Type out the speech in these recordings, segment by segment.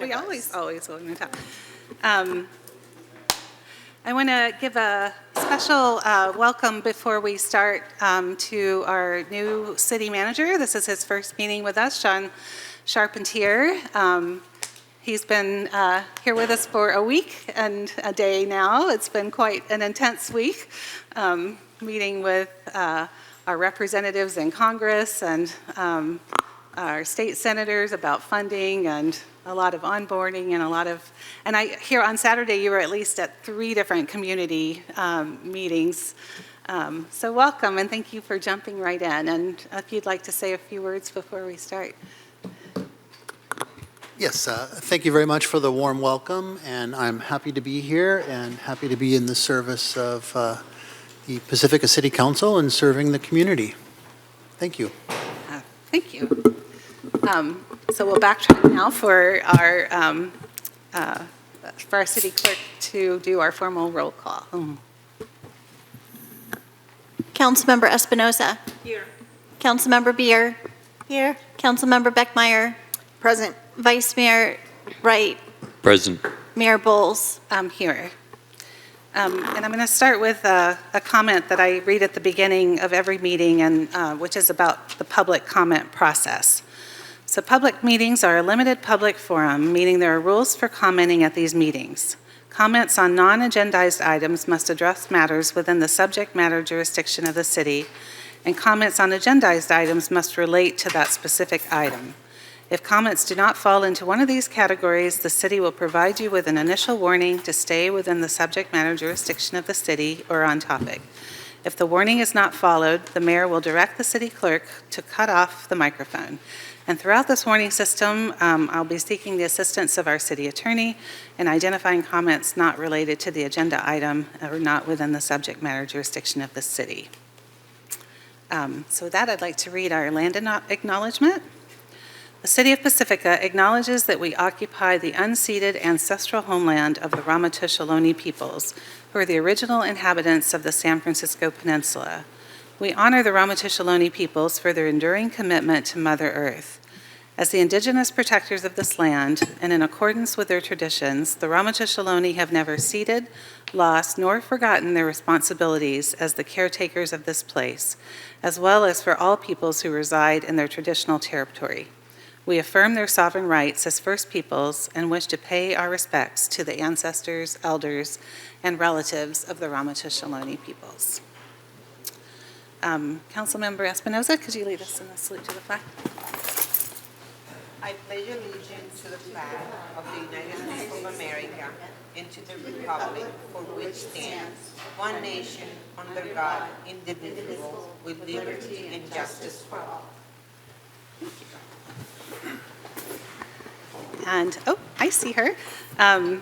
we always willing to talk. I want to give a special welcome before we start to our new city manager. This is his first meeting with us, Sean Charpentier. He's been here with us for a week and a day now. It's been quite an intense week, meeting with our representatives in Congress and our state senators about funding and a lot of onboarding and I hear on Saturday you were at least at 3 different community meetings. So welcome and thank you for jumping right in. And if you'd like to say a few words before we start. Yes, thank you very much for the warm welcome, and I'm happy to be here and happy to be in the service of the Pacifica City Council and serving the community. Thank you. Thank you. So we'll backtrack now for our city clerk to do our formal roll call. Councilmember Espinoza. Here. Councilmember Beer. Here. Councilmember Beckmeyer. Present. Vice Mayor Wright. Present. Mayor Bowles. Here. And I'm going to start with a comment that I read at the beginning of every meeting, and which is about the public comment process. So public meetings are a limited public forum, meaning there are rules for commenting at these meetings. Comments on non-agendized items must address matters within the subject matter jurisdiction of the city, and comments on agendized items must relate to that specific item. If comments do not fall into one of these categories, the city will provide you with an initial warning to stay within the subject matter jurisdiction of the city or on topic. If the warning is not followed, the mayor will direct the city clerk to cut off the microphone. And throughout this warning system, I'll be seeking the assistance of our city attorney in identifying comments not related to the agenda item or not within the subject matter jurisdiction of the city. So with that, I'd like to read our land acknowledgement. The City of Pacifica acknowledges that we occupy the unceded ancestral homeland of the Ramaytush Ohlone peoples, who are the original inhabitants of the San Francisco Peninsula. We honor the Ramaytush Ohlone peoples for their enduring commitment to Mother Earth. As the indigenous protectors of this land, and in accordance with their traditions, the Ramaytush Ohlone have never ceded, lost, nor forgotten their responsibilities as the caretakers of this place, as well as for all peoples who reside in their traditional territory. We affirm their sovereign rights as First Peoples and wish to pay our respects to the ancestors, elders, and relatives of the Ramaytush Ohlone peoples. Councilmember Espinoza, could you lead us in the salute to the flag? I pledge allegiance to the flag of the United States of America and to the republic for which stands one nation under God, indivisible, with liberty and justice for all. And, I see her. I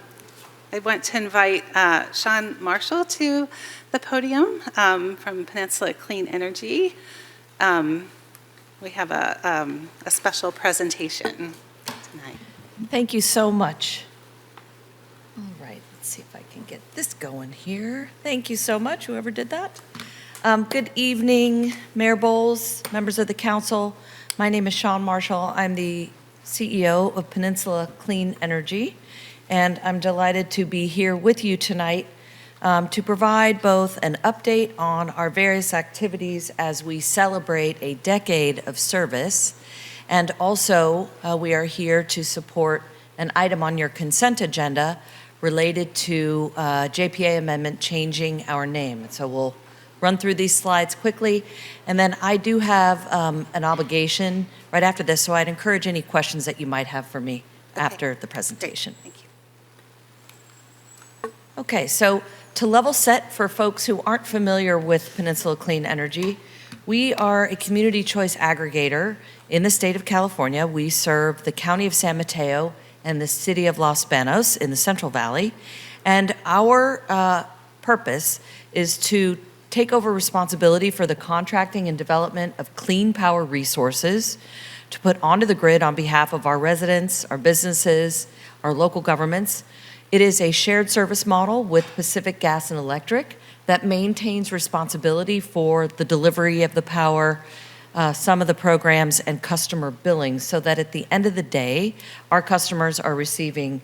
want to invite Sean Marshall to the podium from Peninsula Clean Energy. We have a special presentation tonight. Thank you so much. All right, let's see if I can get this going here. Thank you so much, whoever did that. Good evening, Mayor Bowles, members of the council. My name is Sean Marshall. I'm the CEO of Peninsula Clean Energy, and I'm delighted to be here with you tonight to provide both an update on our various activities as we celebrate a decade of service, and also we are here to support an item on your consent agenda related to JPA amendment changing our name. So we'll run through these slides quickly, and then I do have an obligation right after this, so I'd encourage any questions that you might have for me after the presentation. Great. Thank you. Okay, so to level set for folks who aren't familiar with Peninsula Clean Energy, we are a community choice aggregator in the state of California. We serve the county of San Mateo and the city of Los Banos in the Central Valley, and our purpose is to take over responsibility for the contracting and development of clean power resources to put onto the grid on behalf of our residents, our businesses, our local governments. It is a shared service model with Pacific Gas and Electric that maintains responsibility for the delivery of the power some of the programs and customer billing so that at the end of the day, our customers are receiving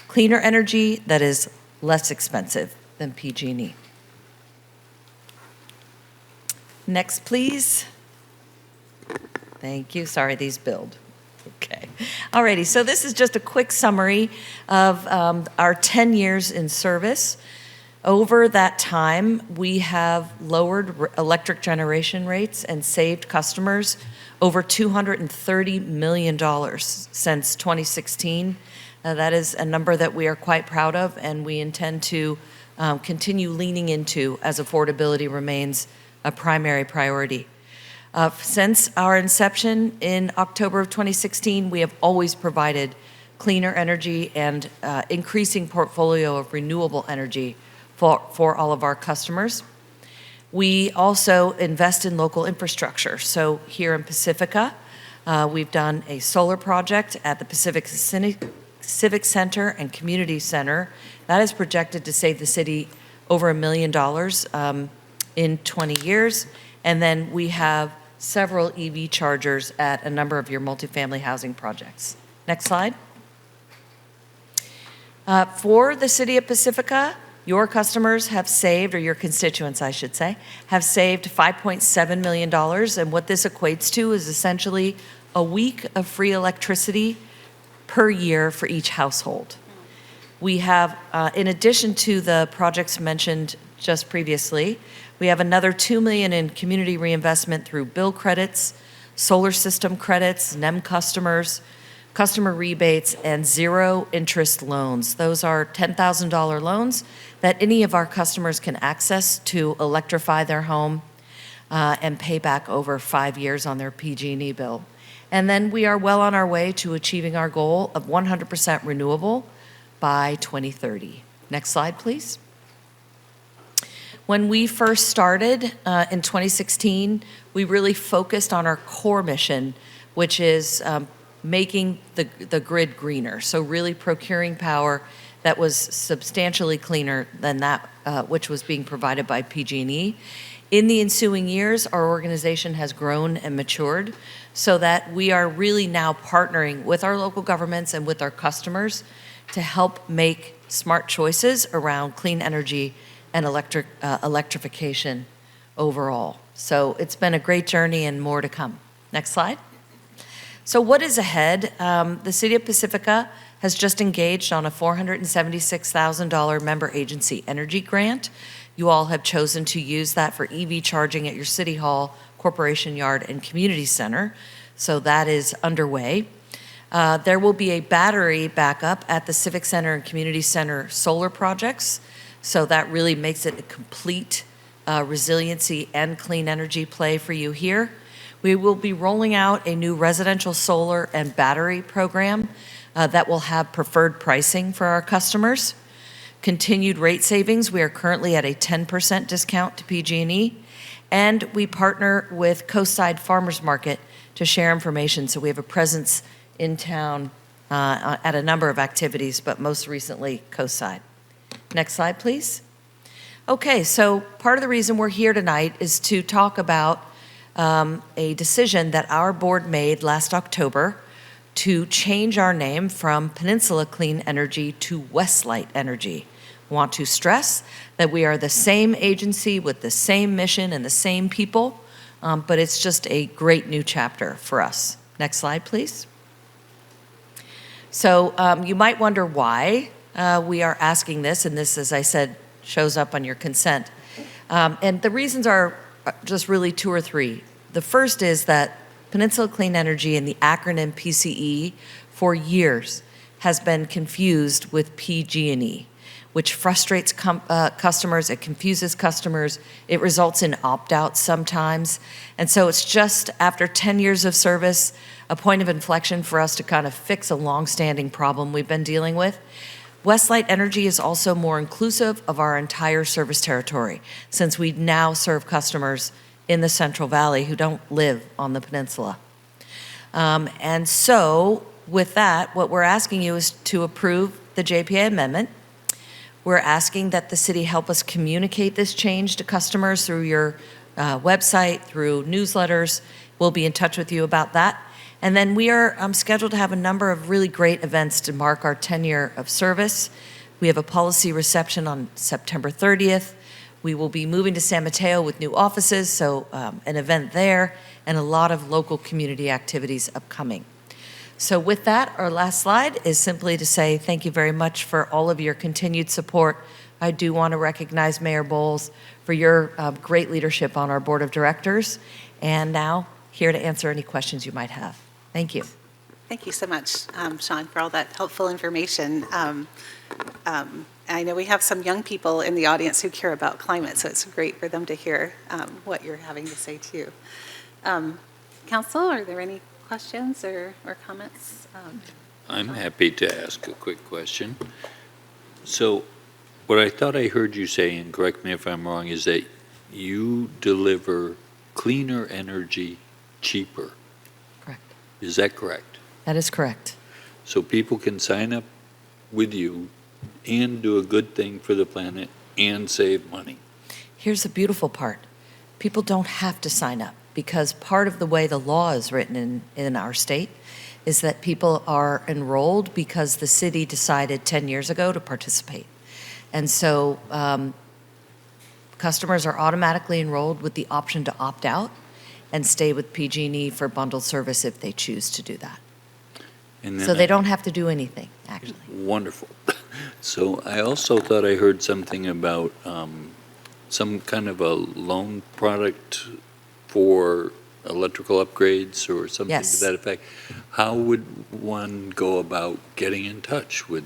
cleaner energy that is less expensive than PG&E. Next, please. Thank you. Sorry, these build. Okay. Alrighty, so this is just a quick summary of our 10 years in service. Over that time, we have lowered electric generation rates and saved customers over $230 million since 2016. That is a number that we are quite proud of, and we intend to continue leaning into as affordability remains a primary priority. Since our inception in October of 2016, we have always provided cleaner energy and increasing portfolio of renewable energy for all of our customers. We also invest in local infrastructure. So here in Pacifica, we've done a solar project at the Pacific Civic Center and Community Center. That is projected to save the city over $1 million in 20 years. And then we have several EV chargers at a number of your multifamily housing projects. Next slide. For the city of Pacifica, your customers have saved, or your constituents, I should say, have saved $5.7 million. And what this equates to is essentially a week of free electricity per year for each household. We have, in addition to the projects mentioned just previously, we have another $2 million in community reinvestment through bill credits, solar system credits, NEM customers, customer rebates, and zero interest loans. Those are $10,000 loans that any of our customers can access to electrify their home and pay back over 5 years on their PG&E bill. And then we are well on our way to achieving our goal of 100% renewable by 2030. Next slide, please. When we first started in 2016, we really focused on our core mission, which is making the grid greener. So really procuring power that was substantially cleaner than that which was being provided by PG&E. In the ensuing years, our organization has grown and matured so that we are really now partnering with our local governments and with our customers to help make smart choices around clean energy and electrification overall. So it's been a great journey and more to come. Next slide. So what is ahead? The City of Pacifica has just engaged on a $476,000 member agency energy grant. You all have chosen to use that for EV charging at your City Hall, Corporation Yard, and Community Center. So that is underway. There will be a battery backup at the Civic Center and Community Center solar projects. So that really makes it a complete resiliency and clean energy play for you here. We will be rolling out a new residential solar and battery program that will have preferred pricing for our customers. Continued rate savings. We are currently at a 10% discount to PG&E. And we partner with Coastside Farmers Market to share information. So we have a presence in town at a number of activities, but most recently Coastside. Next slide, please. Okay, so part of the reason we're here tonight is to talk about a decision that our board made last October to change our name from Peninsula Clean Energy to Westlight Energy. I want to stress that we are the same agency with the same mission and the same people, but it's just a great new chapter for us. Next slide, please. So you might wonder why we are asking this, and this, as I said, shows up on your consent. And the reasons are just really two or three. The first is that Peninsula Clean Energy and the acronym PCE for years has been confused with PG&E, which frustrates customers, it confuses customers, it results in opt-outs sometimes. And so it's just after 10 years of service, a point of inflection for us to kind of fix a long-standing problem we've been dealing with. Westlight Energy is also more inclusive of our entire service territory, since we now serve customers in the Central Valley who don't live on the peninsula. And so with that, what we're asking you is to approve the JPA amendment. We're asking that the city help us communicate this change to customers through your website, through newsletters. We'll be in touch with you about that. And then we are scheduled to have a number of really great events to mark our 10-year of service. We have a policy reception on September 30th. We will be moving to San Mateo with new offices, so an event there, and a lot of local community activities upcoming. So with that, our last slide is simply to say thank you very much for all of your continued support. I do want to recognize Mayor Bowles for your great leadership on our board of directors, and now here to answer any questions you might have. Thank you. Thank you so much, Sean, for all that helpful information. I know we have some young people in the audience who care about climate, so it's great for them to hear what you're having to say too. Council, are there any questions or comments? I'm happy to ask a quick question. So what I thought I heard you say, and correct me if I'm wrong, is that you deliver cleaner energy cheaper. Correct. Is that correct? That is correct. So people can sign up with you and do a good thing for the planet and save money. Here's the beautiful part. People don't have to sign up, because part of the way the law is written in our state is that people are enrolled because the city decided 10 years ago to participate. And so customers are automatically enrolled with the option to opt out and stay with PG&E for bundled service if they choose to do that. And then So they don't have to do anything, actually. Wonderful. So I also thought I heard something about some kind of a loan product for electrical upgrades or something Yes. to that effect. How would one go about getting in touch with?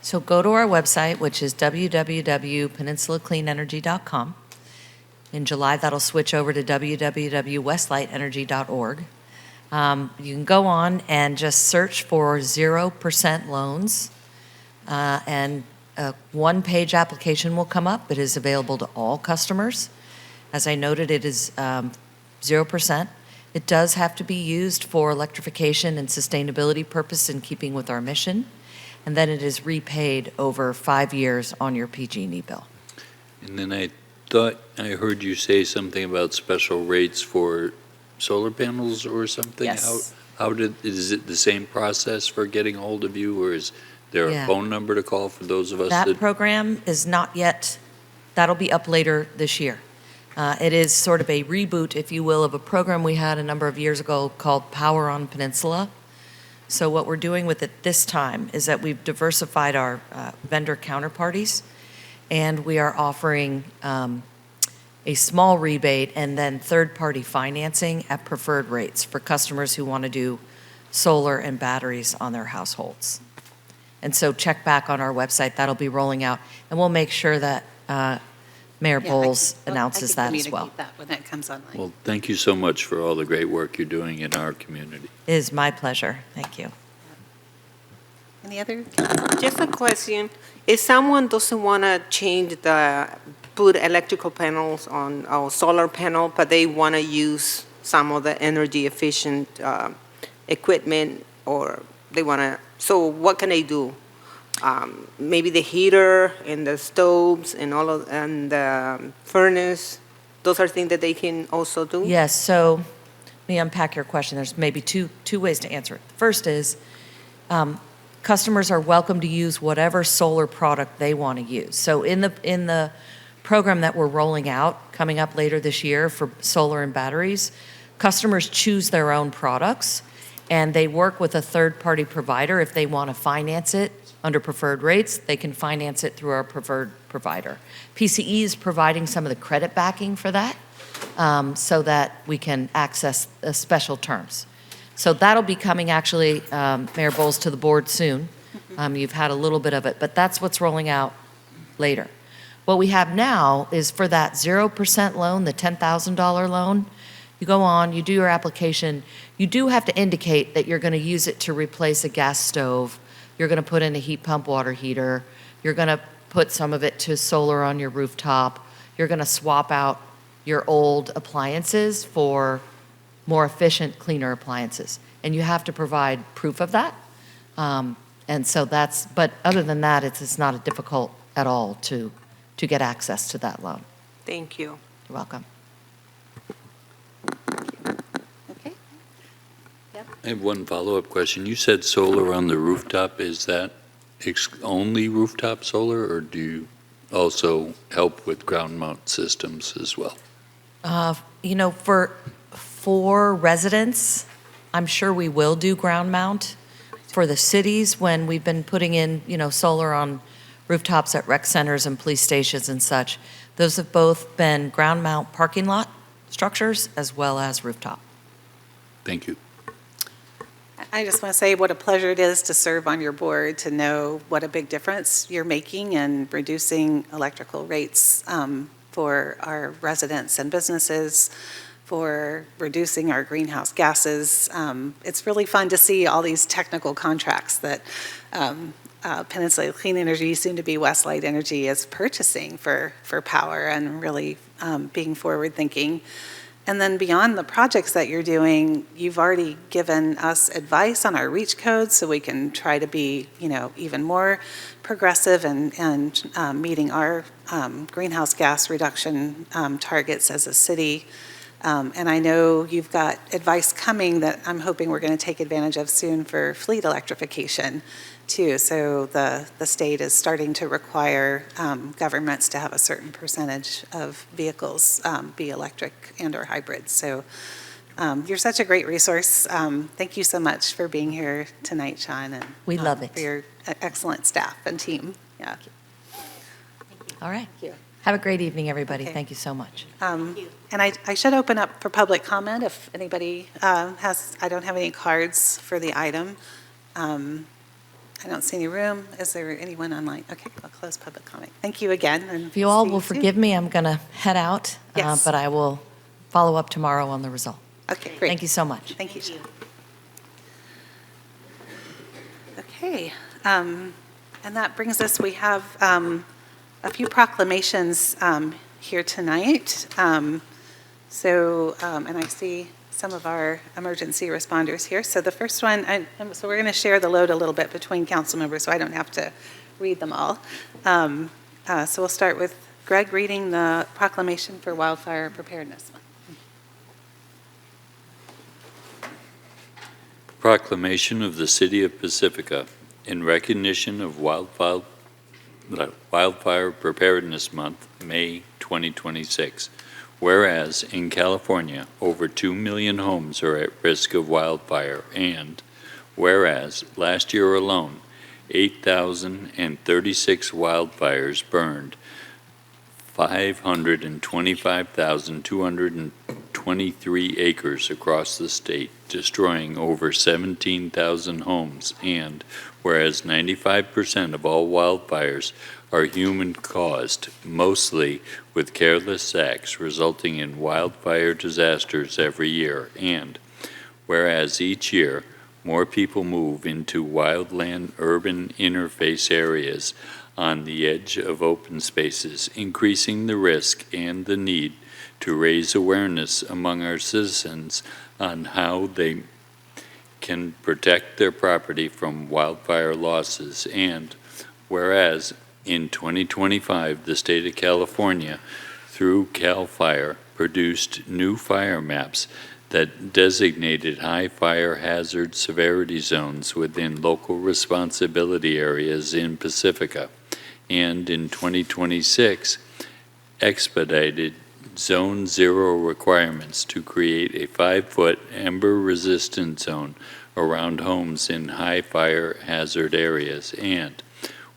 So go to our website, which is www.peninsulacleanenergy.com. In July, that'll switch over to www.westlightenergy.org. You can go on and just search for 0% loans, and a one-page application will come up. It is available to all customers. As I noted, it is 0%. It does have to be used for electrification and sustainability purpose in keeping with our mission, and then it is repaid over 5 years on your PG&E bill. And then I thought I heard you say something about special rates for solar panels or something. Yes. Is it the same process for getting a hold of you, or is there Yeah. a phone number to call for those of us That that? program is not yet, that'll be up later this year. It is sort of a reboot, if you will, of a program we had a number of years ago called Power on Peninsula. So what we're doing with it this time is that we've diversified our vendor counterparties, and we are offering a small rebate and then third-party financing at preferred rates for customers who want to do solar and batteries on their households. And so check back on our website, that'll be rolling out, and we'll make sure that Mayor Yeah, Bowles I announces can that as well. communicate that when it comes online. Well, thank you so much for all the great work you're doing in our community. It is my pleasure, thank you. Any other? Just a question. If someone doesn't want to put electrical panels on a solar panel, but they want to use some of the energy efficient equipment, or they want to, so what can they do? Maybe the heater and the stoves and and the furnace, those are things that they can also do? Yes, so let me unpack your question. There's maybe two ways to answer it. First is, customers are welcome to use whatever solar product they want to use. So in the program that we're rolling out, coming up later this year for solar and batteries, customers choose their own products, and they work with a third-party provider. If they want to finance it under preferred rates, they can finance it through our preferred provider. PCE is providing some of the credit backing for that, so that we can access special terms. So that'll be coming, actually, Mayor Bowles, to the board soon. You've had a little bit of it, but that's what's rolling out later. What we have now is for that 0% loan, the $10,000 loan, you go on, you do your application. You do have to indicate that you're going to use it to replace a gas stove. You're going to put in a heat pump water heater. You're going to put some of it to solar on your rooftop. You're going to swap out your old appliances for more efficient, cleaner appliances. And you have to provide proof of that. And so that's, but other than that, it's not difficult at all to get access to that loan. Thank you. You're welcome. I have one follow-up question. You said solar on the rooftop. Is that only rooftop solar, or do you also help with ground mount systems as well? For residents, I'm sure we will do ground mount. For the cities, when we've been putting in, solar on rooftops at rec centers and police stations and such, those have both been ground mount parking lot structures as well as rooftop. Thank you. I just want to say what a pleasure it is to serve on your board, to know what a big difference you're making in reducing electrical rates for our residents and businesses, for reducing our greenhouse gases. It's really fun to see all these technical contracts that Peninsula Clean Energy, soon to be Westlight Energy, is purchasing for power, and really being forward-thinking. And then beyond the projects that you're doing, you've already given us advice on our REACH codes, so we can try to be, even more progressive and meeting our greenhouse gas reduction targets as a city. And I know you've got advice coming that I'm hoping we're going to take advantage of soon for fleet electrification too. So the state is starting to require governments to have a certain percentage of vehicles be electric and or hybrid. So you're such a great resource. Thank you so much for being here tonight, Sean. And We love it. For your excellent staff and team. Yeah. All right. Thank you. Have a great evening, everybody. Okay. Thank you so much. And I should open up for public comment if anybody has. I don't have any cards for the item. I don't see any room. Is there anyone online? Okay, I'll close public comment. Thank you again. And If you all see will soon. forgive me, I'm going to head out, Yes. but I will follow up tomorrow on the result. Okay, great. Thank you so much. Thank you. Okay, and that brings us, we have a few proclamations here tonight. And I see some of our emergency responders here. So the first one, so we're going to share the load a little bit between council members, so I don't have to read them all. So we'll start with Greg reading the proclamation for Wildfire Preparedness Month. Proclamation of the City of Pacifica in recognition of Wildfire Preparedness Month, May 2026. Whereas in California, over 2 million homes are at risk of wildfire, and whereas last year alone, 8,036 wildfires burned 525,223 acres across the state, destroying over 17,000 homes, and whereas 95% of all wildfires are human-caused, mostly with careless acts resulting in wildfire disasters every year, and whereas each year more people move into wildland-urban interface areas on the edge of open spaces, increasing the risk and the need to raise awareness among our citizens on how they can protect their property from wildfire losses, and whereas in 2025, the state of California, through CAL FIRE, produced new fire maps that designated high fire hazard severity zones within local responsibility areas in Pacifica, and in 2026, expedited Zone 0 requirements to create a 5-foot ember-resistant zone around homes in high fire hazard areas, and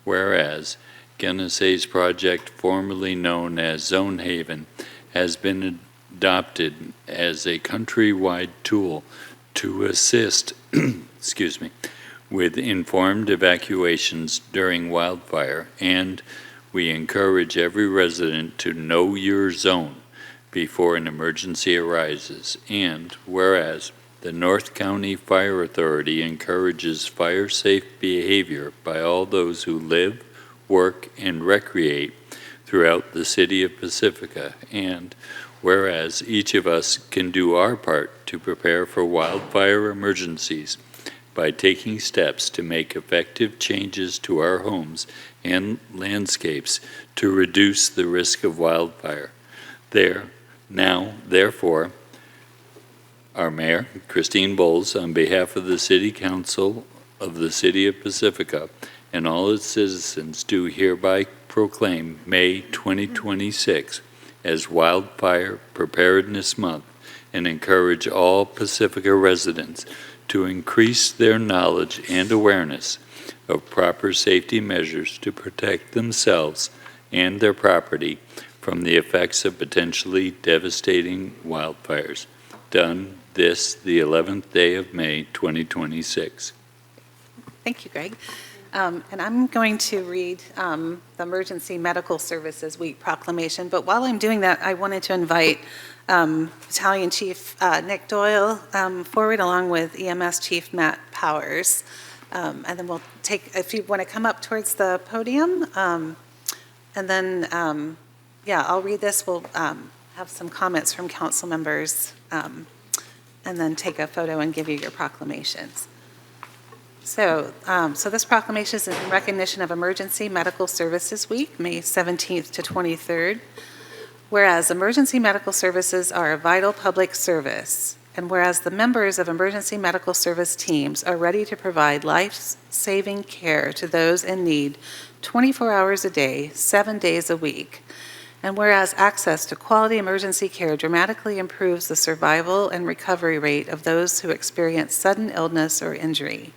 whereas Genesee's project, formerly known as Zone Haven, has been adopted as a countrywide tool to assist with informed evacuations during wildfire, and we encourage every resident to know your zone before an emergency arises. And whereas the North County Fire Authority encourages fire-safe behavior by all those who live, work, and recreate throughout the city of Pacifica, and whereas each of us can do our part to prepare for wildfire emergencies by taking steps to make effective changes to our homes and landscapes to reduce the risk of wildfire. Therefore, Our mayor, Christine Bowles, on behalf of the City Council of the City of Pacifica and all its citizens, do hereby proclaim May 2026 as Wildfire Preparedness Month and encourage all Pacifica residents to increase their knowledge and awareness of proper safety measures to protect themselves and their property from the effects of potentially devastating wildfires. Done this the 11th day of May 2026. Thank you, Greg. And I'm going to read the Emergency Medical Services Week proclamation, but while I'm doing that, I wanted to invite Battalion Chief Nick Doyle forward, along with EMS Chief Matt Powers. And then we'll take, if you want to come up towards the podium, and then, I'll read this. We'll have some comments from council members, and then take a photo and give you your proclamations. So this proclamation is in recognition of Emergency Medical Services Week, May 17th to 23rd. Whereas emergency medical services are a vital public service, and whereas the members of emergency medical service teams are ready to provide life-saving care to those in need 24 hours a day, 7 days a week, and whereas access to quality emergency care dramatically improves the survival and recovery rate of those who experience sudden illness or injury.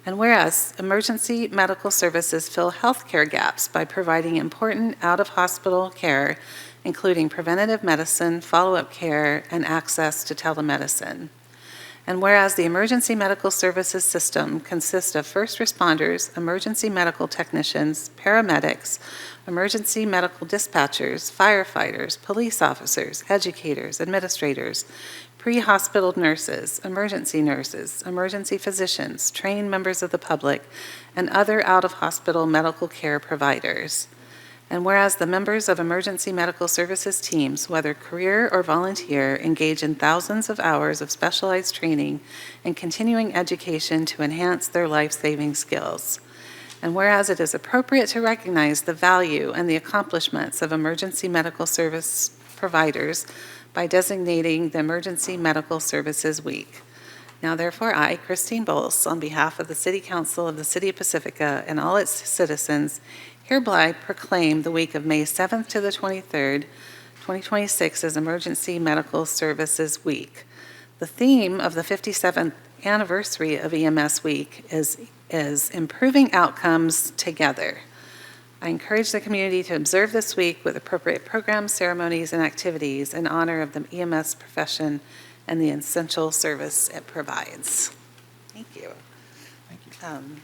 And whereas emergency medical services fill healthcare gaps by providing important out-of-hospital care, including preventative medicine, follow-up care, and access to telemedicine. And whereas the emergency medical services system consists of first responders, emergency medical technicians, paramedics, emergency medical dispatchers, firefighters, police officers, educators, administrators, pre-hospital nurses, emergency physicians, trained members of the public, and other out-of-hospital medical care providers. And whereas the members of emergency medical services teams, whether career or volunteer, engage in thousands of hours of specialized training and continuing education to enhance their life-saving skills. And whereas it is appropriate to recognize the value and the accomplishments of emergency medical service providers by designating the Emergency Medical Services Week. Now therefore I, Christine Bowles, on behalf of the City Council of the City of Pacifica and all its citizens, hereby proclaim the week of May 7th to the 23rd, 2026 as Emergency Medical Services Week. The theme of the 57th anniversary of EMS Week is improving outcomes together. I encourage the community to observe this week with appropriate programs, ceremonies, and activities in honor of the EMS profession and the essential service it provides. Thank you. Thank you.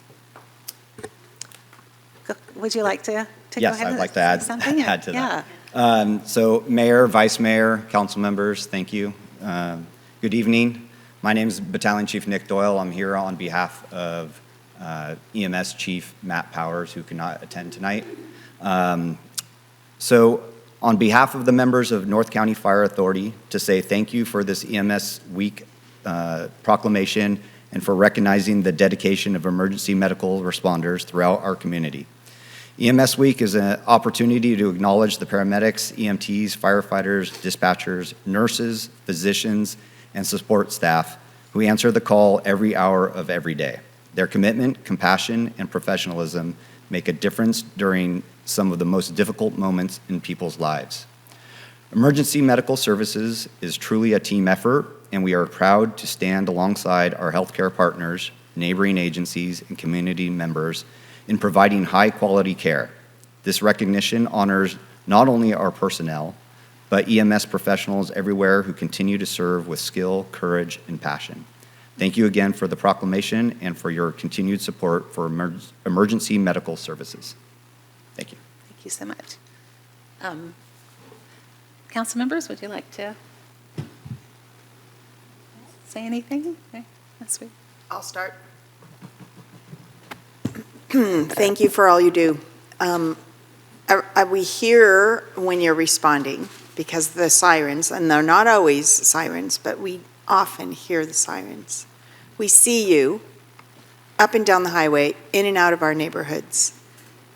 Would you like to go Yes, ahead I'd and like to say add, something? add to Yeah. that. So Mayor, Vice Mayor, council members, thank you. Good evening. My name is Battalion Chief Nick Doyle. I'm here on behalf of EMS Chief Matt Powers, who cannot attend tonight. So on behalf of the members of North County Fire Authority, to say thank you for this EMS Week proclamation and for recognizing the dedication of emergency medical responders throughout our community. EMS Week is an opportunity to acknowledge the paramedics, EMTs, firefighters, dispatchers, nurses, physicians, and support staff who answer the call every hour of every day. Their commitment, compassion, and professionalism make a difference during some of the most difficult moments in people's lives. Emergency medical services is truly a team effort, and we are proud to stand alongside our healthcare partners, neighboring agencies, and community members in providing high-quality care. This recognition honors not only our personnel, but EMS professionals everywhere who continue to serve with skill, courage, and passion. Thank you again for the proclamation and for your continued support for emergency medical services. Thank you. Thank you so much. Council members, would you like to say anything? Okay, that's sweet. I'll start. Thank you for all you do. We hear when you're responding because the sirens, and they're not always sirens, but we often hear the sirens. We see you up and down the highway, in and out of our neighborhoods.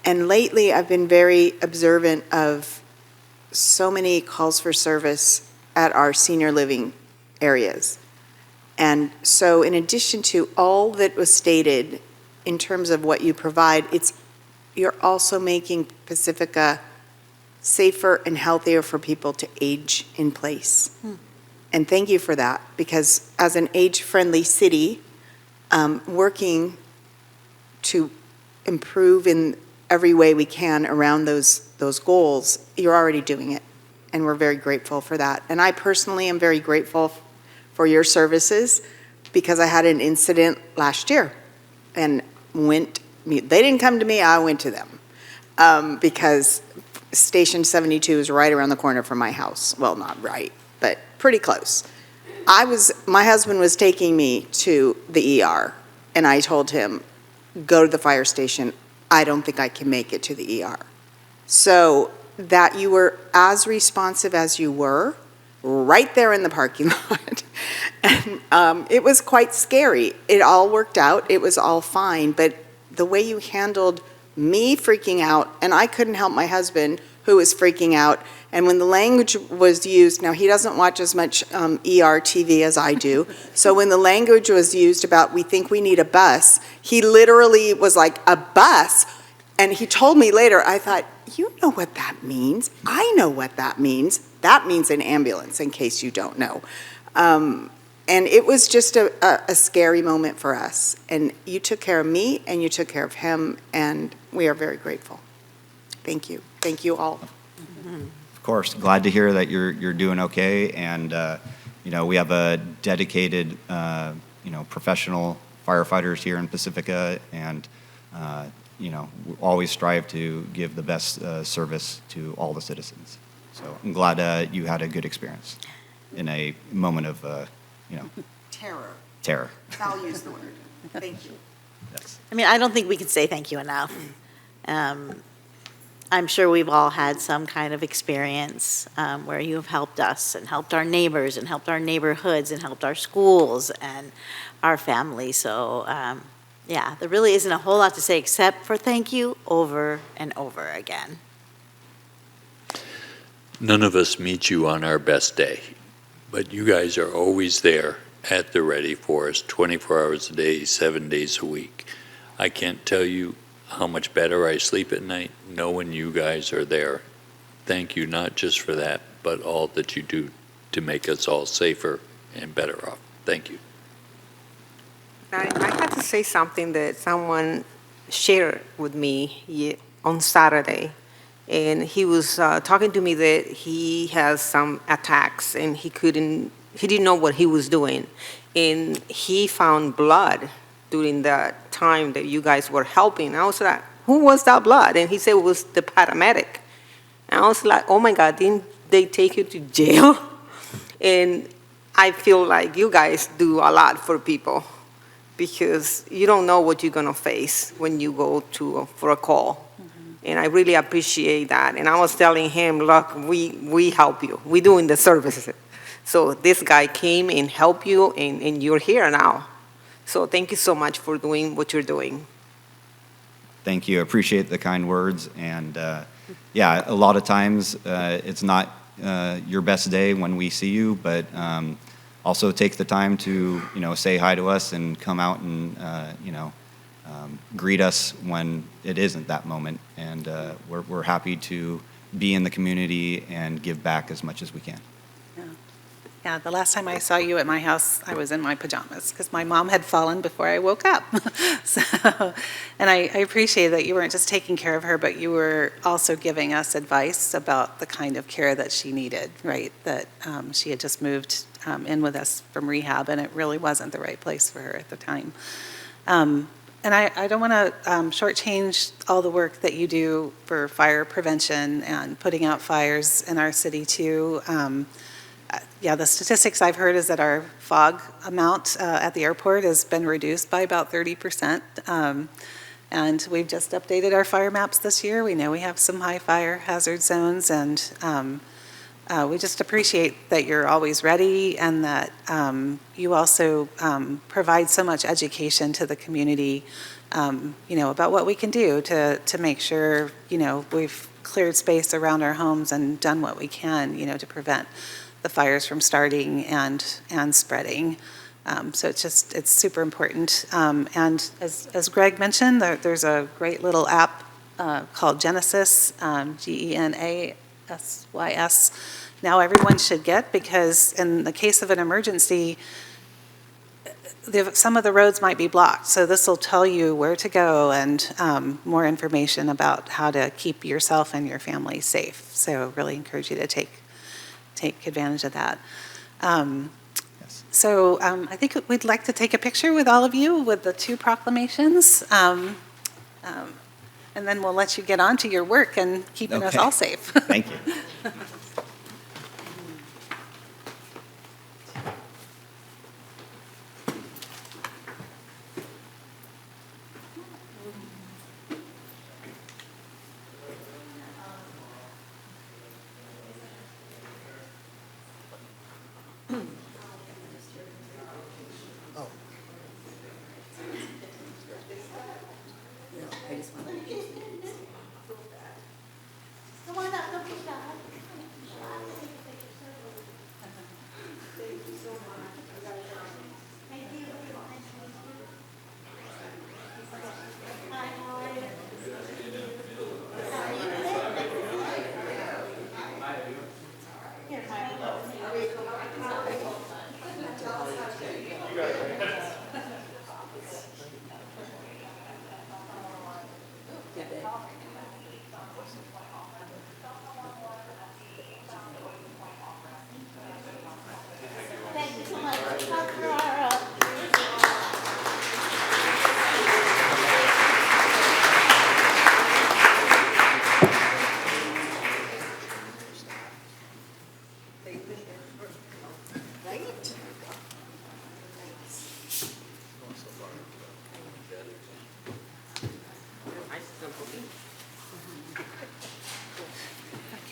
And lately, I've been very observant of so many calls for service at our senior living areas. And so in addition to all that was stated in terms of what you provide, you're also making Pacifica safer and healthier for people to age in place. And thank you for that, because as an age-friendly city, working to improve in every way we can around those goals, you're already doing it, and we're very grateful for that. And I personally am very grateful for your services, because I had an incident last year, and they didn't come to me, I went to them, because Station 72 is right around the corner from my house. Well, not right, but pretty close. My husband was taking me to the ER, and I told him, go to the fire station. I don't think I can make it to the ER. So that you were as responsive as you were, right there in the parking lot. And it was quite scary. It all worked out. It was all fine. But the way you handled me freaking out, and I couldn't help my husband who was freaking out. And when the language was used, now he doesn't watch as much ER TV as I do. So when the language was used about, we think we need a bus, he literally was like, a bus? And he told me later, I thought, you know what that means. I know what that means. That means an ambulance, in case you don't know. And it was just a scary moment for us. And you took care of me, and you took care of him, and we are very grateful. Thank you. Thank you all. Of course, glad to hear that you're doing okay, and we have a dedicated professional firefighters here in Pacifica, and we always strive to give the best service to all the citizens. So I'm glad you had a good experience in a moment of terror. I'll use the word. Thank you. Yes. I mean, I don't think we can say thank you enough. I'm sure we've all had some kind of experience where you have helped us and helped our neighbors and helped our neighborhoods and helped our schools and our families. So, there really isn't a whole lot to say except for thank you over and over again. None of us meet you on our best day, but you guys are always there at the ready for us, 24 hours a day, 7 days a week. I can't tell you how much better I sleep at night knowing you guys are there. Thank you, not just for that, but all that you do to make us all safer and better off. Thank you. I had to say something that someone shared with me on Saturday. And he was talking to me that he has some attacks and he didn't know what he was doing. And he found blood during that time that you guys were helping. I was like, who was that blood? And he said it was the paramedic. And I was like, oh my God, didn't they take you to jail? And I feel like you guys do a lot for people because you don't know what you're gonna face when you go for a call. And I really appreciate that. And I was telling him, look, we help you. We're doing the services. So this guy came and helped you, and you're here now. So thank you so much for doing what you're doing. Thank you. Appreciate the kind words. And a lot of times it's not your best day when we see you, but also take the time to, say hi to us and come out and, greet us when it isn't that moment. And we're happy to be in the community and give back as much as we can. Yeah, the last time I saw you at my house, I was in my pajamas because my mom had fallen before I woke up. And I appreciate that you weren't just taking care of her, but you were also giving us advice about the kind of care that she needed, right? That she had just moved in with us from rehab, and it really wasn't the right place for her at the time. And I don't want to shortchange all the work that you do for fire prevention and putting out fires in our city, too. The statistics I've heard is that our fog amount at the airport has been reduced by about 30%. And we've just updated our fire maps this year. We know we have some high fire hazard zones, and we just appreciate that you're always ready and that you also provide so much education to the community, about what we can do to make sure, we've cleared space around our homes and done what we can, to prevent the fires from starting and spreading. So it's super important. And as Greg mentioned, there's a great little app called Genesis, GENASYS. Now everyone should get, because in the case of an emergency, some of the roads might be blocked. So this will tell you where to go and more information about how to keep yourself and your family safe. So really encourage you to take advantage of that. So I think we'd like to take a picture with all of you with the two proclamations. And then we'll let you get on to your work and keeping us Okay. all safe. Thank you.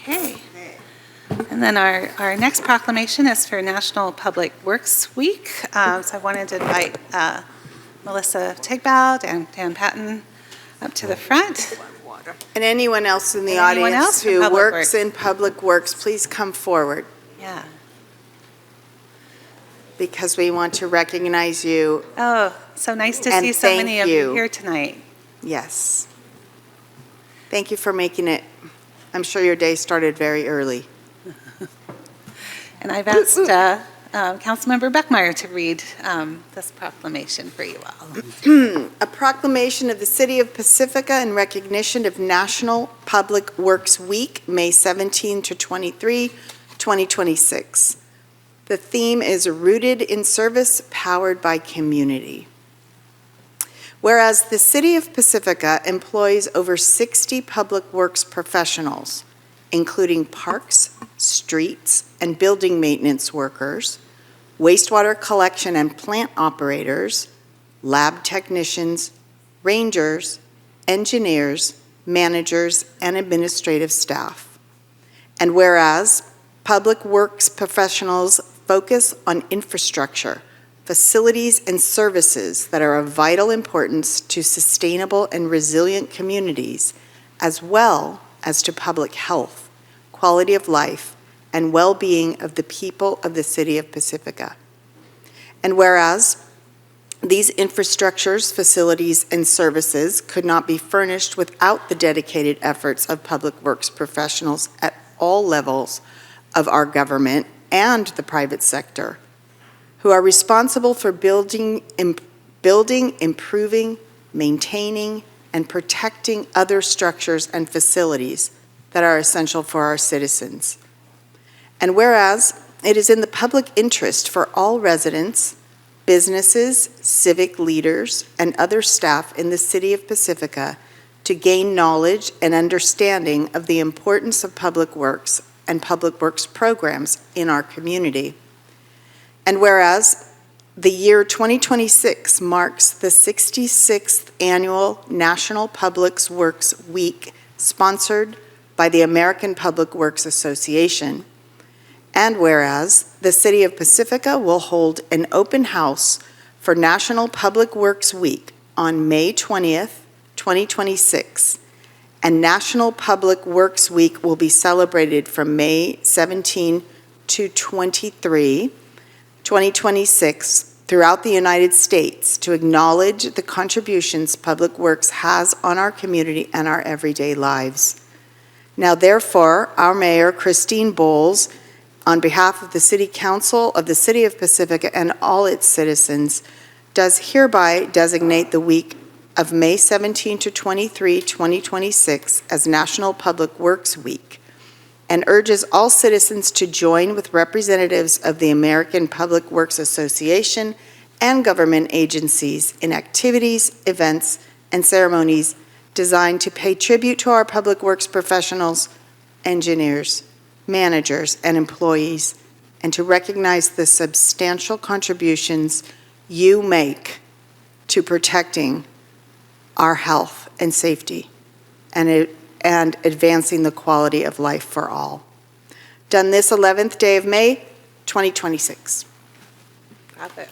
Okay. And then our next proclamation is for National Public Works Week. So I wanted to invite Melissa Tigbout and Dan Patton up to the front. And anyone else in the And anyone audience else in who Public works Works. in Public Works, please come forward, Yeah. because we want to recognize you. Oh, so nice to And see so thank many of you. you here tonight. Yes. Thank you for making it. I'm sure your day started very early. And I've asked Councilmember Beckmeyer to read this proclamation for you all. A proclamation of the City of Pacifica in recognition of National Public Works Week, May 17 to 23, 2026. The theme is Rooted in Service, Powered by Community. Whereas the City of Pacifica employs over 60 public works professionals, including parks, streets, and building maintenance workers, wastewater collection and plant operators, lab technicians, rangers, engineers, managers, and administrative staff. And whereas public works professionals focus on infrastructure, facilities, and services that are of vital importance to sustainable and resilient communities, as well as to public health, quality of life, and well-being of the people of the City of Pacifica. And whereas these infrastructures, facilities, and services could not be furnished without the dedicated efforts of public works professionals at all levels of our government and the private sector, who are responsible for building, improving, maintaining, and protecting other structures and facilities that are essential for our citizens. And whereas it is in the public interest for all residents, businesses, civic leaders, and other staff in the City of Pacifica to gain knowledge and understanding of the importance of public works and public works programs in our community. And whereas the year 2026 marks the 66th annual National Public Works Week sponsored by the American Public Works Association. And whereas the City of Pacifica will hold an open house for National Public Works Week on May 20th, 2026, and National Public Works Week will be celebrated from May 17 to 23, 2026 throughout the United States to acknowledge the contributions Public Works has on our community and our everyday lives. Now therefore, our Mayor, Christine Bowles, on behalf of the City Council of the City of Pacifica and all its citizens, does hereby designate the week of May 17 to 23, 2026 as National Public Works Week, and urges all citizens to join with representatives of the American Public Works Association and government agencies in activities, events, and ceremonies designed to pay tribute to our public works professionals, engineers, managers, and employees, and to recognize the substantial contributions you make to protecting our health and safety and advancing the quality of life for all. Done this 11th day of May, 2026. Got it.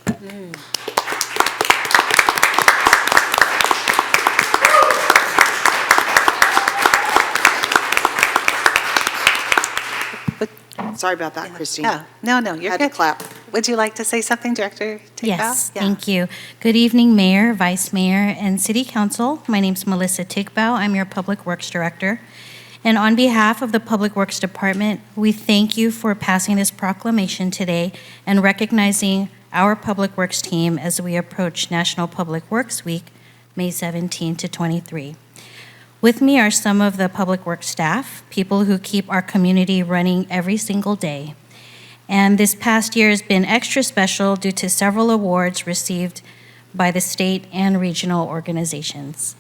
Sorry about that, Christine. Oh, no, you're Had to good. clap. Would you like to say something, Director Tigbau? Yes, Yeah. thank you. Good evening, Mayor, Vice Mayor, and City Council. My name's Melissa Tigbau. I'm your Public Works Director. And on behalf of the Public Works Department, we thank you for passing this proclamation today and recognizing our Public Works team as we approach National Public Works Week, May 17 to 23. With me are some of the Public Works staff, people who keep our community running every single day. And this past year has been extra special due to several awards received by the state and regional organizations.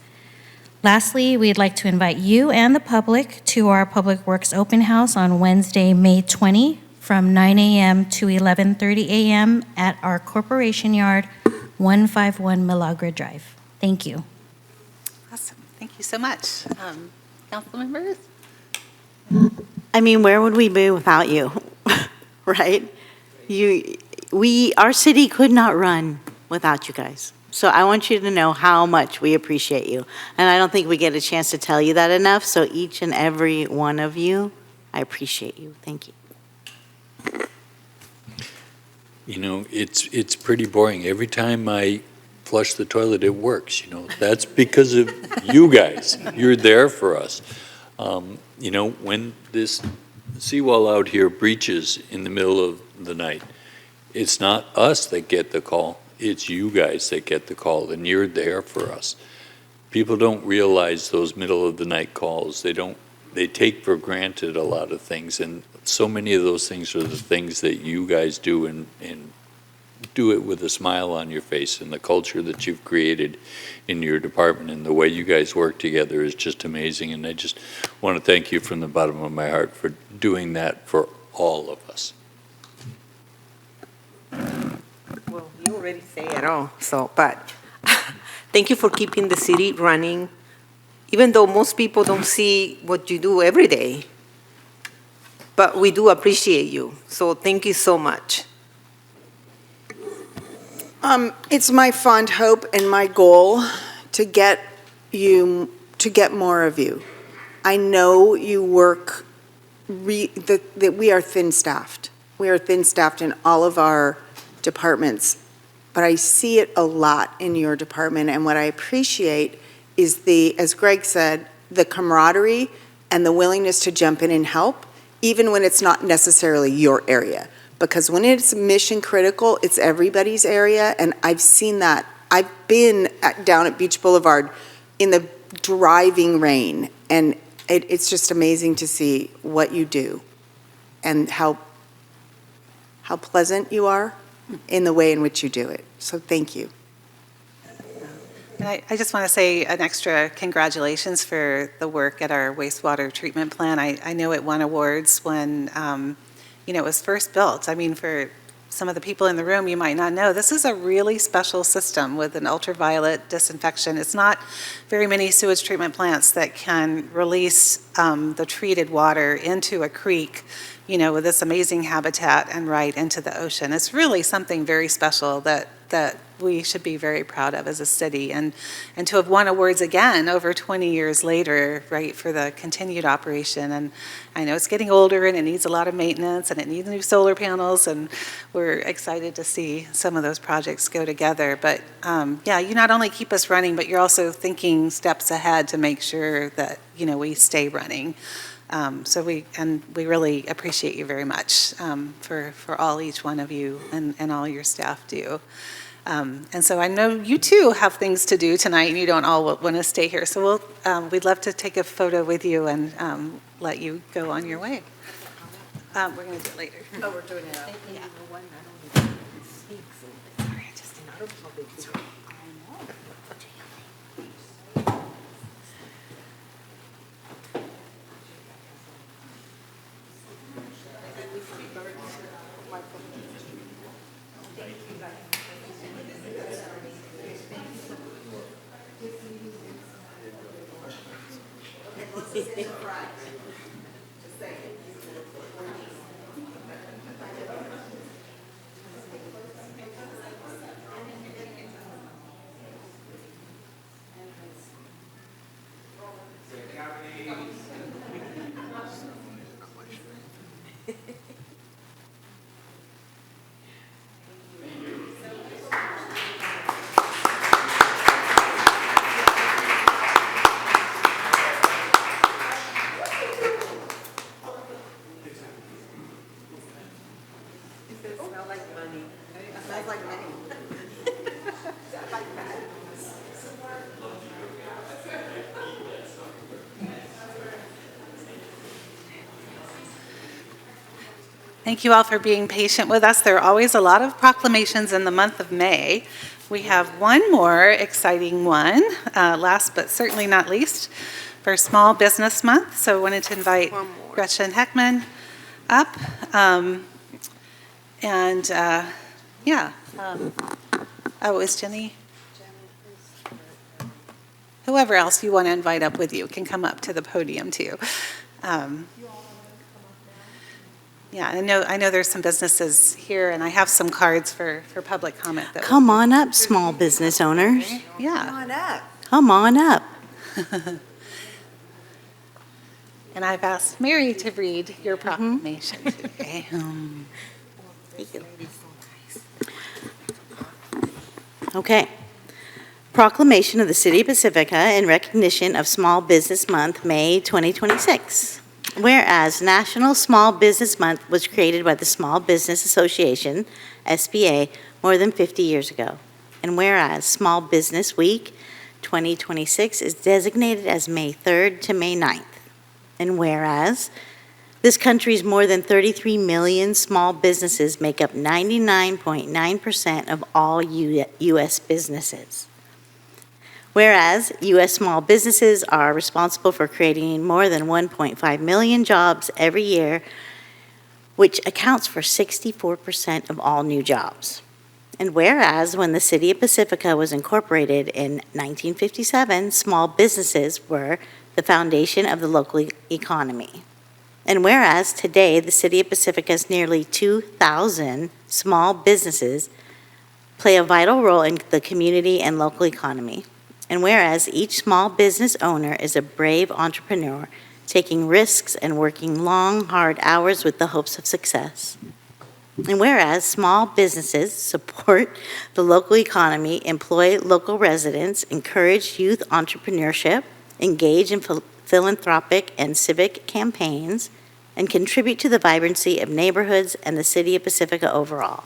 Lastly, we'd like to invite you and the public to our Public Works Open House on Wednesday, May 20, from 9 a.m. to 11:30 a.m. at our Corporation Yard, 151 Milagro Drive. Thank you. Awesome. Thank you so much. Council members? I mean, where would we be without you? Right? Our city could not run without you guys. So I want you to know how much we appreciate you. And I don't think we get a chance to tell you that enough. So each and every one of you, I appreciate you. Thank you. You know, it's pretty boring. Every time I flush the toilet, it works, you know. That's because of you guys. You're there for us. You know, when this seawall out here breaches in the middle of the night, it's not us that get the call. It's you guys that get the call, and you're there for us. People don't realize those middle of the night calls. They take for granted a lot of things, and so many of those things are the things that you guys do, and do it with a smile on your face, and the culture that you've created in your department and the way you guys work together is just amazing. And I just want to thank you from the bottom of my heart for doing that for all of us. Well, you already say it all, but thank you for keeping the city running, even though most people don't see what you do every day. But we do appreciate you, so thank you so much. It's my fond hope and my goal to get more of you. I know you work, that we are thin-staffed. We are thin-staffed in all of our departments, but I see it a lot in your department, and what I appreciate is as Greg said, the camaraderie and the willingness to jump in and help, even when it's not necessarily your area. Because when it's mission critical, it's everybody's area, and I've seen that. I've been down at Beach Boulevard in the driving rain, and it's just amazing to see what you do and how pleasant you are in the way in which you do it. So thank you. And I just want to say an extra congratulations for the work at our wastewater treatment plant. I know it won awards when it was first built. I mean, for some of the people in the room, you might not know, this is a really special system with an ultraviolet disinfection. It's not very many sewage treatment plants that can release the treated water into a creek, with this amazing habitat and right into the ocean. It's really something very special that that we should be very proud of as a city, and to have won awards again over 20 years later, right, for the continued operation. And I know it's getting older and it needs a lot of maintenance and it needs new solar panels, and we're excited to see some of those projects go together. But yeah, you not only keep us running, but you're also thinking steps ahead to make sure that, we stay running. So we really appreciate you very much for each one of you and all your staff do. And so I know you too have things to do tonight, and you don't all want to stay here. So we'd love to take a photo with you and let you go on your way. We're going to do it later. Oh, we're doing it. Thank you all for being patient with us. There are always a lot of proclamations in the month of May. We have one more exciting one, last but certainly not least, for Small Business Month. So I wanted to invite Gretchen Heckman up. Is Jenny? Whoever else you want to invite up with you can come up to the podium too. Yeah, I know there's some businesses here, and I have some cards for public comment. Come on up, small business owners. Yeah. Come on up. Come on up. And I've asked Mary to read your proclamation today. Okay. Proclamation of the City of Pacifica in recognition of Small Business Month, May 2026. Whereas National Small Business Month was created by the Small Business Association, SBA, more than 50 years ago. And whereas Small Business Week 2026 is designated as May 3rd to May 9th. And whereas this country's more than 33 million small businesses make up 99.9% of all U.S. businesses. Whereas U.S. small businesses are responsible for creating more than 1.5 million jobs every year, which accounts for 64% of all new jobs. And whereas when the City of Pacifica was incorporated in 1957, small businesses were the foundation of the local economy. And whereas today the City of Pacifica's nearly 2,000 small businesses play a vital role in the community and local economy. And whereas each small business owner is a brave entrepreneur, taking risks and working long, hard hours with the hopes of success. And whereas small businesses support the local economy, employ local residents, encourage youth entrepreneurship, engage in philanthropic and civic campaigns, and contribute to the vibrancy of neighborhoods and the City of Pacifica overall.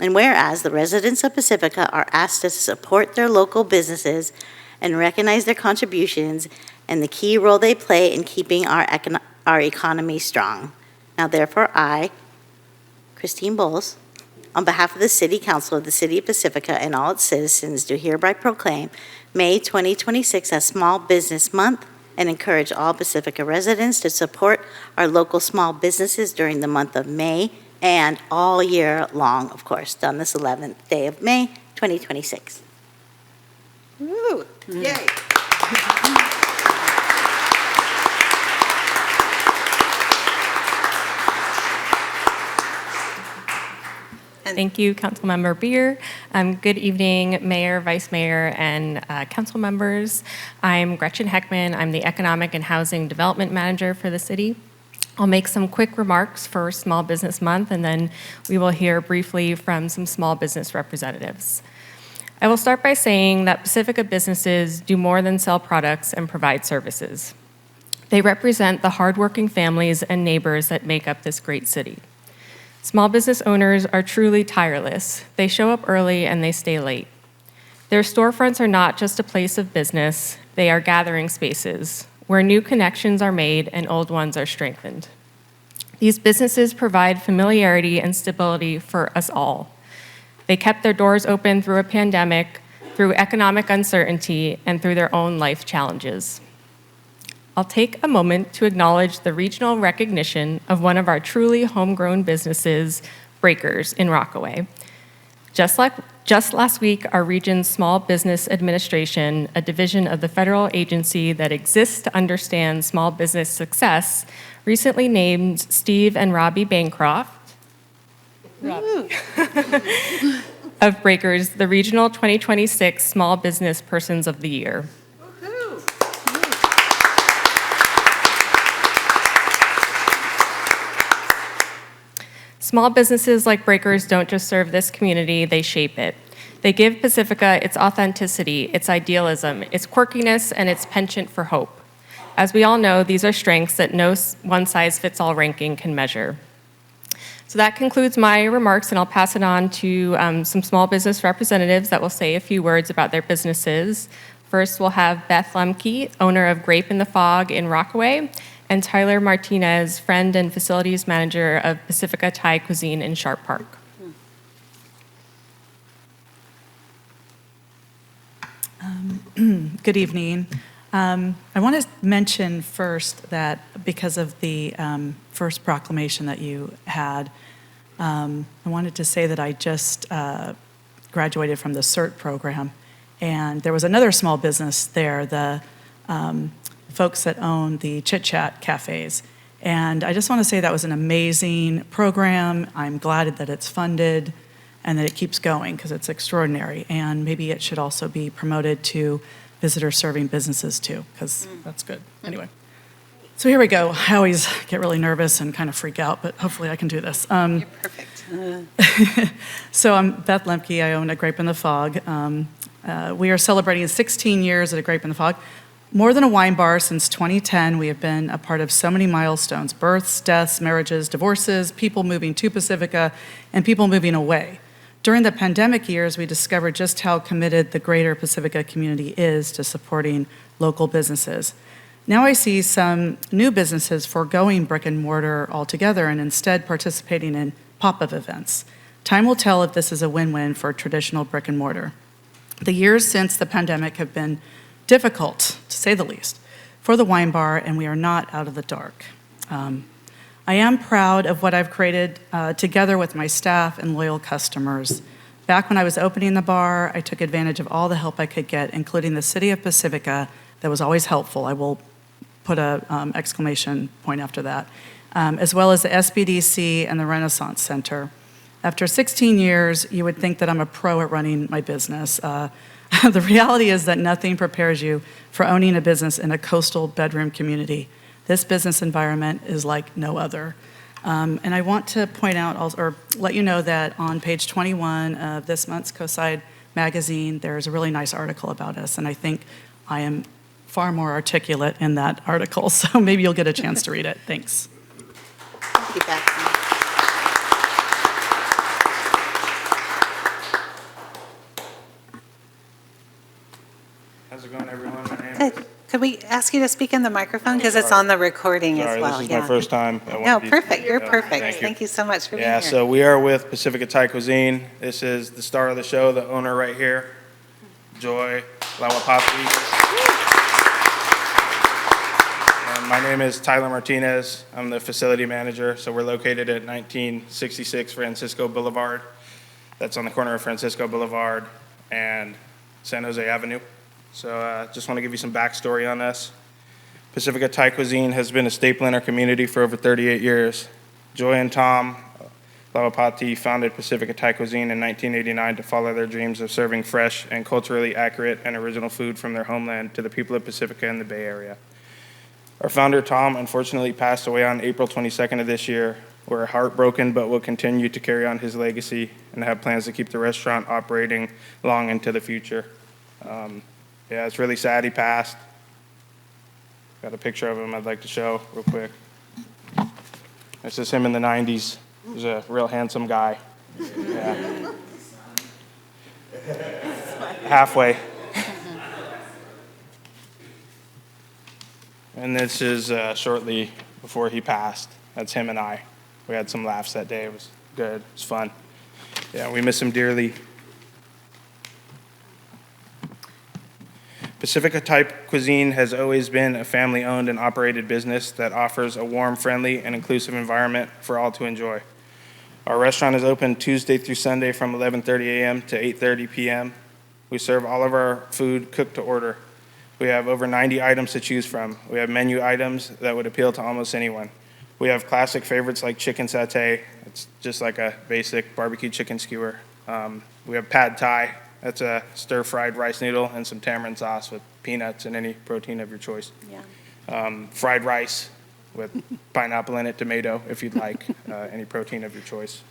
And whereas the residents of Pacifica are asked to support their local businesses and recognize their contributions and the key role they play in keeping our economy strong. Now therefore I, Christine Bowles, on behalf of the City Council of the City of Pacifica and all its citizens, do hereby proclaim May 2026 as Small Business Month and encourage all Pacifica residents to support our local small businesses during the month of May and all year long, of course, on this 11th day of May, 2026. Woo! Yay. Thank you, Councilmember Beer. Good evening, Mayor, Vice Mayor, and council members. I'm Gretchen Heckman. I'm the Economic and Housing Development Manager for the city. I'll make some quick remarks for Small Business Month, and then we will hear briefly from some small business representatives. I will start by saying that Pacifica businesses do more than sell products and provide services. They represent the hardworking families and neighbors that make up this great city. Small business owners are truly tireless. They show up early and they stay late. Their storefronts are not just a place of business, they are gathering spaces where new connections are made and old ones are strengthened. These businesses provide familiarity and stability for us all. They kept their doors open through a pandemic, through economic uncertainty, and through their own life challenges. I'll take a moment to acknowledge the regional recognition of one of our truly homegrown businesses, Breakers in Rockaway. Just last week, our region's Small Business Administration, a division of the federal agency that exists to understand small business success, recently named Steve and Robbie Bancroft of Breakers the Regional 2026 Small Business Persons of the Year. Small businesses like Breakers don't just serve this community, they shape it. They give Pacifica its authenticity, its idealism, its quirkiness, and its penchant for hope. As we all know, these are strengths that no one-size-fits-all ranking can measure. So that concludes my remarks, and I'll pass it on to some small business representatives that will say a few words about their businesses. First, we'll have Beth Lemke, owner of Grape in the Fog in Rockaway, and Tyler Martinez, friend and facilities manager of Pacifica Thai Cuisine in Sharp Park. Good evening. I want to mention first that because of the first proclamation that you had, I wanted to say that I just graduated from the CERT program, and there was another small business there, the folks that own the Chit Chat cafes. And I just want to say that was an amazing program. I'm glad that it's funded and that it keeps going because it's extraordinary. And maybe it should also be promoted to visitor serving businesses too, because that's good. Anyway, so here we go. I always get really nervous and kind of freak out, but hopefully I can do this. You're perfect. So I'm Beth Lemke. I own A Grape in the Fog. We are celebrating 16 years at A Grape in the Fog. More than a wine bar, since 2010, we have been a part of so many milestones: births, deaths, marriages, divorces, people moving to Pacifica, and people moving away. During the pandemic years, we discovered just how committed the greater Pacifica community is to supporting local businesses. Now I see some new businesses foregoing brick and mortar altogether and instead participating in pop-up events. Time will tell if this is a win-win for traditional brick and mortar. The years since the pandemic have been difficult, to say the least, for the wine bar, and we are not out of the dark. I am proud of what I've created together with my staff and loyal customers. Back when I was opening the bar, I took advantage of all the help I could get, including the City of Pacifica, that was always helpful. I will put an exclamation point after that, as well as the SBDC and the Renaissance Center. After 16 years, you would think that I'm a pro at running my business. The reality is that nothing prepares you for owning a business in a coastal bedroom community. This business environment is like no other. And I want to point out, or let you know that on page 21 of this month's Coastside magazine, there's a really nice article about us, and I think I am far more articulate in that article, so maybe you'll get a chance to read it. Thanks. Thank you, Beth. How's it going, everyone? My name Good. Could we ask you to speak in the microphone because it's on the recording as well? This is my first time. No, perfect. You're perfect. Thank you so much for being here. Yeah, so we are with Pacifica Thai Cuisine. This is the star of the show, the owner right here, Joy Lawapapi. And my name is Tyler Martinez. I'm the facility manager. So we're located at 1966 Francisco Boulevard. That's on the corner of Francisco Boulevard and San Jose Avenue. So just want to give you some backstory on us. Pacifica Thai Cuisine has been a staple in our community for over 38 years. Joy and Tom Lavapati founded Pacifica Thai Cuisine in 1989 to follow their dreams of serving fresh and culturally accurate and original food from their homeland to the people of Pacifica and the Bay Area. Our founder, Tom, unfortunately passed away on April 22nd of this year. We're heartbroken, but will continue to carry on his legacy and have plans to keep the restaurant operating long into the future. Yeah, it's really sad he passed. Got a picture of him I'd like to show real quick. This is him in the 90s. He was a real handsome guy. Yeah. Halfway. And this is shortly before he passed. That's him and I. We had some laughs that day. It was good. It was fun. Yeah, we miss him dearly. Pacifica Thai Cuisine has always been a family-owned and operated business that offers a warm, friendly, and inclusive environment for all to enjoy. Our restaurant is open Tuesday through Sunday from 11:30 a.m. to 8:30 p.m. We serve all of our food cooked to order. We have over 90 items to choose from. We have menu items that would appeal to almost anyone. We have classic favorites like chicken satay. It's just like a basic barbecue chicken skewer. We have pad thai. That's a stir-fried rice noodle and some tamarind sauce with peanuts and any protein of your choice. Yeah. Fried rice with pineapple in it, tomato, if you'd like, any protein of your choice.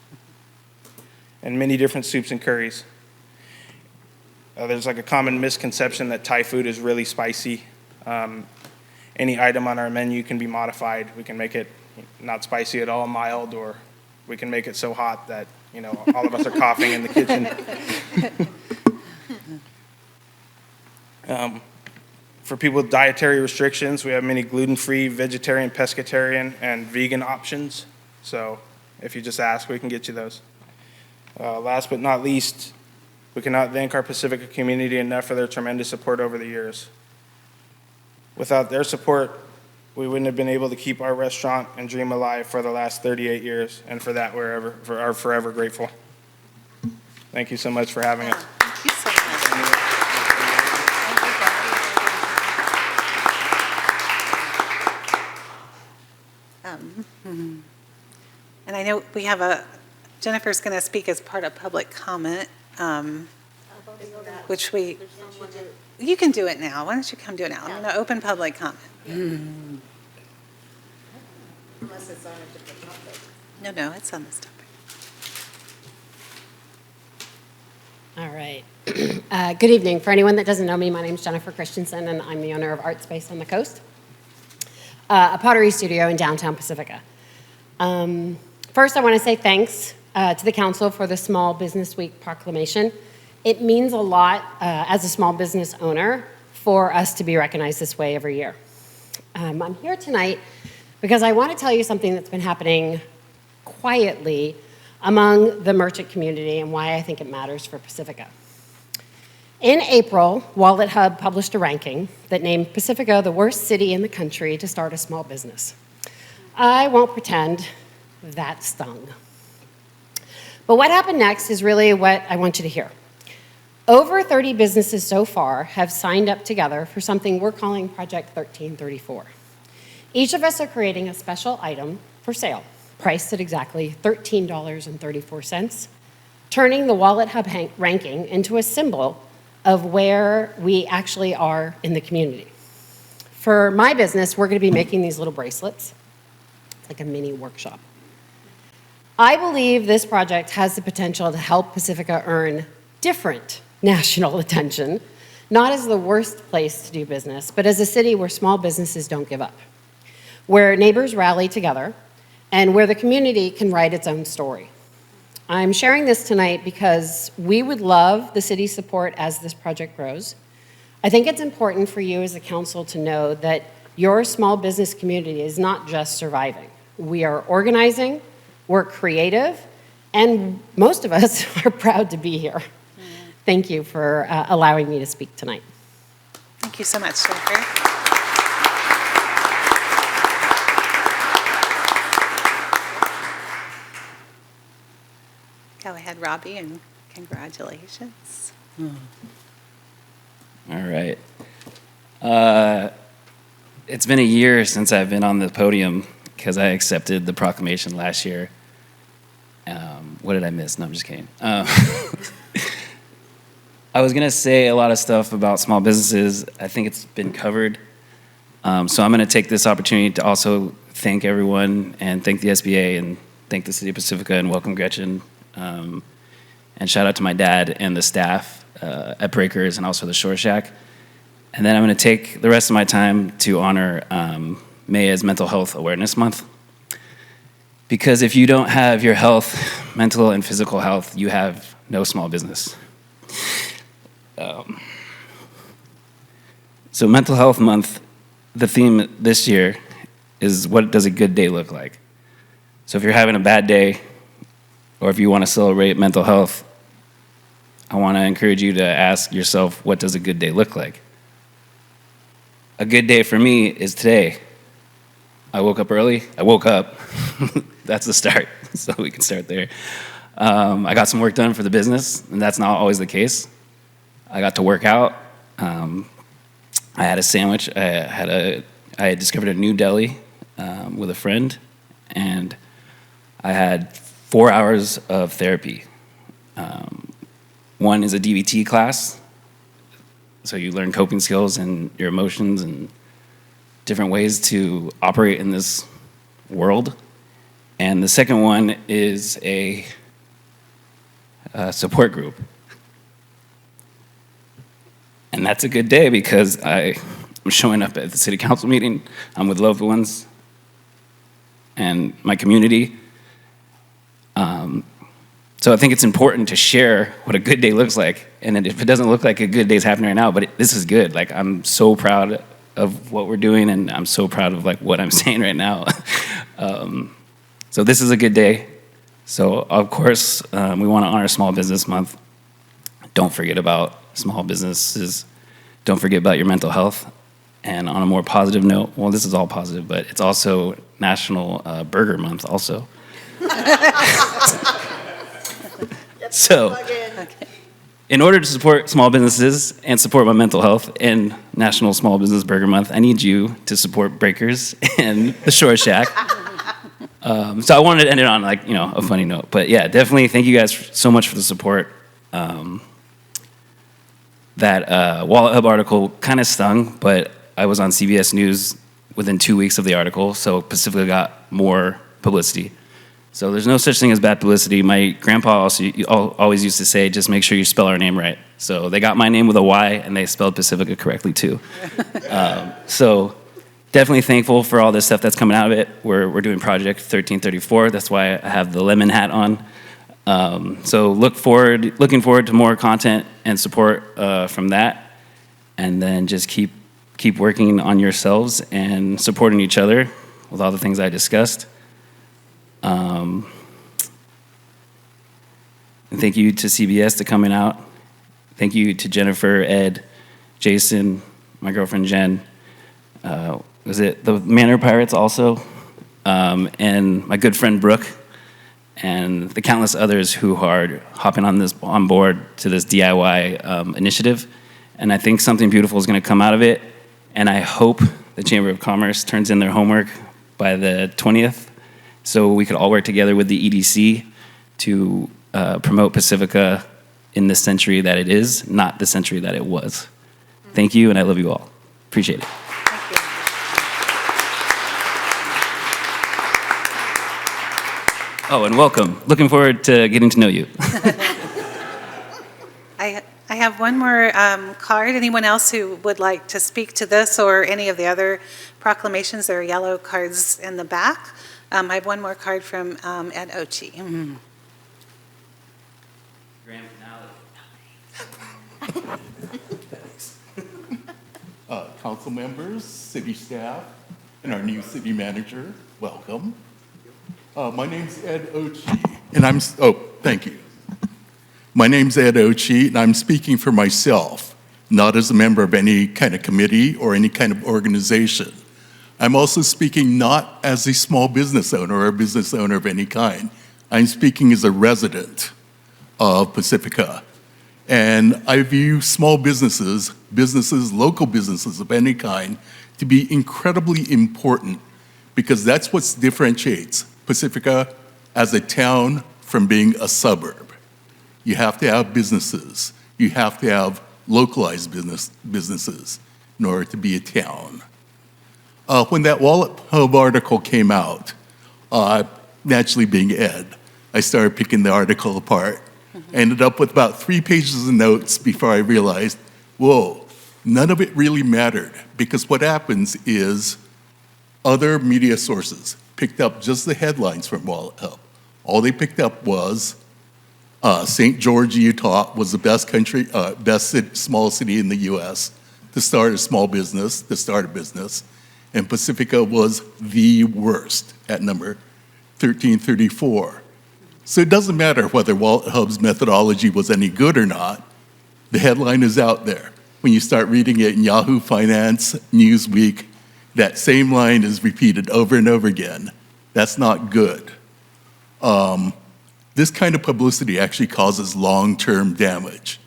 And many different soups and curries. There's like a common misconception that Thai food is really spicy. Any item on our menu can be modified. We can make it not spicy at all, mild, or we can make it so hot that, you know, all of us are coughing in the kitchen. For people with dietary restrictions, we have many gluten-free, vegetarian, pescatarian, and vegan options. So if you just ask, we can get you those. Last but not least, we cannot thank our Pacifica community enough for their tremendous support over the years. Without their support, we wouldn't have been able to keep our restaurant and dream alive for the last 38 years, and for that we're forever grateful. Thank you so much for having us. Thank you so much. And I know we have Jennifer's going to speak as part of public comment, which you can do it now. Why don't you come do it now? I'm going to open public comment. Unless it's on a different topic. No, it's on this topic. All right. Good evening. For anyone that doesn't know me, my name is Jennifer Christensen, and I'm the owner of Art Space on the Coast, a pottery studio in downtown Pacifica. First, I want to say thanks to the council for the Small Business Week proclamation. It means a lot as a small business owner for us to be recognized this way every year. I'm here tonight because I want to tell you something that's been happening quietly among the merchant community and why I think it matters for Pacifica. In April, Wallet Hub published a ranking that named Pacifica the worst city in the country to start a small business. I won't pretend that stung. But what happened next is really what I want you to hear. Over 30 businesses so far have signed up together for something we're calling Project 1334. Each of us are creating a special item for sale, priced at exactly $13.34, turning the Wallet Hub ranking into a symbol of where we actually are in the community. For my business, we're going to be making these little bracelets. It's like a mini workshop. I believe this project has the potential to help Pacifica earn different national attention, not as the worst place to do business, but as a city where small businesses don't give up, where neighbors rally together, and where the community can write its own story. I'm sharing this tonight because we would love the city's support as this project grows. I think it's important for you as a council to know that your small business community is not just surviving. We are organizing, we're creative, and most of us are proud to be here. Thank you for allowing me to speak tonight. Thank you so much, Jennifer. Go ahead, Robbie, and congratulations. All right. It's been a year since I've been on the podium because I accepted the proclamation last year. What did I miss? No, I'm just kidding. I was going to say a lot of stuff about small businesses. I think it's been covered. So I'm going to take this opportunity to also thank everyone and thank the SBA and thank the City of Pacifica and welcome Gretchen. And shout out to my dad and the staff at Breakers and also the Shore Shack. And then I'm going to take the rest of my time to honor May as Mental Health Awareness Month. Because if you don't have your health, mental and physical health, you have no small business. So Mental Health Month, the theme this year is what does a good day look like? So if you're having a bad day, or if you want to celebrate mental health, I want to encourage you to ask yourself, what does a good day look like? A good day for me is today. I woke up early. I woke up. That's the start, so we can start there. I got some work done for the business, and that's not always the case. I got to work out. I had a sandwich. I had discovered a new deli with a friend, and I had 4 hours of therapy. One is a DBT class, so you learn coping skills and your emotions and different ways to operate in this world. And the second one is a support group. And that's a good day because I'm showing up at the city council meeting. I'm with loved ones and my community. So I think it's important to share what a good day looks like. And if it doesn't look like a good day's happening right now, but this is good. Like, I'm so proud of what we're doing, and I'm so proud of like what I'm saying right now. So this is a good day. So of course, we want to honor Small Business Month. Don't forget about small businesses. Don't forget about your mental health. And on a more positive note, well, this is all positive, but it's also National Burger Month also. So, in order to support small businesses and support my mental health and National Small Business Burger Month, I need you to support Breakers and the Shore Shack. So I wanted to end it on like, a funny note. But yeah, definitely thank you guys so much for the support. That Wallet Hub article kind of stung, but I was on CBS News within 2 weeks of the article, so Pacifica got more publicity. So there's no such thing as bad publicity. My grandpa also always used to say, just make sure you spell our name right. So they got my name with a Y, and they spelled Pacifica correctly too. So definitely thankful for all this stuff that's coming out of it. We're doing Project 1334. That's why I have the lemon hat on. So looking forward to more content and support from that, and then just keep working on yourselves and supporting each other with all the things I discussed. And thank you to CBS for coming out. Thank you to Jennifer, Ed, Jason, my girlfriend Jen. Was it the Manor Pirates also? And my good friend Brooke, and the countless others who are hopping on board to this DIY initiative. And I think something beautiful is going to come out of it. And I hope the Chamber of Commerce turns in their homework by the 20th, so we could all work together with the EDC to promote Pacifica in the century that it is, not the century that it was. Thank you, and I love you all. Appreciate it. Oh, and welcome. Looking forward to getting to know you. I have one more card. Anyone else who would like to speak to this or any of the other proclamations? There are yellow cards in the back. I have one more card from Ed Ochi. Mm-hmm. Council members, city staff, and our new city manager, welcome. My name's Ed Ochi, and thank you. My name's Ed Ochi, and I'm speaking for myself, not as a member of any kind of committee or any kind of organization. I'm also speaking not as a small business owner or a business owner of any kind. I'm speaking as a resident of Pacifica. And I view small businesses, local businesses of any kind, to be incredibly important because that's what differentiates Pacifica as a town from being a suburb. You have to have businesses. You have to have localized businesses in order to be a town. When that Wallet Hub article came out, naturally being Ed, I started picking the article apart. I ended up with about 3 pages of notes before I realized, whoa, none of it really mattered, because what happens is other media sources picked up just the headlines from Wallet Hub. All they picked up was St. George, Utah was the best small city in the U.S. to start a small business, to start a business, and Pacifica was the worst at number 1334. So it doesn't matter whether Wallet Hub's methodology was any good or not. The headline is out there. When you start reading it in Yahoo Finance, Newsweek, that same line is repeated over and over again. That's not good. This kind of publicity actually causes long-term damage.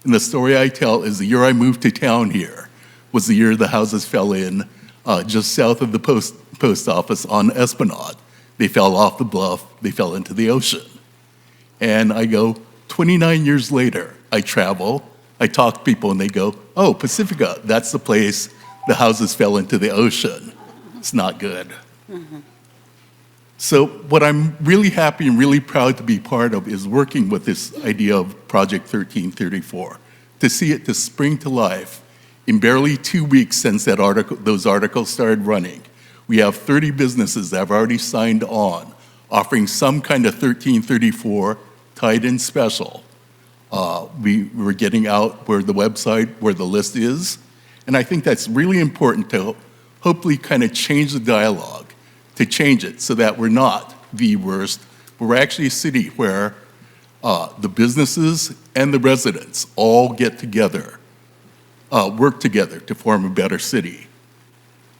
And the story I tell is the year I moved to town here was the year the houses fell in just south of the post office on Esplanade. They fell off the bluff, they fell into the ocean. And I go, 29 years later, I travel, I talk to people and they go, oh, Pacifica, that's the place the houses fell into the ocean. It's not good. So what I'm really happy and really proud to be part of is working with this idea of Project 1334, to see it to spring to life. In barely 2 weeks since those articles started running, we have 30 businesses that have already signed on, offering some kind of 1334 tied-in special. We're getting out where the website, where the list is, and I think that's really important to hopefully kind of change the dialogue, to change it so that we're not the worst. We're actually a city where the businesses and the residents all get together, work together to form a better city.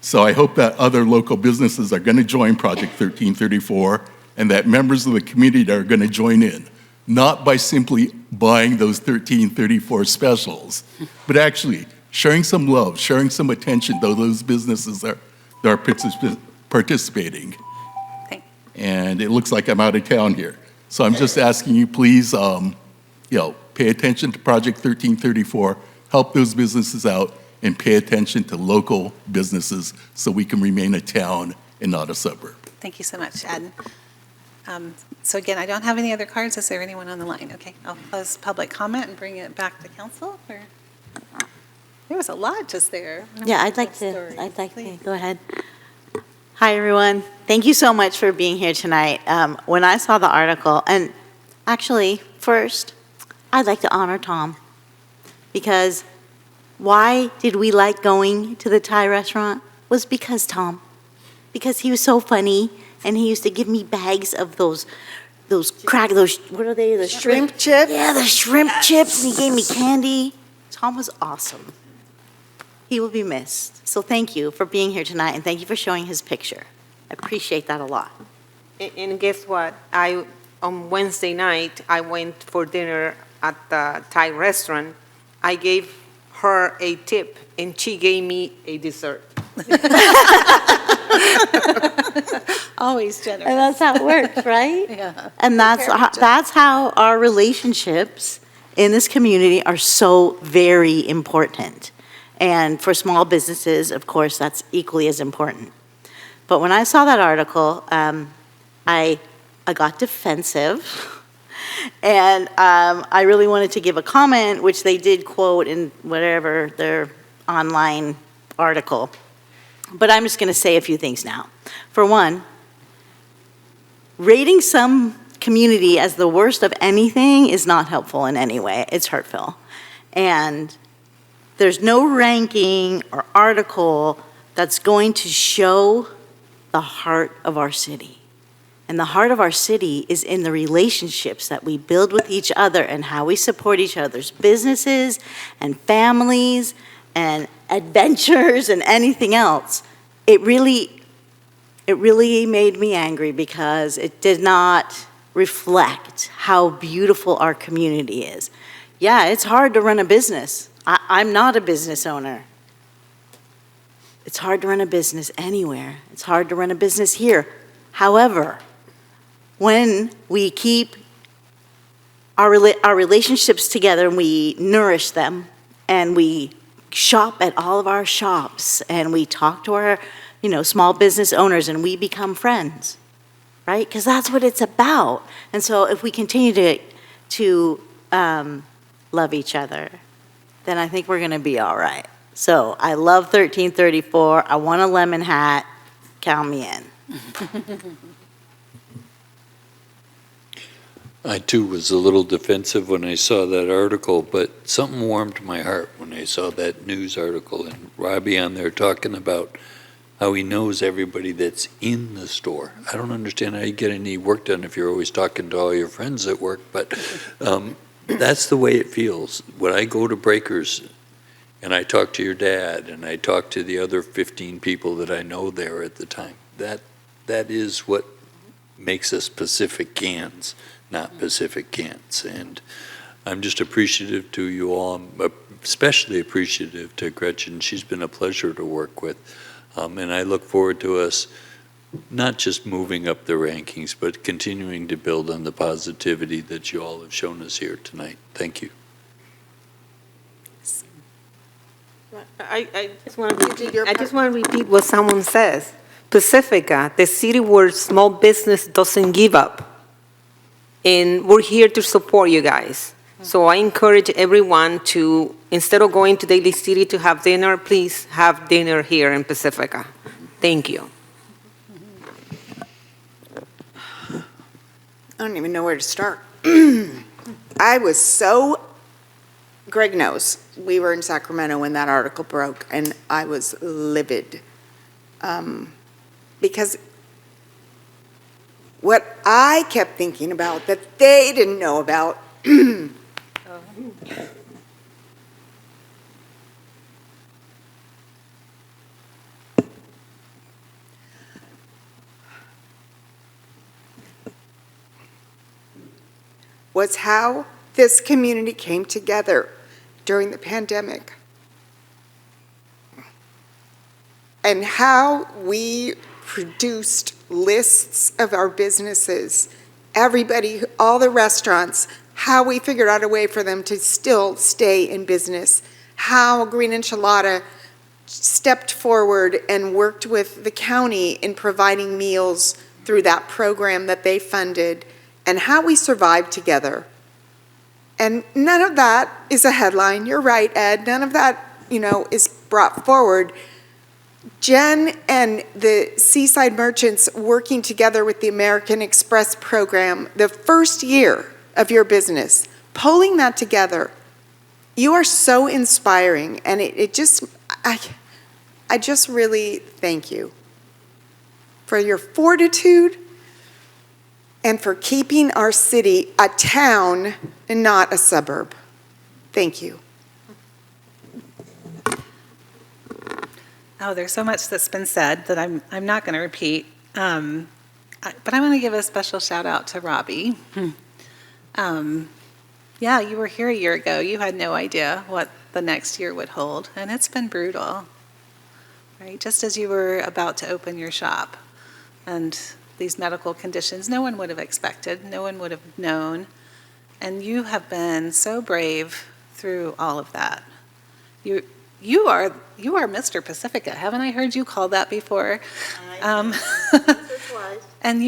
So I hope that other local businesses are going to join Project 1334 and that members of the community are going to join in, not by simply buying those 1334 specials, but actually sharing some love, sharing some attention to those businesses that are participating. And it looks like I'm out of town here. So I'm just asking you, please, pay attention to Project 1334, help those businesses out, and pay attention to local businesses so we can remain a town and not a suburb. Thank you so much, Ed. So again, I don't have any other cards. Is there anyone on the line? Okay, I'll close public comment and bring it back to council. There was a lot just there. Yeah, I'd like to go ahead. Hi, everyone. Thank you so much for being here tonight. When I saw the article, and actually, first, I'd like to honor Tom, because why did we like going to the Thai restaurant? Was because Tom. Because he was so funny, and he used to give me bags of those what are they? The Shrimp chips? Yeah, the shrimp chips, and he gave me candy. Tom was awesome. He will be missed. So thank you for being here tonight, and thank you for showing his picture. I appreciate that a lot. And guess what? On Wednesday night, I went for dinner at the Thai restaurant. I gave her a tip, and she gave me a dessert. Always generous. And that's how it works, right? Yeah. And that's how our relationships in this community are so very important. And for small businesses, of course, that's equally as important. But when I saw that article, I got defensive. And I really wanted to give a comment, which they did quote in whatever their online article. But I'm just going to say a few things now. For one, rating some community as the worst of anything is not helpful in any way. It's hurtful. And there's no ranking or article that's going to show the heart of our city. And the heart of our city is in the relationships that we build with each other and how we support each other's businesses and families and adventures and anything else. It really made me angry because it did not reflect how beautiful our community is. Yeah, it's hard to run a business. I'm not a business owner. It's hard to run a business anywhere. It's hard to run a business here. However, when we keep our relationships together, and we nourish them, and we shop at all of our shops, and we talk to our, small business owners, and we become friends, right? Because that's what it's about. And so if we continue to love each other, then I think we're going to be all right. So I love 1334. I want a lemon hat. Count me in. I too was a little defensive when I saw that article, but something warmed my heart when I saw that news article and Robbie on there talking about how he knows everybody that's in the store. I don't understand how you get any work done if you're always talking to all your friends at work, but that's the way it feels. When I go to Breakers and I talk to your dad and I talk to the other 15 people that I know there at the time, that is what makes us Pacificans, not Pacificans. And I'm just appreciative to you all. I'm especially appreciative to Gretchen. She's been a pleasure to work with. And I look forward to us not just moving up the rankings, but continuing to build on the positivity that you all have shown us here tonight. Thank you. I just want to repeat what someone says. Pacifica, the city where small business doesn't give up. And we're here to support you guys. So I encourage everyone to, instead of going to Daly City to have dinner, please have dinner here in Pacifica. Thank you. I don't even know where to start. Greg knows, we were in Sacramento when that article broke, and I was livid. Because what I kept thinking about that they didn't know about was how this community came together during the pandemic and how we produced lists of our businesses, everybody, all the restaurants, how we figured out a way for them to still stay in business, how Green Enchilada stepped forward and worked with the county in providing meals through that program that they funded, and how we survived together. And none of that is a headline. You're right, Ed. None of that, is brought forward. Jen and the Seaside Merchants working together with the American Express program, the first year of your business, pulling that together, you are so inspiring. And I just really thank you for your fortitude and for keeping our city a town and not a suburb. Thank you. Oh, there's so much that's been said that I'm not going to repeat. But I want to give a special shout out to Robbie. Yeah, you were here a year ago. You had no idea what the next year would hold, and it's been brutal, right? Just as you were about to open your shop, and these medical conditions, no one would have expected, no one would have known, and you have been so brave through all of that. You are Mr. Pacifica. Haven't I heard you call that before? And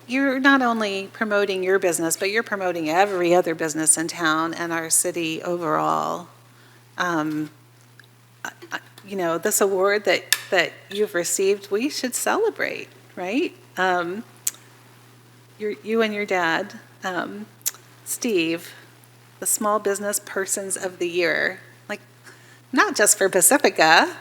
you're not only promoting your business, but you're promoting every other business in town and our city overall. This award that you've received, we should celebrate, right? You and your dad, Steve, the Small Business Persons of the Year. Not just for Pacifica,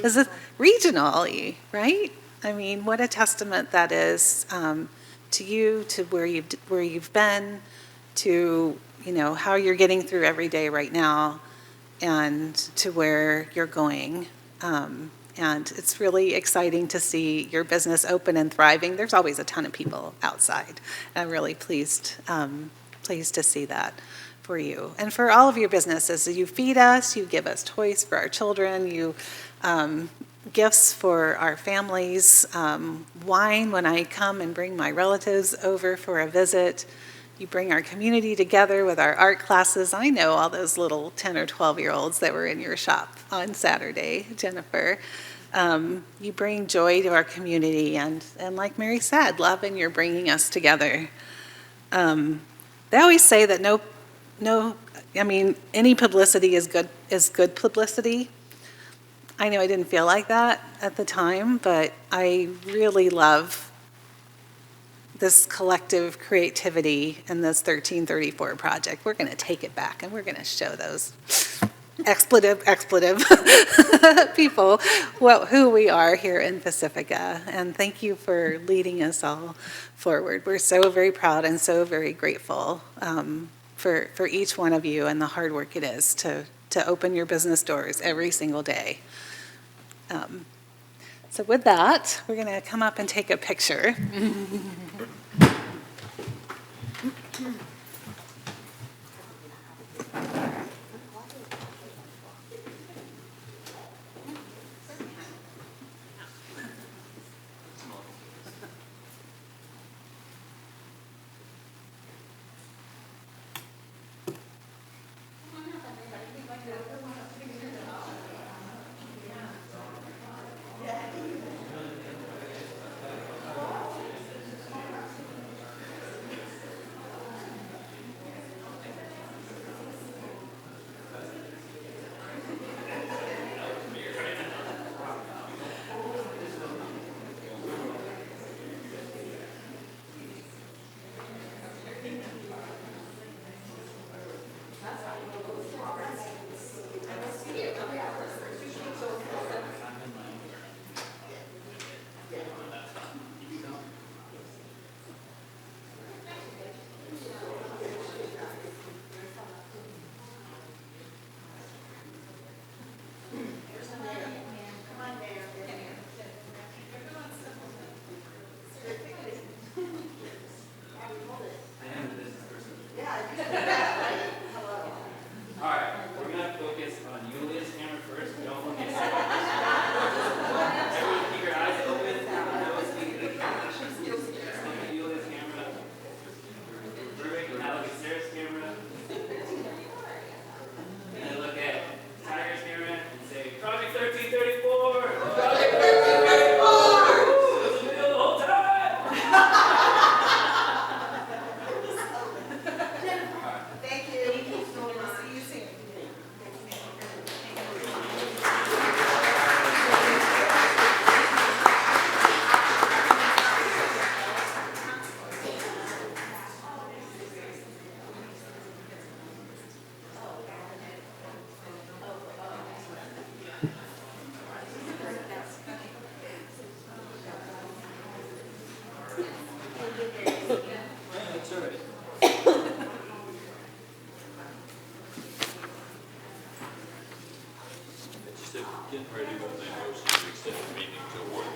is it regionally, right? I mean, what a testament that is to you, to where you've been, to how you're getting through every day right now, and to where you're going. And it's really exciting to see your business open and thriving. There's always a ton of people outside. I'm really pleased to see that for you and for all of your businesses. You feed us, you give us toys for our children, you gifts for our families, wine when I come and bring my relatives over for a visit. You bring our community together with our art classes. I know all those little 10 or 12-year-olds that were in your shop on Saturday, Jennifer. You bring joy to our community, and like Mary said, love, and you're bringing us together. They always say that any publicity is good publicity. I know I didn't feel like that at the time, but I really love this collective creativity in this 1334 project. We're going to take it back, and we're going to show those expletive people who we are here in Pacifica. And thank you for leading us all forward. We're so very proud and so very grateful for each one of you and the hard work it is to open your business doors every single day. So with that, we're going to come up and take a picture.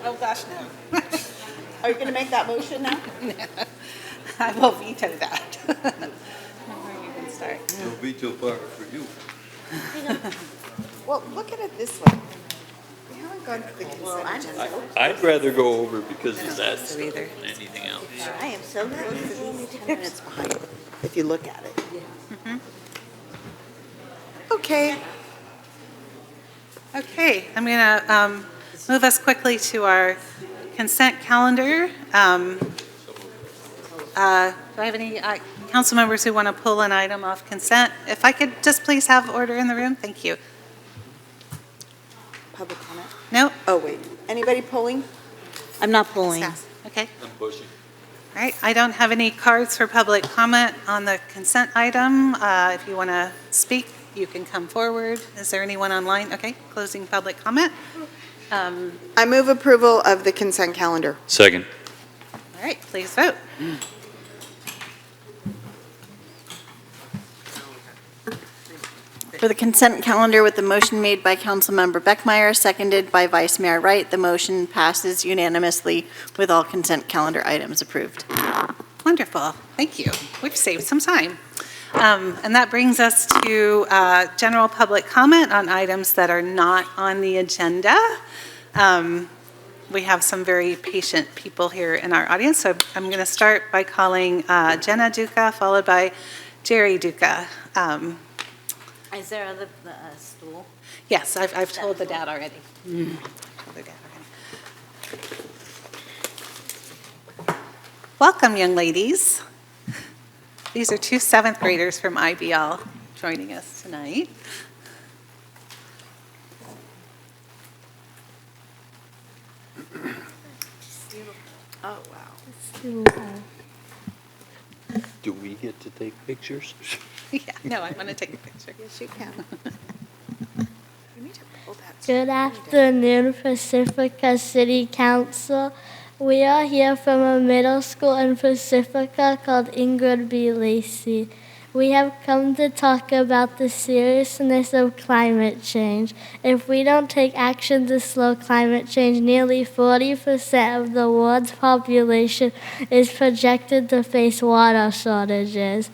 Oh, gosh, no. Are you going to make that motion now? I will veto that. You can start. No veto power for you. Well, look at it this way. We haven't gone to the consent agenda. I'd rather go over because of that so stuff either. than anything else. I am so nervous. It's only 10 minutes behind, if you look at it. Okay. Okay, I'm going to move us quickly to our consent calendar. Do I have any council members who want to pull an item off consent? If I could just please have order in the room, thank you. Public comment? No? Oh, wait. Anybody pulling? I'm not pulling. Okay. I'm pushing. All right, I don't have any cards for public comment on the consent item. If you want to speak, you can come forward. Is there anyone online? Okay, closing public comment. I move approval of the consent calendar. Second. All right, please vote. For the consent calendar with the motion made by Councilmember Beckmeyer, seconded by Vice Mayor Wright, the motion passes unanimously with all consent calendar items approved. Wonderful, thank you. We've saved some time. And that brings us to general public comment on items that are not on the agenda. we have some very patient people here in our audience. So I'm going to start by calling Jenna Duca, followed by Jerry Duca. Is there other stool? Yes, I've told the dad already. Told the dad already. Welcome, young ladies. These are two seventh graders from IBL joining us tonight. Oh, wow. Do we get to take pictures? Yeah, no, I'm going to take a picture. Yes, you can. You need to pull that. Good afternoon, Pacifica City Council. We are here from a middle school in Pacifica called Ingrid B. Lacey. We have come to talk about the seriousness of climate change. If we don't take action to slow climate change, nearly 40% of the world's population is projected to face water shortages.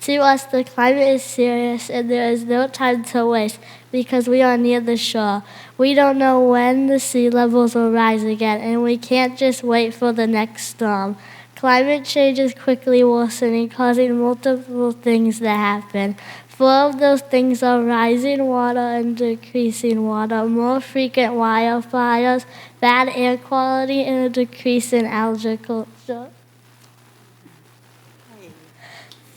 To us, the climate is serious and there is no time to waste because we are near the shore. We don't know when the sea levels will rise again, and we can't just wait for the next storm. Climate change is quickly worsening, causing multiple things to happen. 4 of those things are rising water and decreasing water, more frequent wildfires, bad air quality, and a decrease in agriculture.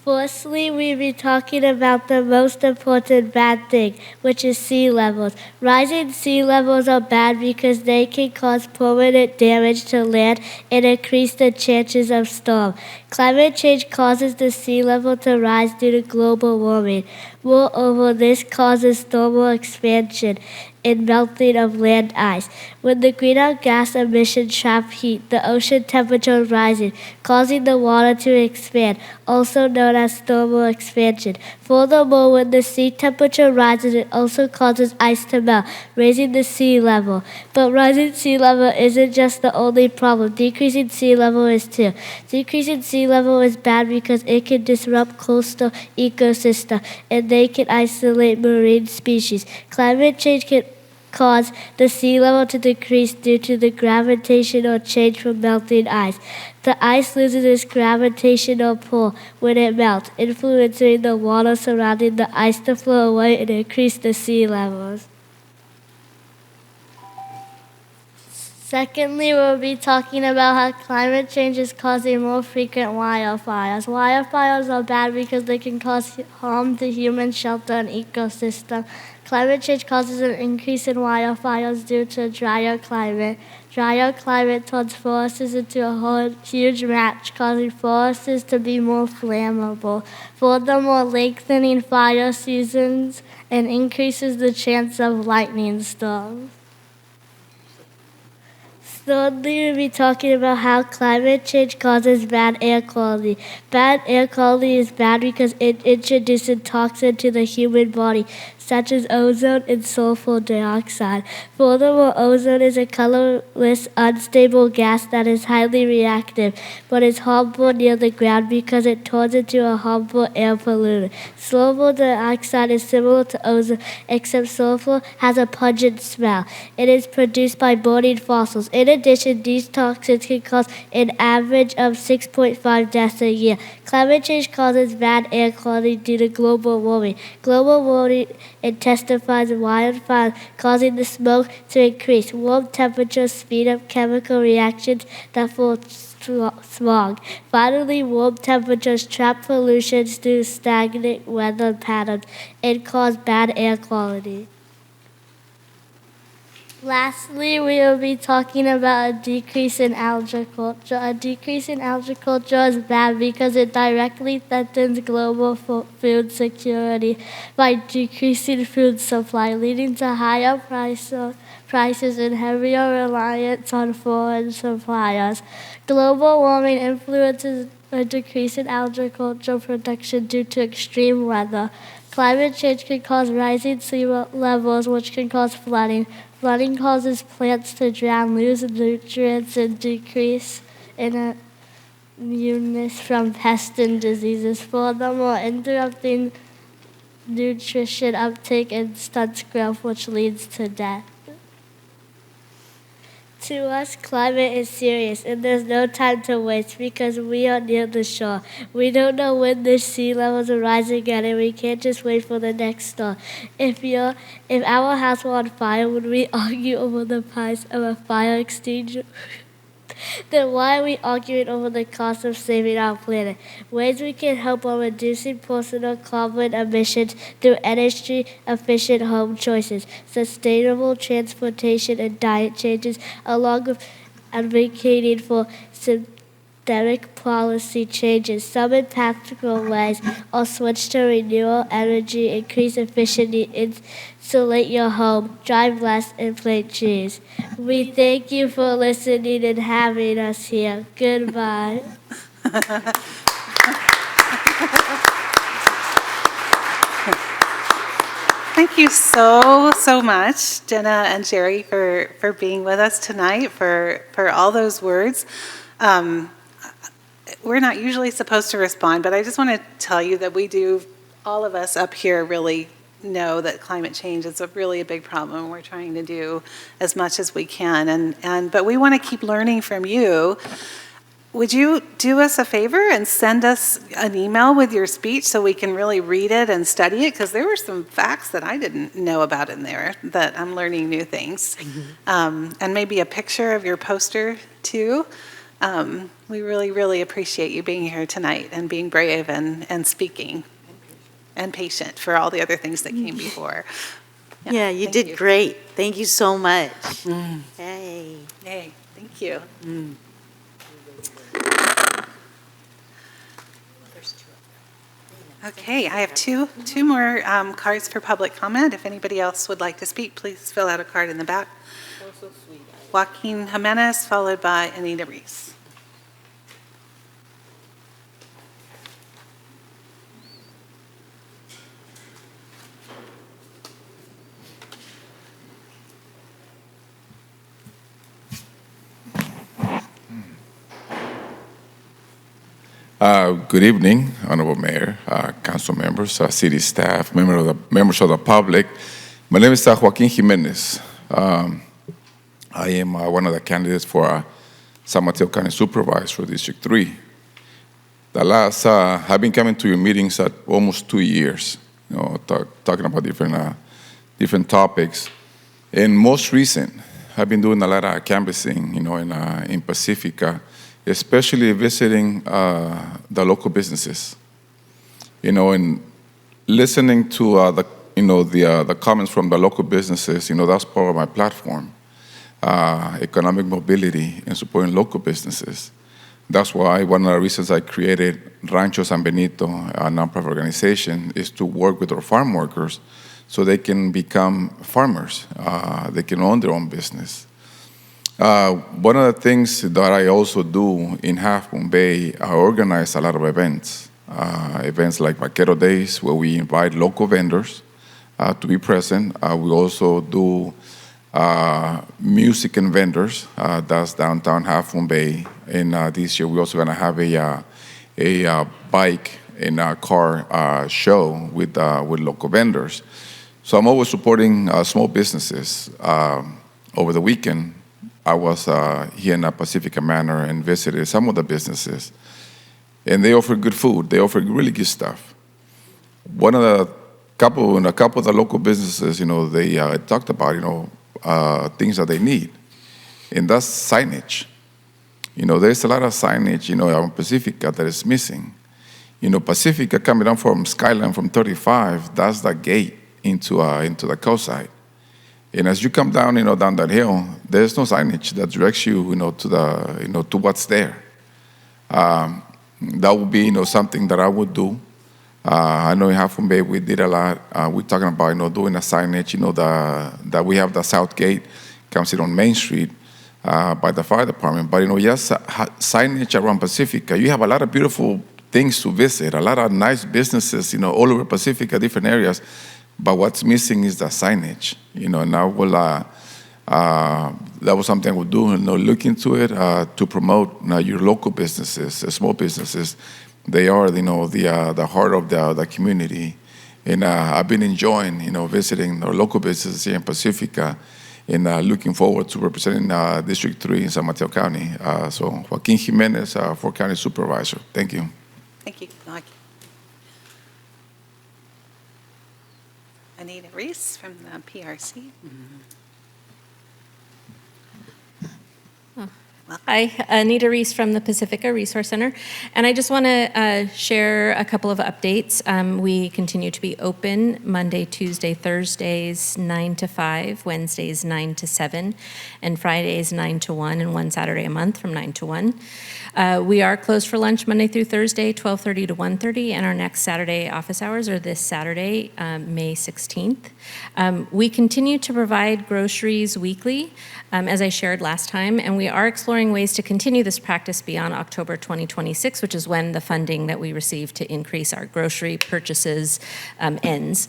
Firstly, we'll be talking about the most important bad thing, which is sea levels. Rising sea levels are bad because they can cause permanent damage to land and increase the chances of storm. Climate change causes the sea level to rise due to global warming. Moreover, this causes thermal expansion and melting of land ice. When the greenhouse gas emissions trap heat, the ocean temperature is rising, causing the water to expand, also known as thermal expansion. Furthermore, when the sea temperature rises, it also causes ice to melt, raising the sea level. But rising sea level isn't just the only problem. Decreasing sea level is too. Decreasing sea level is bad because it can disrupt coastal ecosystems and they can isolate marine species. Climate change can cause the sea level to decrease due to the gravitational change from melting ice. The ice loses its gravitational pull when it melts, influencing the water surrounding the ice to flow away and increase the sea levels. Secondly, we'll be talking about how climate change is causing more frequent wildfires. Wildfires are bad because they can cause harm to human shelter and ecosystem. Climate change causes an increase in wildfires due to a drier climate. Drier climate turns forests into a huge match, causing forests to be more flammable. Furthermore, lengthening fire seasons and increases the chance of lightning storms. Thirdly, we'll be talking about how climate change causes bad air quality. Bad air quality is bad because it introduces toxins to the human body, such as ozone and sulfur dioxide. Furthermore, ozone is a colorless, unstable gas that is highly reactive, but is harmful near the ground because it turns into a harmful air pollutant. Sulfur dioxide is similar to ozone, except sulfur has a pungent smell. It is produced by burning fossils. In addition, these toxins can cause an average of 6.5 deaths a year. Climate change causes bad air quality due to global warming. Global warming intensifies wildfires, causing the smoke to increase. Warm temperatures speed up chemical reactions that form smog. Finally, warm temperatures trap pollutions through stagnant weather patterns and cause bad air quality. Lastly, we will be talking about a decrease in agriculture. A decrease in agriculture is bad because it directly threatens global food security by decreasing food supply, leading to higher prices and heavier reliance on foreign suppliers. Global warming influences a decrease in agricultural production due to extreme weather. Climate change can cause rising sea levels, which can cause flooding. Flooding causes plants to drown, lose nutrients, and decrease in immuneness from pests and diseases. Furthermore, interrupting nutrition uptake and stunts growth, which leads to death. To us, climate is serious, and there's no time to waste because we are near the shore. We don't know when the sea levels are rising again, and we can't just wait for the next storm. If our house were on fire, would we argue over the price of a fire extinguisher? Then why are we arguing over the cost of saving our planet? Ways we can help are reducing personal carbon emissions through energy-efficient home choices, sustainable transportation and diet changes, along with advocating for systemic policy changes. Some practical ways are switch to renewable energy, increase efficiency, insulate your home, drive less, and plant trees. We thank you for listening and having us here. Goodbye. Thank you so much, Jenna and Jerry, for being with us tonight, for all those words. We're not usually supposed to respond, but I just want to tell you that we do, all of us up here really know that climate change is really a big problem. We're trying to do as much as we can, but we want to keep learning from you. Would you do us a favor and send us an email with your speech so we can really read it and study it? Because there were some facts that I didn't know about in there that I'm learning new things. And maybe a picture of your poster too. We really, really appreciate you being here tonight and being brave and speaking and patient for all the other things that came before. Yeah, you did great. Thank you so much. Hey. Hey, thank you. Okay, I have two more cards for public comment. If anybody else would like to speak, please fill out a card in the back. Joaquin Jimenez, followed by Anita Reese. Good evening, Honorable Mayor, council members, city staff, members of the public. My name is Joaquin Jimenez. I am one of the candidates for San Mateo County Supervisor for District 3. I've been coming to your meetings at almost 2 years, talking about different topics. And most recent, I've been doing a lot of canvassing, in Pacifica, especially visiting the local businesses, and listening to the comments from the local businesses. That's part of my platform, economic mobility and supporting local businesses. That's why one of the reasons I created Rancho San Benito, a nonprofit organization, is to work with our farm workers so they can become farmers. They can own their own business. One of the things that I also do in Half Moon Bay, I organize a lot of events. Events like Vaquero Days, where we invite local vendors to be present. We also do music and vendors. That's downtown Half Moon Bay. And this year, we're also going to have a bike and a car show with local vendors. So I'm always supporting small businesses. Over the weekend, I was here in Pacifica Manor and visited some of the businesses, and they offer good food. They offer really good stuff. A couple of the local businesses, they talked about, things that they need, and that's signage. There's a lot of signage, on Pacifica that is missing. Pacifica coming down from Skyline from 35, that's the gate into the coastside. And as you come down, down that hill, there's no signage that directs you, to what's there. That would be, something that I would do. I know in Half Moon Bay we did a lot. We're talking about, doing a signage, that we have the South Gate comes in on Main Street by the fire department. But, yes, signage around Pacifica. You have a lot of beautiful things to visit, a lot of nice businesses, all over Pacifica, different areas. But what's missing is the signage, and I will, that was something I would do, look into it to promote your local businesses, small businesses. They are, the heart of the community. And I've been enjoying, visiting our local businesses here in Pacifica. and looking forward to representing District 3 in San Mateo County. So Joaquin Jimenez, 4th County Supervisor. Thank you. Thank you. Anita Reese from the PRC. Hi, Anita Reese from the Pacifica Resource Center, and I just want to share a couple of updates. We continue to be open Monday, Tuesday, Thursdays 9 to 5, Wednesdays 9 to 7, and Fridays 9 to 1, and one Saturday a month from 9 to 1. We are closed for lunch Monday through Thursday, 12:30 to 1:30, and our next Saturday office hours are this Saturday, May 16th. We continue to provide groceries weekly, as I shared last time, and we are exploring ways to continue this practice beyond October 2026, which is when the funding that we receive to increase our grocery purchases ends.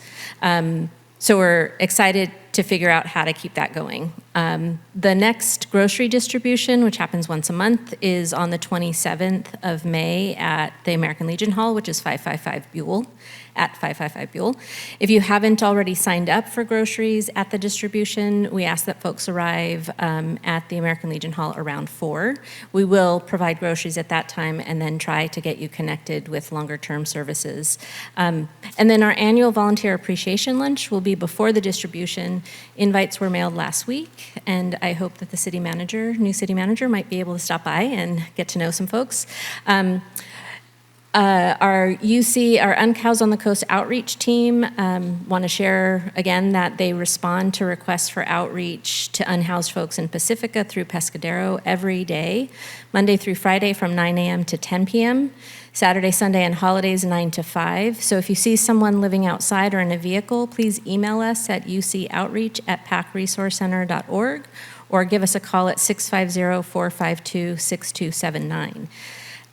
So we're excited to figure out how to keep that going. The next grocery distribution, which happens once a month, is on the 27th of May at the American Legion Hall, which is 555 Buell, at 555 Buell. If you haven't already signed up for groceries at the distribution, we ask that folks arrive at the American Legion Hall around 4. We will provide groceries at that time and then try to get you connected with longer-term services. And then our annual volunteer appreciation lunch will be before the distribution. Invites were mailed last week, and I hope that the new city manager might be able to stop by and get to know some folks. Our UC, our Uncows on the Coast outreach team, want to share again that they respond to requests for outreach to unhoused folks in Pacifica through Pescadero every day, Monday through Friday from 9 a.m. to 10 p.m., Saturday, Sunday, and holidays 9 to 5. So if you see someone living outside or in a vehicle, please email us at ucoutreach@pacresourcecenter.org or give us a call at 650-452-6279.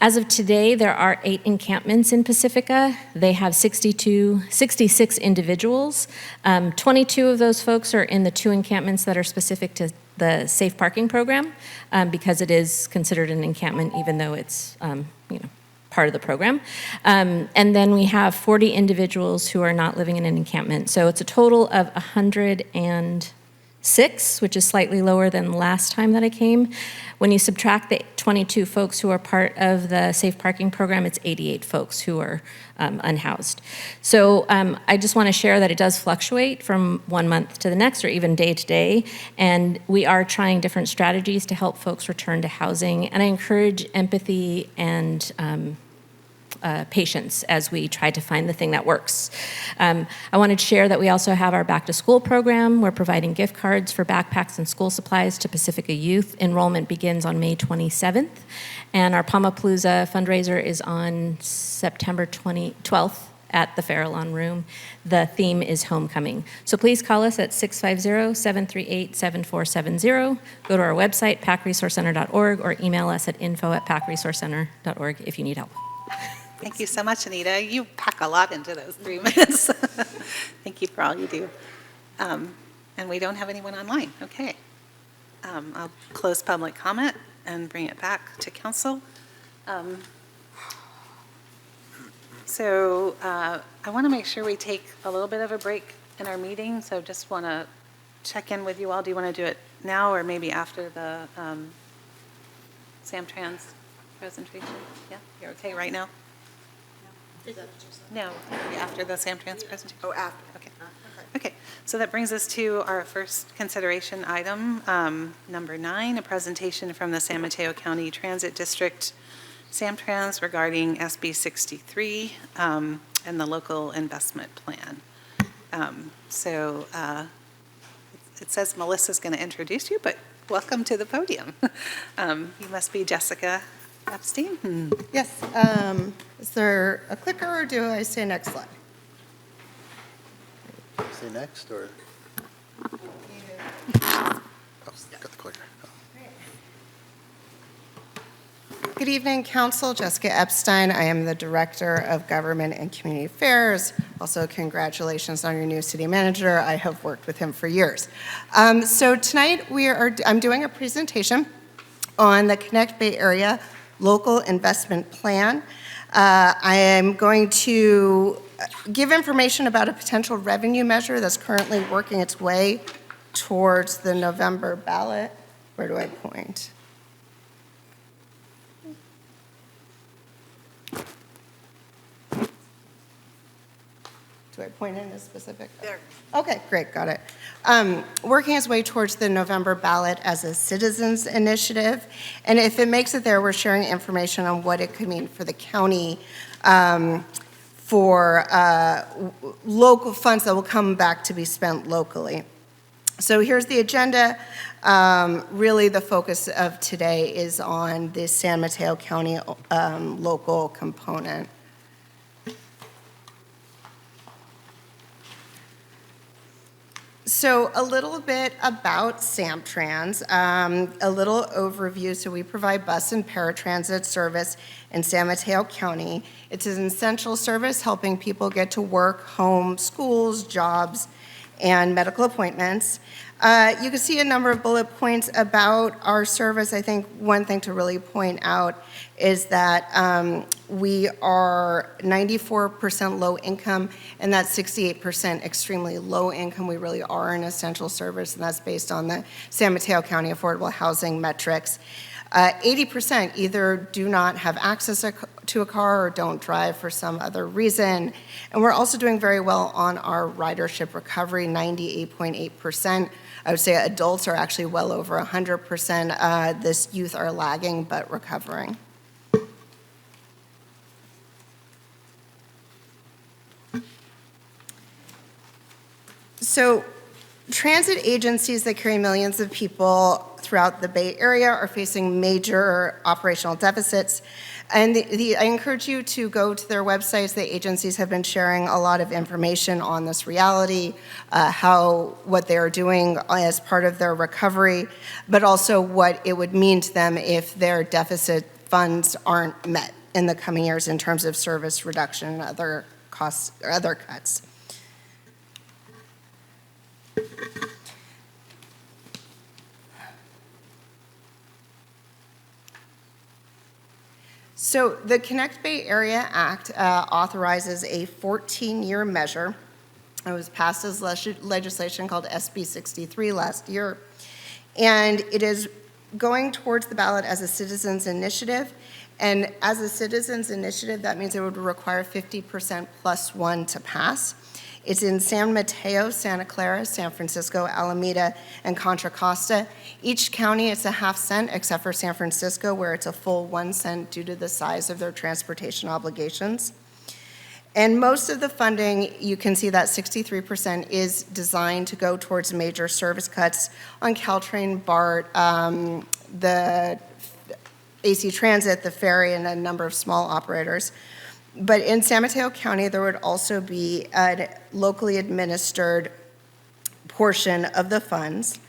As of today, there are 8 encampments in Pacifica. They have 66 individuals. 22 of those folks are in the 2 encampments that are specific to the safe parking program, because it is considered an encampment even though it's part of the program. And then we have 40 individuals who are not living in an encampment. So it's a total of 106, which is slightly lower than the last time that I came. When you subtract the 22 folks who are part of the safe parking program, it's 88 folks who are unhoused. So I just want to share that it does fluctuate from one month to the next or even day to day, and we are trying different strategies to help folks return to housing, and I encourage empathy and patience as we try to find the thing that works. I wanted to share that we also have our back to school program. We're providing gift cards for backpacks and school supplies to Pacifica youth. Enrollment begins on May 27th, and our Palmapalooza fundraiser is on September 12th at the Farallon Room. The theme is homecoming. So please call us at 650-738-7470. Go to our website, pacresourcecenter.org, or email us at info@pacresourcecenter.org if you need help. Thank you so much, Anita. You pack a lot into those 3 minutes. Thank you for all you do. And we don't have anyone online. Okay. I'll close public comment and bring it back to council. So I want to make sure we take a little bit of a break in our meeting. So just want to check in with you all. Do you want to do it now or maybe after the Samtrans presentation? Yeah, you're okay right now? No, after the Samtrans presentation. Oh, after. Okay. Okay, so that brings us to our first consideration item, number 9, a presentation from the San Mateo County Transit District, Samtrans, regarding SB 63 and the local investment plan. It says Melissa's going to introduce you, but welcome to the podium. You must be Jessica Epstein. Yes. Is there a clicker or do I say next slide? Say next or? Oh, got the clicker. Good evening, Council. Jessica Epstein. I am the Director of Government and Community Affairs. Also, congratulations on your new city manager. I have worked with him for years. So tonight I'm doing a presentation on the Connect Bay Area Local Investment Plan. I am going to give information about a potential revenue measure that's currently working its way towards the November ballot. Where do I point? Do I point in a specific? There. Okay, great, got it. Working its way towards the November ballot as a citizens initiative. And if it makes it there, we're sharing information on what it could mean for the county for local funds that will come back to be spent locally. So here's the agenda. Really, the focus of today is on the San Mateo County local component. So a little bit about Samtrans, a little overview. So we provide bus and paratransit service in San Mateo County. It's an essential service helping people get to work, home, schools, jobs, and medical appointments. You can see a number of bullet points about our service. I think one thing to really point out is that we are 94% low income, and that's 68% extremely low income. We really are an essential service, and that's based on the San Mateo County Affordable Housing metrics. 80% either do not have access to a car or don't drive for some other reason. And we're also doing very well on our ridership recovery, 98.8%. I would say adults are actually well over 100%. This youth are lagging but recovering. So transit agencies that carry millions of people throughout the Bay Area are facing major operational deficits. And I encourage you to go to their websites. The agencies have been sharing a lot of information on this reality, what they are doing as part of their recovery, but also what it would mean to them if their deficit funds aren't met in the coming years in terms of service reduction and other costs or other cuts. So the Connect Bay Area Act authorizes a 14-year measure. It was passed as legislation called SB 63 last year. And it is going towards the ballot as a citizens initiative. And as a citizens initiative, that means it would require 50% plus one to pass. It's in San Mateo, Santa Clara, San Francisco, Alameda, and Contra Costa. Each county, it's a half cent, except for San Francisco, where it's a full 1 cent due to the size of their transportation obligations. And most of the funding, you can see that 63% is designed to go towards major service cuts on Caltrain, BART, the AC Transit, the ferry, and a number of small operators. But in San Mateo County, there would also be a locally administered portion of the funds.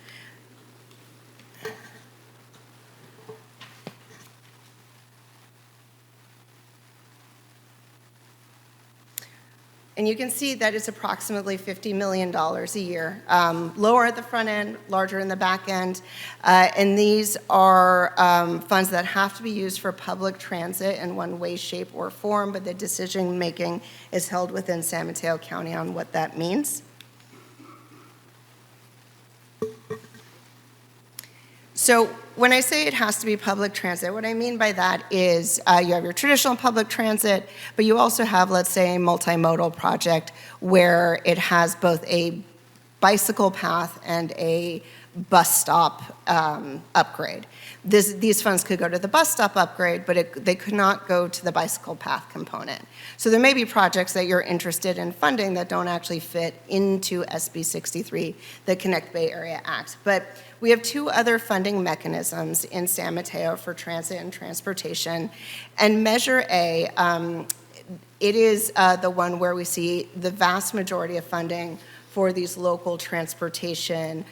And you can see that it's approximately $50 million a year, lower at the front end, larger in the back end. And these are funds that have to be used for public transit in one way, shape, or form, but the decision-making is held within San Mateo County on what that means. So when I say it has to be public transit, what I mean by that is you have your traditional public transit, but you also have, let's say, a multimodal project where it has both a bicycle path and a bus stop upgrade. These funds could go to the bus stop upgrade, but they could not go to the bicycle path component. So there may be projects that you're interested in funding that don't actually fit into SB 63, the Connect Bay Area Act. But we have two other funding mechanisms in San Mateo for transit and transportation. And Measure A, it is the one where we see the vast majority of funding for these local transportation,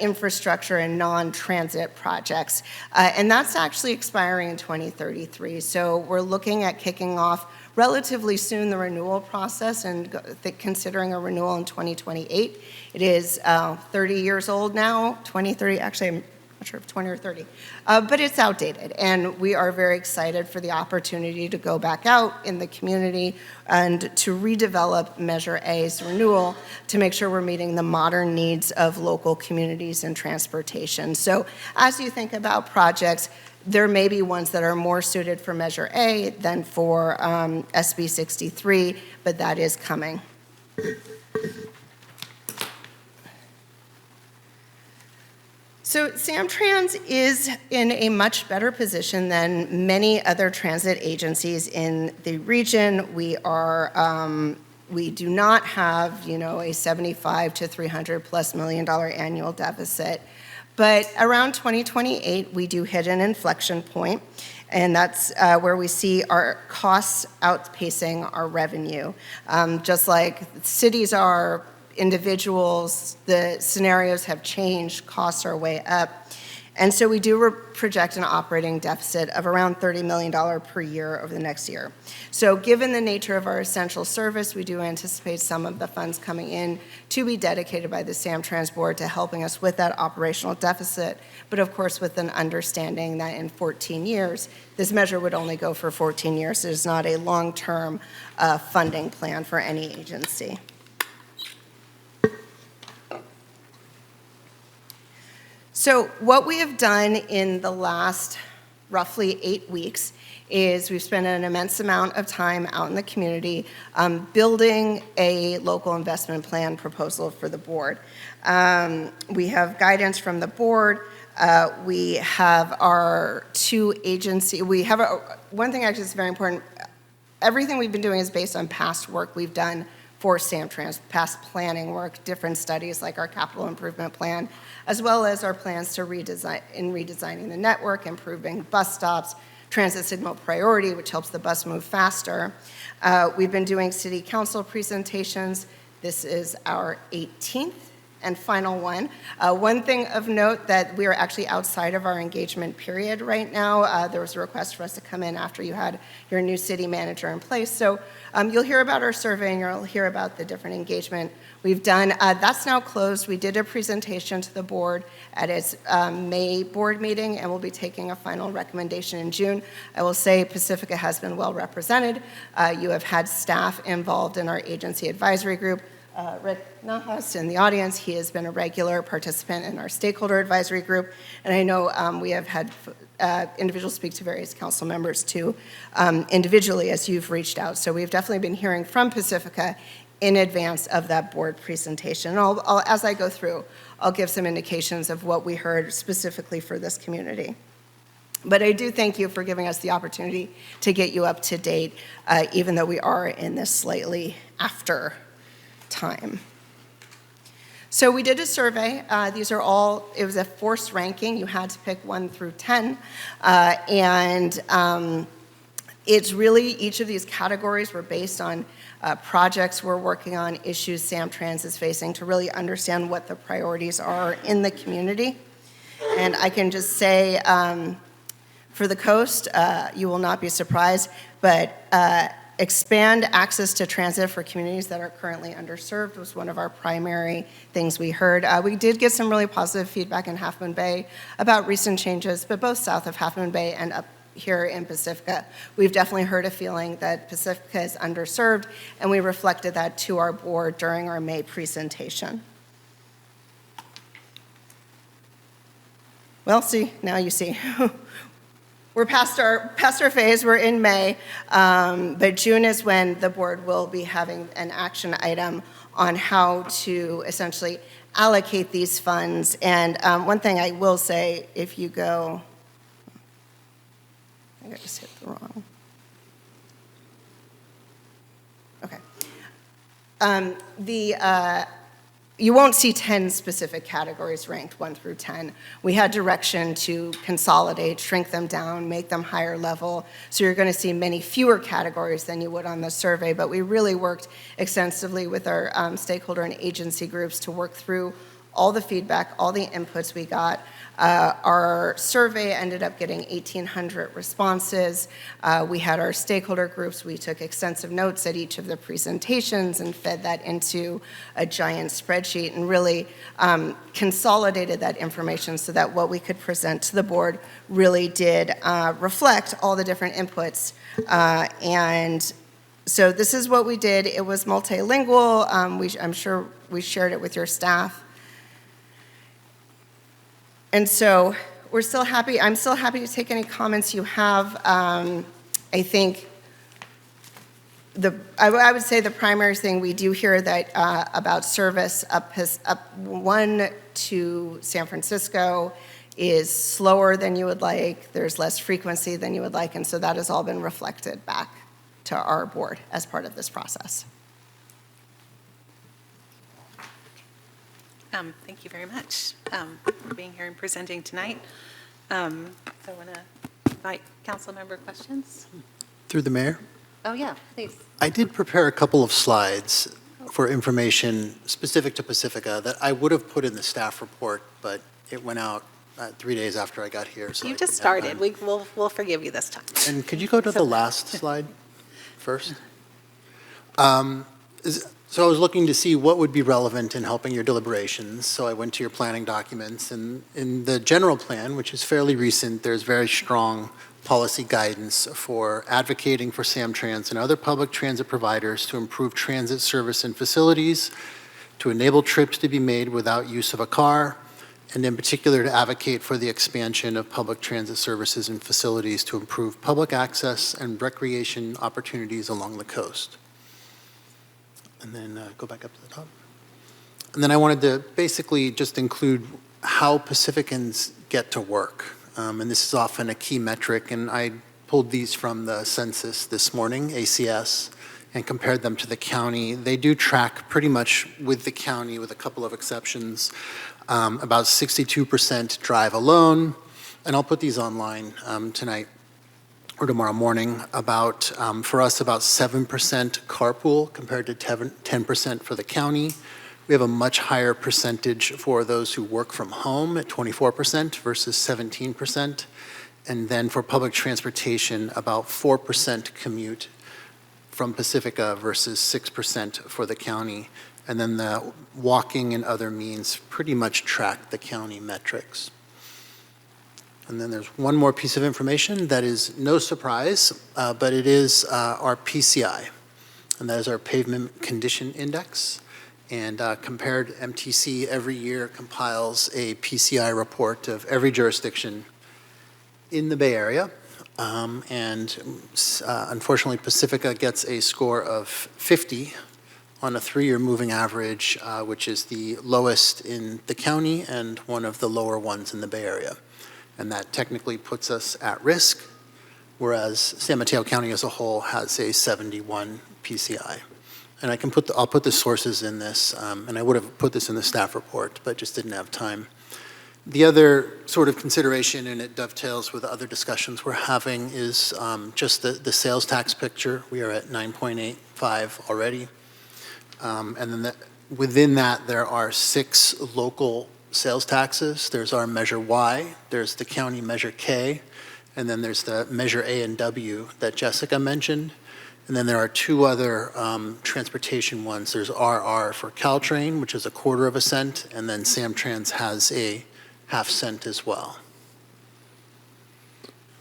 infrastructure, and non-transit projects. And that's actually expiring in 2033. So we're looking at kicking off relatively soon the renewal process and considering a renewal in 2028. It is 30 years old now, 2030, actually I'm not sure if 20 or 30, but it's outdated. And we are very excited for the opportunity to go back out in the community and to redevelop Measure A's renewal to make sure we're meeting the modern needs of local communities and transportation. So as you think about projects, there may be ones that are more suited for Measure A than for SB 63, but that is coming. So Samtrans is in a much better position than many other transit agencies in the region. We do not have, a 75 to 300 plus $1 million annual deficit. But around 2028, we do hit an inflection point, and that's where we see our costs outpacing our revenue. Just like cities are, individuals, the scenarios have changed, costs are way up. And so we do project an operating deficit of around $30 million per year over the next year. So given the nature of our essential service, we do anticipate some of the funds coming in to be dedicated by the Samtrans Board to helping us with that operational deficit, but of course with an understanding that in 14 years, this measure would only go for 14 years. It is not a long-term funding plan for any agency. So what we have done in the last roughly 8 weeks is we've spent an immense amount of time out in the community building a local investment plan proposal for the board. We have guidance from the board. We have our two agency. We have one thing actually that's very important. Everything we've been doing is based on past work we've done for Samtrans, past planning work, different studies like our capital improvement plan, as well as our plans to redesigning the network, improving bus stops, transit signal priority, which helps the bus move faster. We've been doing city council presentations. This is our 18th and final one. One thing of note that we are actually outside of our engagement period right now. There was a request for us to come in after you had your new city manager in place. So you'll hear about our survey and you'll hear about the different engagement we've done. That's now closed. We did a presentation to the board at its May board meeting, and we'll be taking a final recommendation in June. I will say Pacifica has been well represented. You have had staff involved in our agency advisory group. Rick Nahas in the audience, he has been a regular participant in our stakeholder advisory group, and I know we have had individuals speak to various council members too, individually as you've reached out. So we've definitely been hearing from Pacifica in advance of that board presentation. And as I go through, I'll give some indications of what we heard specifically for this community. But I do thank you for giving us the opportunity to get you up to date, even though we are in this slightly after time. So we did a survey. These are all, it was a forced ranking. You had to pick 1 through 10. It's really, each of these categories were based on projects we're working on, issues Samtrans is facing to really understand what the priorities are in the community. And I can just say, for the coast, you will not be surprised, but expand access to transit for communities that are currently underserved was one of our primary things we heard. We did get some really positive feedback in Half Moon Bay about recent changes, but both south of Half Moon Bay and up here in Pacifica, we've definitely heard a feeling that Pacifica is underserved, and we reflected that to our board during our May presentation. Well, see, now you see. We're past our phase, we're in May, but June is when the board will be having an action item on how to essentially allocate these funds. And one thing I will say, if you go, I think I just hit the wrong. Okay. You won't see 10 specific categories ranked 1 through 10. We had direction to consolidate, shrink them down, make them higher level. So you're going to see many fewer categories than you would on the survey, but we really worked extensively with our stakeholder and agency groups to work through all the feedback, all the inputs we got. Our survey ended up getting 1,800 responses. We had our stakeholder groups. We took extensive notes at each of the presentations and fed that into a giant spreadsheet and really consolidated that information so that what we could present to the board really did reflect all the different inputs. And so this is what we did. It was multilingual. I'm sure we shared it with your staff. And so we're still happy. I'm still happy to take any comments you have. I think I would say the primary thing we do hear that about service up 1 to San Francisco is slower than you would like. There's less frequency than you would like, and so that has all been reflected back to our board as part of this process. Thank you very much for being here and presenting tonight. So I want to invite council member questions. Through the mayor. Oh, yeah, please. I did prepare a couple of slides for information specific to Pacifica that I would have put in the staff report, but it went out 3 daes after I got here. So You I just didn't have started. time. We'll forgive you this time. And could you go to the last slide first? So I was looking to see what would be relevant in helping your deliberations. So I went to your planning documents, and in the general plan, which is fairly recent, there's very strong policy guidance for advocating for Samtrans and other public transit providers to improve transit service and facilities, to enable trips to be made without use of a car, and in particular to advocate for the expansion of public transit services and facilities to improve public access and recreation opportunities along the coast. And then go back up to the top. And then I wanted to basically just include how Pacificans get to work. And this is often a key metric, and I pulled these from the census this morning, ACS, and compared them to the county. They do track pretty much with the county, with a couple of exceptions. About 62% drive alone, and I'll put these online tonight or tomorrow morning. For us, about 7% carpool compared to 10% for the county. We have a much higher percentage for those who work from home at 24% versus 17%. And then for public transportation, about 4% commute from Pacifica versus 6% for the county. And then the walking and other means pretty much track the county metrics. And then there's one more piece of information that is no surprise, but it is our PCI, and that is our Pavement Condition Index. And Compared MTC every year compiles a PCI report of every jurisdiction in the Bay Area. Unfortunately, Pacifica gets a score of 50 on a 3-year moving average, which is the lowest in the county and one of the lower ones in the Bay Area. And that technically puts us at risk, whereas San Mateo County as a whole has a 71 PCI. And I'll put the sources in this, and I would have put this in the staff report, but just didn't have time. The other sort of consideration, and it dovetails with other discussions we're having, is just the sales tax picture. We are at 9.85 already. And then within that, there are 6 local sales taxes. There's our Measure Y, there's the county Measure K, and then there's the Measure A and W that Jessica mentioned. And then there are 2 other transportation ones. There's RR for Caltrain, which is 1/4 cent, and then Samtrans has a 1/2 cent as well.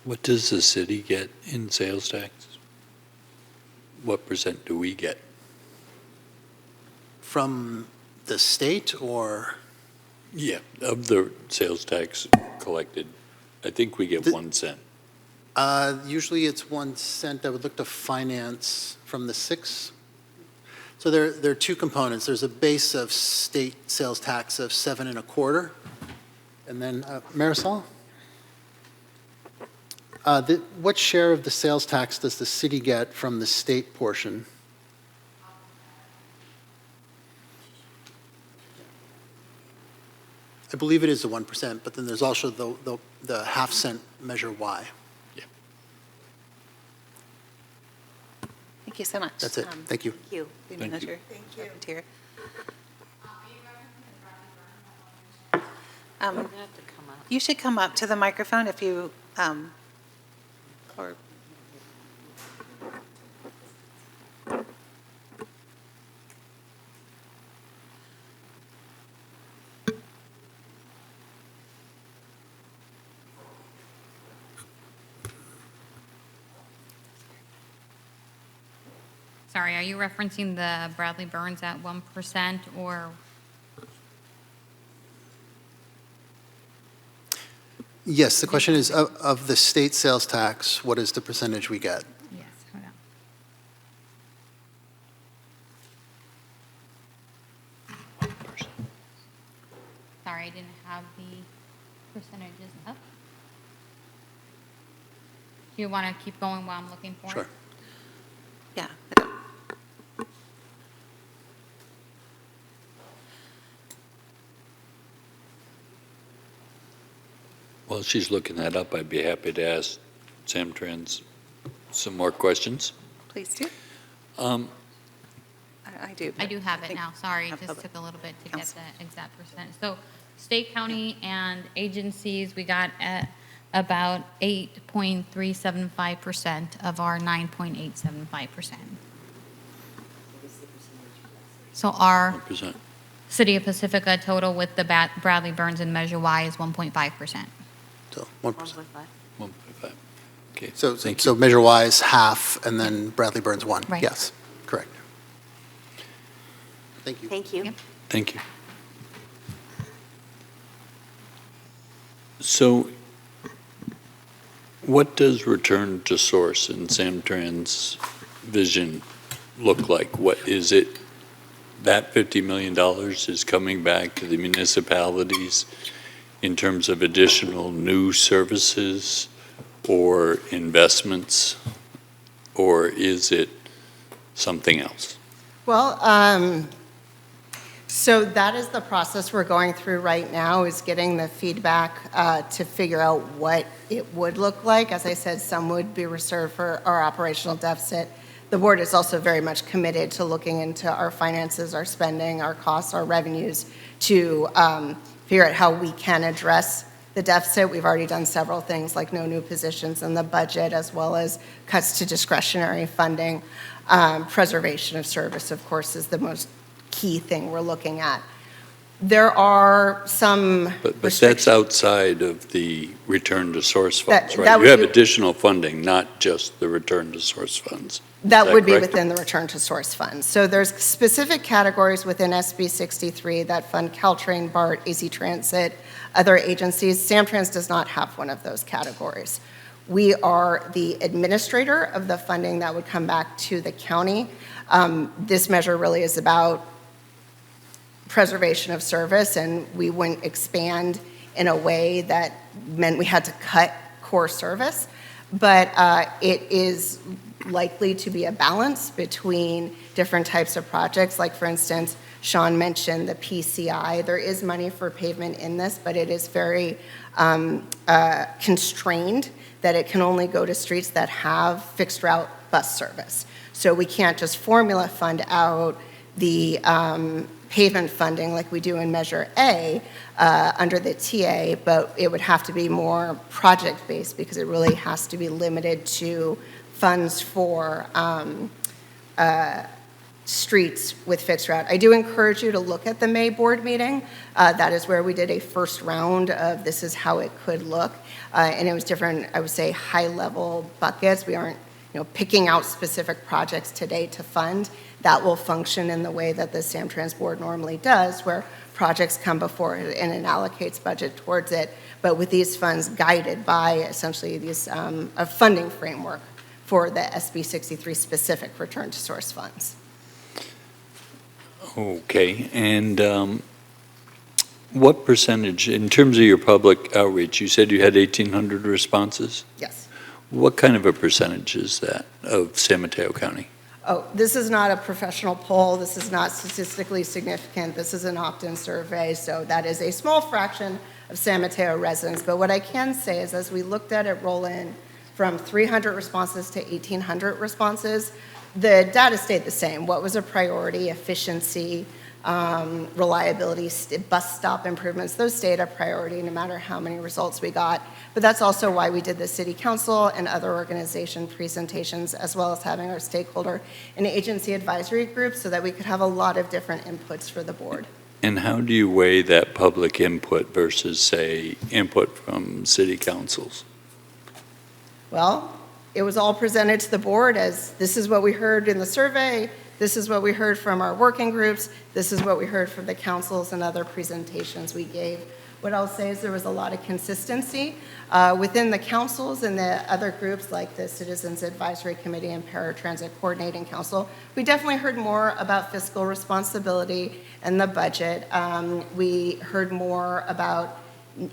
What does the city get in sales tax? What percent do we get? From the state or? Yeah, of the sales tax collected, I think we get 1 cent. Usually it's 1 cent. I would look to finance from the 6. So there are 2 components. There's a base of state sales tax of 7 1/4. And then Marisol? What share of the sales tax does the city get from the state portion? I believe it is the 1%, but then there's also the 1/2 cent Measure Y. Thank you so much. That's it. Thank you. Thank you. Thank you. Manager. Thank you. You should come up to the microphone if you, or Sorry, are you referencing the Bradley Burns at 1% or? Yes, the question is, of the state sales tax, what is the percentage we get? Yes, hold on. Sorry, I didn't have the percentages up. Do you want to keep going while I'm looking for it? Sure. yeah. While she's looking that up, I'd be happy to ask Samtrans some more questions. Please do. I do. I do have it think now, sorry, it have just public took a little bit to get counsel. the exact percent. So state, county, and agencies, we got at about 8.375% of our 9.875%. So our 1%. City of Pacifica total with the Bradley Burns and Measure Y is 1.5%. So 1%. 1.5. Okay. So, thank so measure-wise, half, and then Bradley Burns 1. Right. Yes, correct. Thank you. Thank you. Thank you. So what does return to source in Samtrans' vision look like? What is it? That $50 million is coming back to the municipalities in terms of additional new services or investments, or is it something else? Well, so that is the process we're going through right now, is getting the feedback to figure out what it would look like. As I said, some would be reserved for our operational deficit. The board is also very much committed to looking into our finances, our spending, our costs, our revenues, to figure out how we can address the deficit. We've already done several things, like no new positions in the budget, as well as cuts to discretionary funding. Preservation of service, of course, is the most key thing we're looking at. There are some But that's outside of the return to source funds, That right? would You have be- additional funding, not just the return to source funds. That Is would be correct? within the return to source funds. So there's specific categories within SB 63 that fund Caltrain, BART, AC Transit, other agencies. Samtrans does not have one of those categories. We are the administrator of the funding that would come back to the county. This measure really is about preservation of service, and we wouldn't expand in a way that meant we had to cut core service. But it is likely to be a balance between different types of projects. Like, for instance, Sean mentioned the PCI. There is money for pavement in this, but it is very constrained, that it can only go to streets that have fixed route bus service. So we can't just formula fund out the pavement funding like we do in Measure A under the TA, but it would have to be more project-based, because it really has to be limited to funds for streets with fixed route. I do encourage you to look at the May board meeting. That is where we did a first round of this is how it could look. And it was different, I would say, high-level buckets. We aren't picking out specific projects today to fund. That will function in the way that the Samtrans board normally does, where projects come before it and it allocates budget towards it, but with these funds guided by essentially these a funding framework for the SB 63 specific return to source funds. Okay, and what percentage, in terms of your public outreach, you said you had 1,800 responses? Yes. What kind of a percentage is that of San Mateo County? Oh, this is not a professional poll. This is not statistically significant. This is an opt-in survey, so that is a small fraction of San Mateo residents. But what I can say is, as we looked at it roll in from 300 responses to 1,800 responses, the data stayed the same. What was a priority? Efficiency, reliability, bus stop improvements. Those stayed a priority no matter how many results we got. But that's also why we did the city council and other organization presentations, as well as having our stakeholder and agency advisory groups so that we could have a lot of different inputs for the board. And how do you weigh that public input versus, say, input from city councils? Well, it was all presented to the board as this is what we heard in the survey, this is what we heard from our working groups, this is what we heard from the councils and other presentations we gave. What I'll say is there was a lot of consistency within the councils and the other groups like the Citizens Advisory Committee and Paratransit Coordinating Council. We definitely heard more about fiscal responsibility and the budget. We heard more about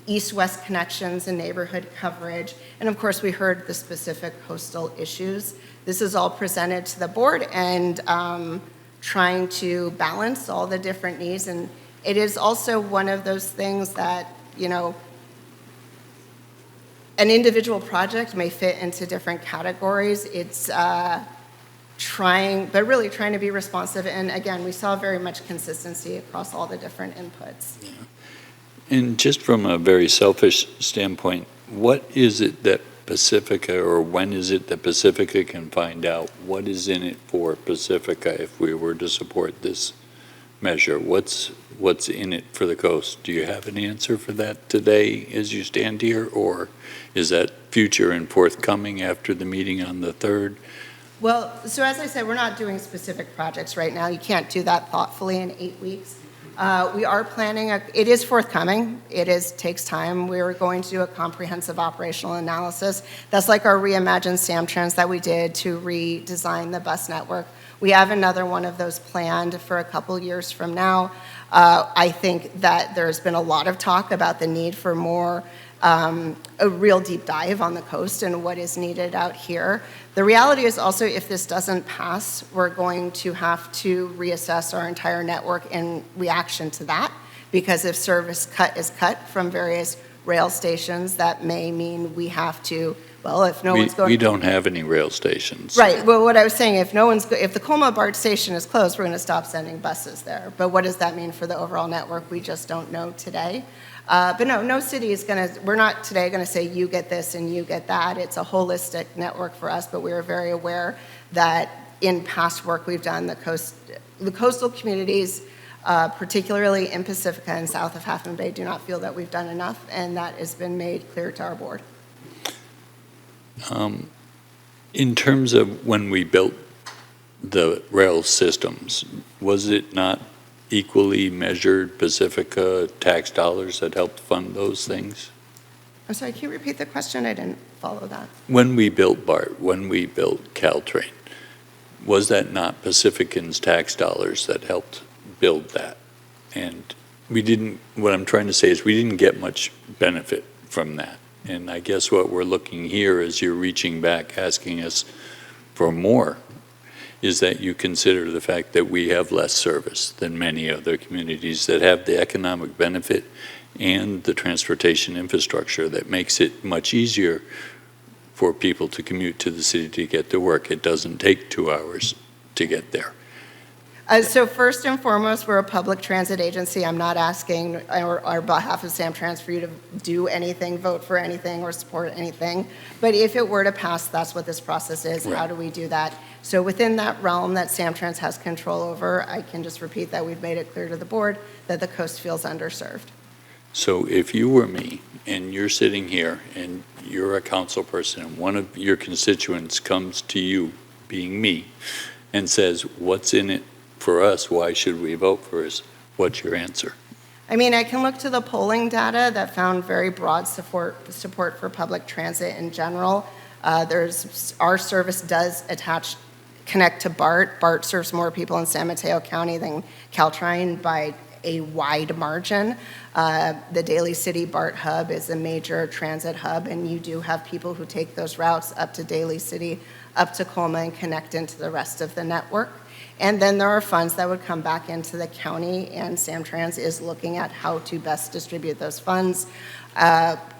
east-west connections and neighborhood coverage. And of course, we heard the specific coastal issues. This is all presented to the board and trying to balance all the different needs. And it is also one of those things that, you know, an individual project may fit into different categories. It's trying to be responsive. And again, we saw very much consistency across all the different inputs. Yeah. And just from a very selfish standpoint, what is it that Pacifica, or when is it that Pacifica can find out what is in it for Pacifica if we were to support this measure? What's in it for the coast? Do you have an answer for that today as you stand here, or is that future and forthcoming after the meeting on the 3rd? Well, so as I said, we're not doing specific projects right now. You can't do that thoughtfully in 8 weeks. We are planning, it is forthcoming, takes time. We're going to do a comprehensive operational analysis. That's like our reimagined Samtrans that we did to redesign the bus network. We have another one of those planned for a couple years from now. I think that there's been a lot of talk about the need for more, a real deep dive on the coast and what is needed out here. The reality is also, if this doesn't pass, we're going to have to reassess our entire network in reaction to that, because if service is cut from various rail stations, that may mean we have to, well, if no one's going... We don't have any rail stations. Right, well, what I was saying, if the Colma BART station is closed, we're going to stop sending buses there. But what does that mean for the overall network? We just don't know today. But no city is going to, we're not today going to say you get this and you get that. It's a holistic network for us, but we are very aware that in past work we've done, the coastal communities, particularly in Pacifica and south of Half Moon Bay, do not feel that we've done enough, and that has been made clear to our board. In terms of when we built the rail systems, was it not equally measured Pacifica tax dollars that helped fund those things? I'm sorry, can you repeat the question? I didn't follow that. When we built BART, when we built Caltrain, was that not Pacificans' tax dollars that helped build that? And what I'm trying to say is we didn't get much benefit from that. And I guess what we're looking here is you're reaching back, asking us for more, is that you consider the fact that we have less service than many other communities that have the economic benefit and the transportation infrastructure that makes it much easier for people to commute to the city to get to work. It doesn't take 2 hours to get there. So first and foremost, we're a public transit agency. I'm not asking on behalf of Samtrans for you to do anything, vote for anything, or support anything. But if it were to pass, that's what this process is. Right. How do we do that? So within that realm that Samtrans has control over, I can just repeat that we've made it clear to the board that the coast feels underserved. So if you were me and you're sitting here and you're a council person and one of your constituents comes to you, being me, and says, what's in it for us, why should we vote for us? What's your answer? I mean, I can look to the polling data that found very broad support for public transit in general. Our service does connect to BART. BART serves more people in San Mateo County than Caltrain by a wide margin. The Daly City BART hub is a major transit hub, and you do have people who take those routes up to Daly City, up to Colma, and connect into the rest of the network. And then there are funds that would come back into the county, and Samtrans is looking at how to best distribute those funds,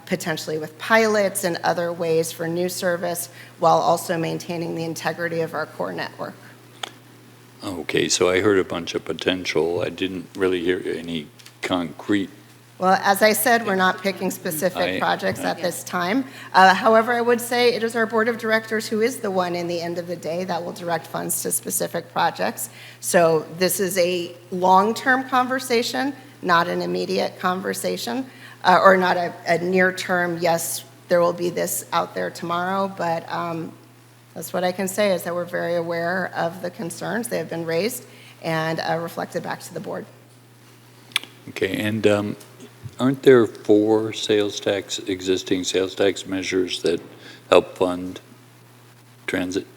potentially with pilots and other ways for new service, while also maintaining the integrity of our core network. Okay, so I heard a bunch of potential. I didn't really hear any concrete. Well, as I said, we're not picking specific projects at this time. However, I would say it is our board of directors who is the one in the end of the day that will direct funds to specific projects. So this is a long-term conversation, not an immediate conversation, or not a near-term, yes, there will be this out there tomorrow, but that's what I can say is that we're very aware of the concerns. They have been raised and reflected back to the board. Okay, and aren't there 4 existing sales tax measures that help fund transit?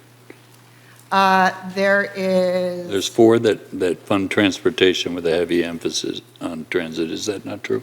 There's 4 that fund transportation with a heavy emphasis on transit. Is that not true?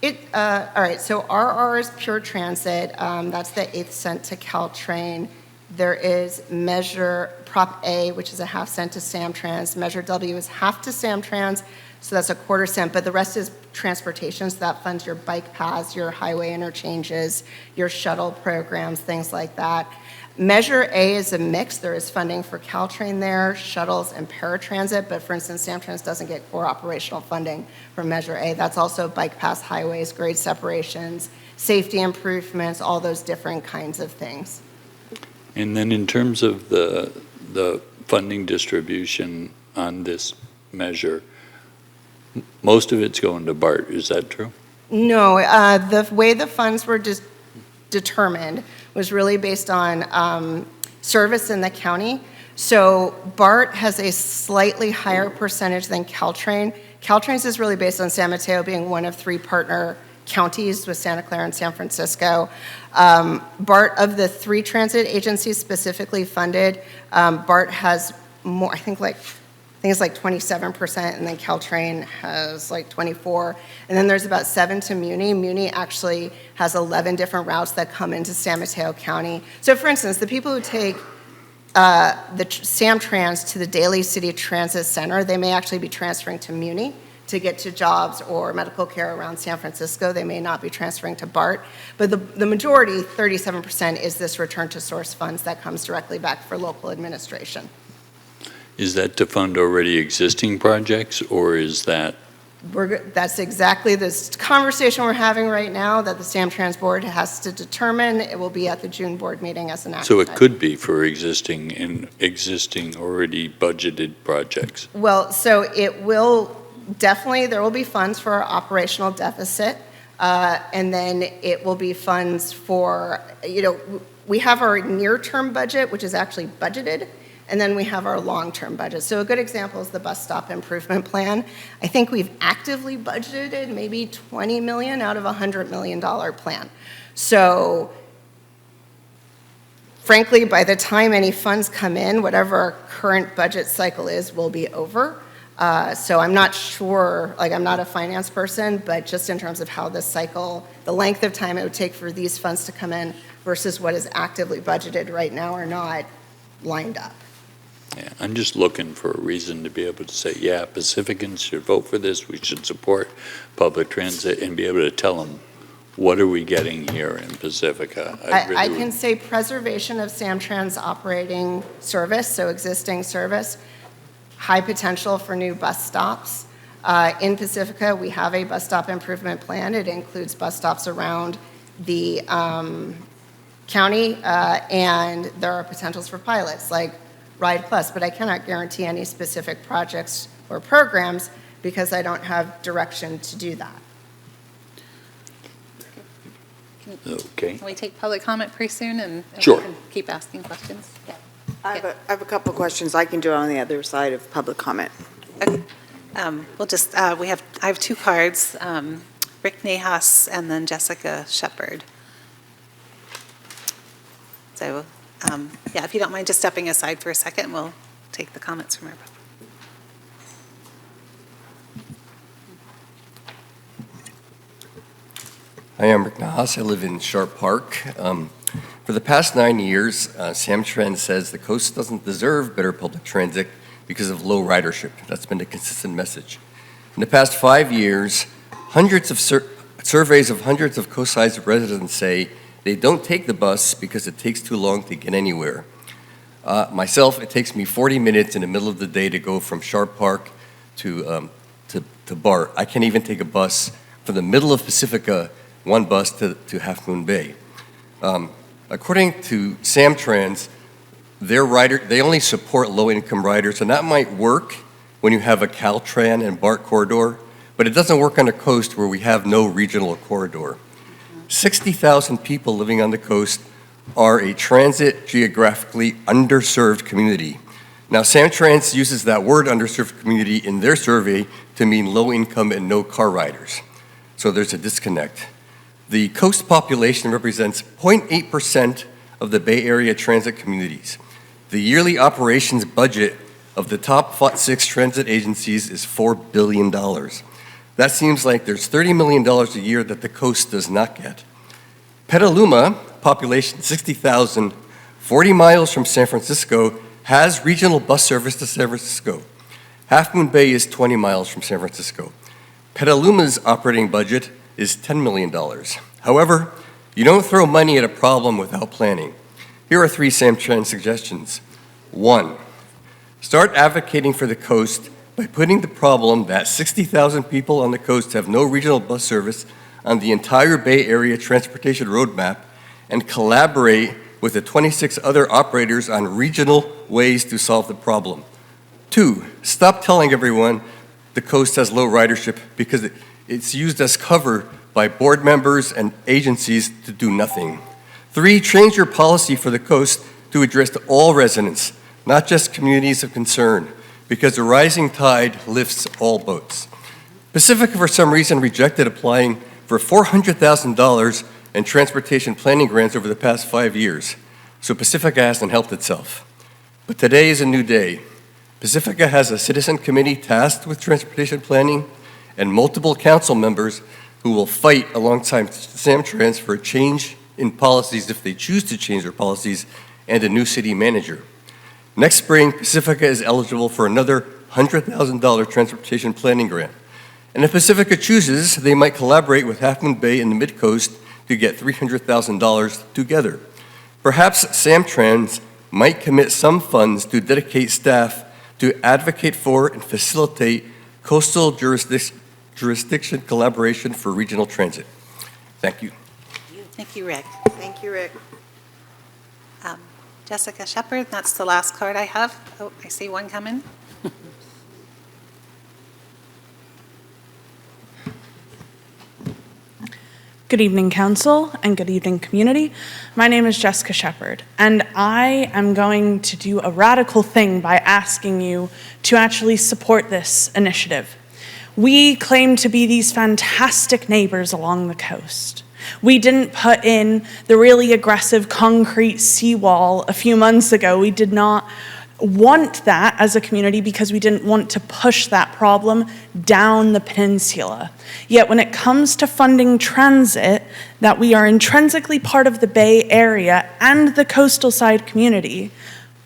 All right, so RR is pure transit. That's the 8th cent to Caltrain. There is Measure Prop A, which is a half cent to Samtrans. Measure W is half to Samtrans, so that's a quarter cent, but the rest is transportation, so that funds your bike paths, your highway interchanges, your shuttle programs, things like that. Measure A is a mix. There is funding for Caltrain there, shuttles, and paratransit, but for instance, Samtrans doesn't get core operational funding from Measure A. That's also bike paths, highways, grade separations, safety improvements, all those different kinds of things. And then in terms of the funding distribution on this measure, most of it's going to BART. Is that true? No, the way the funds were determined was really based on service in the county. So BART has a slightly higher percentage than Caltrain. Caltrain's is really based on San Mateo being one of 3 partner counties with Santa Clara and San Francisco. BART, of the 3 transit agencies specifically funded, BART has more, I think it's like 27%, and then Caltrain has like 24%. And then there's about 7 to Muni. Muni actually has 11 different routes that come into San Mateo County. So for instance, the people who take the Samtrans to the Daly City Transit Center, they may actually be transferring to Muni to get to jobs or medical care around San Francisco. They may not be transferring to BART. But the majority, 37%, is this return to source funds that comes directly back for local administration. Is that to fund already existing projects, or is that? That's exactly this conversation we're having right now that the Samtrans board has to determine. It will be at the June board meeting as an action So it item. could be for existing already budgeted projects. Well, so it will definitely, there will be funds for our operational deficit, and then it will be funds for, we have our near-term budget, which is actually budgeted, and then we have our long-term budget. So a good example is the bus stop improvement plan. I think we've actively budgeted maybe $20 million out of a $100 million plan. So frankly, by the time any funds come in, whatever our current budget cycle is will be over. So I'm not sure, I'm not a finance person, but just in terms of how this cycle, the length of time it would take for these funds to come in versus what is actively budgeted right now are not lined up. Yeah, I'm just looking for a reason to be able to say, yeah, Pacificans should vote for this, we should support public transit, and be able to tell them, what are we getting here in Pacifica? I can say preservation of Samtrans operating service, so existing service, high potential for new bus stops. In Pacifica, we have a bus stop improvement plan. It includes bus stops around the county, and there are potentials for pilots like Ride Plus, but I cannot guarantee any specific projects or programs because I don't have direction to do that. Okay. Can we take public comment pretty soon and Sure. we can keep asking questions? Yeah. I have a couple of questions I can do on the other side of public comment. Okay. We'll just, I have 2 cards, Rick Nahas and then Jessica Shepard. So, yeah, if you don't mind just stepping aside for a second, we'll take the comments from our public. Hi, I'm Rick Nahas. I live in Sharp Park. For the past 9 years, Samtrans says the coast doesn't deserve better public transit because of low ridership. That's been a consistent message. In the past 5 years, hundreds of surveys of hundreds of coast-side residents say they don't take the bus because it takes too long to get anywhere. Myself, it takes me 40 minutes in the middle of the day to go from Sharp Park to BART. I can't even take a bus from the middle of Pacifica, one bus to Half Moon Bay. According to Samtrans, they only support low-income riders, and that might work when you have a Caltran and BART corridor, but it doesn't work on the coast where we have no regional corridor. 60,000 people living on the coast are a transit geographically underserved community. Now, Samtrans uses that word underserved community in their survey to mean low income and no car riders. So there's a disconnect. The coast population represents 0.8% of the Bay Area transit communities. The yearly operations budget of the top 6 transit agencies is $4 billion. That seems like there's $30 million a year that the coast does not get. Petaluma, population 60,000, 40 miles from San Francisco, has regional bus service to San Francisco. Half Moon Bay is 20 miles from San Francisco. Petaluma's operating budget is $10 million. However, you don't throw money at a problem without planning. Here are 3 Samtrans suggestions. 1, start advocating for the coast by putting the problem that 60,000 people on the coast have no regional bus service on the entire Bay Area transportation roadmap and collaborate with the 26 other operators on regional ways to solve the problem. 2, stop telling everyone the coast has low ridership because it's used as cover by board members and agencies to do nothing. 3, change your policy for the coast to address all residents, not just communities of concern, because the rising tide lifts all boats. Pacifica, for some reason, rejected applying for $400,000 in transportation planning grants over the past 5 years, so Pacifica hasn't helped itself. But today is a new day. Pacifica has a citizen committee tasked with transportation planning and multiple council members who will fight alongside Samtrans for a change in policies if they choose to change their policies and a new city manager. Next spring, Pacifica is eligible for another $100,000 transportation planning grant. And if Pacifica chooses, they might collaborate with Half Moon Bay and the Mid-Coast to get $300,000 together. Perhaps Samtrans might commit some funds to dedicate staff to advocate for and facilitate coastal jurisdiction collaboration for regional transit. Thank you. Thank you, Rick. Thank you, Rick. Jessica Shepard, that's the last card I have. Oh, I see one coming. Good evening, Council, and good evening, community. My name is Jessica Shepard, and I am going to do a radical thing by asking you to actually support this initiative. We claim to be these fantastic neighbors along the coast. We didn't put in the really aggressive concrete seawall a few months ago. We did not want that as a community because we didn't want to push that problem down the peninsula. Yet when it comes to funding transit, that we are intrinsically part of the Bay Area and the coastal side community,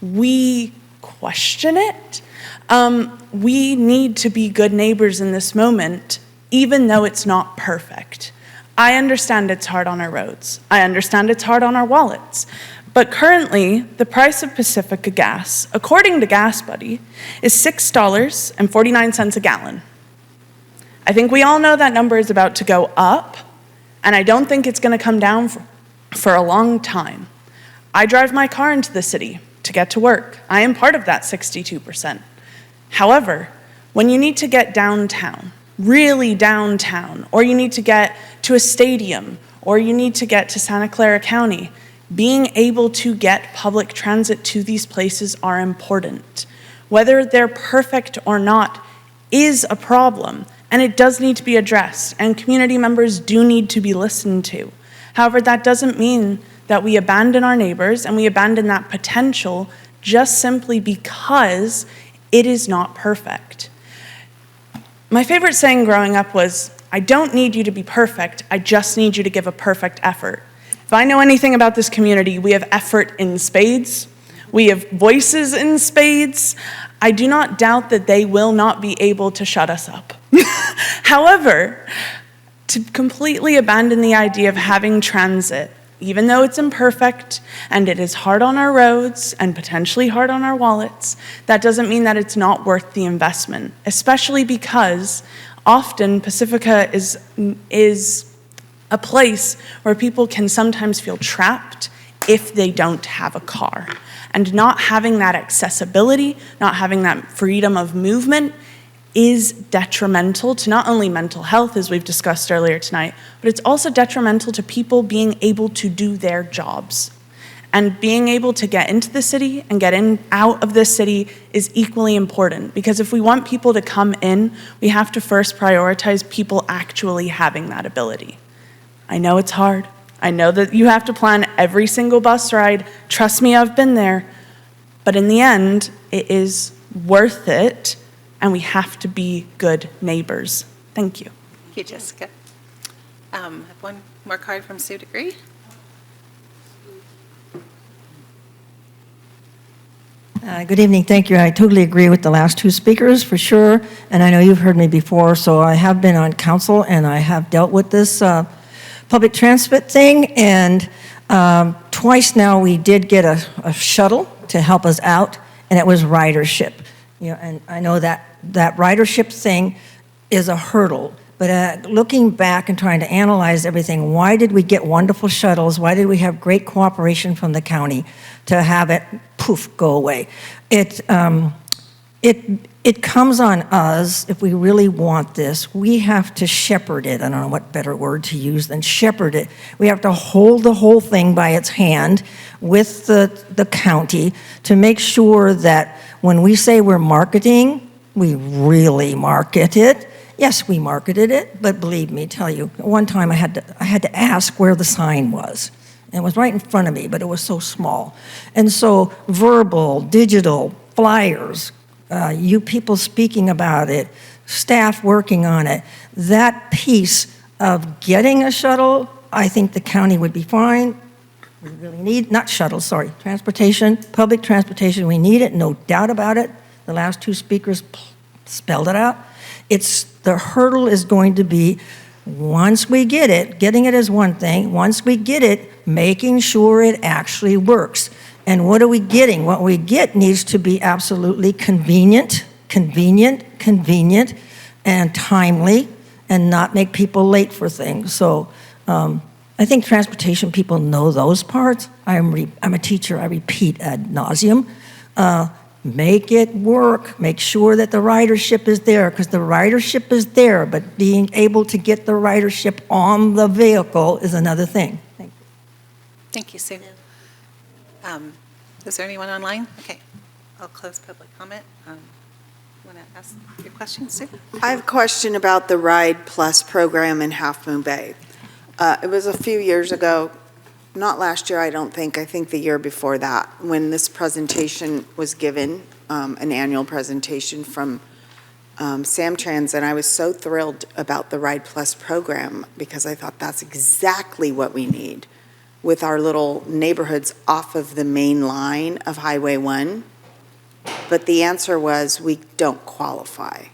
we question it. We need to be good neighbors in this moment, even though it's not perfect. I understand it's hard on our roads. I understand it's hard on our wallets. But currently, the price of Pacifica gas, according to Gas Buddy, is $6.49 a gallon. I think we all know that number is about to go up, and I don't think it's going to come down for a long time. I drive my car into the city to get to work. I am part of that 62%. However, when you need to get downtown, really downtown, or you need to get to a stadium, or you need to get to Santa Clara County, being able to get public transit to these places are important. Whether they're perfect or not is a problem, and it does need to be addressed, and community members do need to be listened to. However, that doesn't mean that we abandon our neighbors and we abandon that potential just simply because it is not perfect. My favorite saying growing up was, I don't need you to be perfect, I just need you to give a perfect effort. If I know anything about this community, we have effort in spades. We have voices in spades. I do not doubt that they will not be able to shut us up. However, to completely abandon the idea of having transit even though it's imperfect and it is hard on our roads and potentially hard on our wallets, that doesn't mean that it's not worth the investment, especially because often Pacifica is a place where people can sometimes feel trapped if they don't have a car. And not having that accessibility, not having that freedom of movement is detrimental to not only mental health, as we've discussed earlier tonight, but it's also detrimental to people being able to do their jobs. And being able to get into the city and get in out of the city is equally important, because if we want people to come in, we have to first prioritize people actually having that ability. I know it's hard. I know that you have to plan every single bus ride. Trust me, I've been there. But in the end, it is worth it, and we have to be good neighbors. Thank you. Thank you, Jessica. I have one more card from Sue Degree. Good evening, thank you. I totally agree with the last two speakers, for sure. And I know you've heard me before, so I have been on council and I have dealt with this public transit thing. And twice now we did get a shuttle to help us out, and it was ridership. You know, and I know that ridership thing is a hurdle. But looking back and trying to analyze everything, why did we get wonderful shuttles? Why did we have great cooperation from the county to have it, poof, go away? It comes on us, if we really want this, we have to shepherd it. I don't know what better word to use than shepherd it. We have to hold the whole thing by its hand with the county to make sure that when we say we're marketing, we really market it. Yes, we marketed it, but believe me, tell you, one time I had to ask where the sign was. And it was right in front of me, but it was so small. And so verbal, digital, flyers, you people speaking about it, staff working on it, that piece of getting a shuttle, I think the county would be fine. We really need, not shuttles, sorry, transportation, public transportation, we need it, no doubt about it. The last two speakers spelled it out. The hurdle is going to be, once we get it, getting it is one thing, once we get it, making sure it actually works. And what are we getting? What we get needs to be absolutely convenient, and timely, and not make people late for things. So I think transportation people know those parts. I'm a teacher, I repeat ad nauseum. Make it work. Make sure that the ridership is there, because the ridership is there, but being able to get the ridership on the vehicle is another thing. Thank you. Thank you, Sue. Is there anyone online? Okay, I'll close public comment. Want to ask your question, Sue? I have a question about the Ride Plus program in Half Moon Bay. It was a few years ago, not last year, I don't think, I think the year before that, when this presentation was given, an annual presentation from Samtrans, and I was so thrilled about the Ride Plus program because I thought that's exactly what we need with our little neighborhoods off of the main line of Highway 1. But the answer was, we don't qualify.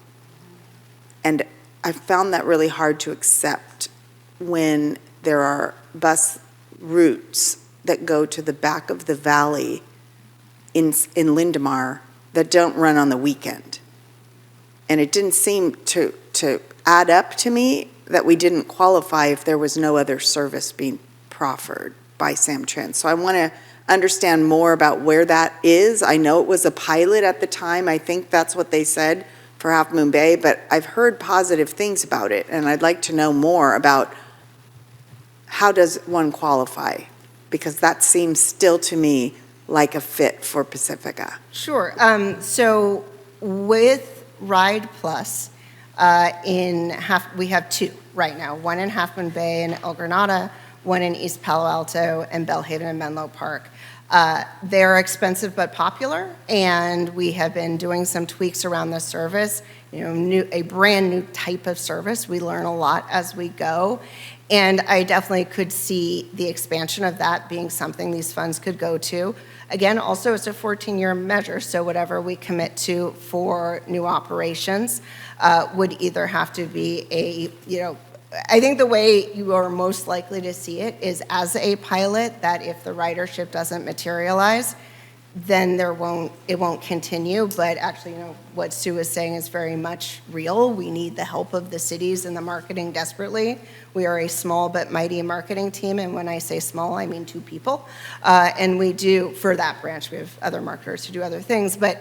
And I found that really hard to accept when there are bus routes that go to the back of the valley in Lindemar that don't run on the weekend. And it didn't seem to add up to me that we didn't qualify if there was no other service being proffered by Samtrans. So I want to understand more about where that is. I know it was a pilot at the time. I think that's what they said for Half Moon Bay, but I've heard positive things about it, and I'd like to know more about how does one qualify? Because that seems still to me like a fit for Pacifica. Sure. So with Ride Plus, we have two right now, one in Half Moon Bay and El Granada, one in East Palo Alto and Bellhaven and Menlo Park. They're expensive but popular, and we have been doing some tweaks around the service, a brand new type of service. We learn a lot as we go. And I definitely could see the expansion of that being something these funds could go to. Again, also it's a 14-year measure, so whatever we commit to for new operations would either have to be I think the way you are most likely to see it is as a pilot, that if the ridership doesn't materialize, then it won't continue. But actually, what Sue is saying is very much real. We need the help of the cities and the marketing desperately. We are a small but mighty marketing team, and when I say small, I mean 2 people. And we do, for that branch, we have other marketers who do other things, but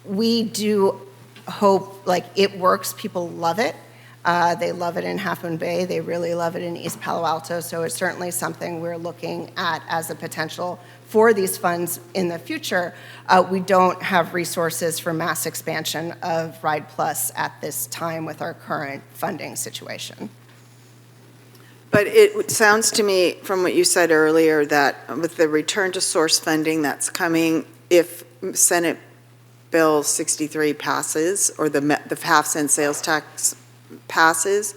we do hope, it works, people love it. They love it in Half Moon Bay. They really love it in East Palo Alto. So it's certainly something we're looking at as a potential for these funds in the future. We don't have resources for mass expansion of Ride Plus at this time with our current funding situation. But it sounds to me from what you said earlier that with the return to source funding that's coming, if Senate Bill 63 passes or the half-cent sales tax passes,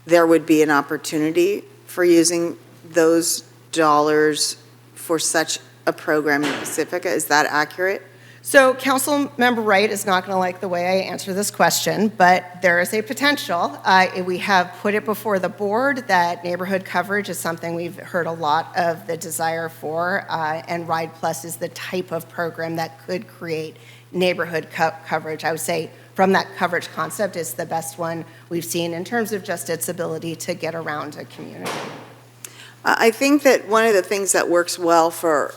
there would be an opportunity for using those dollars for such a program in Pacifica. Is that accurate? So Councilmember Wright is not going to like the way I answer this question, but there is a potential. We have put it before the board that neighborhood coverage is something we've heard a lot of the desire for, and Ride Plus is the type of program that could create neighborhood coverage. I would say from that coverage concept, it's the best one we've seen in terms of just its ability to get around a community. I think that one of the things that works well for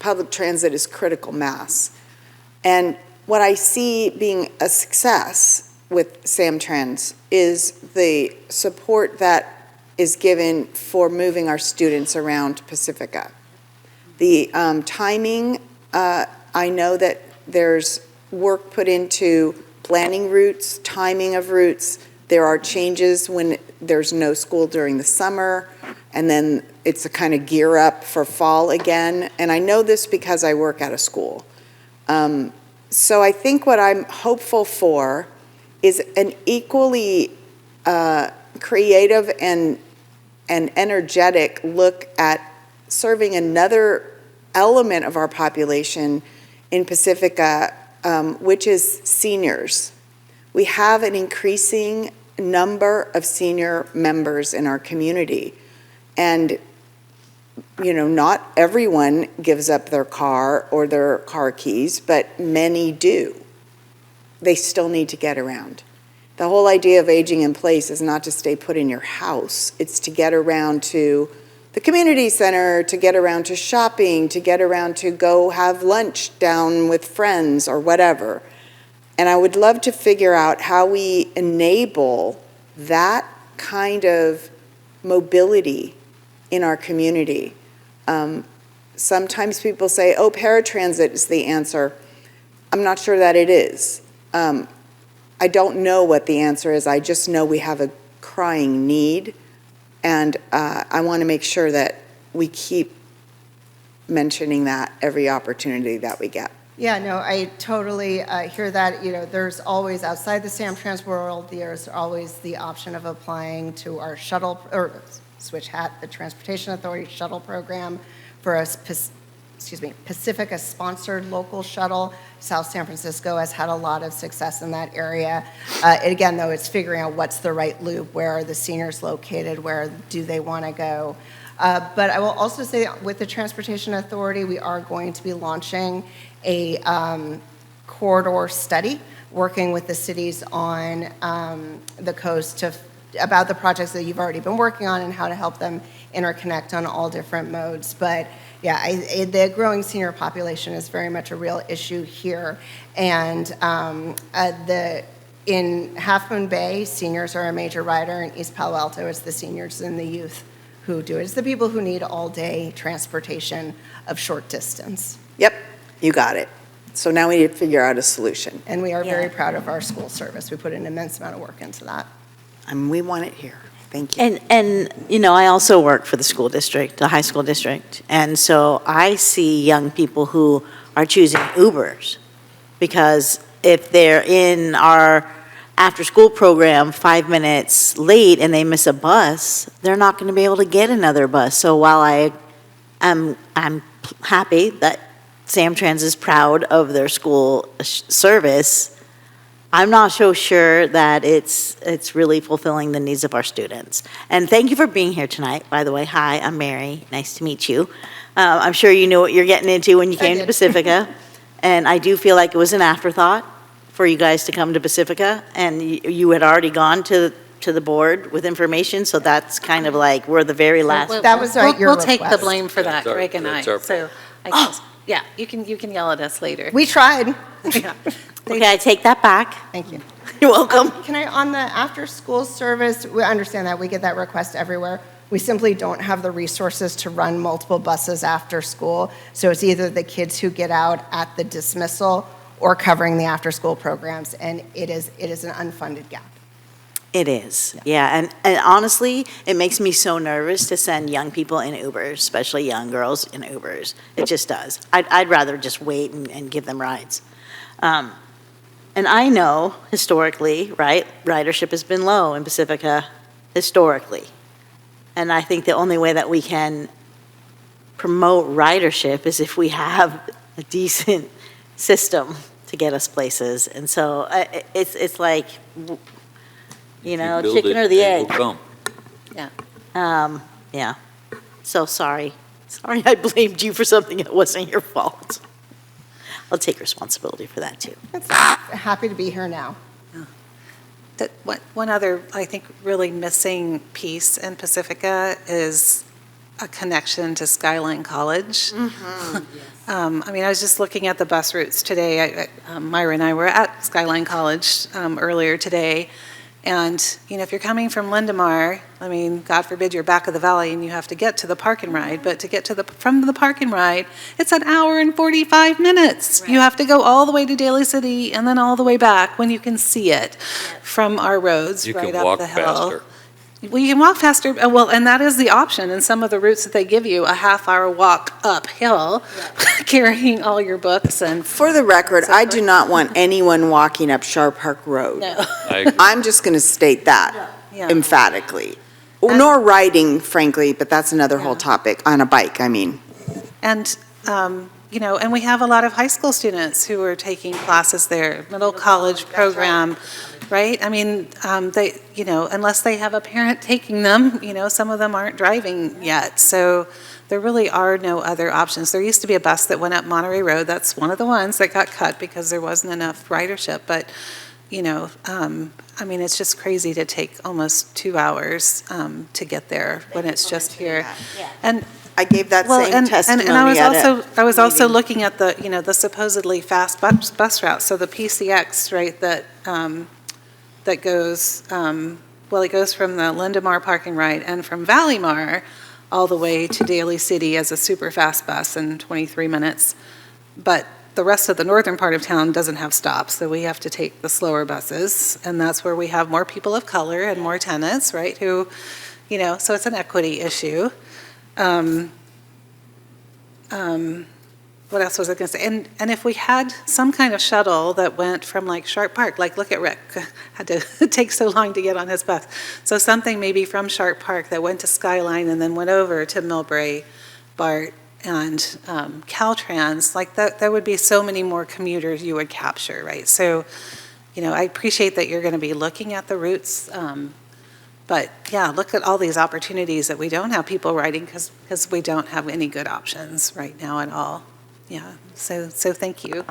public transit is critical mass. And what I see being a success with Samtrans is the support that is given for moving our students around Pacifica. The timing, I know that there's work put into planning routes, timing of routes. There are changes when there's no school during the summer, and then it's a kind of gear up for fall again. And I know this because I work at a school. So I think what I'm hopeful for is an equally creative and energetic look at serving another element of our population in Pacifica, which is seniors. We have an increasing number of senior members in our community. And, not everyone gives up their car or their car keys, but many do. They still need to get around. The whole idea of aging in place is not to stay put in your house. It's to get around to the community center, to get around to shopping, to get around to go have lunch down with friends or whatever. And I would love to figure out how we enable that kind of mobility in our community. Sometimes people say, oh, paratransit is the answer. I'm not sure that it is. I don't know what the answer is. I just know we have a crying need. And I want to make sure that we keep mentioning that every opportunity that we get. Yeah, no, I totally hear that. There's always, outside the Samtrans world, there's always the option of applying to our shuttle, or switch hat, the Transportation Authority shuttle program for a Pacifica-sponsored local shuttle. South San Francisco has had a lot of success in that area. Again, though, it's figuring out what's the right loop, where are the seniors located, where do they want to go. But I will also say with the Transportation Authority, we are going to be launching a corridor study, working with the cities on the coast about the projects that you've already been working on and how to help them interconnect on all different modes. But yeah, the growing senior population is very much a real issue here. And in Half Moon Bay, seniors are a major rider. In East Palo Alto, it's the seniors and the youth who do it. It's the people who need all-day transportation of short distance. Yep, you got it. So now we need to figure out a solution. And we are very proud of our school service. We put an immense amount of work into that. And we want it here. Thank you. And I also work for the school district, the high school district. And so I see young people who are choosing Ubers because if they're in our after-school program 5 minutes late and they miss a bus, they're not going to be able to get another bus. So while I'm happy that Samtrans is proud of their school service, I'm not so sure that it's really fulfilling the needs of our students. And thank you for being here tonight, by the way. Hi, I'm Mary. Nice to meet you. I'm sure you knew what you're getting into when you came to Pacifica. And I do feel like it was an afterthought for you guys to come to Pacifica. And you had already gone to the board with information, so that's kind of like, we're the very last. That was your We'll take the request. blame for that, That's our- Greg and I. that's our- So, I guess, yeah, you can yell at us later. We tried. Yeah. Okay, I take that back. Thank you. You're welcome. Can I, on the after-school service, we understand that, we get that request everywhere. We simply don't have the resources to run multiple buses after school. So it's either the kids who get out at the dismissal or covering the after-school programs, and it is an unfunded gap. It is, yeah, and honestly, it makes me so nervous to send young people in Ubers, especially young girls in Ubers. It just does. I'd rather just wait and give them rides. And I know historically, right, ridership has been low in Pacifica historically. And I think the only way that we can promote ridership is if we have a decent system to get us places. And so it's like, you know, build chicken it, or the they egg. will come. Yeah. So sorry. Sorry I blamed you for something that wasn't your fault. I'll take responsibility for that too. Happy to be here now. One other, I think, really missing piece in Pacifica is a connection to Skyline College. I mean, I was just looking at the bus routes today. Myra and I were at Skyline College earlier today. And, you know, if you're coming from Lindemar, I mean, God forbid you're back of the valley and you have to get to the park and ride, but to get to from the park and ride, it's an hour and 45 minutes. You have to go all the way to Daly City and then all the way back when you can see it from our roads You right can up walk the hill. faster. Well, you can walk faster, well, and that is the option in some of the routes that they give you, a half-hour walk uphill, carrying all your books and. For the record, I do not want anyone walking up Sharp Park Road. No. I'm just going to state that Yeah. emphatically. Nor riding, frankly, but that's another whole topic, on a bike, I mean. And, you know, and we have a lot of high school students who are taking classes there, middle college program, right? I mean, they, you know, unless they have a parent taking them, you know, some of them aren't driving yet. So there really are no other options. There used to be a bus that went up Monterey Road. That's one of the ones that got cut because there wasn't enough ridership. But, you know, I mean, it's just crazy to take almost 2 hours to get there when it's just here. And I gave that same testimony and I was also meeting. looking at the, you know, the supposedly fast bus route. So the PCX, right, that goes, well, it goes from the Lindemar parking ride and from Valleymar all the way to Daly City as a super fast bus in 23 minutes. But the rest of the northern part of town doesn't have stops, so we have to take the slower buses. And that's where we have more people of color and more tenants, right, who, you know, so it's an equity issue. What else was I going to say? And if we had some kind of shuttle that went from like Sharp Park, like look at Rick, had to take so long to get on his bus. So something maybe from Sharp Park that went to Skyline and then went over to Millbrae, BART, and Caltrans, like that, there would be so many more commuters you would capture, right? So, you know, I appreciate that you're going to be looking at the routes, but yeah, look at all these opportunities that we don't have people riding because we don't have any good options right now at all. Yeah, so thank you.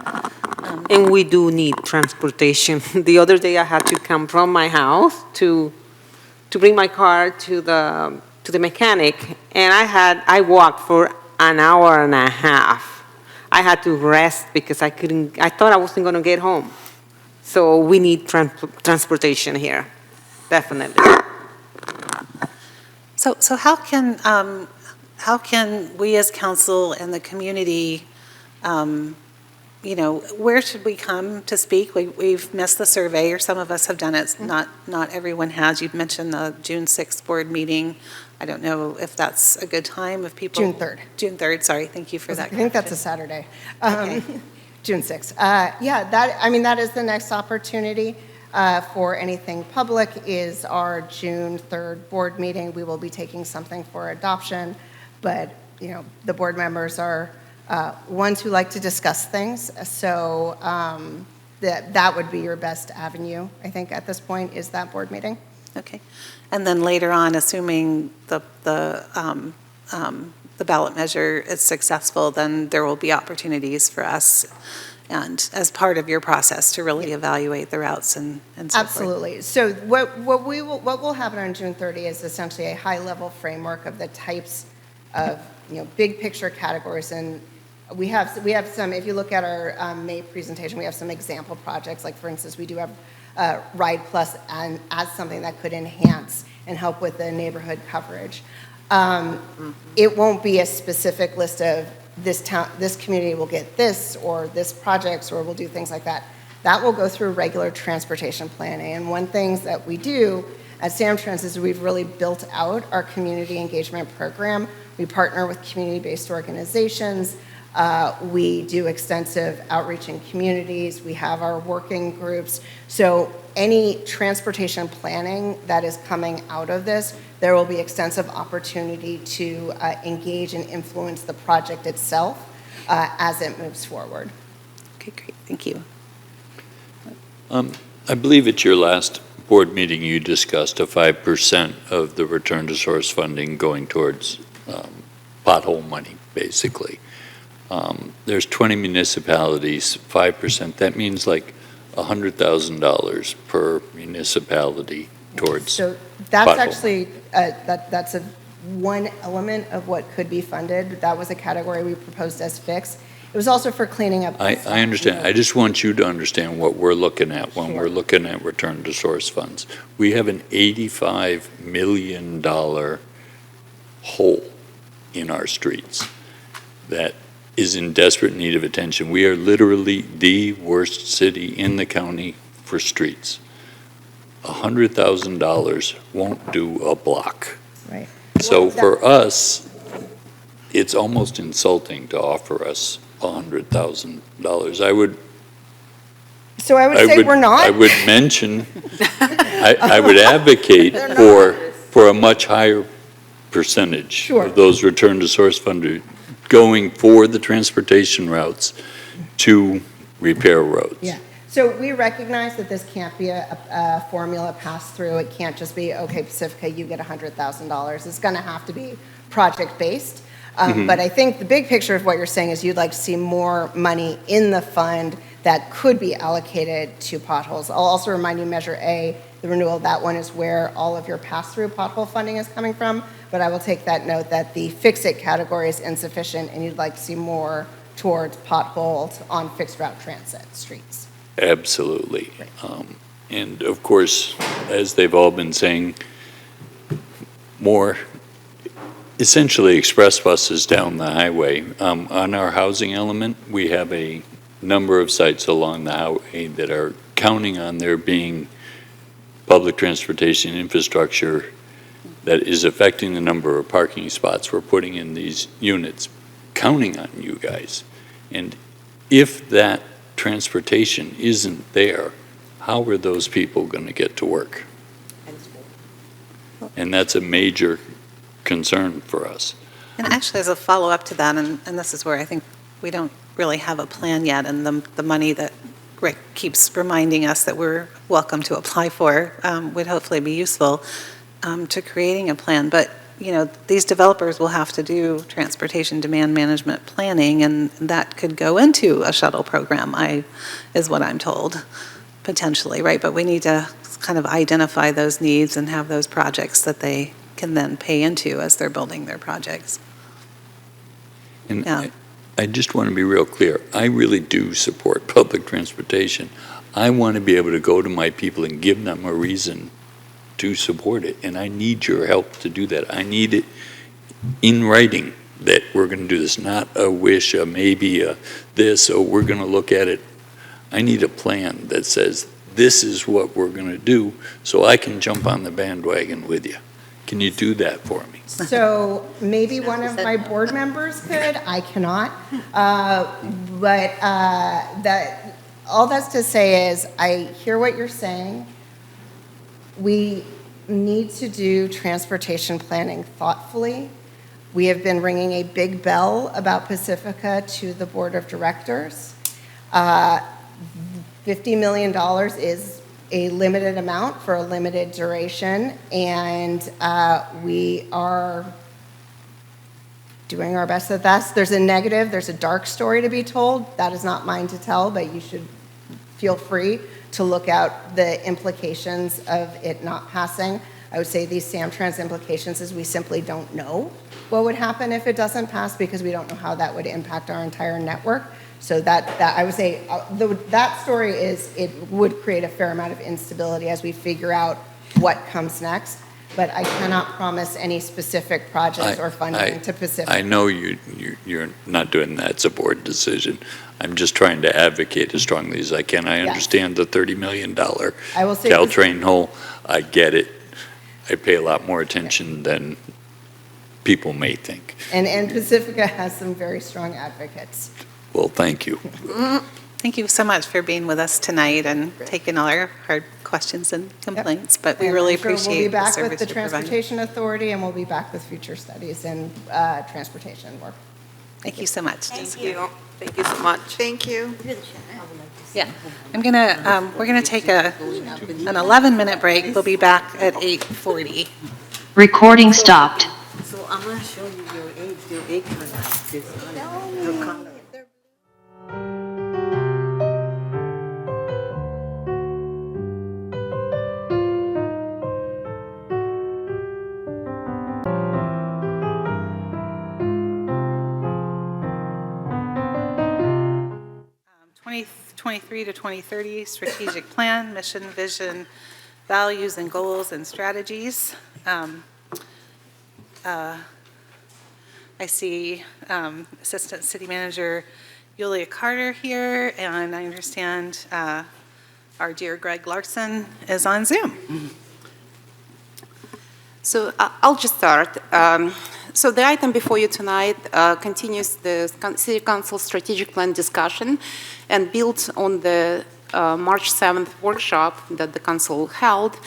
And we do need transportation. The other day I had to come from my house to bring my car to the mechanic, and I walked for an hour and a half. I had to rest because I thought I wasn't going to get home. So we need transportation here, definitely. So how can we as council and the community, you know, where should we come to speak? We've missed the survey, or some of us have done it. Not everyone has. You'd mentioned the June 6th board meeting. I don't know if that's a good time if people. June 3rd. June 3rd, sorry. Thank you for that. I think that's a Saturday. Okay. June 6th. Yeah, that is the next opportunity for anything public is our June 3rd board meeting. We will be taking something for adoption, but, you know, the board members are ones who like to discuss things. So that would be your best avenue, I think, at this point, is that board meeting. Okay. And then later on, assuming the ballot measure is successful, then there will be opportunities for us, and as part of your process, to really evaluate the routes and so forth. Absolutely. So what will happen on June 30 is essentially a high-level framework of the types of, big picture categories. And we have some, if you look at our May presentation, we have some example projects. Like, for instance, we do have Ride Plus as something that could enhance and help with the neighborhood coverage. It won't be a specific list of this community will get this, or this projects, or we'll do things like that. That will go through regular transportation planning. And one thing that we do at Samtrans is we've really built out our community engagement program. We partner with community-based organizations. We do extensive outreach in communities. We have our working groups. So any transportation planning that is coming out of this, there will be extensive opportunity to engage and influence the project itself as it moves forward. Okay, great. Thank you. I believe at your last board meeting, you discussed a 5% of the return to source funding going towards pothole money, basically. There's 20 municipalities, 5%. That means like $100,000 per municipality towards So that's pothole actually, that's one element of what could be funded. That was a category we proposed as fixed. It was also for cleaning up. I understand. I just want you to understand what we're looking at when Sure. we're looking at return to source funds. We have an $85 million hole in our streets that is in desperate need of attention. We are literally the worst city in the county for streets. $100,000 won't do a block. Right. So for us, it's almost insulting to offer us $100,000. I would say we're not. I would mention, I would advocate for a much higher percentage Sure. of those return to source funded going for the transportation routes to repair roads. Yeah. So we recognize that this can't be a formula pass through. It can't just be, okay, Pacifica, you get $100,000. It's going to have to be project-based. But I think the big picture of what you're saying is you'd like to see more money in the fund that could be allocated to potholes. I'll also remind you, Measure A, the renewal, that one is where all of your pass-through pothole funding is coming from. But I will take that note that the fix-it category is insufficient, and you'd like to see more towards potholes on fixed route transit streets. Absolutely. And of course, as they've all been saying, more essentially express buses down the highway. On our housing element, we have a number of sites along the highway that are counting on there being public transportation infrastructure that is affecting the number of parking spots we're putting in these units, counting on you guys. And if that transportation isn't there, how are those people going to get to work? And that's a major concern for us. And actually, as a follow-up to that, and this is where I think we don't really have a plan yet, and the money that Rick keeps reminding us that we're welcome to apply for would hopefully be useful to creating a plan. But, these developers will have to do transportation demand management planning, and that could go into a shuttle program, is what I'm told, potentially, right? But we need to kind of identify those needs and have those projects that they can then pay into as they're building their projects. And Yeah. I just want to be real clear. I really do support public transportation. I want to be able to go to my people and give them a reason to support it, and I need your help to do that. I need it in writing that we're going to do this, not a wish, a maybe, a this, or we're going to look at it. I need a plan that says this is what we're going to do so I can jump on the bandwagon with you. Can you do that for me? So maybe one of my board members could, I cannot. But all that's to say is I hear what you're saying. We need to do transportation planning thoughtfully. We have been ringing a big bell about Pacifica to the board of directors. $50 million is a limited amount for a limited duration, and we are doing our best at that. There's a negative, there's a dark story to be told. That is not mine to tell, but you should feel free to look out the implications of it not passing. I would say these SamTrans implications is we simply don't know what would happen if it doesn't pass because we don't know how that would impact our entire network. So that I would say that story is it would create a fair amount of instability as we figure out what comes next. But I cannot promise any specific projects or funding to Pacifica. I know you're not doing that. It's a board decision. I'm just trying to advocate as strongly as I can. I understand the $30 million I will say Caltrain hole. I get it. I pay a lot more attention than people may think. And Pacifica has some very strong advocates. Well, thank you. Thank you so much for being with us tonight and taking all our hard questions and complaints, but we really appreciate We'll be the back service with the you're providing. Transportation Authority, and we'll be back with future studies and transportation work. Thank you so much. Thank you. Thank you so much. Thank you. Yeah, we're gonna take an 11-minute break. We'll be back at 8:40. Recording stopped. So I'm going to show you your egg color. Um, 2023 to 2030 strategic plan, mission, vision, values and goals and strategies. I see Assistant City Manager Yulia Carter here, and I understand our dear Greg Larson is on Zoom. So I'll just start. So the item before you tonight continues the City Council strategic plan discussion and builds on the March 7th workshop that the Council held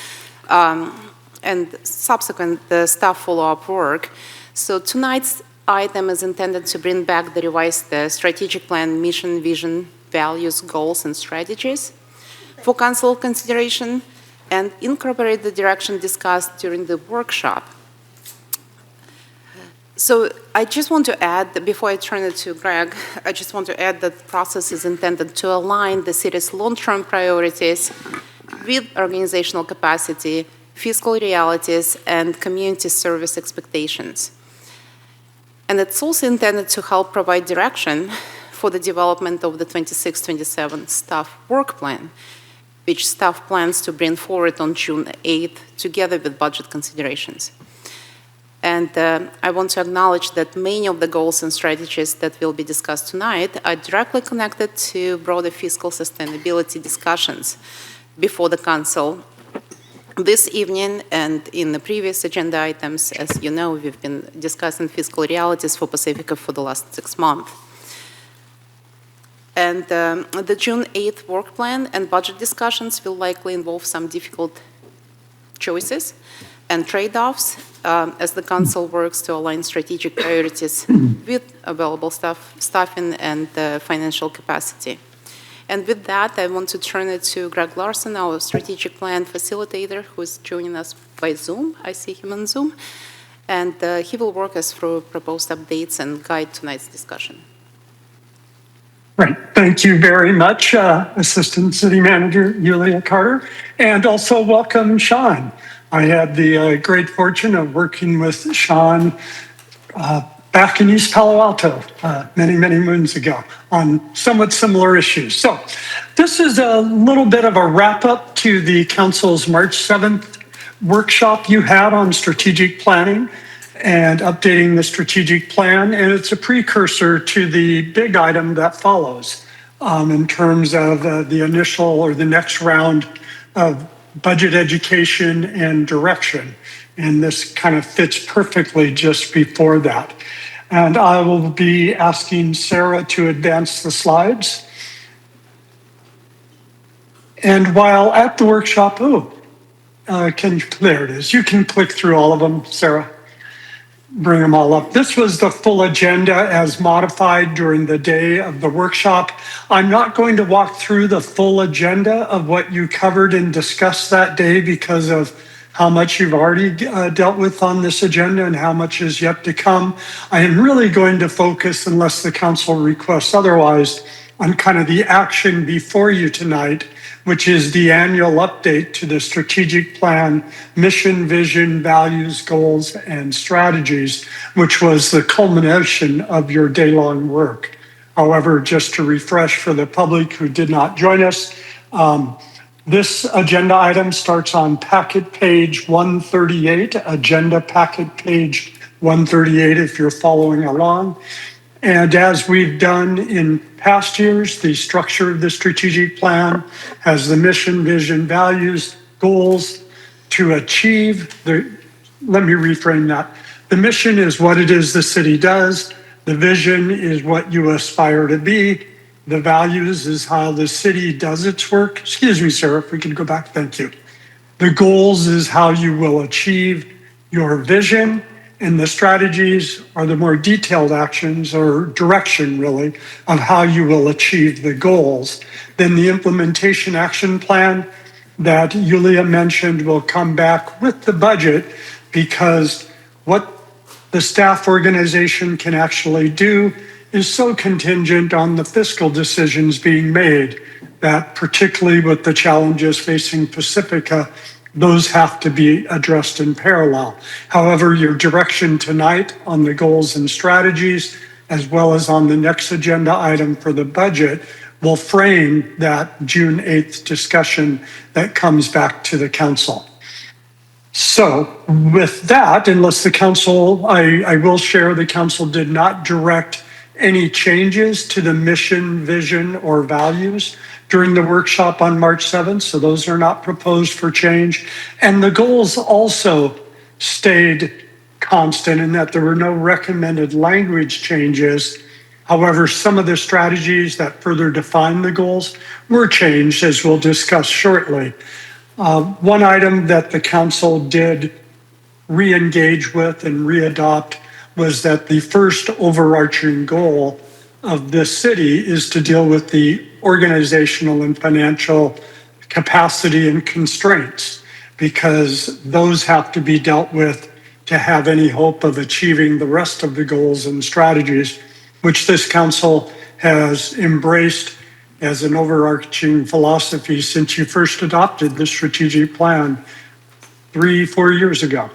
and subsequent staff follow-up work. So tonight's item is intended to bring back the revised strategic plan, mission, vision, values, goals, and strategies for Council consideration and incorporate the direction discussed during the workshop. So I just want to add, before I turn it to Greg, I just want to add that the process is intended to align the city's long-term priorities with organizational capacity, fiscal realities, and community service expectations. And it's also intended to help provide direction for the development of the 26-27 staff work plan, which staff plans to bring forward on June 8th, together with budget considerations. And I want to acknowledge that many of the goals and strategies that will be discussed tonight are directly connected to broader fiscal sustainability discussions before the Council. This evening and in the previous agenda items, as you know, we've been discussing fiscal realities for Pacifica for the last 6 months. And the June 8th work plan and budget discussions will likely involve some difficult choices and trade-offs as the Council works to align strategic priorities with available staffing and financial capacity. And with that, I want to turn it to Greg Larson, our strategic plan facilitator, who is joining us by Zoom. I see him on Zoom. And he will walk us through proposed updates and guide tonight's discussion. Right. Thank you very much, Assistant City Manager Yulia Carter, and also welcome Sean. I had the great fortune of working with Sean back in East Palo Alto many, many moons ago on somewhat similar issues. So this is a little bit of a wrap up to the Council's March 7th workshop you had on strategic planning and updating the strategic plan, and it's a precursor to the big item that follows in terms of the initial or the next round of budget education and direction. And this kind of fits perfectly just before that. And I will be asking Sarah to advance the slides. And while at the workshop, there it is. You can click through all of them, Sarah. bring them all up. This was the full agenda as modified during the day of the workshop. I'm not going to walk through the full agenda of what you covered and discussed that day because of how much you've already dealt with on this agenda and how much is yet to come. I am really going to focus, unless the council requests otherwise, on kind of the action before you tonight, which is the annual update to the strategic plan, mission, vision, values, goals, and strategies, which was the culmination of your day-long work. However, just to refresh for the public who did not join us, this agenda item starts on packet page 138, agenda packet page 138 if you're following along. And as we've done in past years, the structure of the strategic plan has the mission, vision, values, goals to achieve. Let me reframe that. The mission is what it is the city does. The vision is what you aspire to be. The values is how the city does its work. Excuse me, sir, if we could go back, thank you. The goals is how you will achieve your vision. And the strategies are the more detailed actions or direction, really, of how you will achieve the goals. Then the implementation action plan that Yulia mentioned will come back with the budget, because what the staff organization can actually do is so contingent on the fiscal decisions being made that, particularly with the challenges facing Pacifica, those have to be addressed in parallel. However, your direction tonight on the goals and strategies, as well as on the next agenda item for the budget, will frame that June 8th discussion that comes back to the council. So with that, unless the council, I will share the council did not direct any changes to the mission, vision, or values during the workshop on March 7th, so those are not proposed for change. And the goals also stayed constant in that there were no recommended language changes. However, some of the strategies that further define the goals were changed, as we'll discuss shortly. One item that the council did re-engage with and re-adopt was that the first overarching goal of this city is to deal with the organizational and financial capacity and constraints, because those have to be dealt with to have any hope of achieving the rest of the goals and strategies, which this council has embraced as an overarching philosophy since you first adopted the strategic plan 3-4 years ago.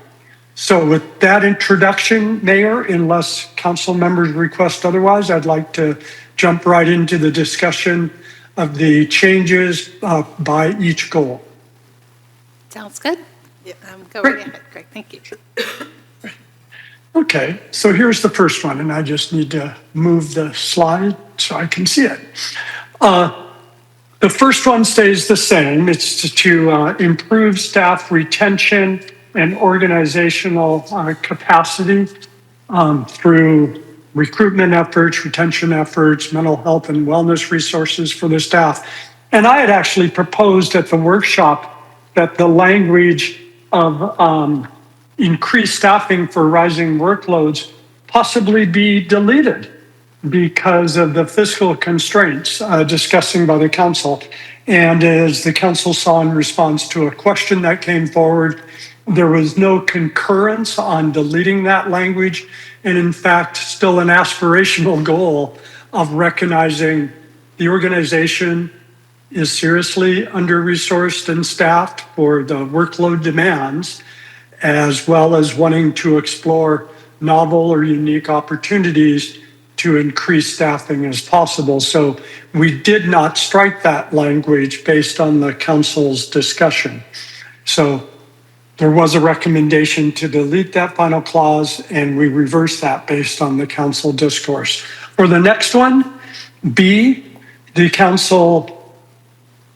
So with that introduction, Mayor, unless council members request otherwise, I'd like to jump right into the discussion of the changes by each goal. Sounds good. Go right ahead, Greg. Thank you. Okay, so here's the first one, and I just need to move the slide so I can see it. The first one stays the same. It's to improve staff retention and organizational capacity through recruitment efforts, retention efforts, mental health and wellness resources for the staff. And I had actually proposed at the workshop that the language of increased staffing for rising workloads possibly be deleted because of the fiscal constraints discussing by the council. And as the council saw in response to a question that came forward, there was no concurrence on deleting that language, and in fact, still an aspirational goal of recognizing the organization is seriously under-resourced and staffed for the workload demands, as well as wanting to explore novel or unique opportunities to increase staffing as possible. So we did not strike that language based on the council's discussion. So there was a recommendation to delete that final clause, and we reversed that based on the council discourse. For the next one, B, the council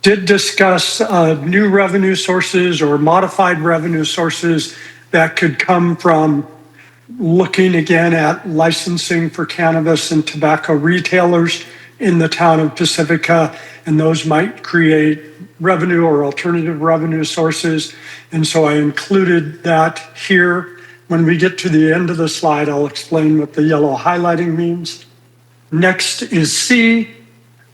did discuss new revenue sources or modified revenue sources that could come from looking again at licensing for cannabis and tobacco retailers in the town of Pacifica, and those might create revenue or alternative revenue sources. And so I included that here When we get to the end of the slide, I'll explain what the yellow highlighting means. Next is C,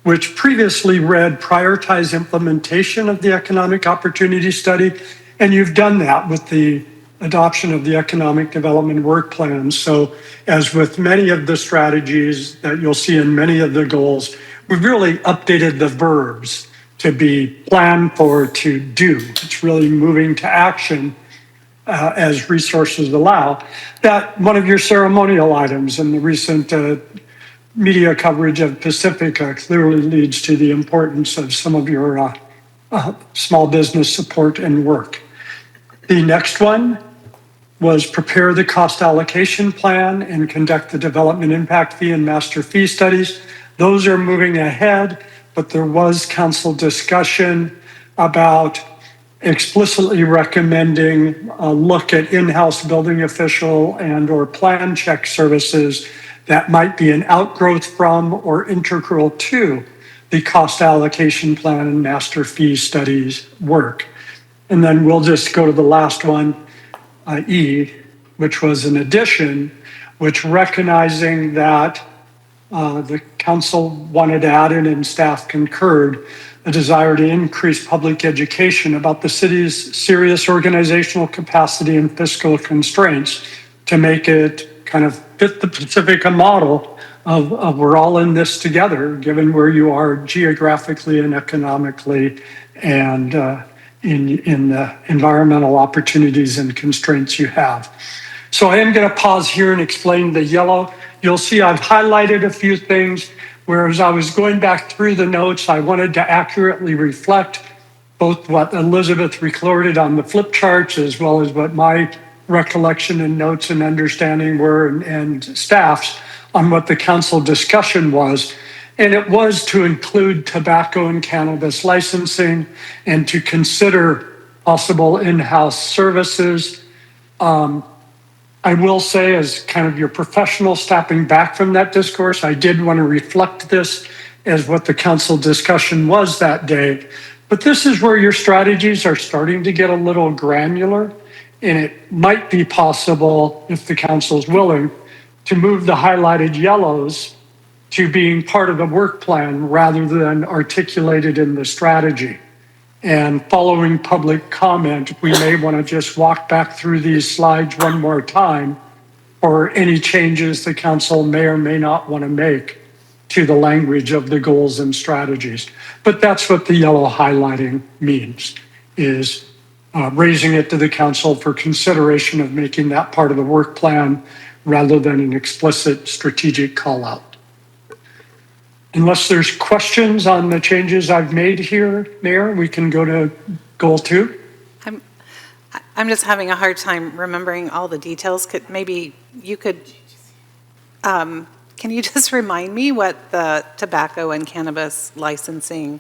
which previously read prioritize implementation of the economic opportunity study. And you've done that with the adoption of the economic development work plan. So as with many of the strategies that you'll see in many of the goals, we've really updated the verbs to be plan for, to do. It's really moving to action as resources allow. That one of your ceremonial items in the recent media coverage of Pacifica clearly leads to the importance of some of your small business support and work. The next one was prepare the cost allocation plan and conduct the development impact fee and master fee studies. Those are moving ahead, but there was council discussion about explicitly recommending a look at in-house building official and or plan check services that might be an outgrowth from or integral to the cost allocation plan and master fee studies work. And then we'll just go to the last one, E, which was an addition, which recognizing that the council wanted to add in and staff concurred a desire to increase public education about the city's serious organizational capacity and fiscal constraints to make it kind of fit the Pacifica model of we're all in this together, given where you are geographically and economically and in the environmental opportunities and constraints you have. So I am going to pause here and explain the yellow. You'll see I've highlighted a few things, whereas I was going back through the notes, I wanted to accurately reflect both what Elizabeth recorded on the flip charts as well as what my recollection and notes and understanding were and staff's on what the council discussion was. And it was to include tobacco and cannabis licensing and to consider possible in-house services. I will say, as kind of your professional stepping back from that discourse, I did want to reflect this as what the council discussion was that day. But this is where your strategies are starting to get a little granular, and it might be possible, if the council's willing, to move the highlighted yellows to being part of the work plan rather than articulated in the strategy. And following public comment, we may want to just walk back through these slides one more time for any changes the council may or may not want to make to the language of the goals and strategies. But that's what the yellow highlighting means, is raising it to the council for consideration of making that part of the work plan rather than an explicit strategic call out. Unless there's questions on the changes I've made here, Mayor, we can go to goal 2. I'm just having a hard time remembering all the details. Maybe you could, can you just remind me what the tobacco and cannabis licensing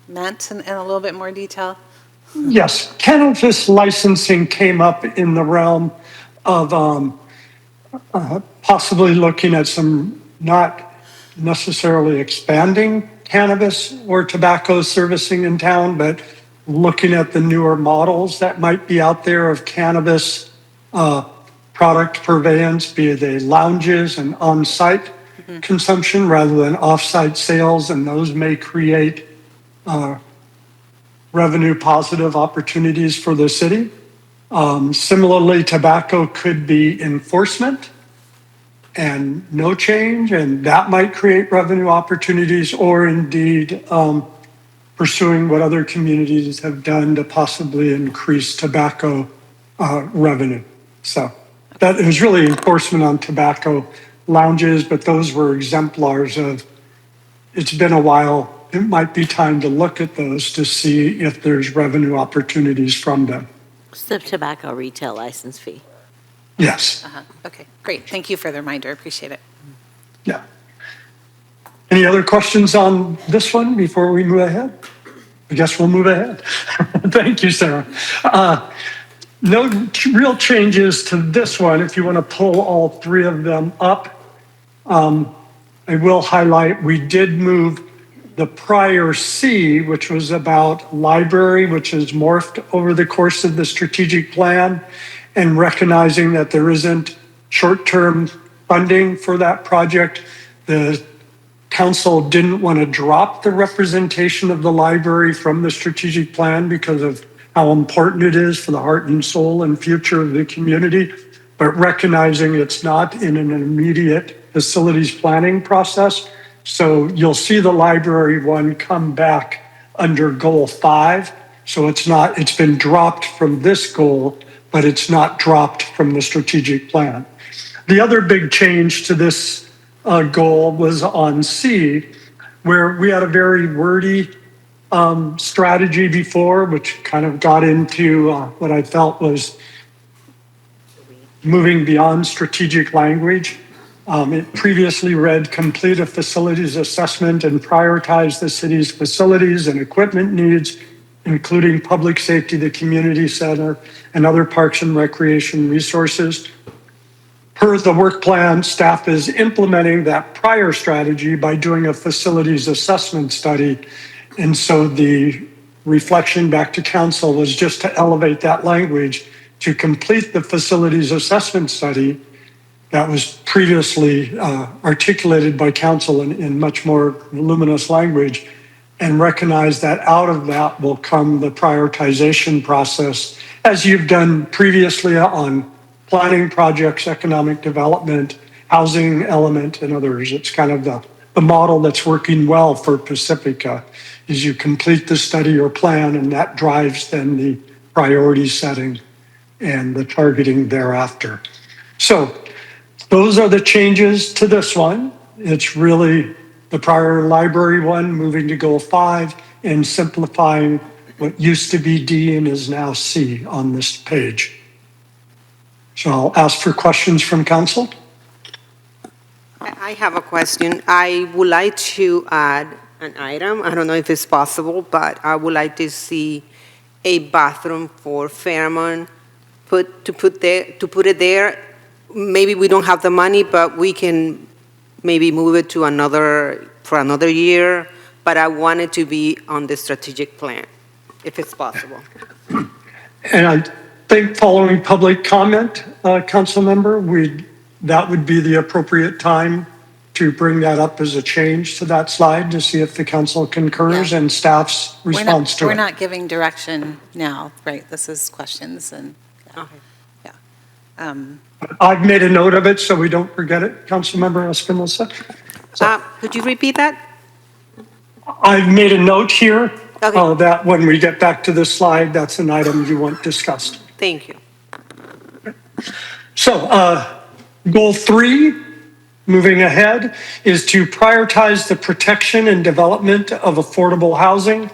meant in a little bit more detail? Yes, cannabis licensing came up in the realm of possibly looking at some not necessarily expanding cannabis or tobacco servicing in town, but looking at the newer models that might be out there of cannabis product purveyance, be they lounges and on-site consumption rather than off-site sales, and those may create revenue positive opportunities for the city. Similarly, tobacco could be enforcement and no change, and that might create revenue opportunities, or indeed pursuing what other communities have done to possibly increase tobacco revenue. So that it was really enforcement on tobacco lounges, but those were exemplars of, it's been a while, it might be time to look at those to see if there's revenue opportunities from them. What's the tobacco retail license fee? Yes. Okay, great. Thank you for the reminder. Appreciate it. Yeah. Any other questions on this one before we move ahead? I guess we'll move ahead. Thank you, Sarah. No real changes to this one. If you want to pull all 3 of them up, I will highlight we did move the prior C, which was about library, which has morphed over the course of the strategic plan, and recognizing that there isn't short-term funding for that project, the council didn't want to drop the representation of the library from the strategic plan because of how important it is for the heart and soul and future of the community, but recognizing it's not in an immediate facilities planning process. So you'll see the library one come back under goal 5. So it's been dropped from this goal, but it's not dropped from the strategic plan. The other big change to this goal was on C, where we had a very wordy strategy before, which kind of got into what I felt was moving beyond strategic language. It previously read, complete a facilities assessment and prioritize the city's facilities and equipment needs, including public safety, the community center, and other parks and recreation resources. Per the work plan, staff is implementing that prior strategy by doing a facilities assessment study. And so the reflection back to council was just to elevate that language to complete the facilities assessment study that was previously articulated by council in much more voluminous language, and recognize that out of that will come the prioritization process, as you've done previously on planning projects, economic development, housing element, and others. It's kind of the model that's working well for Pacifica, is you complete the study or plan, and that drives then the priority setting and the targeting thereafter. So those are the changes to this one. It's really the prior library one moving to goal 5 and simplifying what used to be D and is now C on this page. So I'll ask for questions from council. I have a question. I would like to add an item. I don't know if it's possible, but I would like to see a bathroom for Fairmont to put it there. Maybe we don't have the money, but we can maybe move it to for another year. But I want it to be on the strategic plan, if it's possible. And I think following public comment, council member, that would be the appropriate time to bring that up as a change to that slide to see if the council concurs and staff's response to it. We're not giving direction now, right? This is questions and, Okay. I've made a note of it so we don't forget it, Councilmember Espinosa. Could you repeat that? I've made a note here Okay. that when we get back to this slide, that's an item you want discussed. Thank you. So goal 3, moving ahead, is to prioritize the protection and development of affordable housing.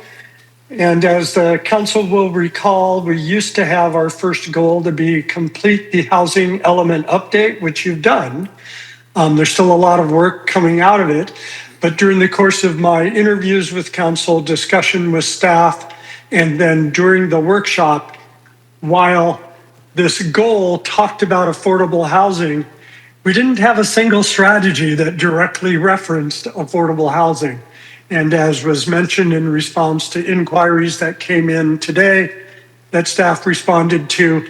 And as the council will recall, we used to have our first goal to be complete the housing element update, which you've done. There's still a lot of work coming out of it. But during the course of my interviews with council, discussion with staff, and then during the workshop, while this goal talked about affordable housing, we didn't have a single strategy that directly referenced affordable housing. And as was mentioned in response to inquiries that came in today that staff responded to,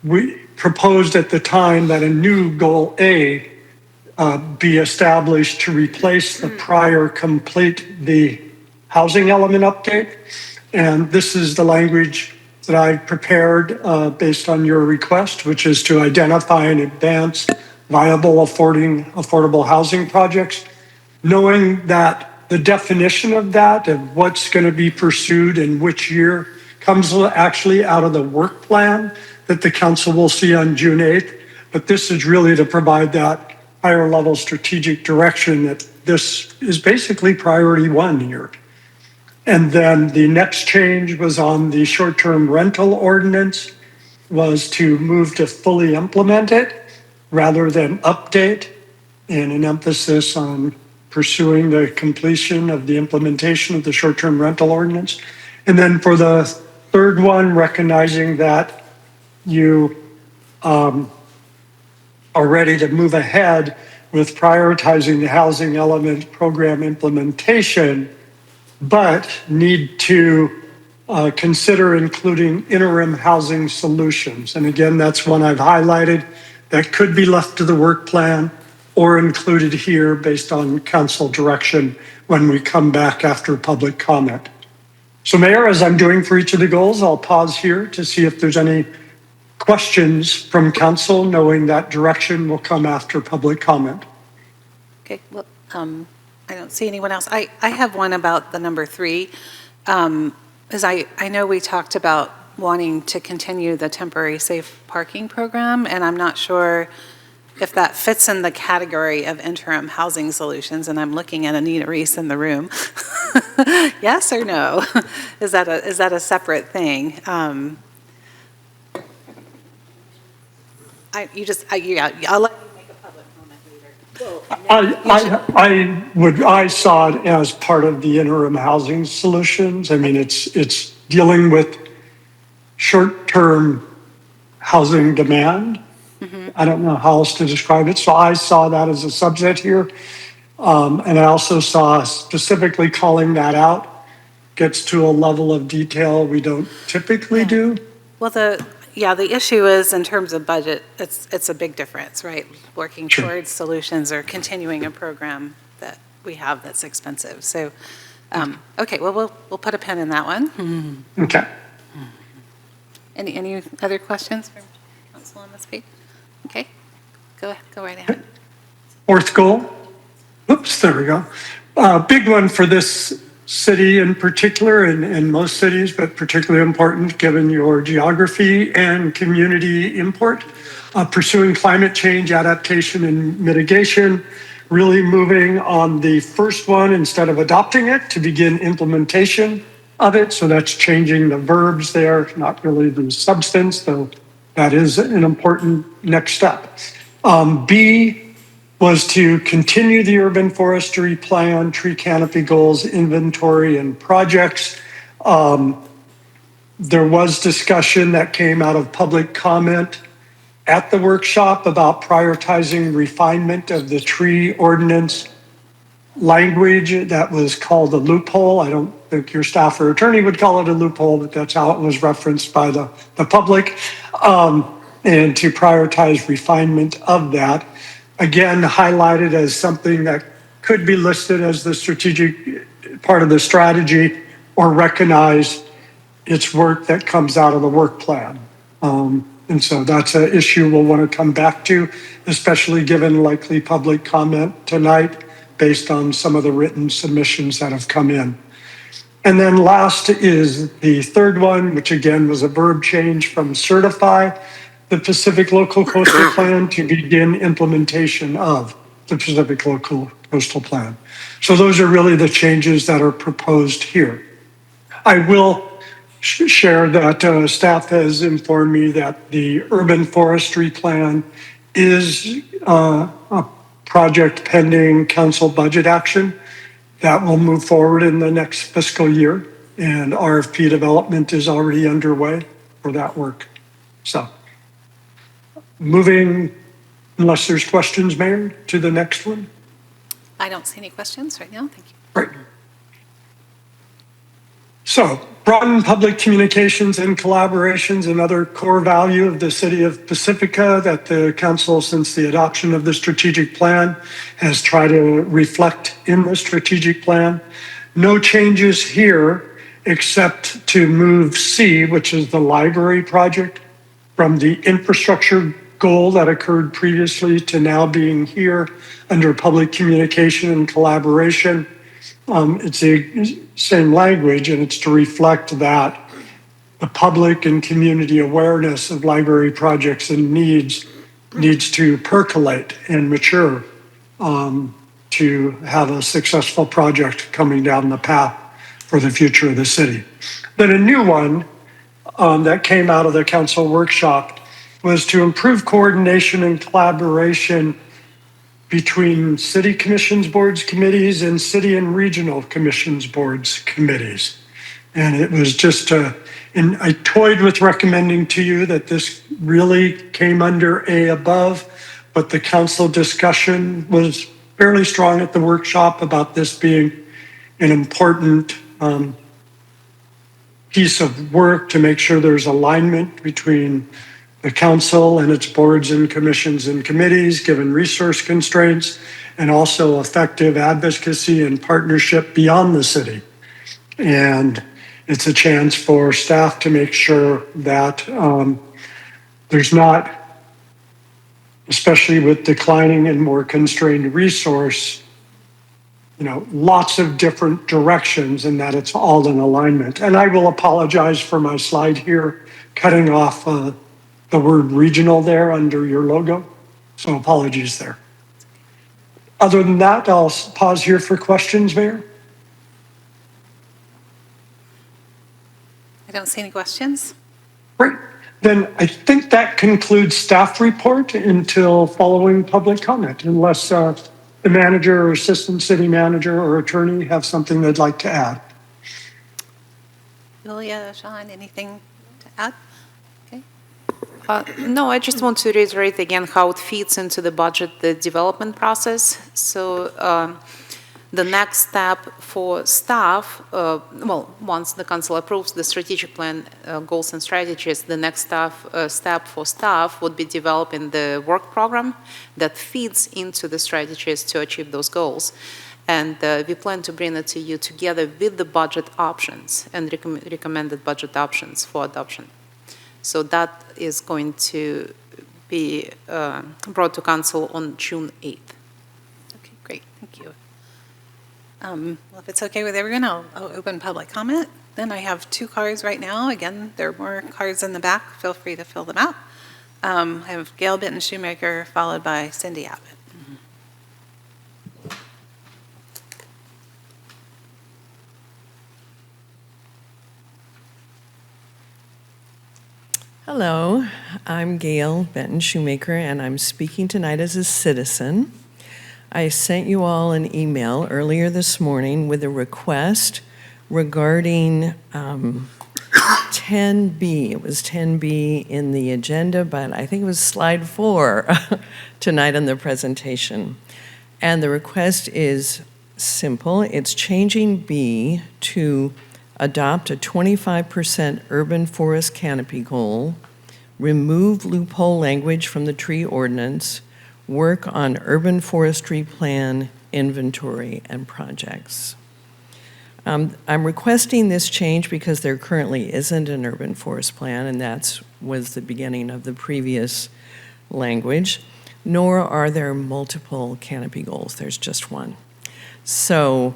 we proposed at the time that a new goal A be established to replace the prior complete the housing element update. And this is the language that I've prepared based on your request, which is to identify and advance viable affordable housing projects, knowing that the definition of that and what's going to be pursued in which year comes actually out of the work plan that the council will see on June 8th. But this is really to provide that higher level strategic direction that this is basically priority 1 here. And then the next change was on the short-term rental ordinance, was to move to fully implement it rather than update, and an emphasis on pursuing the completion of the implementation of the short-term rental ordinance. And then for the third one, recognizing that you are ready to move ahead with prioritizing the housing element program implementation, but need to consider including interim housing solutions. And again, that's one I've highlighted that could be left to the work plan or included here based on council direction when we come back after public comment. So Mayor, as I'm doing for each of the goals, I'll pause here to see if there's any questions from council, knowing that direction will come after public comment. Okay, well, I don't see anyone else. I have one about the number 3. As I know we talked about wanting to continue the temporary safe parking program, and I'm not sure if that fits in the category of interim housing solutions, and I'm looking at Anita Reese in the room. Yes or no? Is that a separate thing? I'll let you make a public comment later. I saw it as part of the interim housing solutions. I mean, it's dealing with short-term housing demand. I don't know how else to describe it. So I saw that as a subset here. And I also saw specifically calling that out gets to a level of detail we don't typically do. Well, the issue is in terms of budget, it's a big difference, right? Working towards solutions or continuing a program that we have that's expensive. So, okay, well, we'll put a pin in that one. Okay. Any other questions from council on this page? Okay, go right ahead. 4th goal. Oops, there we go. Big one for this city in particular, and most cities, but particularly important given your geography and community import. Pursuing climate change adaptation and mitigation, really moving on the first one instead of adopting it to begin implementation of it. So that's changing the verbs there, not really the substance, though that is an important next step. B was to continue the urban forestry plan, tree canopy goals, inventory, and projects. There was discussion that came out of public comment at the workshop about prioritizing refinement of the tree ordinance language that was called a loophole. I don't think your staff or attorney would call it a loophole, but that's how it was referenced by the public. And to prioritize refinement of that. Again, highlighted as something that could be listed as the strategic part of the strategy or recognize its work that comes out of the work plan. And so that's an issue we'll want to come back to, especially given likely public comment tonight based on some of the written submissions that have come in. And then last is the third one, which again was a verb change from certify the Pacific Local Coastal Plan to begin implementation of the Pacific Local Coastal Plan. So those are really the changes that are proposed here. I will share that staff has informed me that the urban forestry plan is a project pending council budget action that will move forward in the next fiscal year, and RFP development is already underway for that work. So moving, unless there's questions, Mayor, to the next one. I don't see any questions right now. Thank you. Great. So broaden public communications and collaborations, another core value of the city of Pacifica that the council, since the adoption of the strategic plan, has tried to reflect in the strategic plan. No changes here except to move C, which is the library project, from the infrastructure goal that occurred previously to now being here under public communication and collaboration. It's the same language, and it's to reflect that the public and community awareness of library projects and needs to percolate and mature to have a successful project coming down the path for the future of the city. Then a new one that came out of the council workshop was to improve coordination and collaboration between city commissions, boards, committees, and city and regional commissions, boards, committees. And it was just, and I toyed with recommending to you that this really came under A above, but the council discussion was fairly strong at the workshop about this being an important piece of work to make sure there's alignment between the council and its boards and commissions and committees, given resource constraints, and also effective advocacy and partnership beyond the city. And it's a chance for staff to make sure that there's not, especially with declining and more constrained resource, lots of different directions, and that it's all in alignment. And I will apologize for my slide here, cutting off the word regional there under your logo. So apologies there. Other than that, I'll pause here for questions, Mayor. I don't see any questions. Great. Then I think that concludes staff report until following public comment, unless the manager or assistant city manager or attorney have something they'd like to add. Julia, Sean, anything to add? Okay. No, I just want to reiterate again how it fits into the budget, the development process. So the next step for staff, once the council approves the strategic plan goals and strategies, the next step for staff would be developing the work program that feeds into the strategies to achieve those goals. And we plan to bring it to you together with the budget options and recommended budget options for adoption. So that is going to be brought to council on June 8th. Okay, great, thank you. Well, if it's okay with everyone, I'll open public comment. Then I have 2 cards right now. Again, there are more cards in the back. Feel free to fill them out. I have Gail Benton Shoemaker, followed by Cindy Abbott. Hello, I'm Gail Benton Shoemaker, and I'm speaking tonight as a citizen. I sent you all an email earlier this morning with a request regarding 10B. It was 10B in the agenda, but I think it was slide 4 tonight on the presentation. And the request is simple. It's changing B to adopt a 25% urban forest canopy goal, remove loophole language from the tree ordinance, work on urban forestry plan, inventory, and projects. I'm requesting this change because there currently isn't an urban forest plan, and that was the beginning of the previous language, nor are there multiple canopy goals. There's just one. So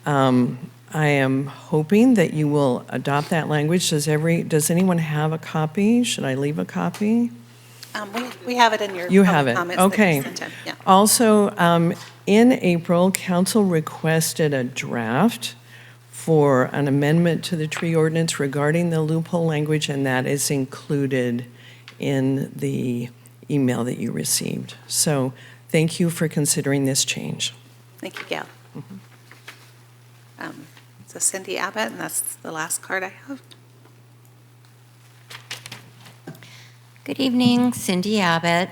I am hoping that you will adopt that language. Does anyone have a copy? Should I leave a copy? We have it in your You public have it, comments that you okay. sent in. Yeah. Also, in April, council requested a draft for an amendment to the tree ordinance regarding the loophole language, and that is included in the email that you received. So thank you for considering this change. Thank you, Gail. So Cindy Abbott, and that's the last card I have. Good evening, Cindy Abbott.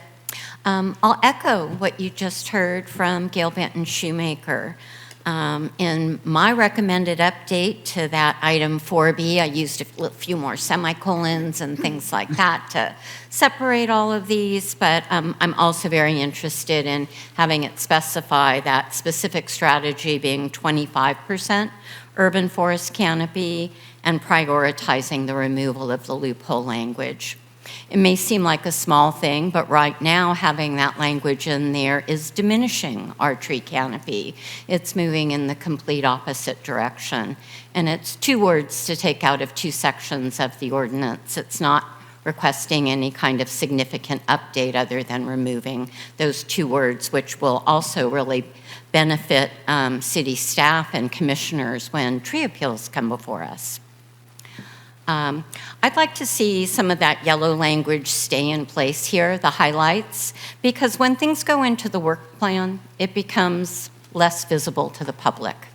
I'll echo what you just heard from Gail Benton Shoemaker. In my recommended update to that item 4B, I used a few more semicolons and things like that to separate all of these, but I'm also very interested in having it specify that specific strategy being 25% urban forest canopy and prioritizing the removal of the loophole language. It may seem like a small thing, but right now having that language in there is diminishing our tree canopy. It's moving in the complete opposite direction. And it's 2 words to take out of 2 sections of the ordinance. It's not requesting any kind of significant update other than removing those 2 words, which will also really benefit city staff and commissioners when tree appeals come before us. I'd like to see some of that yellow language stay in place here, the highlights, because when things go into the work plan, it becomes less visible to the public.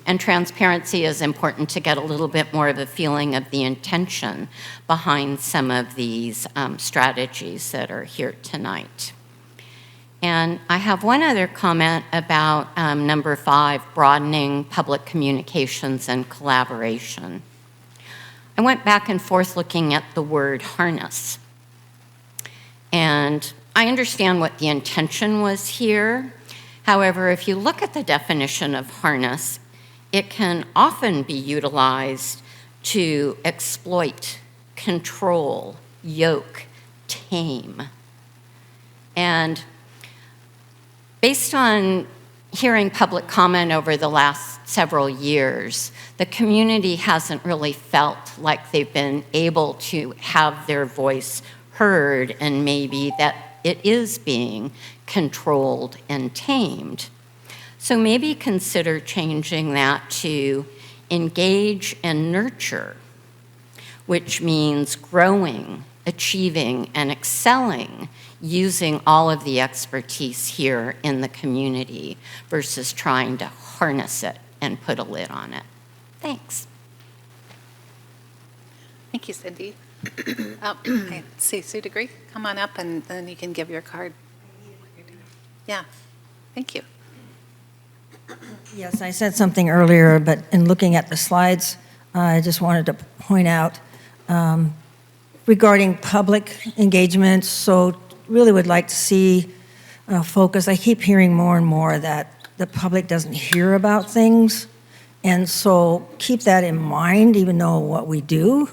And transparency is important to get a little bit more of a feeling of the intention behind some of these strategies that are here tonight. And I have one other comment about number 5, broadening public communications and collaboration. I went back and forth looking at the word harness. And I understand what the intention was here. However, if you look at the definition of harness, it can often be utilized to exploit, control, yoke, tame. And based on hearing public comment over the last several years, the community hasn't really felt like they've been able to have their voice heard, and maybe that it is being controlled and tamed. So maybe consider changing that to engage and nurture, which means growing, achieving, and excelling using all of the expertise here in the community versus trying to harness it and put a lid on it. Thanks. Thank you, Cindy. I see Sue DeGree, come on up and then you can give your card. Yeah, thank you. Yes, I said something earlier, but in looking at the slides, I just wanted to point out regarding public engagement, so really would like to see focus. I keep hearing more and more that the public doesn't hear about things, and so keep that in mind, even though what we do,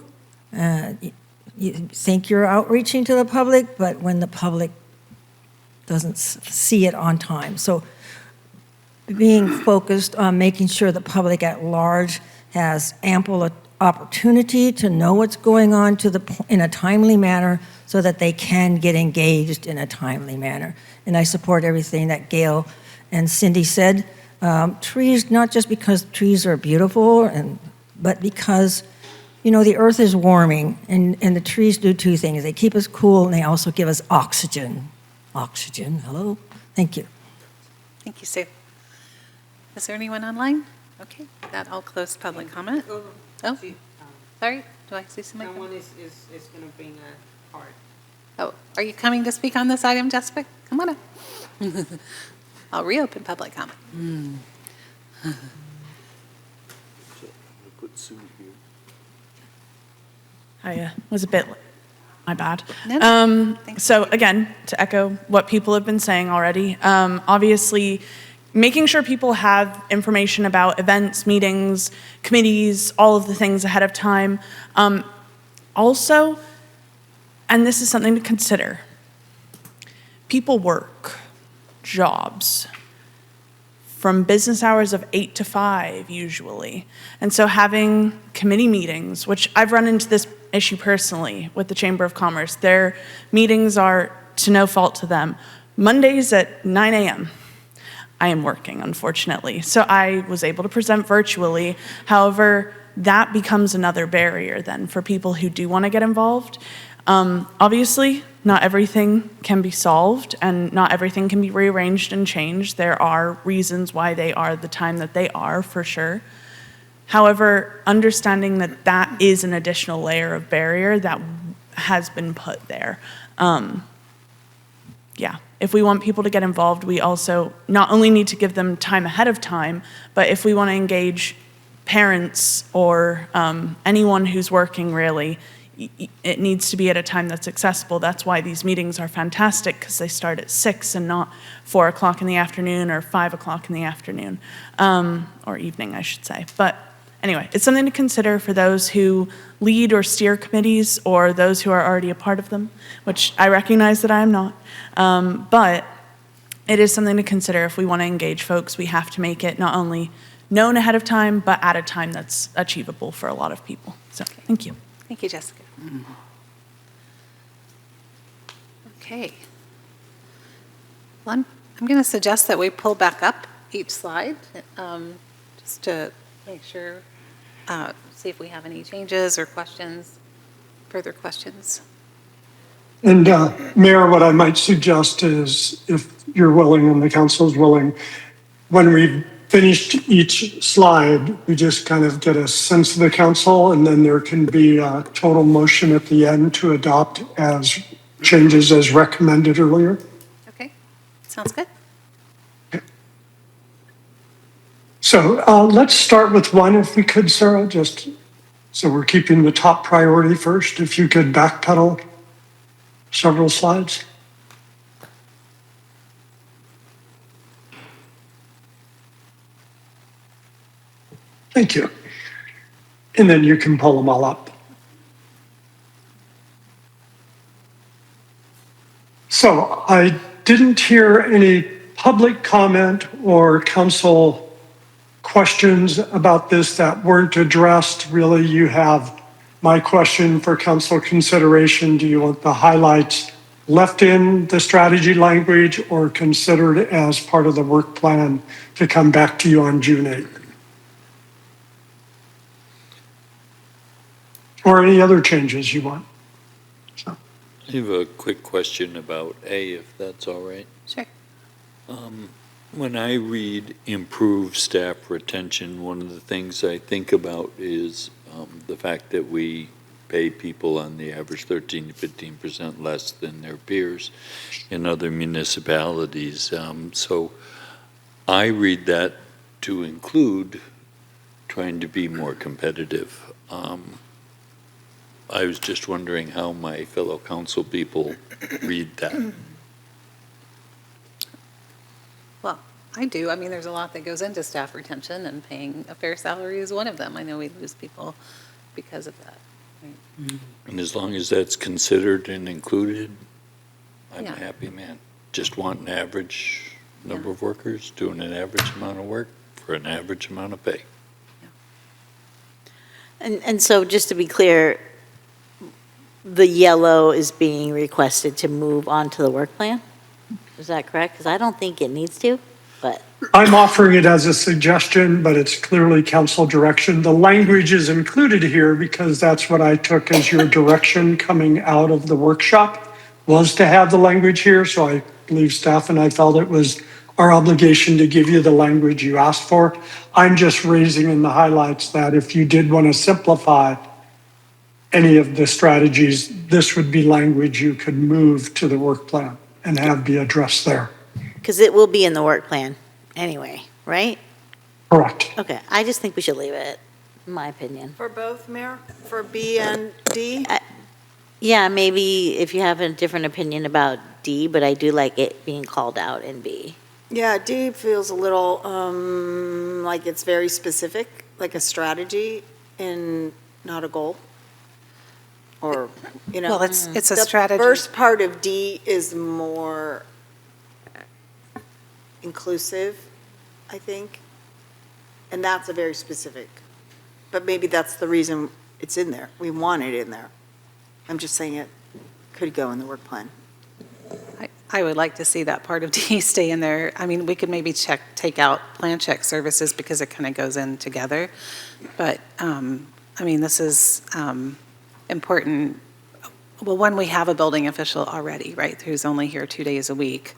you think you're outreaching to the public, but when the public doesn't see it on time. So being focused on making sure the public at large has ample opportunity to know what's going on in a timely manner so that they can get engaged in a timely manner. And I support everything that Gail and Cindy said. Trees, not just because trees are beautiful, but because, you know, the earth is warming, and the trees do two things. They keep us cool, and they also give us oxygen. Oxygen, hello? Thank you. Thank you, Sue. Is there anyone online? Okay, that all closed public comment. Oh, sorry, do I see somebody? Someone is going to bring a card. Oh, are you coming to speak on this item, Jessica? Come on up. I'll reopen public comment. I was a bit, my bad. No, So again, to echo what people have been saying already, obviously making sure people have information about events, meetings, committees, all of the things ahead of time. Also, and this is something to consider, people work jobs from business hours of 8 to 5 usually. And so having committee meetings, which I've run into this issue personally with the Chamber of Commerce, their meetings are, to no fault to them, Mondays at 9 a.m. I am working, unfortunately. So I was able to present virtually. However, that becomes another barrier then for people who do want to get involved. Obviously, not everything can be solved and not everything can be rearranged and changed. There are reasons why they are the time that they are, for sure. However, understanding that that is an additional layer of barrier that has been put there. Yeah, if we want people to get involved, we also not only need to give them time ahead of time, but if we want to engage parents or anyone who's working really, it needs to be at a time that's accessible. That's why these meetings are fantastic, because they start at 6 and not 4 o'clock in the afternoon or 5 o'clock in the afternoon, or evening, I should say. But anyway, it's something to consider for those who lead or steer committees or those who are already a part of them, which I recognize that I am not. But it is something to consider. If we want to engage folks, we have to make it not only known ahead of time, but at a time that's achievable for a lot of people. So, thank you. Thank you, Jessica. Okay. Well, I'm going to suggest that we pull back up each slide just to make sure, see if we have any changes or questions, further questions. And Mayor, what I might suggest is, if you're willing and the council is willing, when we've finished each slide, we just kind of get a sense of the council, and then there can be a total motion at the end to adopt as changes as recommended earlier. Okay, sounds good. So let's start with one, if we could, Sarah, just So we're keeping the top priority first. If you could backpedal several slides. Thank you. And then you can pull them all up. So I didn't hear any public comment or council questions about this that weren't addressed. Really, you have my question for council consideration. Do you want the highlights left in the strategy language or considered as part of the work plan to come back to you on June 8th? Or any other changes you want? I have a quick question about A, if that's all right. Sure. When I read improve staff retention, one of the things I think about is the fact that we pay people on the average 13 to 15% less than their peers in other municipalities. So I read that to include trying to be more competitive. I was just wondering how my fellow council people read that. Well, I do. I mean, there's a lot that goes into staff retention, and paying a fair salary is one of them. I know we lose people because of that. Right? And as long as that's considered and included, I'm Yeah. a happy man. Just want an average number of workers doing an average amount of work for an average amount of pay. And so just to be clear, the yellow is being requested to move on to the work plan? Is that correct? Because I don't think it needs to, but. I'm offering it as a suggestion, but it's clearly council direction. The language is included here because that's what I took as your direction coming out of the workshop, was to have the language here. So I believe staff and I felt it was our obligation to give you the language you asked for. I'm just raising in the highlights that if you did want to simplify any of the strategies, this would be language you could move to the work plan and have be addressed there. Because it will be in the work plan anyway, right? Correct. Okay, I just think we should leave it, in my opinion. For both, Mayor? For B and D? Yeah, maybe if you have a different opinion about D, but I do like it being called out in B. Yeah, D feels a little like it's very specific, like a strategy and not a goal. Or, you know. Well, it's a the strategy. First part of D is more inclusive, I think. And that's a very specific. But maybe that's the reason it's in there. We want it in there. I'm just saying it could go in the work plan. I would like to see that part of D stay in there. I mean, we could maybe take out plan check services because it kind of goes in together. But, I mean, this is important. Well, one, we have a building official already, right, who's only here 2 days a week,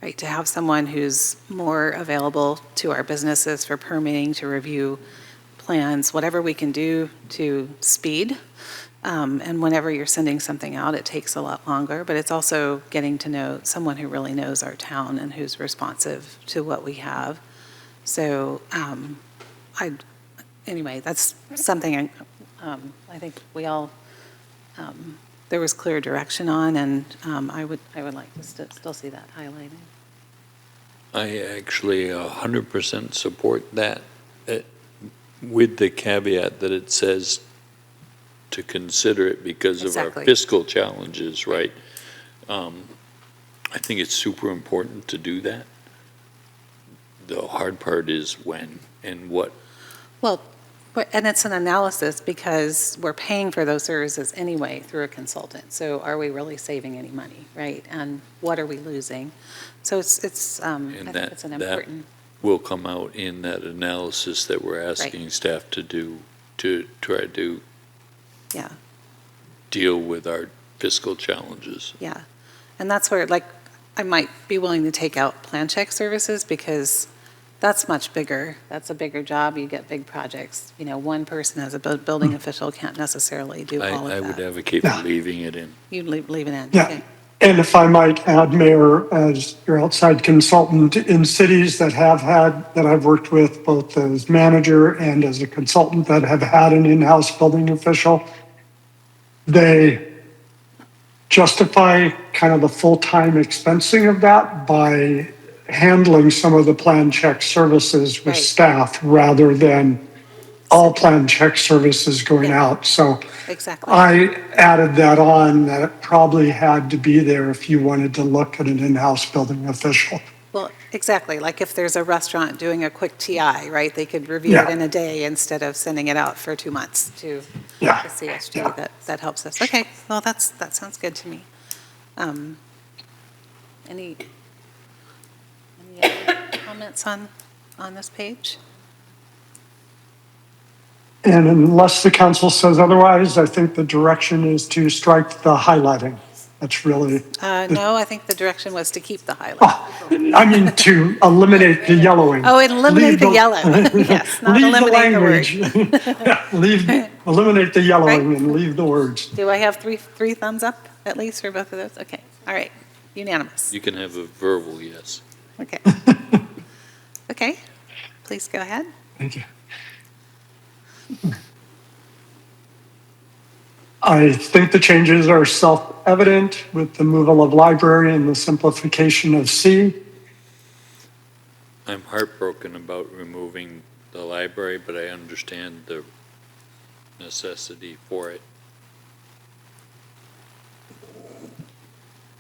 right? To have someone who's more available to our businesses for permitting, to review plans, whatever we can do to speed. And whenever you're sending something out, it takes a lot longer, but it's also getting to know someone who really knows our town and who's responsive to what we have. So, anyway, that's something I think we all, there was clear direction on, and I would like to still see that highlighted. I actually 100% support that, with the caveat that it says to consider it because of our Exactly. fiscal challenges, right? I think it's super important to do that. The hard part is when and what. Well, and it's an analysis because we're paying for those services anyway through a consultant. So are we really saving any money, right? And what are we losing? So it's I think it's an important. Will come out in that analysis that we're asking staff to do to try to Yeah. deal with our fiscal challenges. Yeah, and that's where, like, I might be willing to take out plan check services because that's much bigger. That's a bigger job. You get big projects. You know, one person as a building official can't necessarily do all of that. I would advocate for leaving it in. You leave it in? Yeah. Okay. And if I might add, Mayor, as your outside consultant, in cities that I've worked with both as manager and as a consultant that have had an in-house building official, they justify kind of the full-time expensing of that by handling some of the plan check services with staff rather than all plan check services going out. So Exactly. I added that on, that it probably had to be there if you wanted to look at an in-house building official. Well, exactly, like if there's a restaurant doing a quick TI, right, they could review it in a day instead of sending it out for 2 months to the CSG. That helps us. Okay, well, that sounds good to me. Any other comments on this page? And unless the council says otherwise, I think the direction is to strike the highlighting. That's really, No, I think the direction was to keep the highlight. I mean, to eliminate the yellowing. Oh, eliminate the yellow. Yes, not leave eliminate the language. word. Eliminate the yellowing and leave the words. Do I have three thumbs up at least for both of those? Okay, all right, unanimous. You can have a verbal yes. Okay. Okay, please go ahead. Thank you. I think the changes are self-evident with the removal of library and the simplification of C. I'm heartbroken about removing the library, but I understand the necessity for it.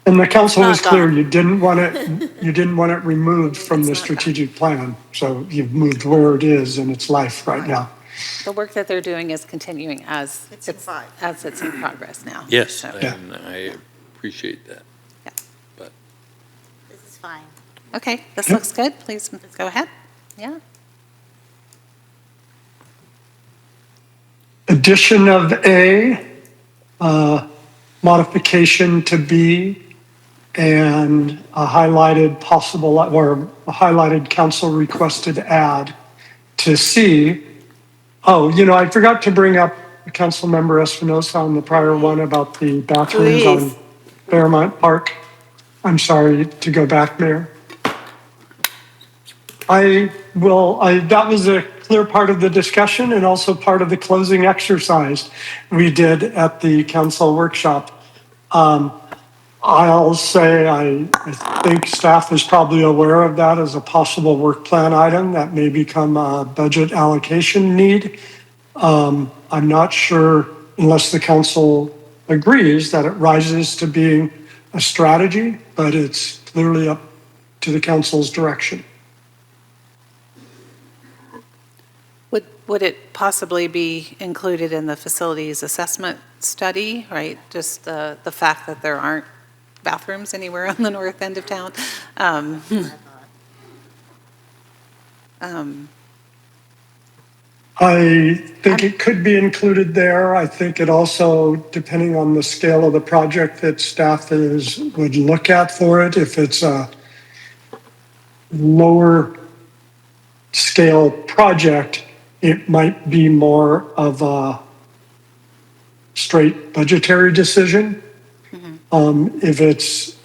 And the council was Not clear, gone. you didn't want it removed from the strategic plan. So you've moved where it is in its life right now. The work that they're doing is continuing as it's in progress now. Yes, So- and I appreciate that. This is fine. Okay, this looks good. Please go ahead. Yeah. Addition of A, modification to B, and a highlighted possible, or a highlighted council requested add to C. Oh, I forgot to bring up Councilmember Espinosa on the prior one about the bathrooms on Fairmont Park. I'm sorry to go back, Mayor. That was a clear part of the discussion and also part of the closing exercise we did at the council workshop. I'll say I think staff is probably aware of that as a possible work plan item that may become a budget allocation need. I'm not sure, unless the council agrees, that it rises to being a strategy, but it's clearly up to the council's direction. Would it possibly be included in the facilities assessment study, right? Just the fact that there aren't bathrooms anywhere on the north end of town? I think it could be included there. I think it also, depending on the scale of the project that staff would look at for it, if it's a lower scale project, it might be more of a straight budgetary decision. If it's,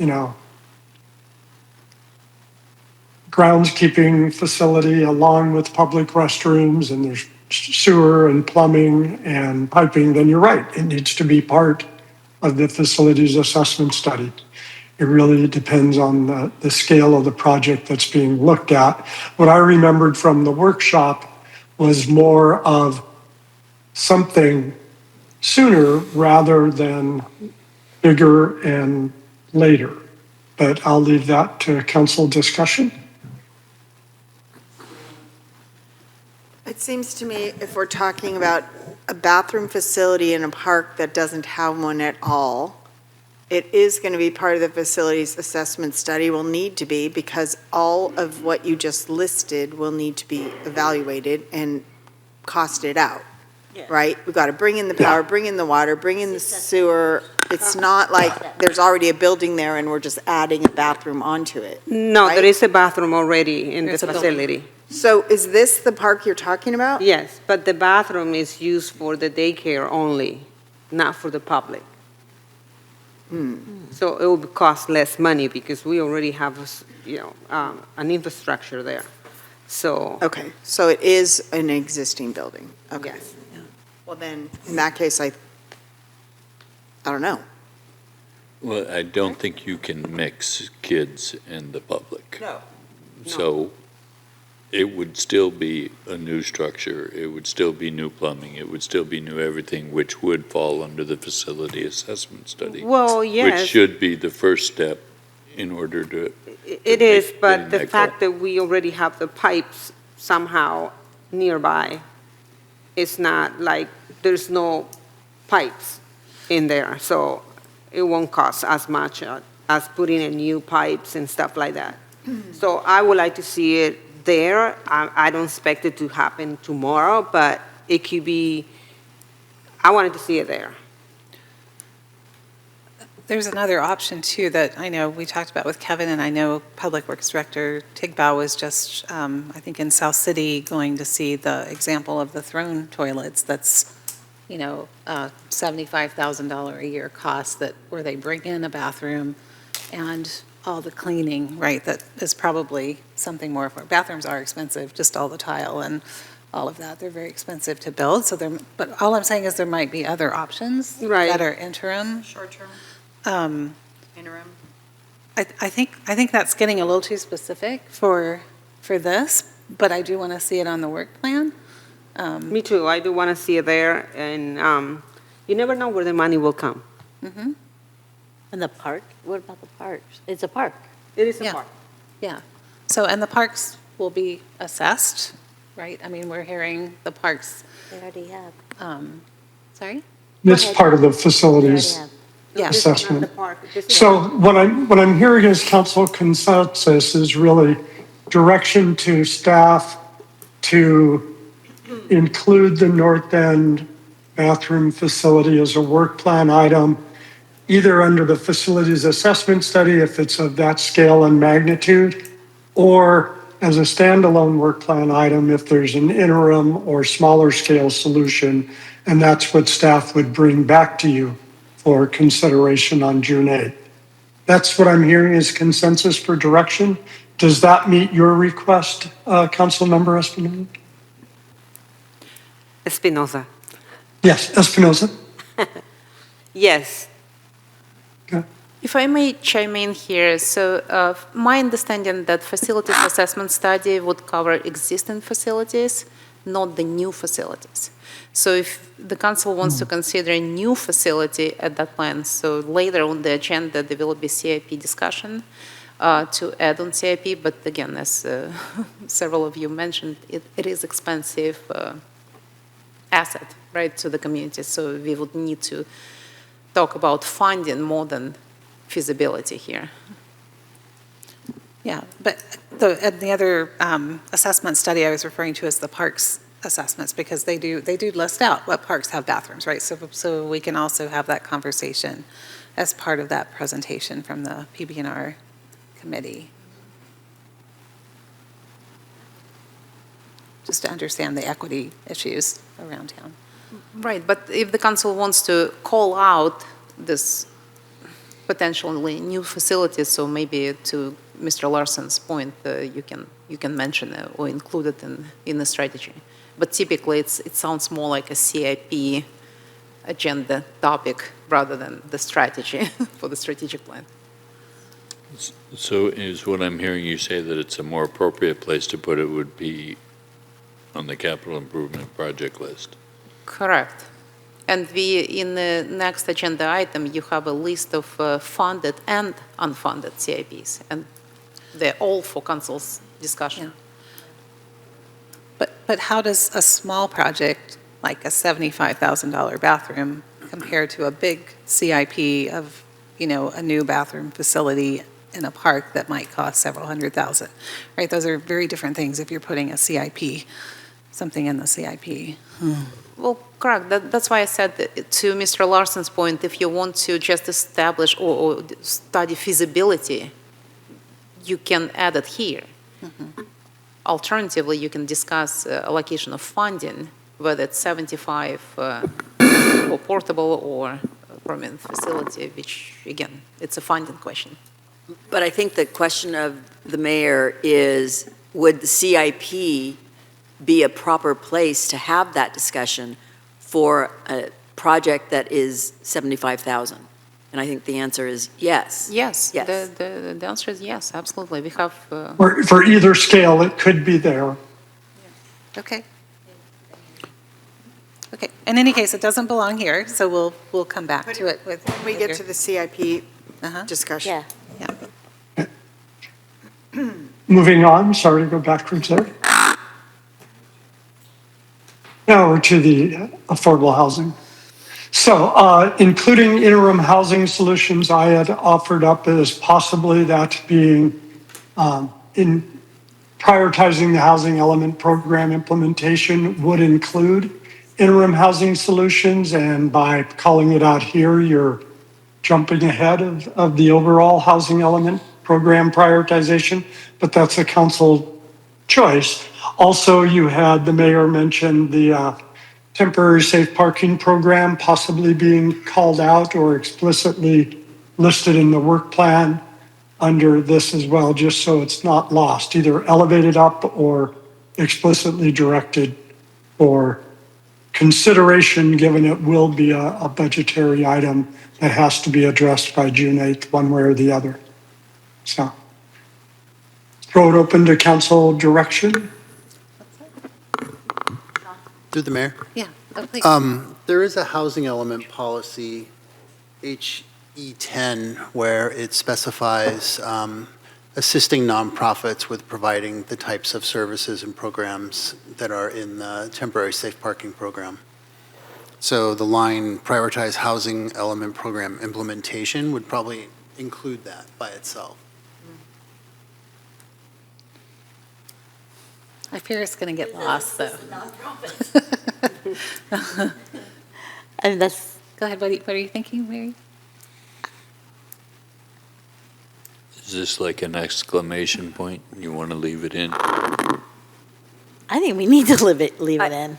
groundskeeping facility along with public restrooms and there's sewer and plumbing and piping, then you're right. It needs to be part of the facilities assessment study. It really depends on the scale of the project that's being looked at. What I remembered from the workshop was more of something sooner rather than bigger and later. But I'll leave that to council discussion. It seems to me if we're talking about a bathroom facility in a park that doesn't have one at all, it is going to be part of the facilities assessment study, will need to be, because all of what you just listed will need to be evaluated and costed out, right? We've got to bring in the power, bring in the water, bring in the sewer. It's not like there's already a building there and we're just adding a bathroom onto it. No, right? there is a bathroom already in the There's a building. facility. So is this the park you're talking about? Yes, but the bathroom is used for the daycare only, not for the public. So it will cost less money because we already have, an infrastructure there. So. Okay, so it is an existing building? Okay. Yes. Well, then, in that case, I don't know. Well, I don't think you can mix kids and the public. No. So it would still be a new structure, it would still be new plumbing, it would still be new everything, which would fall under the facility assessment study. Well, yes. Which should be the first step in order to. It is, getting but the that fact that we already have the pipes somehow nearby, it's not like there's no pipes in there, so it won't cost as much as putting in new pipes and stuff like that. So I would like to see it there. I don't expect it to happen tomorrow, but it could be, I wanted to see it there. There's another option too that I know we talked about with Kevin, and I know Public Works Director Tigbaugh was just, I think in South City, going to see the example of the throne toilets. That's, $75,000 a year cost where they bring in a bathroom and all the cleaning, right? That is probably something more for, bathrooms are expensive, just all the tile and all of that. They're very expensive to build. But all I'm saying is there might be other options that are interim. Short-term, interim. I think that's getting a little too specific for this, but I do want to see it on the work plan. Me too, I do want to see it there, and you never know where the money will come. Mm-hmm. And the park? What about the parks? It's a park. It is a Yeah. park. Yeah. So, and the parks will be assessed, right? I mean, we're hearing the parks. They already have. Sorry? This ahead. part of the They already facilities have. Yeah. This is not assessment. the park. This is- So what I'm hearing is council consensus is really direction to staff to include the north end bathroom facility as a work plan item, either under the facilities assessment study, if it's of that scale and magnitude, or as a standalone work plan item if there's an interim or smaller scale solution, and that's what staff would bring back to you for consideration on June 8th. That's what I'm hearing is consensus for direction. Does that meet your request, Councilmember Espinoza? Espinoza. Yes, Espinoza. Yes. If I may chime in here, so my understanding that facilities assessment study would cover existing facilities, not the new facilities. So if the council wants to consider a new facility at that plan, so later on the agenda, there will be CIP discussion to add on CIP, but again, as several of you mentioned, it is expensive asset, right, to the community. So we would need to talk about funding more than feasibility here. Yeah, but the other assessment study I was referring to is the parks assessments, because they do list out what parks have bathrooms, right? So we can also have that conversation as part of that presentation from the PB&R committee. Just to understand the equity issues around town. Right, but if the council wants to call out this potentially new facilities, so maybe to Mr. Larson's point, you can mention it or include it in the strategy. But typically, it sounds more like a CIP agenda topic rather than the strategy for the strategic plan. So is what I'm hearing you say that it's a more appropriate place to put it would be on the capital improvement project list? Correct. And in the next agenda item, you have a list of funded and unfunded CIPs, and they're all for council's discussion. Yeah. But how does a small project, like a $75,000 bathroom, compare to a big CIP of, a new bathroom facility in a park that might cost several $100,000, right? Those are very different things if you're putting a CIP, something in the CIP. Well, correct. That's why I said that to Mr. Larson's point, if you want to just establish or study feasibility, you can add it here. Mm-hmm. Alternatively, you can discuss allocation of funding, whether it's 75 for portable or permanent facility, which, again, it's a funding question. But I think the question of the mayor is, would the CIP be a proper place to have that discussion for a project that is 75,000? And I think the answer is yes. Yes, Yes. the answer is yes, absolutely. We have, For either scale, it could be there. Okay. Okay, in any case, it doesn't belong here, so we'll come back to it with. When we get to the CIP discussion. Yeah. Moving on, sorry to go backwards there. Now we're to the affordable housing. So including interim housing solutions, I had offered up as possibly that being in prioritizing the housing element program implementation would include interim housing solutions, and by calling it out here, you're jumping ahead of the overall housing element program prioritization, but that's a council choice. Also, you had the mayor mention the temporary safe parking program possibly being called out or explicitly listed in the work plan under this as well, just so it's not lost, either elevated up or explicitly directed for consideration, given it will be a budgetary item that has to be addressed by June 8th, one way or the other. So throw it open to council direction. Through the mayor. Yeah. Oh, please. There is a housing element policy, HE10, where it specifies assisting nonprofits with providing the types of services and programs that are in the temporary safe parking program. So the line prioritize housing element program implementation would probably include that by itself. I fear it's going to get lost, though. And that's. Go ahead, what are you thinking, Mary? Is this like an exclamation point? You want to leave it in? I think we need to leave it in.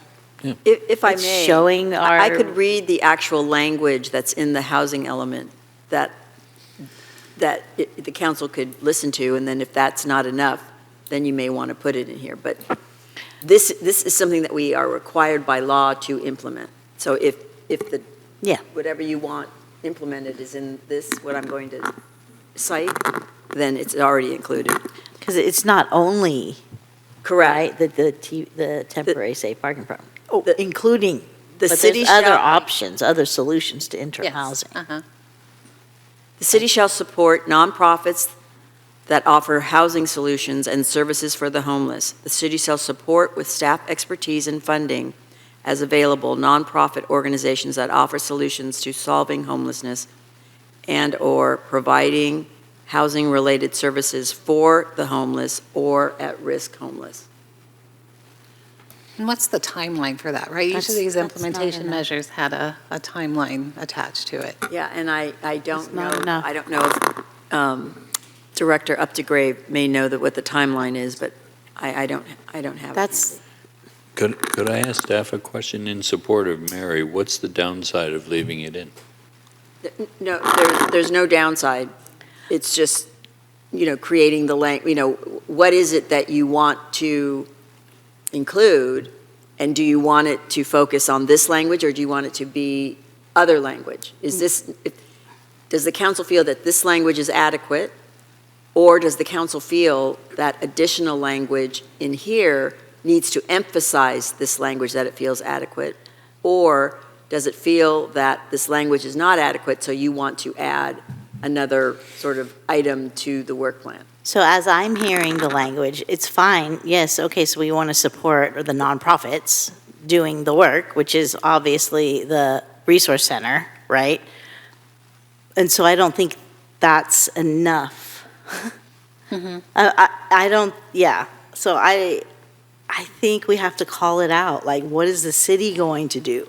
If I It's may. showing our. I could read the actual language that's in the housing element that the council could listen to, and then if that's not enough, then you may want to put it in here. But this is something that we are required by law to implement. So if the, whatever you want implemented is in this, what I'm going to cite, then it's already included. Because it's not only. Correct. Right, the temporary safe parking program, including, The but city there's other shall- options, other solutions to interim housing. The city shall support nonprofits that offer housing solutions and services for the homeless. The city shall support with staff expertise and funding as available nonprofit organizations that offer solutions to solving homelessness and/or providing housing-related services for the homeless or at-risk homeless. And what's the timeline for that, right? Each of these implementation measures had a timeline attached to it. Yeah, and I don't know. not enough. I don't know if Director Updegrave may know what the timeline is, but I don't have it. That's. Could I ask staff a question in support of Mary? What's the downside of leaving it in? No, there's no downside. It's just, creating the what is it that you want to include, and do you want it to focus on this language, or do you want it to be other language? Does the council feel that this language is adequate, or does the council feel that additional language in here needs to emphasize this language that it feels adequate, or does it feel that this language is not adequate, so you want to add another sort of item to the work plan? So as I'm hearing the language, it's fine, yes, okay, so we want to support the nonprofits doing the work, which is obviously the resource center, right? And so I don't think that's enough. I don't, so I think we have to call it out, like, what is the city going to do?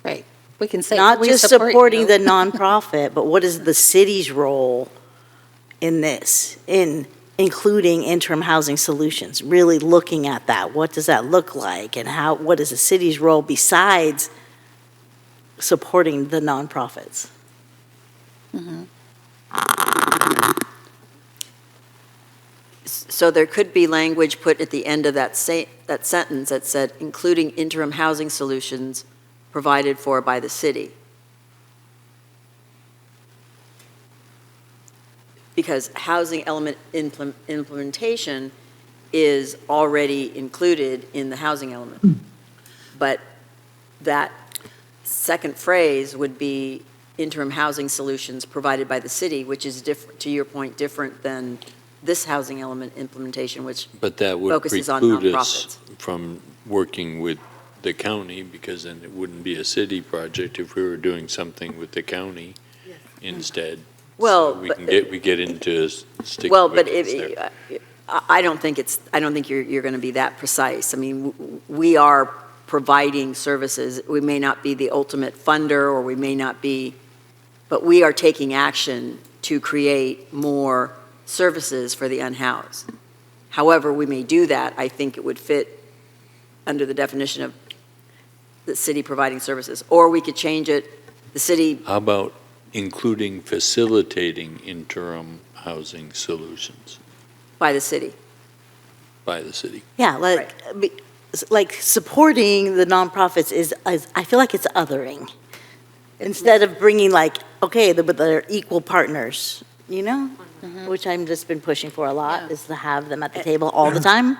Right, we can say. Not we just support supporting you. the nonprofit, but what is the city's role in this, in including interim housing solutions, really looking at that? What does that look like, and what is the city's role besides supporting the nonprofits. So there could be language put at the end of that sentence that said, including interim housing solutions provided for by the city. Because housing element implementation is already included in the housing element. But that second phrase would be interim housing solutions provided by the city, which is different, to your point, different than this housing element implementation, which But that would focuses on preclude us nonprofits. from working with the county, because then it wouldn't be a city project if we were doing something with the county instead. Well, So we but- can get into sticky Well, but wickets there. I don't think you're going to be that precise. I mean, we are providing services. We may not be the ultimate funder, or we may not be, but we are taking action to create more services for the unhoused. However we may do that, I think it would fit under the definition of the city providing services. Or we could change it, the city, How about including facilitating interim housing solutions by the city. by the city? Yeah, like supporting the nonprofits is, I feel like it's othering. Instead of bringing like, okay, but they're equal partners, you know? Which I've just been pushing for a lot, is to have them at the table all the time,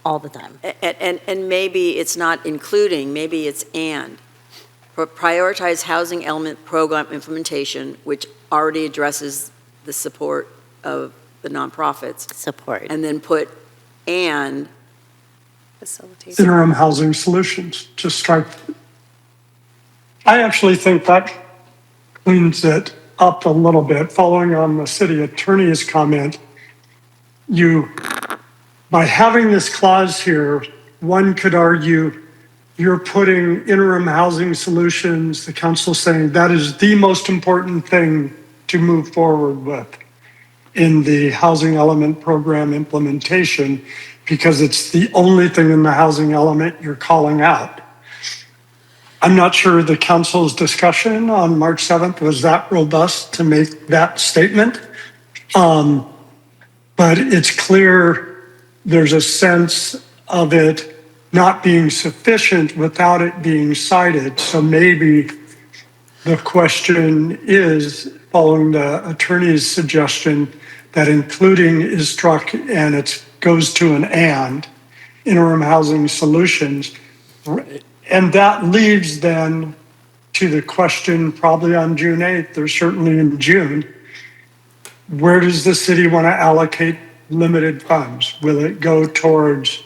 all the time. And maybe it's not including, maybe it's and. Prioritize housing element program implementation, which already addresses the support of the nonprofits. Support. And then put and. Facilitate. Interim housing solutions, just strike. I actually think that cleans it up a little bit. Following on the city attorney's comment, by having this clause here, one could argue you're putting interim housing solutions, the council saying that is the most important thing to move forward with in the housing element program implementation, because it's the only thing in the housing element you're calling out. I'm not sure the council's discussion on March 7th was that robust to make that statement. But it's clear there's a sense of it not being sufficient without it being cited. So maybe the question is, following the attorney's suggestion, that including is struck and it goes to an and, interim housing solutions. And that leads then to the question probably on June 8th, or certainly in June, where does the city want to allocate limited funds? Will it go towards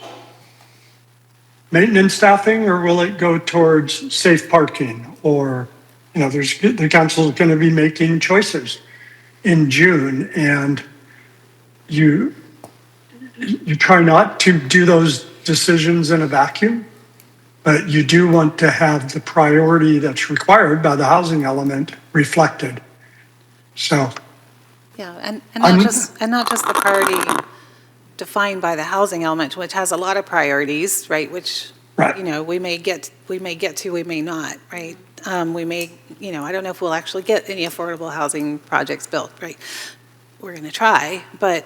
maintenance staffing, or will it go towards safe parking? Or, the council is going to be making choices in June, and you try not to do those decisions in a vacuum. But you do want to have the priority that's required by the housing element reflected. So. Yeah, and not just the priority defined by the housing element, which has a lot of priorities, right? Which, we may get to, we may not, right? We may, I don't know if we'll actually get any affordable housing projects built, right? We're going to try, but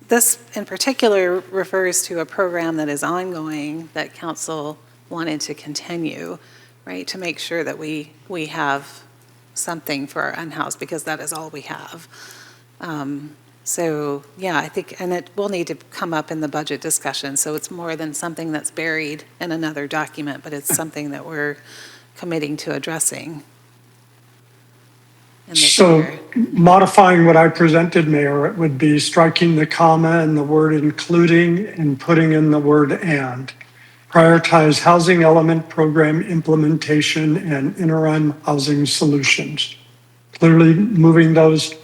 this in particular refers to a program that is ongoing that council wanted to continue, right? To make sure that we have something for our unhoused, because that is all we have. So, yeah, I think, and it will need to come up in the budget discussion. So it's more than something that's buried in another document, but it's something that we're committing to addressing. So modifying what I presented, Mayor, it would be striking the comma and the word including and putting in the word and. Prioritize housing element program implementation and interim housing solutions. Clearly moving those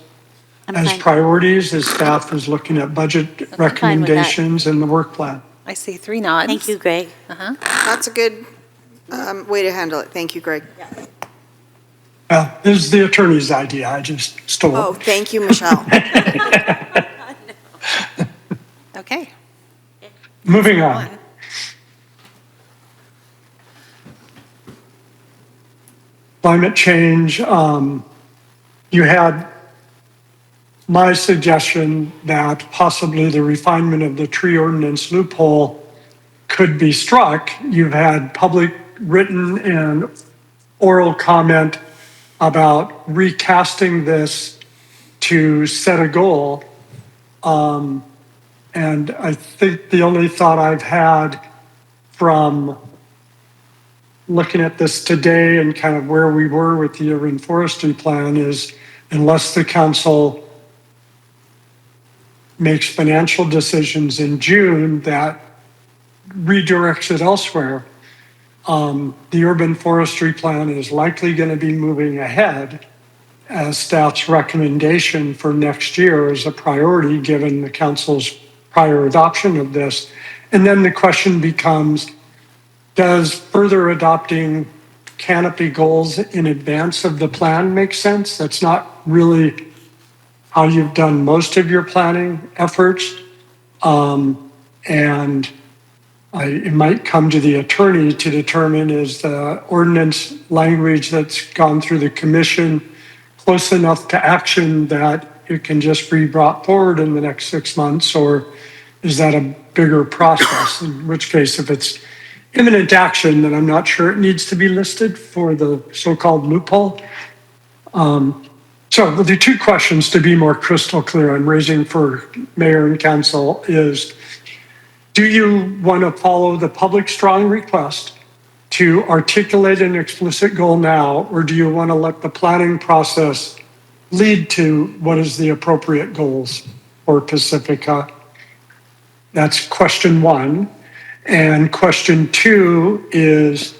as priorities as staff is looking at budget recommendations and the work plan. I see 3 nods. Thank you, Greg. That's a good way to handle it. Thank you, Greg. This is the attorney's idea. I just stole it. Oh, thank you, Michelle. Okay. Moving on. climate change. You had my suggestion that possibly the refinement of the tree ordinance loophole could be struck. You've had public written and oral comment about recasting this to set a goal. And I think the only thought I've had from looking at this today and kind of where we were with the urban forestry plan is, unless the council makes financial decisions in June that redirects it elsewhere, the urban forestry plan is likely going to be moving ahead as staff's recommendation for next year as a priority, given the council's prior adoption of this. And then the question becomes, does further adopting canopy goals in advance of the plan make sense? That's not really how you've done most of your planning efforts. And it might come to the attorney to determine, is the ordinance language that's gone through the commission close enough to action that it can just be brought forward in the next 6 months, or is that a bigger process? In which case, if it's imminent action, then I'm not sure it needs to be listed for the so-called loophole. So the two questions, to be more crystal clear, I'm raising for mayor and council is, do you want to follow the public strong request to articulate an explicit goal now, or do you want to let the planning process lead to what is the appropriate goals for Pacifica? That's question one. And question two is,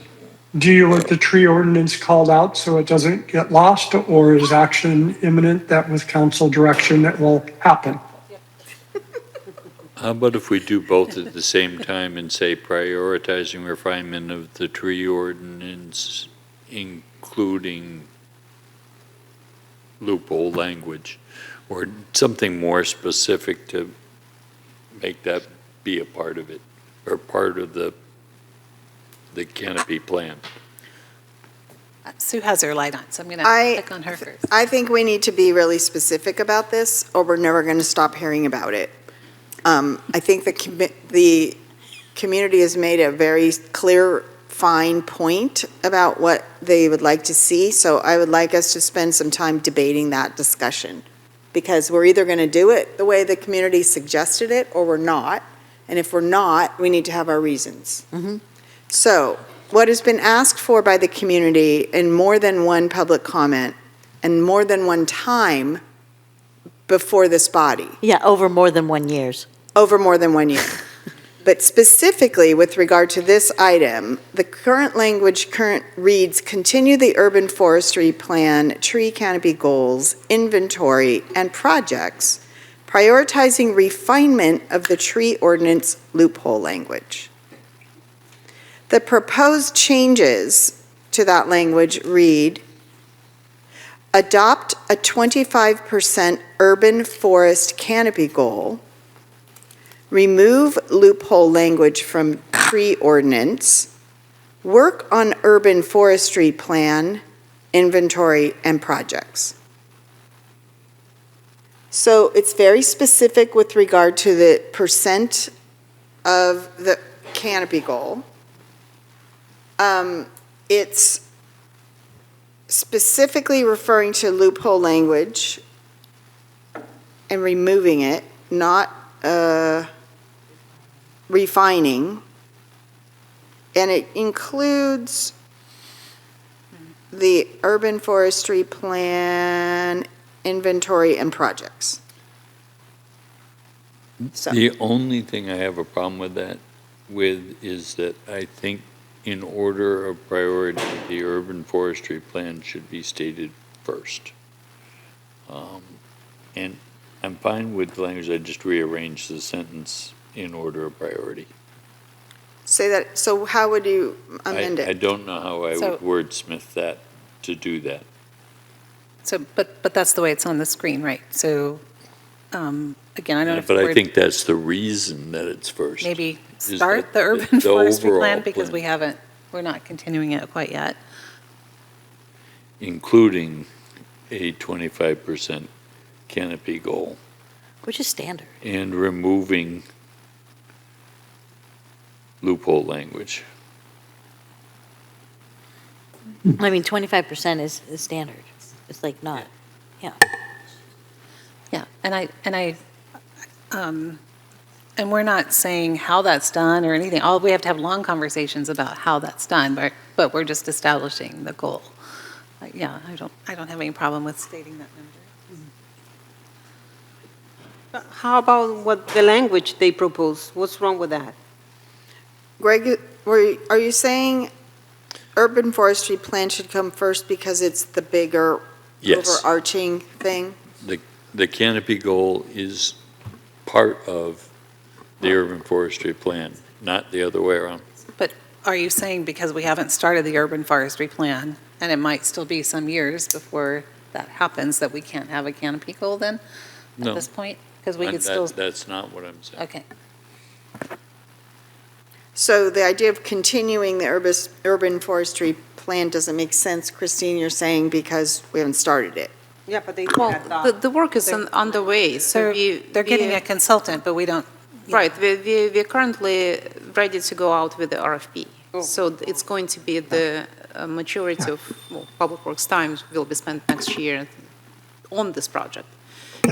do you want the tree ordinance called out so it doesn't get lost, or is action imminent that with council direction it will happen? How about if we do both at the same time and say prioritizing refinement of the tree ordinance, including loophole language, or something more specific to make that be a part of it, or part of the canopy plan? Sue has her light on, so I'm going to click on her first. I think we need to be really specific about this, or we're never going to stop hearing about it. I think the community has made a very clear, fine point about what they would like to see, so I would like us to spend some time debating that discussion, because we're either going to do it the way the community suggested it, or we're not, and if we're not, we need to have our reasons. So, what has been asked for by the community in more than one public comment and more than one time before this body? Yeah, over more than 1 year. Over more than 1 year. But specifically with regard to this item, the current language reads, continue the urban forestry plan, tree canopy goals, inventory, and projects, prioritizing refinement of the tree ordinance loophole language. The proposed changes to that language read, adopt a 25% urban forest canopy goal, remove loophole language from tree ordinance, work on urban forestry plan, inventory, and projects. So it's very specific with regard to the percent of the canopy goal. It's specifically referring to loophole language and removing it, not refining. And it includes the urban forestry plan, inventory, and projects. So. The only thing I have a problem with is that I think in order of priority, the urban forestry plan should be stated first. And I'm fine with the language, I just rearranged the sentence in order of priority. Say that, so how would you amend it? I don't know how I would wordsmith that to do that. So, but that's the way it's on the screen, right? So, again, I don't know if But the I word, think that's the reason that it's first. maybe is start that the urban the forestry overall plan, because plan. we're not continuing it quite yet. including a 25% canopy goal Which is standard. and removing loophole language. I mean, 25% is standard. It's like not, yeah. Yeah, and we're not saying how that's done or anything. All, we have to have long conversations about how that's done, but we're just establishing the goal. Yeah, I don't have any problem with stating that number. But how about what the language they propose? What's wrong with that? Greg, are you saying urban forestry plan should come first because it's the bigger Yes. overarching thing? The canopy goal is part of the urban forestry plan, not the other way around. But are you saying because we haven't started the urban forestry plan, and it might still be some years before that happens, that we can't have a canopy goal then, at No. this point? Because we could still, That's not what I'm saying. okay. So the idea of continuing the urban forestry plan doesn't make sense, Christine, you're saying, because we haven't started it. Yeah, but they Well, the work is underway, so They're getting a consultant, but we don't. Right, we're currently ready to go out with the RFP. So it's going to be the majority of Public Works time will be spent next year on this project.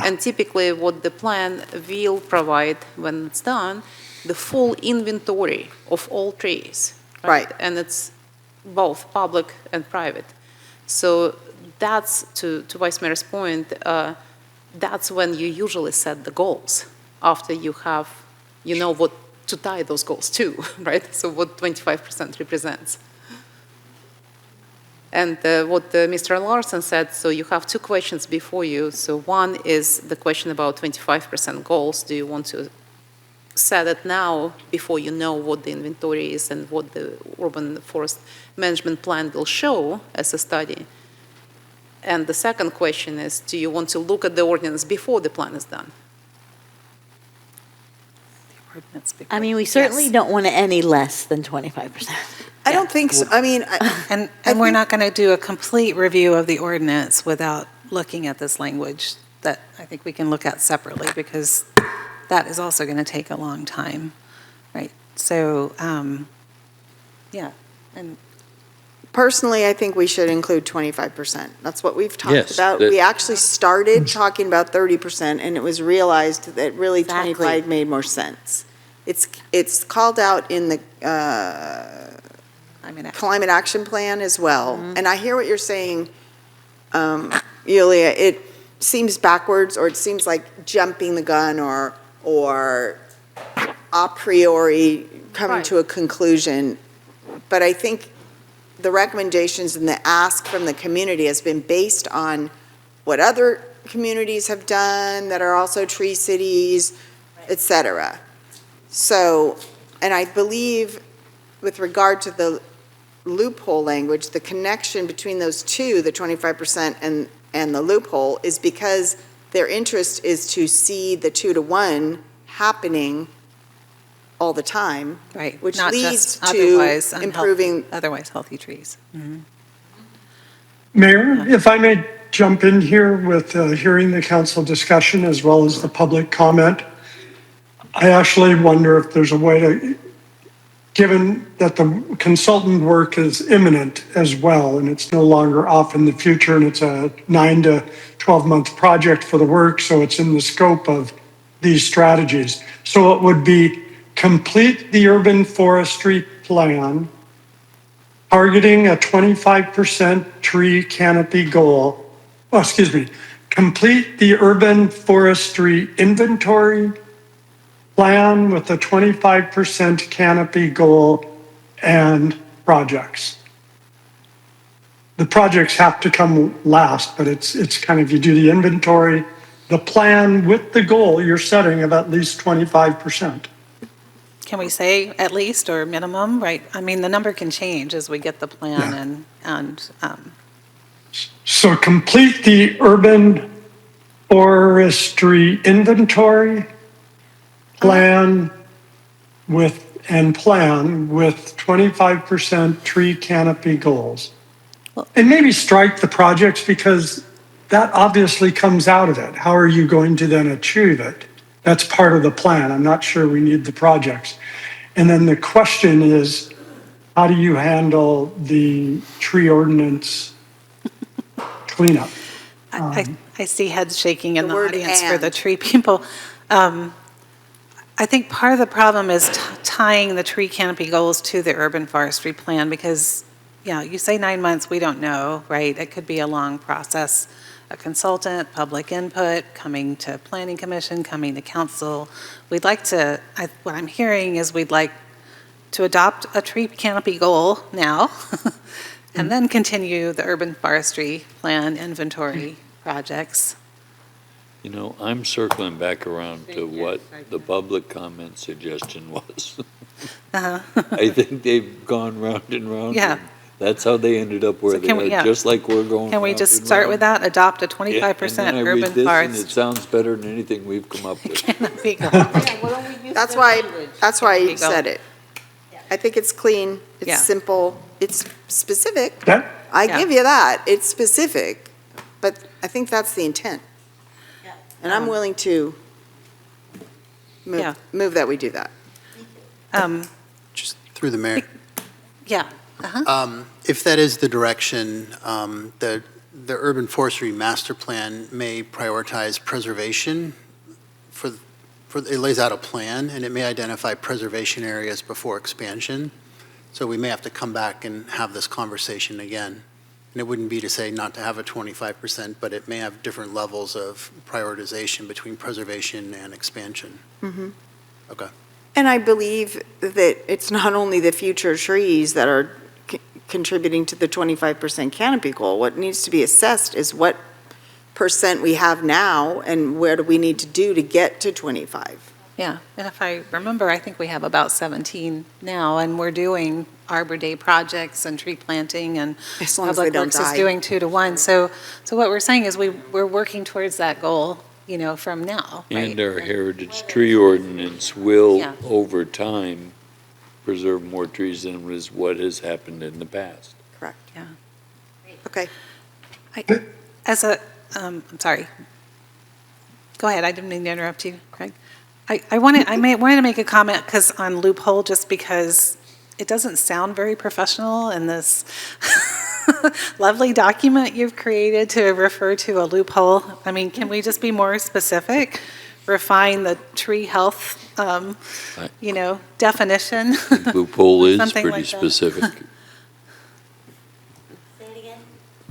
And typically what the plan will provide when it's done, the full inventory of all trees. Right. And it's both public and private. So that's, to Vice Mayor's point, that's when you usually set the goals, after you have, you know what to tie those goals to, right? So what 25% represents. And what Mr. Larson said, so you have two questions before you. So one is the question about 25% goals. Do you want to set it now before you know what the inventory is and what the urban forest management plan will show as a study? And the second question is, do you want to look at the ordinance before the plan is done? I mean, we certainly don't want it any less than 25%. I don't think so, I mean, And we're not going to do a complete review of the ordinance without looking at this language that I think we can look at separately, because that is also going to take a long time, right? So, yeah, and personally, I think we should include 25%. That's what we've talked Yes, about. that- We actually started talking about 30%, and it was realized that really Exactly. 25 made more sense. It's called out in the Climate Action Plan as well. And I hear what you're saying, Yulia. It seems backwards, or it seems like jumping the gun, or a priori coming to a conclusion. But I think the recommendations and the ask from the community has been based on what other communities have done that are also tree cities, et cetera. So, and I believe with regard to the loophole language, the connection between those two, the 25% and the loophole, is because their interest is to see the 2-to-1 happening all the time. right, Which not leads just to otherwise improving. otherwise healthy trees. Mayor, if I may jump in here with hearing the council discussion as well as the public comment, I actually wonder if there's a way to, given that the consultant work is imminent as well, and it's no longer off in the future, and it's a 9 to 12-month project for the work, so it's in the scope of these strategies. So it would be complete the urban forestry plan, targeting a 25% tree canopy goal. Oh, excuse me. Complete the urban forestry inventory plan with a 25% canopy goal and projects. The projects have to come last, but it's kind of, you do the inventory, the plan with the goal you're setting of at least 25%. Can we say at least or minimum, right? I mean, the number can change as we get the plan and So complete the urban forestry inventory plan with 25% tree canopy goals. And maybe strike the projects because that obviously comes out of it. How are you going to then achieve it? That's part of the plan. I'm not sure we need the projects. And then the question is, how do you handle the tree ordinance cleanup? I see heads shaking in The the word audience for the "and." tree people. I think part of the problem is tying the tree canopy goals to the urban forestry plan because, you say 9 months, we don't know, right? It could be a long process. A consultant, public input, coming to planning commission, coming to council. We'd like to, what I'm hearing is we'd like to adopt a tree canopy goal now and then continue the urban forestry plan inventory projects. You know, I'm circling back around to what the public comment suggestion was. I think they've gone round and round. Yeah. and That's how they ended up where So they can are, we- yeah. just like we're going. Can we round just and start round. with that? Adopt a Yeah, 25% and then I read urban this, and it forest sounds better than anything we've come up with. canopy goal. That's why I Canopy goal. said it. I think it's clean, Yeah. it's simple, it's specific. That, I Yeah. give you that, it's specific, but I think that's the intent. And I'm willing to Yeah. move that we do that. Just through the mayor. Yeah. If that is the direction, the urban forestry master plan may prioritize preservation it lays out a plan and it may identify preservation areas before expansion. So we may have to come back and have this conversation again. And it wouldn't be to say not to have a 25%, but it may have different levels of prioritization between preservation and expansion. Okay. And I believe that it's not only the future trees that are contributing to the 25% canopy goal. What needs to be assessed is what percent we have now and where do we need to do to get to 25. Yeah, and if I remember, I think we have about 17 now, and we're doing Arbor Day projects and tree planting, and As long as they Public don't Works is die. doing 2 to 1. So what we're saying is we're working towards that goal, from now, right? And our heritage tree ordinance will, Yeah. over time, preserve more trees than what has happened in the past. Correct. Yeah. Okay. As a, I'm sorry. Go ahead, I didn't mean to interrupt you, Craig. I wanted to make a comment on loophole, just because it doesn't sound very professional in this lovely document you've created to refer to a loophole. I mean, can we just be more specific? Refine the tree health, definition? I think loophole is Something pretty like that. specific.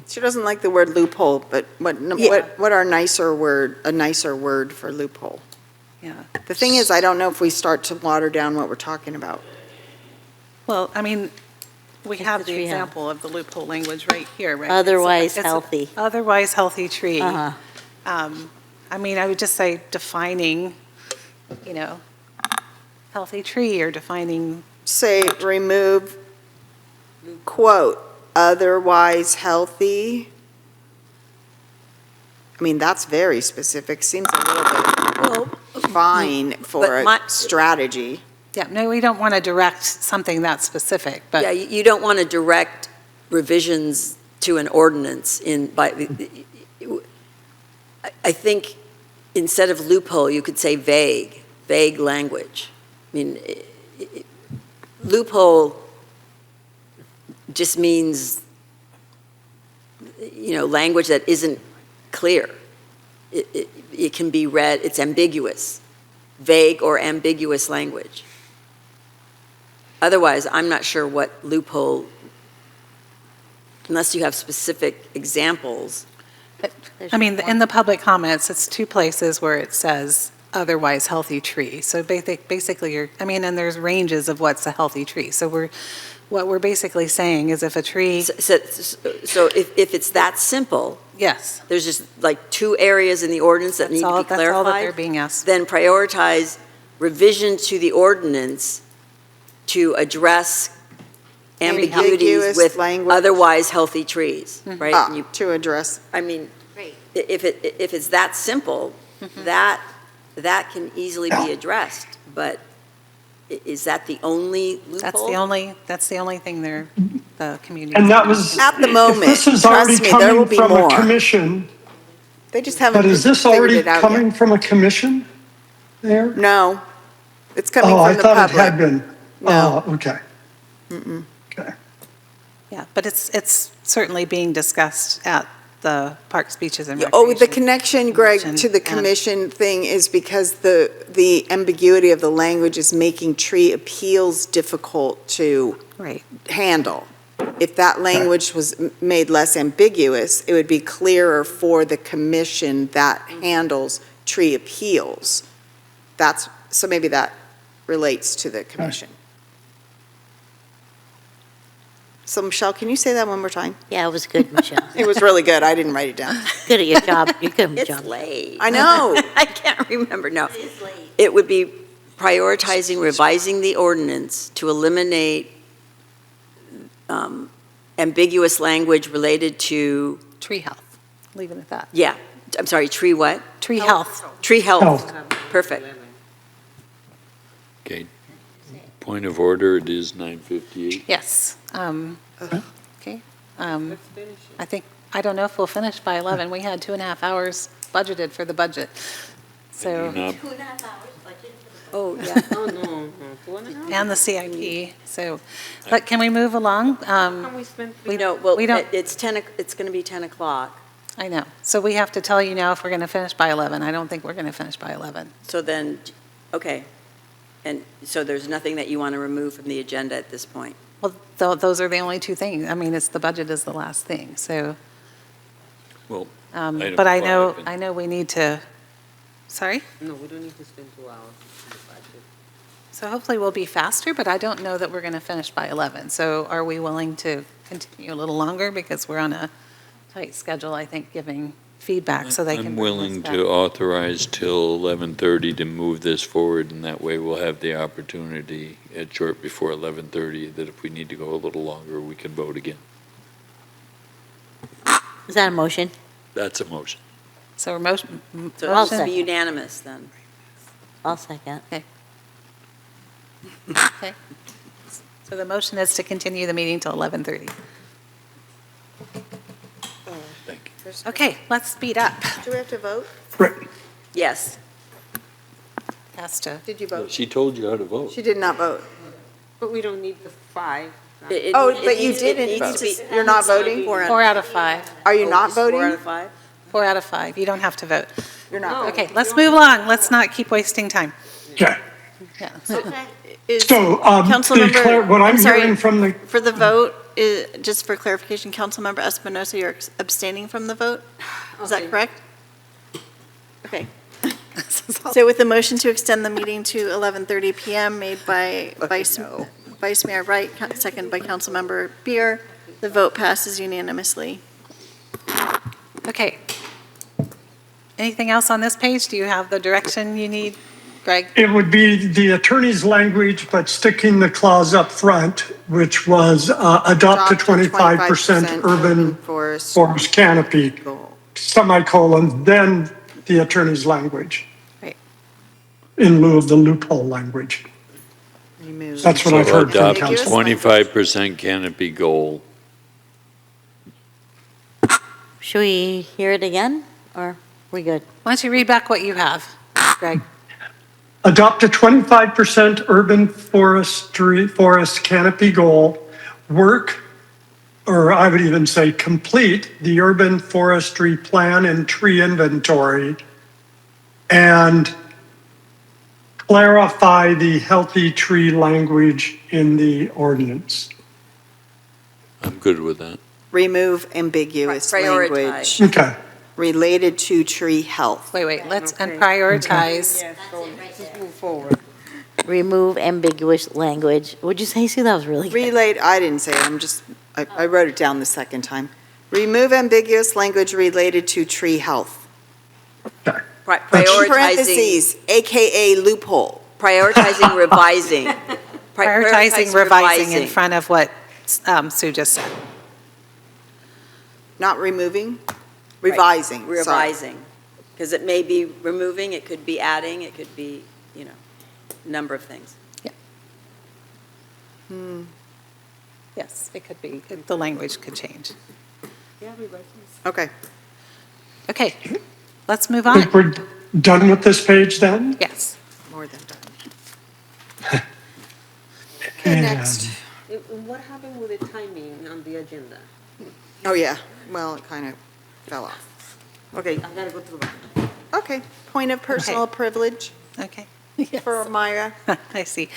She doesn't like the word loophole, but what are a nicer word for loophole? Yeah. The thing is, I don't know if we start to water down what we're talking about. Well, I mean, we have the tree health. example of the loophole language right here, right? Otherwise It's a healthy. Otherwise healthy tree. Uh-huh. I mean, I would just say defining, healthy tree, or defining, Say, remove, quote, otherwise healthy. I mean, that's very specific, seems a little bit fine for but a my- strategy. yeah, no, we don't want to direct something that specific, but. Yeah, you don't want to direct revisions to an ordinance I think instead of loophole, you could say vague language. I mean, loophole just means, language that isn't clear. It can be read, it's ambiguous, vague or ambiguous language. Otherwise, I'm not sure what loophole, unless you have specific examples. I mean, in the public comments, it's 2 places where it says otherwise healthy tree. So basically, and there's ranges of what's a healthy tree. So what we're basically saying is if a tree. So if it's that simple, Yes. there's just like 2 areas in the ordinance that need to be That's all that they're clarified, being asked. then prioritize revision to the ordinance to address ambiguities Ambiguous with language. otherwise healthy trees, right? And you- To address. I mean, if it's that simple, that can easily be addressed, but is that the only loophole? That's the only thing they're the community. And that was. At the moment, If this is trust already me, there will coming be from a more. commission, They just haven't but is this figured already it out coming yet. from a commission there? No, it's coming Oh, I from the thought it had public. been. No. Oh, okay. Mm-mm. Okay. Yeah, but it's certainly being discussed at the Parks, Beaches, and Oh, the Recreation. connection, Greg, to the And- commission thing is because the ambiguity of the language is making tree appeals difficult to Right. handle. If that language was made less ambiguous, it would be clearer for the commission that handles tree appeals. So maybe that relates to the commission. So Michelle, can you say that one more time? Yeah, it was good, Michelle. It was really good. I didn't write it down. Good at your job. You're good at your It's job. late. I know. I can't remember, no. It would be prioritizing revising the ordinance to eliminate ambiguous language related to, Tree health, leave it at that. yeah, I'm sorry, tree what? Tree health. Tree health. Health. Perfect. Okay. Point of order, it is 9:58. Yes. Okay. I don't know if we'll finish by 11. We had 2.5 hours budgeted for the budget. So, Not- Oh, yeah. Oh, no. and the CIP. So, but can we move along? We don't, well, we don't- it's going to be 10 o'clock. I know. So we have to tell you now if we're going to finish by 11. I don't think we're going to finish by 11. So then, okay. And so there's nothing that you want to remove from the agenda at this point? Well, those are the only two things. I mean, the budget is the last thing, so. Well, item But five, I know we need to, sorry? No, we don't need to spend 2 hours. So hopefully we'll be faster, but I don't know that we're going to finish by 11. So are we willing to continue a little longer? Because we're on a tight schedule, I think, giving feedback so they can. I'm bring us willing back. to authorize till 11:30 to move this forward, and that way we'll have the opportunity at short before 11:30 that if we need to go a little longer, we can vote again. Is that a motion? That's a motion. So we're motion. So I'll it should be second. unanimous then. I'll second. Okay. So the motion is to continue the meeting till 11:30. Thank you. Okay, let's speed up. Do we have to vote? Yes. Has to. Did you vote? She told you how to vote. She did not vote. But we don't need the 5. Oh, but you didn't vote. You're not voting? 4 out of 5. Are you not voting? 4 out of 5? 4 out of 5. You don't have to vote. You're not. Okay, let's move along. Let's not keep wasting time. Okay. Yeah. Is So, Councilmember, what I'm sorry, hearing from the, for the vote, just for clarification, Councilmember Espinosa, you're abstaining from the vote? Is that correct? Okay. So with the motion to extend the meeting to 11:30 PM made by Vice Mayor Wright, second by Councilmember Beer, the vote passes unanimously. Okay. Anything else on this page? Do you have the direction you need, Greg? it would be the attorney's language, but sticking the clause up front, which was adopt a 25% urban forest canopy, semicolon, then the attorney's language. Right. In lieu of the loophole language. That's what I've heard from Adopt council. 25% canopy goal. Should we hear it again, or we good? Why don't you read back what you have, Greg? Adopt a 25% urban forest canopy goal, work, or I would even say complete the urban forestry plan and tree inventory, and clarify the healthy tree language in the ordinance. I'm good with that. Remove ambiguous Prioritize. language Okay. related to tree health. Wait, and prioritize. Let's move forward. Remove ambiguous language. Would you say, Sue? That was really good. I didn't say it, I wrote it down the second time. Remove ambiguous language related to tree health. Prioritizing, Parentheses, AKA loophole. prioritizing revising. Prioritizing revising in front of what Sue just said. Not removing, revising. sorry. Revising. Because it may be removing, it could be adding, it could be, a number of things. Yes, it could be, the language could change. Okay. Okay, let's move I think on. we're done with this page then? Yes. More than done. Okay, And- next. What happened with the timing on the agenda? Oh, yeah. Well, it kind of fell off. Okay. I gotta go through it. Okay. Point of personal privilege Okay. for Myra. I see.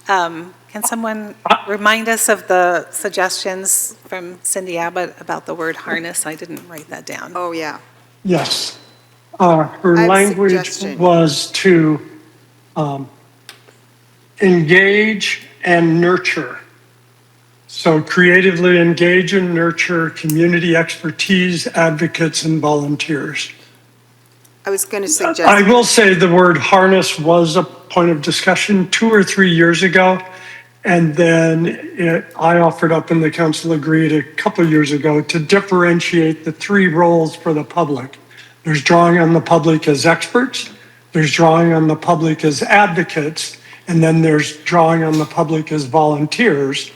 Can someone remind us of the suggestions from Cindy Abbott about the word harness? I didn't write that down. Oh, yeah. Yes. Her I have a language suggestion. was to engage and nurture. So creatively engage and nurture community expertise, advocates, and volunteers. I was going to suggest. I will say the word harness was a point of discussion 2 or 3 years ago. And then I offered up and the council agreed a couple of years ago to differentiate the 3 roles for the public. There's drawing on the public as experts, there's drawing on the public as advocates, and then there's drawing on the public as volunteers.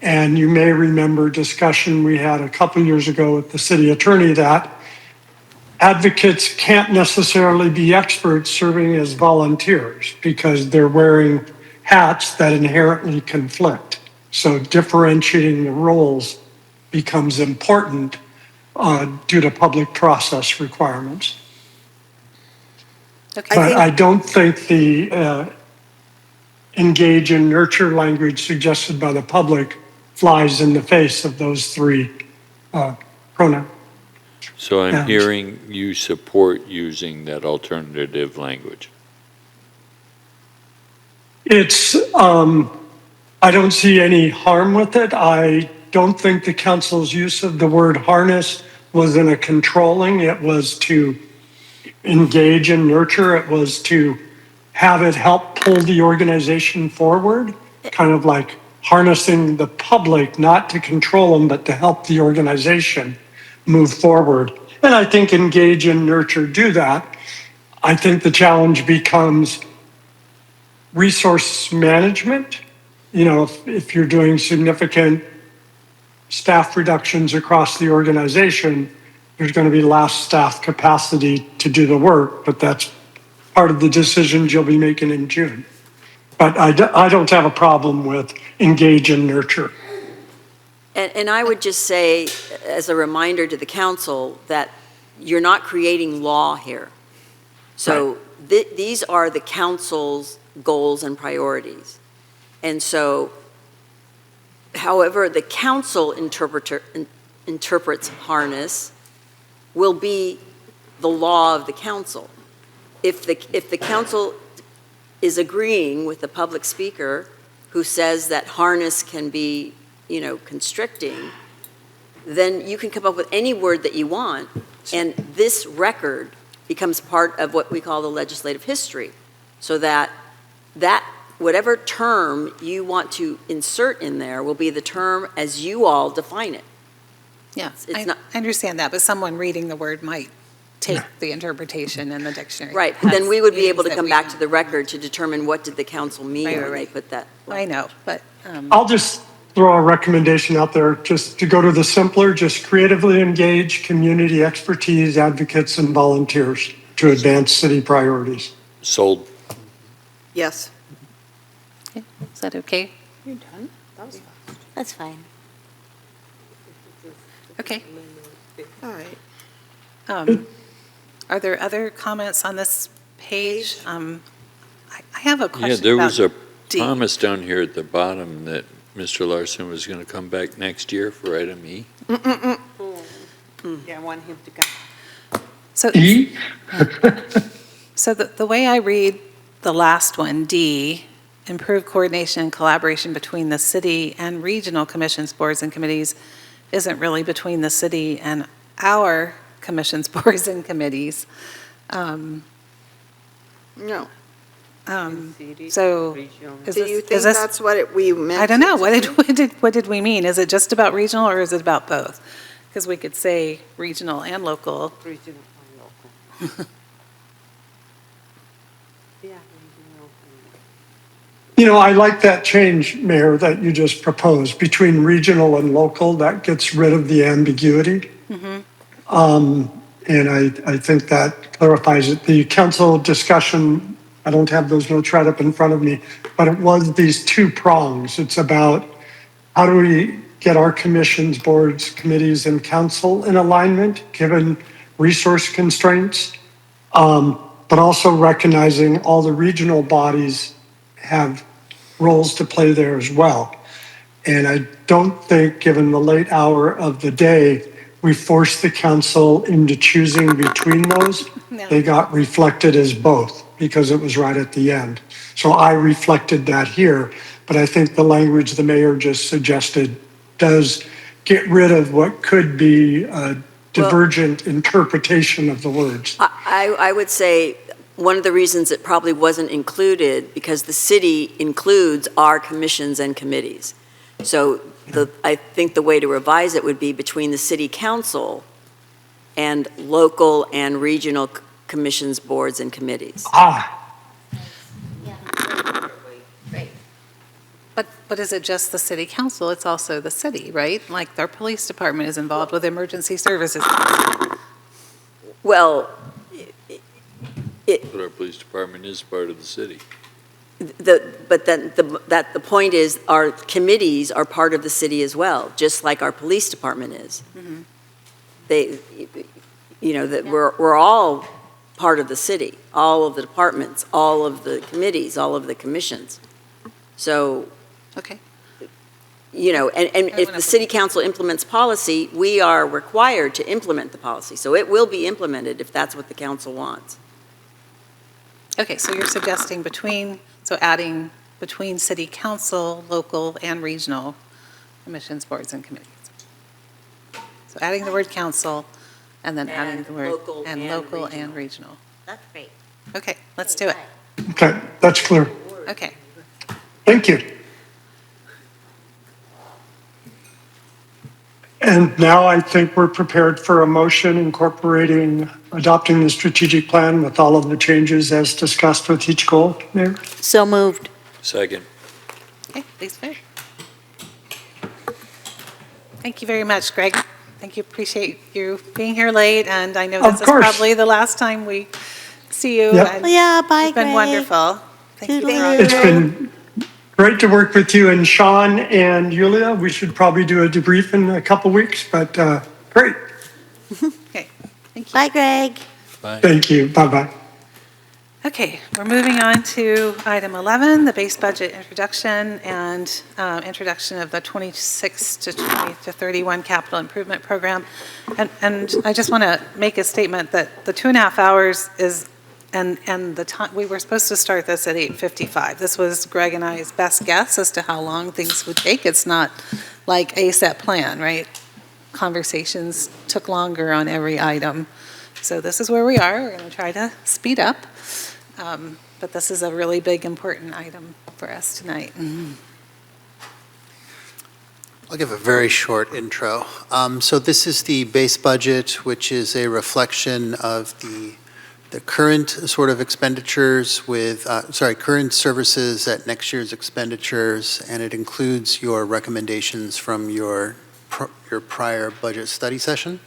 And you may remember discussion we had a couple of years ago with the city attorney that advocates can't necessarily be experts serving as volunteers because they're wearing hats that inherently conflict. So differentiating the roles becomes important due to public process requirements. Okay. But I don't think the engage and nurture language suggested by the public flies in the face of those 3 pronouns. So I'm And- hearing you support using that alternative language. It's, I don't see any harm with it. I don't think the council's use of the word harness was in a controlling. It was to engage and nurture. It was to have it help pull the organization forward, kind of like harnessing the public, not to control them, but to help the organization move forward. And I think engage and nurture do that. I think the challenge becomes resource management. You know, if you're doing significant staff reductions across the organization, there's going to be less staff capacity to do the work, but that's part of the decisions you'll be making in June. But I don't have a problem with engage and nurture. And I would just say, as a reminder to the council, that you're not creating law here. So these are the council's goals and priorities. And so, however the council interprets harness will be the law of the council. If the council is agreeing with the public speaker who says that harness can be, constricting, then you can come up with any word that you want, and this record becomes part of what we call the legislative history, so that whatever term you want to insert in there will be the term as you all define it. Yeah, It's I not- understand that, but someone reading the word might take the interpretation in the dictionary. Right, but then we would be Means able to that come we back can- to the record to determine what did the council mean Right, when they right. put that. I know, but. I'll just throw a recommendation out there, just to go to the simpler, just creatively engage community expertise, advocates, and volunteers to advance city priorities. Sold. Yes. Is that okay? You're done? That was fast. That's fine. Okay. All right. Are there other comments on this page? I have a question Yeah, there was a about D. promise down here at the bottom that Mr. Larson was going to come back next year for item E. Yeah, I want him to come. So, so the way I read the last one, D, improve coordination and collaboration between the city and regional commissions, boards, and committees, isn't really between the city and our commissions, boards, and committees. No. So, is Do you this, think is this, that's what we meant? I don't know, to what did we mean? Is it just about regional or is it about both? Because we could say regional and local. Regional and local. Yeah, regional You know, I like that change, Mayor, that you just proposed between regional and local. That gets rid of the ambiguity. And I think that clarifies it. The council discussion, I don't have those notes right up in front of me, but it was these two prongs. It's about how do we get our commissions, boards, committees, and council in alignment, given resource constraints, but also recognizing all the regional bodies have roles to play there as well. And I don't think, given the late hour of the day, we forced the council into choosing between those. No. They got reflected as both because it was right at the end. So I reflected that here, but I think the language the mayor just suggested does get rid of what could be a divergent interpretation of the words. I would say one of the reasons it probably wasn't included, because the city includes our commissions and committees. So I think the way to revise it would be between the city council and local and regional commissions, boards, and committees. But is it just the city council? It's also the city, right? Like our police department is involved with emergency services. Well, But our police department is part of the city. but then the point is our committees are part of the city as well, just like our police department is. They, that we're all part of the city, all of the departments, all of the committees, all of the commissions. So, Okay. and if the city council implements policy, we are required to implement the policy. So it will be implemented if that's what the council wants. Okay, so you're suggesting adding between city council, local, and regional commissions, boards, and committees. So adding the word council, and then adding the word local and regional. That's great. Okay, let's do it. Okay, that's clear. Okay. Thank you. And now I think we're prepared for a motion adopting the strategic plan with all of the changes as discussed with each goal, Mayor. So moved. Second. Okay, please vote. Thank you very much, Greg. Thank you, appreciate you being here late, and I know this is probably the last time we see you. Yep. and Yeah, bye, It's been Greg. wonderful. Thank you for all It's your been great to work with you, and Sean and Yulia. We should probably do a debrief in a couple weeks, but great. Okay, thank you. Bye, Greg. Bye. Thank you. Bye-bye. Okay, we're moving on to item 11, the base budget introduction and introduction of the 26 to 31 capital improvement program. And I just want to make a statement that the 2.5 hours is, and the time, we were supposed to start this at 8:55. This was Greg and I's best guess as to how long things would take. It's not like a set plan, right? Conversations took longer on every item. So this is where we are. We're going to try to speed up. But this is a really big, important item for us tonight. I'll give a very short intro. So this is the base budget, which is a reflection of the current sort of expenditures with, current services at next year's expenditures, and it includes your recommendations from your prior budget study session.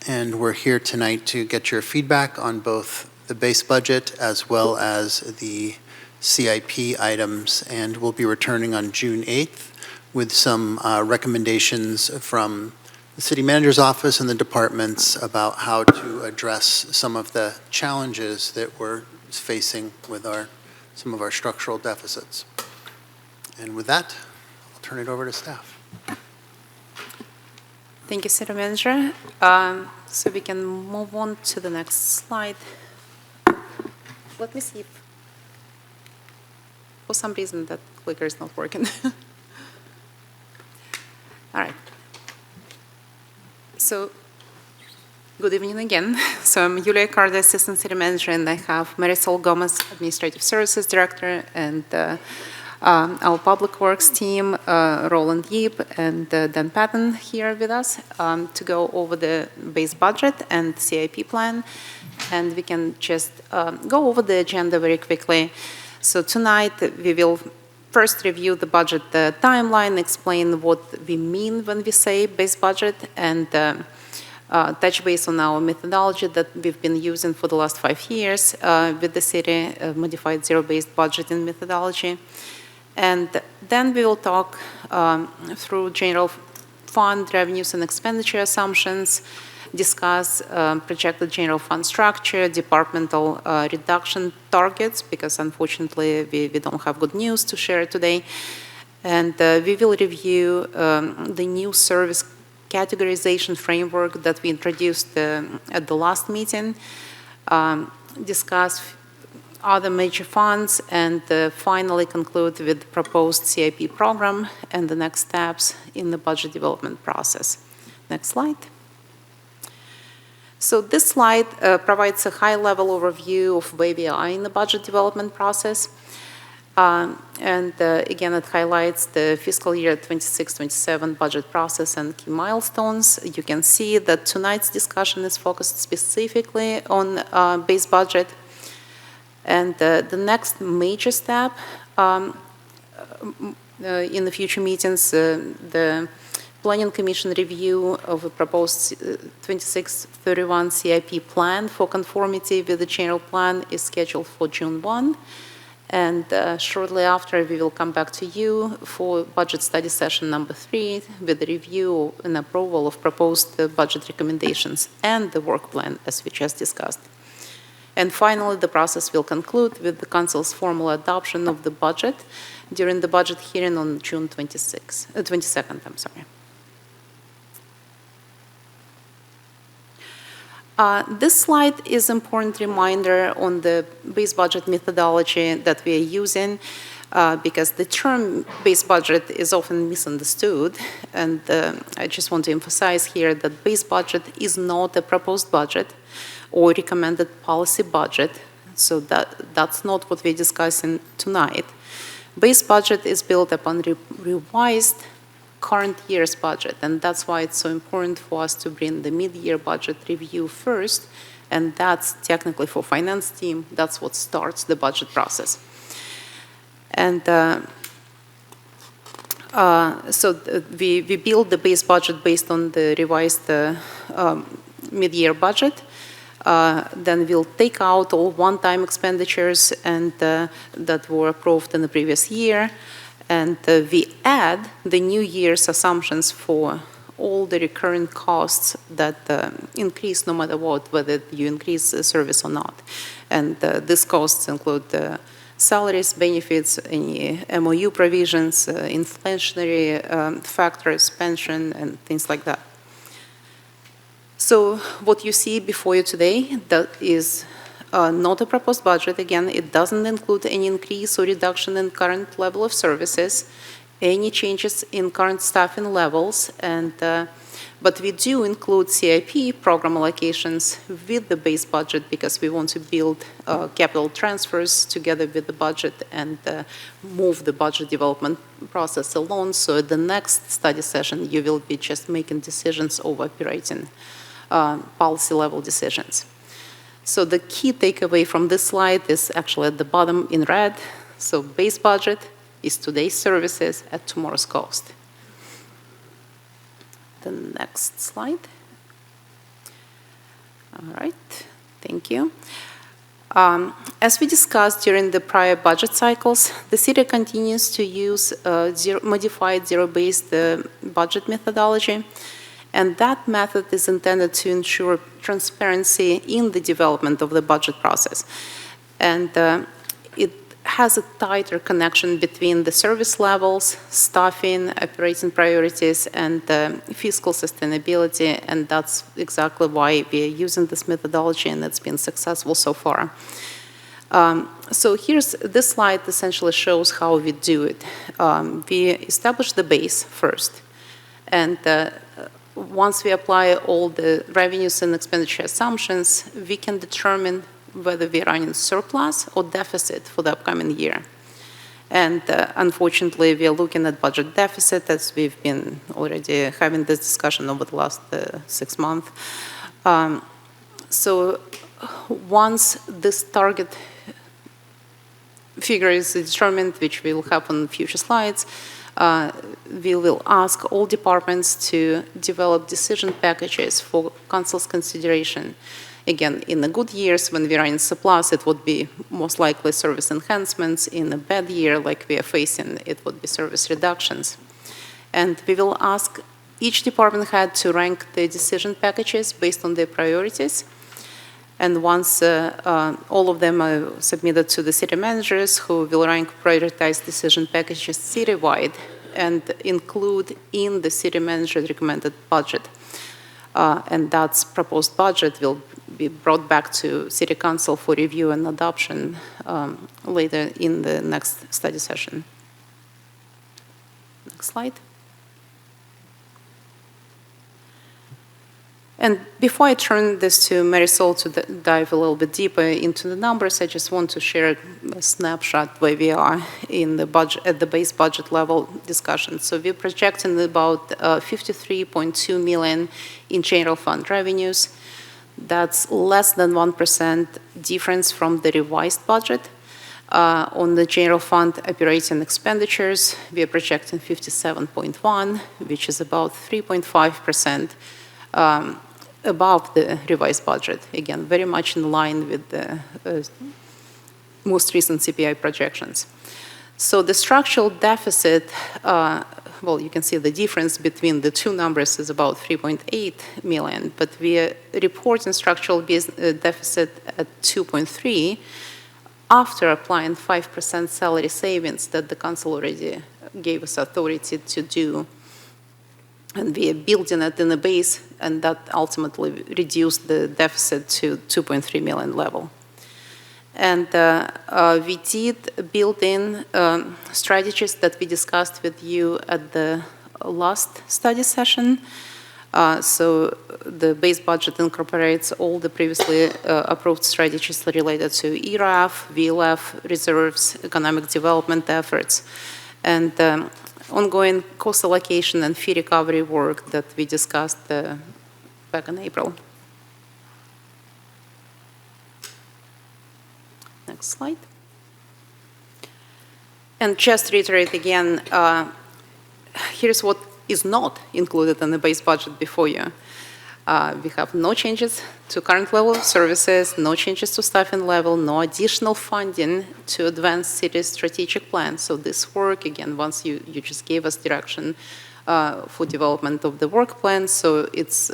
And we're here tonight to get your feedback on both the base budget as well as the CIP items, and we'll be returning on June 8th with some recommendations from the city manager's office and the departments about how to address some of the challenges that we're facing with some of our structural deficits. And with that, I'll turn it over to staff. Thank you, City Manager. So we can move on to the next slide. Let me see if, for some reason, that clicker is not working. All right. So, good evening again. So I'm Yulia Carter, Assistant City Manager, and I have Marisol Gomez, Administrative Services Director, and our Public Works team, Roland Yip and Dan Patton here with us to go over the base budget and CIP plan. And we can just go over the agenda very quickly. So tonight we will first review the budget timeline, explain what we mean when we say base budget, and touch base on our methodology that we've been using for the last 5 years with the city, modified zero-based budgeting methodology. And then we will talk through general fund revenues and expenditure assumptions, discuss projected general fund structure, departmental reduction targets, because unfortunately we don't have good news to share today. And we will review the new service categorization framework that we introduced at the last meeting, discuss other major funds, and finally conclude with the proposed CIP program and the next steps in the budget development process. Next slide. So this slide provides a high-level overview of where we are in the budget development process. Again, it highlights the fiscal year 26-27 budget process and key milestones. You can see that tonight's discussion is focused specifically on base budget. And the next major step in the future meetings, the Planning Commission review of a proposed 26-31 CIP plan for conformity with the general plan is scheduled for June 1. And shortly after, we will come back to you for budget study session number 3 with the review and approval of proposed budget recommendations and the work plan, as we just discussed. And finally, the process will conclude with the Council's formal adoption of the budget during the budget hearing on June 22nd. This slide is an important reminder on the base budget methodology that we are using because the term base budget is often misunderstood. And I just want to emphasize here that base budget is not a proposed budget or recommended policy budget. So that's not what we're discussing tonight. Base budget is built upon revised current year's budget, and that's why it's so important for us to bring the mid-year budget review first, and that's technically for finance team, that's what starts the budget process. And we build the base budget based on the revised mid-year budget. Then we'll take out all one-time expenditures and that were approved in the previous year. And we add the new year's assumptions for all the recurring costs that increase no matter what, whether you increase the service or not. And these costs include salaries, benefits, any MOU provisions, inflationary factors, pension, and things like that. So what you see before you today, that is not a proposed budget. Again, it doesn't include any increase or reduction in current level of services, any changes in current staffing levels, and but we do include CIP program allocations with the base budget because we want to build capital transfers together with the budget and move the budget development process along. So at the next study session, you will be just making decisions over operating policy level decisions. So the key takeaway from this slide is actually at the bottom in red. So base budget is today's services at tomorrow's cost. The next slide. All right, thank you. As we discussed during the prior budget cycles, the city continues to use modified zero-based budget methodology. And that method is intended to ensure transparency in the development of the budget process. And it has a tighter connection between the service levels, staffing, operating priorities, and fiscal sustainability. And that's exactly why we are using this methodology, and it's been successful so far. So this slide essentially shows how we do it. We establish the base first. And once we apply all the revenues and expenditure assumptions, we can determine whether we're running surplus or deficit for the upcoming year. And unfortunately, we are looking at budget deficit as we've been already having this discussion over the last 6 months. So once this target figure is determined, which we will have on future slides. We will ask all departments to develop decision packages for council's consideration. Again, in the good years when we are in surplus, it would be most likely service enhancements. In a bad year like we are facing, it would be service reductions. And we will ask each department head to rank their decision packages based on their priorities. And once all of them are submitted to the city managers, who will rank prioritized decision packages citywide and include in the city manager's recommended budget. And that proposed budget will be brought back to City Council for review and adoption later in the next study session. Next slide. And before I turn this to Marisol to dive a little bit deeper into the numbers, I just want to share a snapshot where we are in the budget, at the base budget level discussion. So we're projecting about 53.2 million in general fund revenues. That's less than 1% difference from the revised budget. On the general fund operating expenditures, we are projecting 57.1, which is about 3.5% above the revised budget. Again, very much in line with the most recent CPI projections. So the structural deficit, well, you can see the difference between the two numbers is about 3.8 million, but we are reporting structural deficit at 2.3 after applying 5% salary savings that the council already gave us authority to do. And we are building it in the base, and that ultimately reduced the deficit to 2.3 million level. And we did build in strategies that we discussed with you at the last study session. So the base budget incorporates all the previously approved strategies related to ERAF, VLF, reserves, economic development efforts, and ongoing cost allocation and fee recovery work that we discussed back in April. Next slide. And just to reiterate again, here's what is not included in the base budget before you. We have no changes to current level of services, no changes to staffing level, no additional funding to advance city's strategic plan. So this work, again, once you just gave us direction for development of the work plan, so it's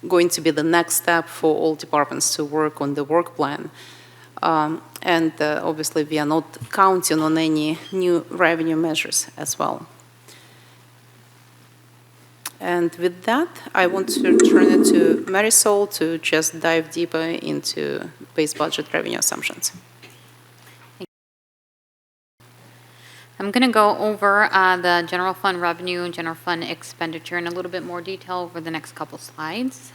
going to be the next step for all departments to work on the work plan. And obviously, we are not counting on any new revenue measures as well. And with that, I want to turn it to Marisol to just dive deeper into base budget revenue assumptions. I'm going to go over the general fund revenue and general fund expenditure in a little bit more detail over the next couple slides.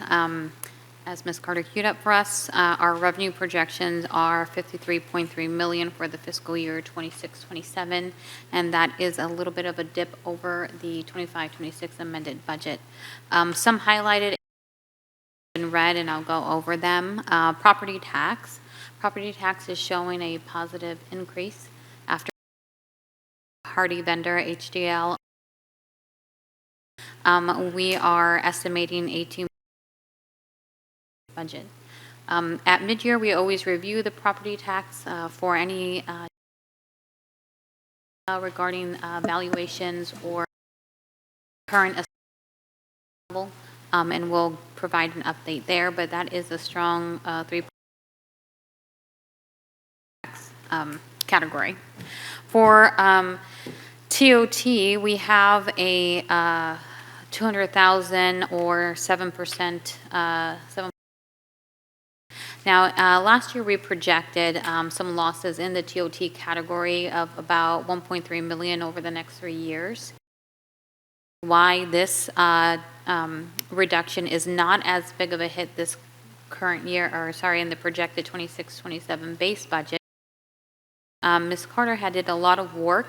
As Ms. Carter queued up for us, our revenue projections are 53.3 million for the fiscal year 26-27, and that is a little bit of a dip over the 25-26 amended budget. Some highlighted in red, and I'll go over them. Property tax. Property tax is showing a positive increase after Hardy vendor HDL. We are estimating 18 budget. At mid-year, we always review the property tax for any regarding valuations or current level, and we'll provide an update there, but that is a strong 3 category. For TOT, we have a 200,000 or 7%, 7. Now, last year we projected some losses in the TOT category of about 1.3 million over the next 3 years. Why this reduction is not as big of a hit this current year, or sorry, in the projected 26-27 base budget. Ms. Carter had did a lot of work,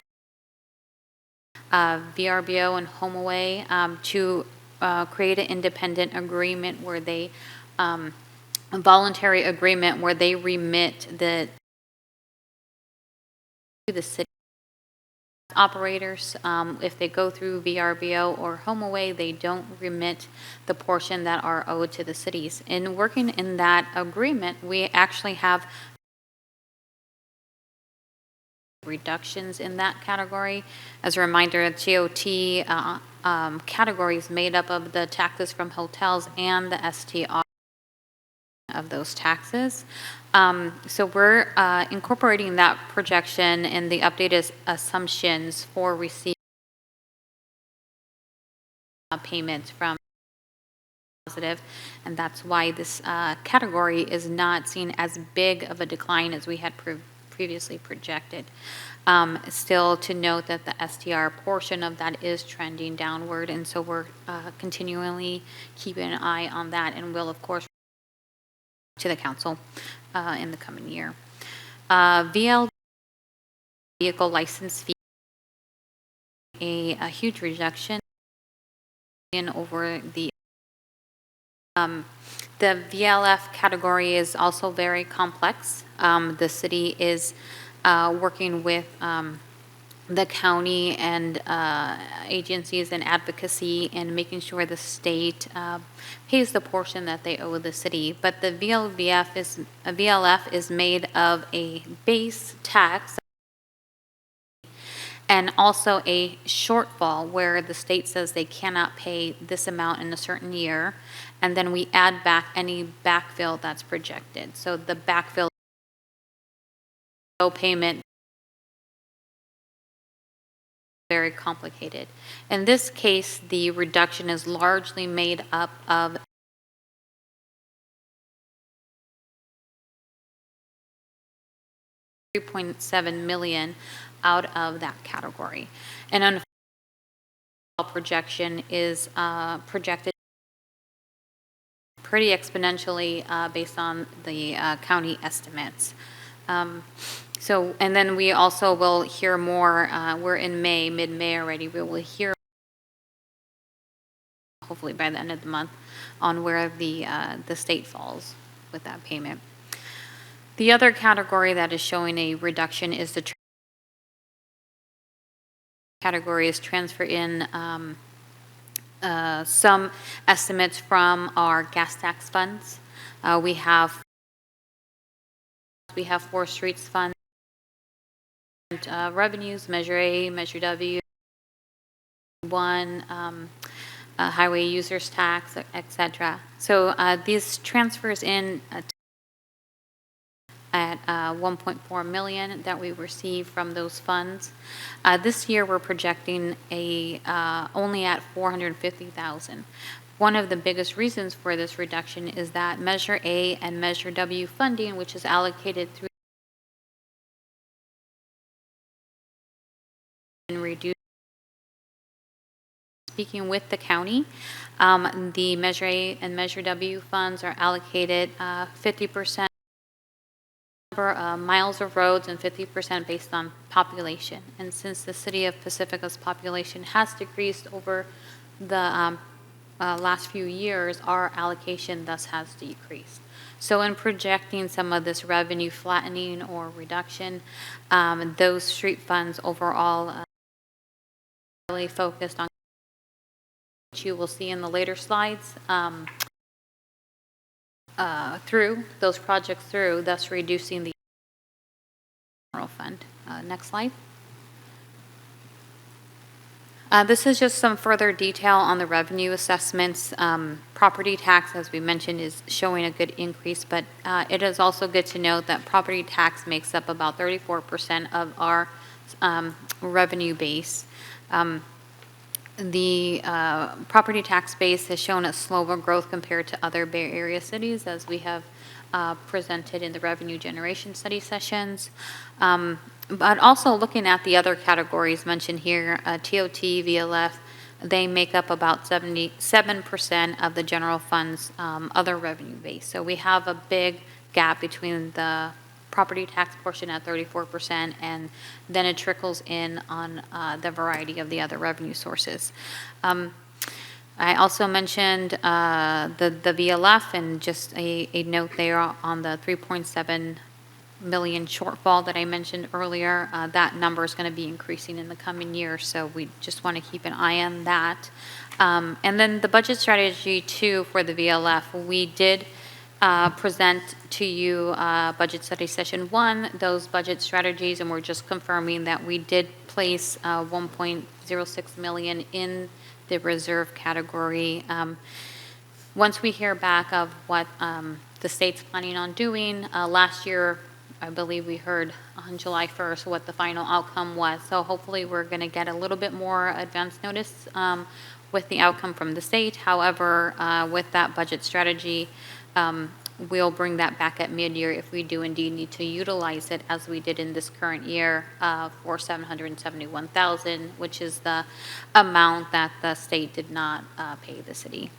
VRBO and HomeAway, to create an independent agreement where they a voluntary agreement where they remit the the city operators. If they go through VRBO or HomeAway, they don't remit the portion that are owed to the cities. In working in that agreement, we actually have reductions in that category. As a reminder, TOT category is made up of the taxes from hotels and the STR of those taxes. So we're incorporating that projection in the updated assumptions for receiving payments from positive, and that's why this category is not seen as big of a decline as we had previously projected. Still to note that the STR portion of that is trending downward, and so we're continually keeping an eye on that, and will of course to the council in the coming year. VL vehicle license fee, a huge reduction in over the VLF category is also very complex. The city is working with the county and agencies and advocacy and making sure the state pays the portion that they owe the city. But the VLF is made of a base tax and also a shortfall where the state says they cannot pay this amount in a certain year, and then we add back any backfill that's projected. So the backfill payment very complicated. In this case, the reduction is largely made up of $3.7 million out of that category. And unfortunately, projection is projected pretty exponentially based on the county estimates. So, and then we also will hear more, we're in May, mid-May already, we will hear hopefully by the end of the month on where the state falls with that payment. The other category that is showing a reduction is the category is transfer in some estimates from our gas tax funds. We have four streets fund revenues, Measure A, Measure W, highway users tax, etc. So these transfers in at 1.4 million that we receive from those funds. This year we're projecting only at 450,000. One of the biggest reasons for this reduction is that Measure A and Measure W funding, which is allocated through and reduced. Speaking with the county, the Measure A and Measure W funds are allocated 50% miles of roads and 50% based on population. And since the city of Pacifica's population has decreased over the last few years, our allocation thus has decreased. So in projecting some of this revenue flattening or reduction, those street funds overall really focused on what you will see in the later slides through those projects through, thus reducing the general fund. Next slide. This is just some further detail on the revenue assessments. Property tax, as we mentioned, is showing a good increase, but it is also good to note that property tax makes up about 34% of our revenue base. The property tax base has shown a slower growth compared to other Bay Area cities, as we have presented in the revenue generation study sessions. But also looking at the other categories mentioned here, TOT, VLF, they make up about 77% of the general fund's other revenue base. So we have a big gap between the property tax portion at 34%, and then it trickles in on the variety of the other revenue sources. I also mentioned the VLF, and just a note there on the $3.7 million shortfall that I mentioned earlier. That number is going to be increasing in the coming years, so we just want to keep an eye on that. And then the budget strategy too for the VLF, we did present to you budget study session 1, those budget strategies, and we're just confirming that we did place 1.06 million in the reserve category. Once we hear back of what the state's planning on doing, last year, I believe we heard on July 1st what the final outcome was. So hopefully we're going to get a little bit more advance notice with the outcome from the state. However, with that budget strategy, we'll bring that back at mid-year if we do indeed need to utilize it, as we did in this current year for $771,000, which is the amount that the state did not pay the city.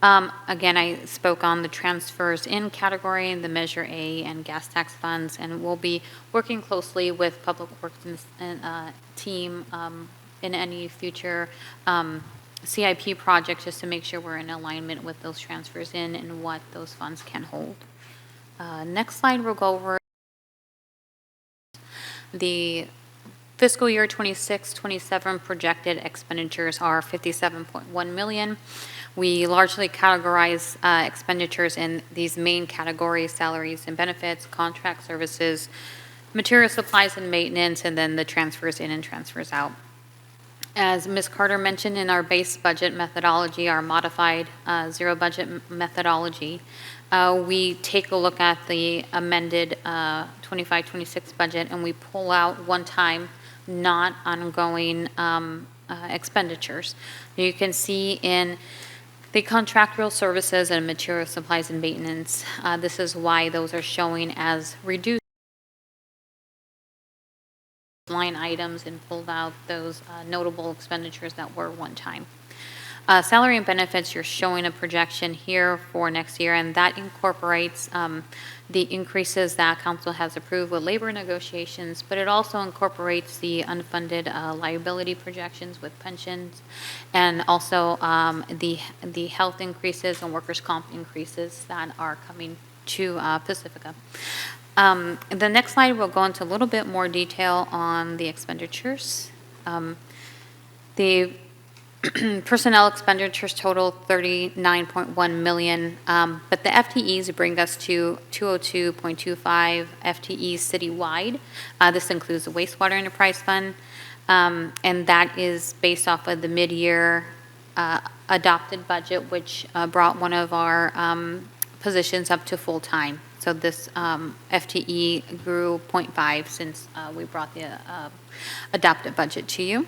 Again, I spoke on the transfers in category, the Measure A and gas tax funds, and we'll be working closely with Public Works and team in any future CIP projects, just to make sure we're in alignment with those transfers in and what those funds can hold. Next slide, we'll go over the fiscal year 26-27 projected expenditures are $57.1 million. We largely categorize expenditures in these main categories: salaries and benefits, contract services, material supplies and maintenance, and then the transfers in and transfers out. As Ms. Carter mentioned, in our base budget methodology, our modified zero budget methodology, we take a look at the amended 25-26 budget, and we pull out one-time, not ongoing expenditures. You can see in the contractual services and material supplies and maintenance, this is why those are showing as reduced line items and pulled out those notable expenditures that were one time. Salary and benefits, you're showing a projection here for next year, and that incorporates the increases that council has approved with labor negotiations, but it also incorporates the unfunded liability projections with pensions, and also the health increases and workers' comp increases that are coming to Pacifica. The next slide will go into a little bit more detail on the expenditures. The personnel expenditures total $39.1 million, but the FTEs bring us to 202.25 FTEs citywide. This includes the wastewater enterprise fund, and that is based off of the mid-year adopted budget, which brought one of our positions up to full-time. So this FTE grew 0.5 since we brought the adopted budget to you.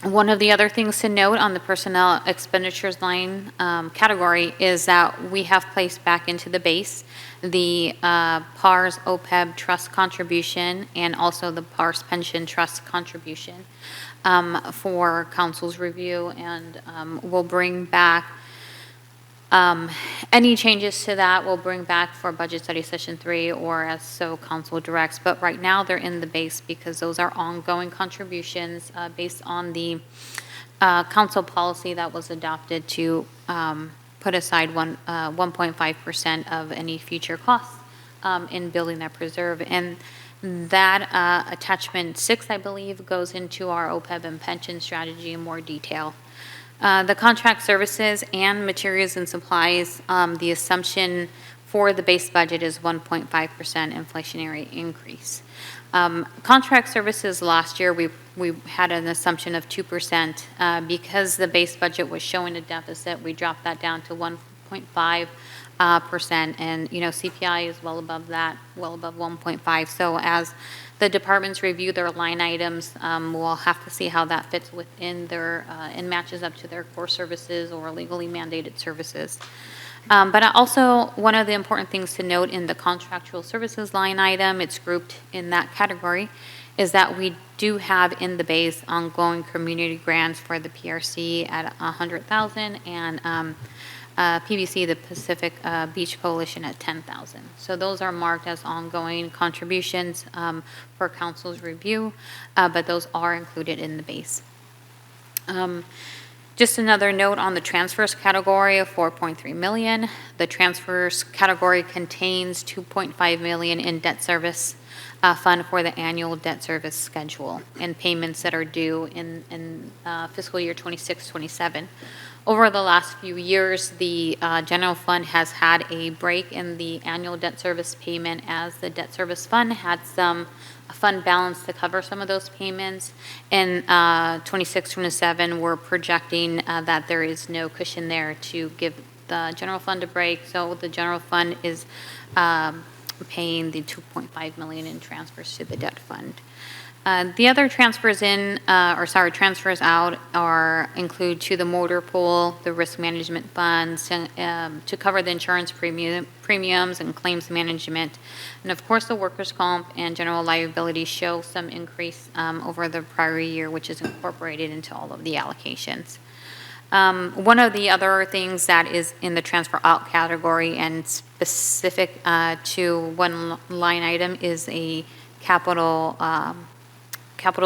One of the other things to note on the personnel expenditures line category is that we have placed back into the base the PARS OPEB trust contribution and also the PARS pension trust contribution for council's review, and we'll bring back any changes to that. We'll bring back for budget study session 3 or as so council directs, but right now they're in the base because those are ongoing contributions based on the council policy that was adopted to put aside 1.5% of any future costs in building that preserve. And that attachment 6, I believe, goes into our OPEB and pension strategy in more detail. The contract services and materials and supplies, the assumption for the base budget is 1.5% inflationary increase. Contract services last year, we had an assumption of 2%. Because the base budget was showing a deficit, we dropped that down to 1.5%. And, you know, CPI is well above that, well above 1.5. So as the departments review their line items, we'll have to see how that fits within their, and matches up to their core services or legally mandated services. But also, one of the important things to note in the contractual services line item, it's grouped in that category, is that we do have in the base ongoing community grants for the PRC at $100,000 and PBC, the Pacific Beach Coalition, at $10,000. So those are marked as ongoing contributions for council's review, but those are included in the base. Just another note on the transfers category of 4.3 million. The transfers category contains 2.5 million in debt service fund for the annual debt service schedule and payments that are due in fiscal year 26-27. Over the last few years, the general fund has had a break in the annual debt service payment as the debt service fund had some fund balance to cover some of those payments. In 26-27, we're projecting that there is no cushion there to give the general fund a break. So the general fund is paying the 2.5 million in transfers to the debt fund. The other transfers transfers out include to the motor pool, the risk management funds, to cover the insurance premiums and claims management. And of course, the workers' comp and general liability show some increase over the prior year, which is incorporated into all of the allocations. One of the other things that is in the transfer out category and specific to one line item is a capital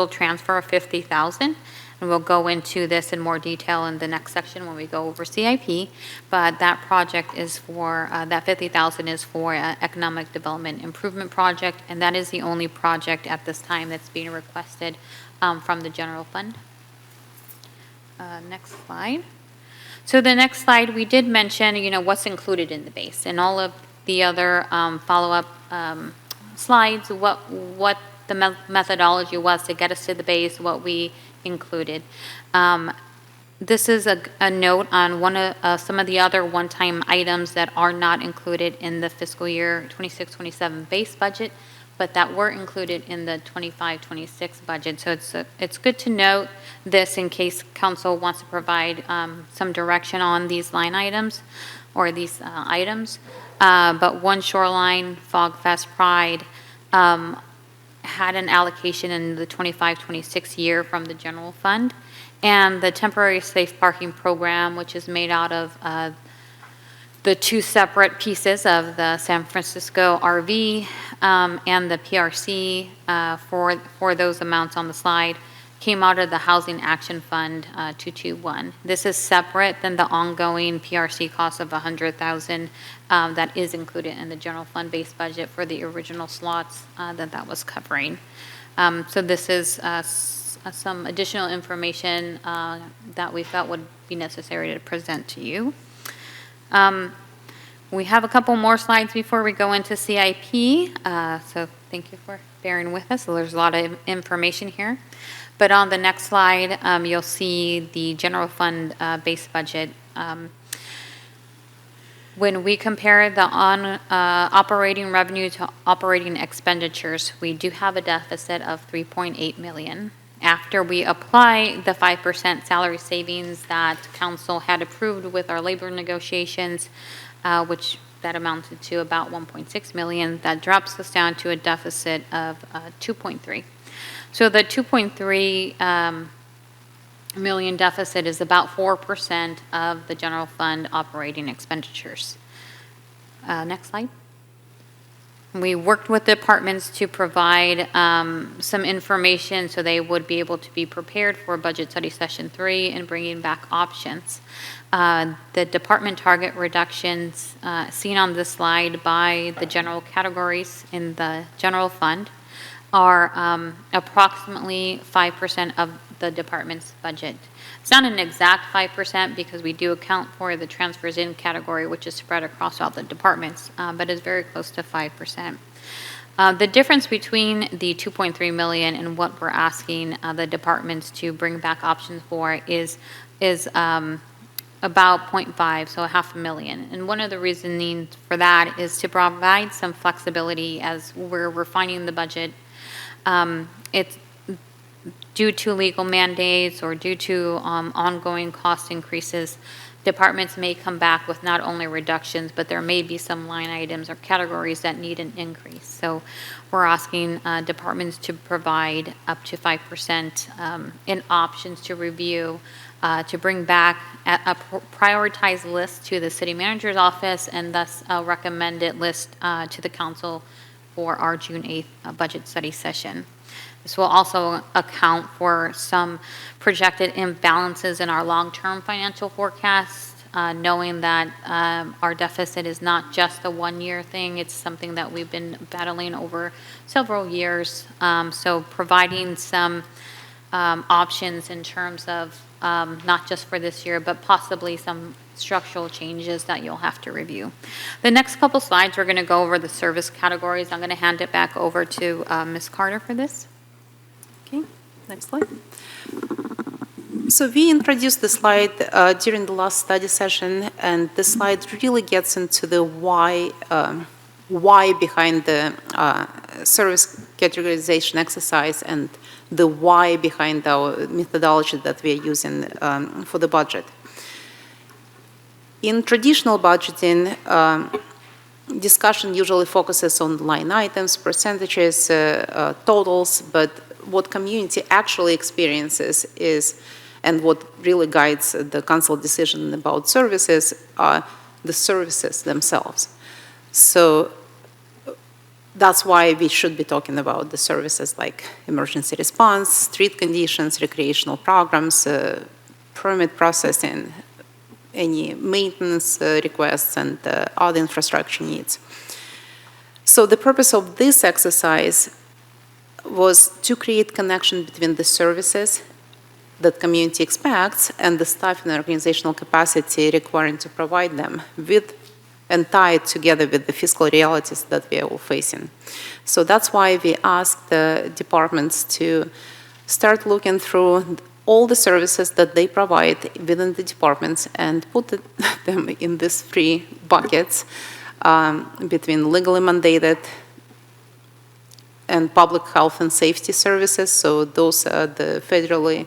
transfer of 50,000, and we'll go into this in more detail in the next section when we go over CIP. But that project is for that 50,000 is for an economic development improvement project, and that is the only project at this time that's being requested from the general fund. Next slide. So the next slide, we did mention, what's included in the base, and all of the other follow-up slides, what the methodology was to get us to the base, what we included. This is a note on some of the other one-time items that are not included in the fiscal year 26-27 base budget, but that were included in the 25-26 budget. So it's good to note this in case council wants to provide some direction on these line items or these items. But One Shoreline, Fog Fest Pride, had an allocation in the 25-26 year from the general fund, and the temporary safe parking program, which is made out of the two separate pieces of the San Francisco RV and the PRC for those amounts on the slide, came out of the Housing Action Fund 221. This is separate than the ongoing PRC cost of $100,000 that is included in the general fund base budget for the original slots that was covering. So this is some additional information that we felt would be necessary to present to you. We have a couple more slides before we go into CIP, so thank you for bearing with us. So there's a lot of information here. But on the next slide, you'll see the general fund base budget. When we compare the operating revenue to operating expenditures, we do have a deficit of 3.8 million. After we apply the 5% salary savings that council had approved with our labor negotiations, which that amounted to about 1.6 million, that drops us down to a deficit of 2.3. So the 2.3 million deficit is about 4% of the general fund operating expenditures. Next slide. We worked with departments to provide some information so they would be able to be prepared for budget study session 3 and bringing back options. The department target reductions seen on this slide by the general categories in the general fund are approximately 5% of the department's budget. It's not an exact 5% because we do account for the transfers in category, which is spread across all the departments, but it's very close to 5%. The difference between the 2.3 million and what we're asking the departments to bring back options for is about 0.5, so $500,000. And one of the reasonings for that is to provide some flexibility as we're refining the budget. It's due to legal mandates or due to ongoing cost increases, departments may come back with not only reductions, but there may be some line items or categories that need an increase. So we're asking departments to provide up to 5% in options to review, to bring back a prioritized list to the city manager's office and thus a recommended list to the council for our June 8th budget study session. This will also account for some projected imbalances in our long-term financial forecast, knowing that our deficit is not just a one-year thing, it's something that we've been battling over several years. So providing some options in terms of not just for this year, but possibly some structural changes that you'll have to review. The next couple slides, we're going to go over the service categories. I'm going to hand it back over to Ms. Carter for this. Okay, next slide. So we introduced the slide during the last study session, and this slide really gets into the why behind the service categorization exercise and the why behind our methodology that we are using for the budget. In traditional budgeting, discussion usually focuses on line items, percentages, totals, but what community actually experiences is, and what really guides the council decision about services, are the services themselves. So that's why we should be talking about the services like emergency response, street conditions, recreational programs, permit processing, any maintenance requests, and other infrastructure needs. So the purpose of this exercise was to create connection between the services that community expects and the staff and organizational capacity required to provide them with and tie it together with the fiscal realities that we are all facing. So that's why we asked the departments to start looking through all the services that they provide within the departments and put them in these three buckets between legally mandated and public health and safety services. So those are the federally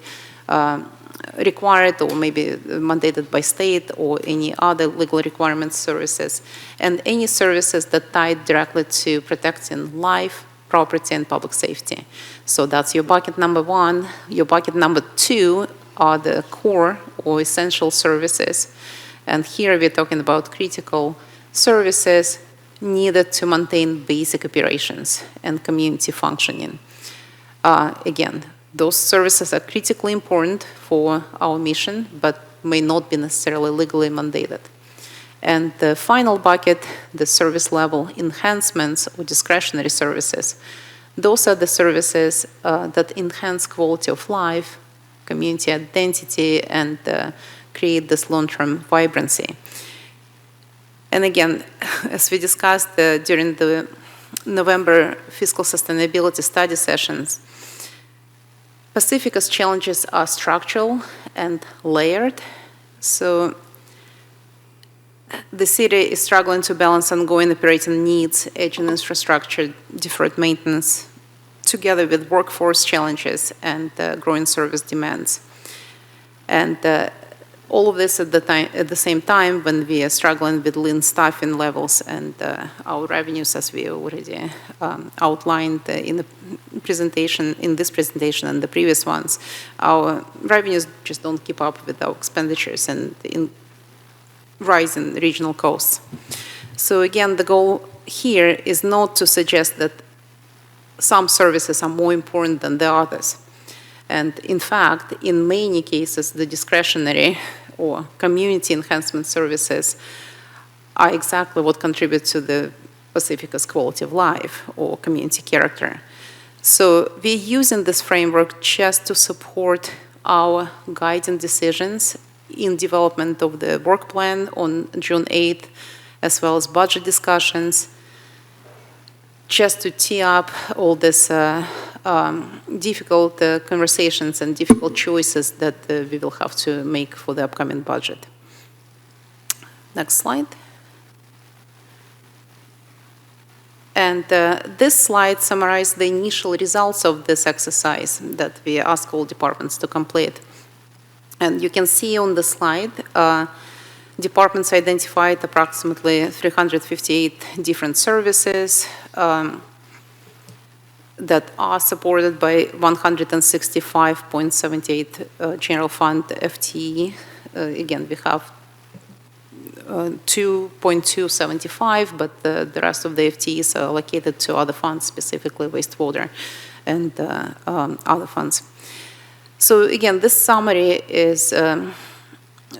required or maybe mandated by state or any other legal requirements services, and any services that tie directly to protecting life, property, and public safety. So that's your bucket number one. Your bucket number two are the core or essential services. And here we're talking about critical services needed to maintain basic operations and community functioning. Again, those services are critically important for our mission, but may not be necessarily legally mandated. And the final bucket, the service level enhancements or discretionary services, those are the services that enhance quality of life, community identity, and create this long-term vibrancy. And again, as we discussed during the November fiscal sustainability study sessions, Pacifica's challenges are structural and layered. So the city is struggling to balance ongoing operating needs, aging infrastructure, deferred maintenance, together with workforce challenges and growing service demands. And all of this at the same time when we are struggling with lean staffing levels and our revenues, as we already outlined in the presentation, in this presentation and the previous ones, our revenues just don't keep up with our expenditures and in rising regional costs. So again, the goal here is not to suggest that some services are more important than the others. And in fact, in many cases, the discretionary or community enhancement services are exactly what contribute to the Pacifica's quality of life or community character. So we're using this framework just to support our guiding decisions in development of the work plan on June 8th, as well as budget discussions, just to tee up all this difficult conversations and difficult choices that we will have to make for the upcoming budget. Next slide. And this slide summarizes the initial results of this exercise that we ask all departments to complete. And you can see on the slide, departments identified approximately 358 different services that are supported by 165.78 general fund FTE. Again, we have 2.275, but the rest of the FTEs are allocated to other funds, specifically wastewater and other funds. So again, this summary is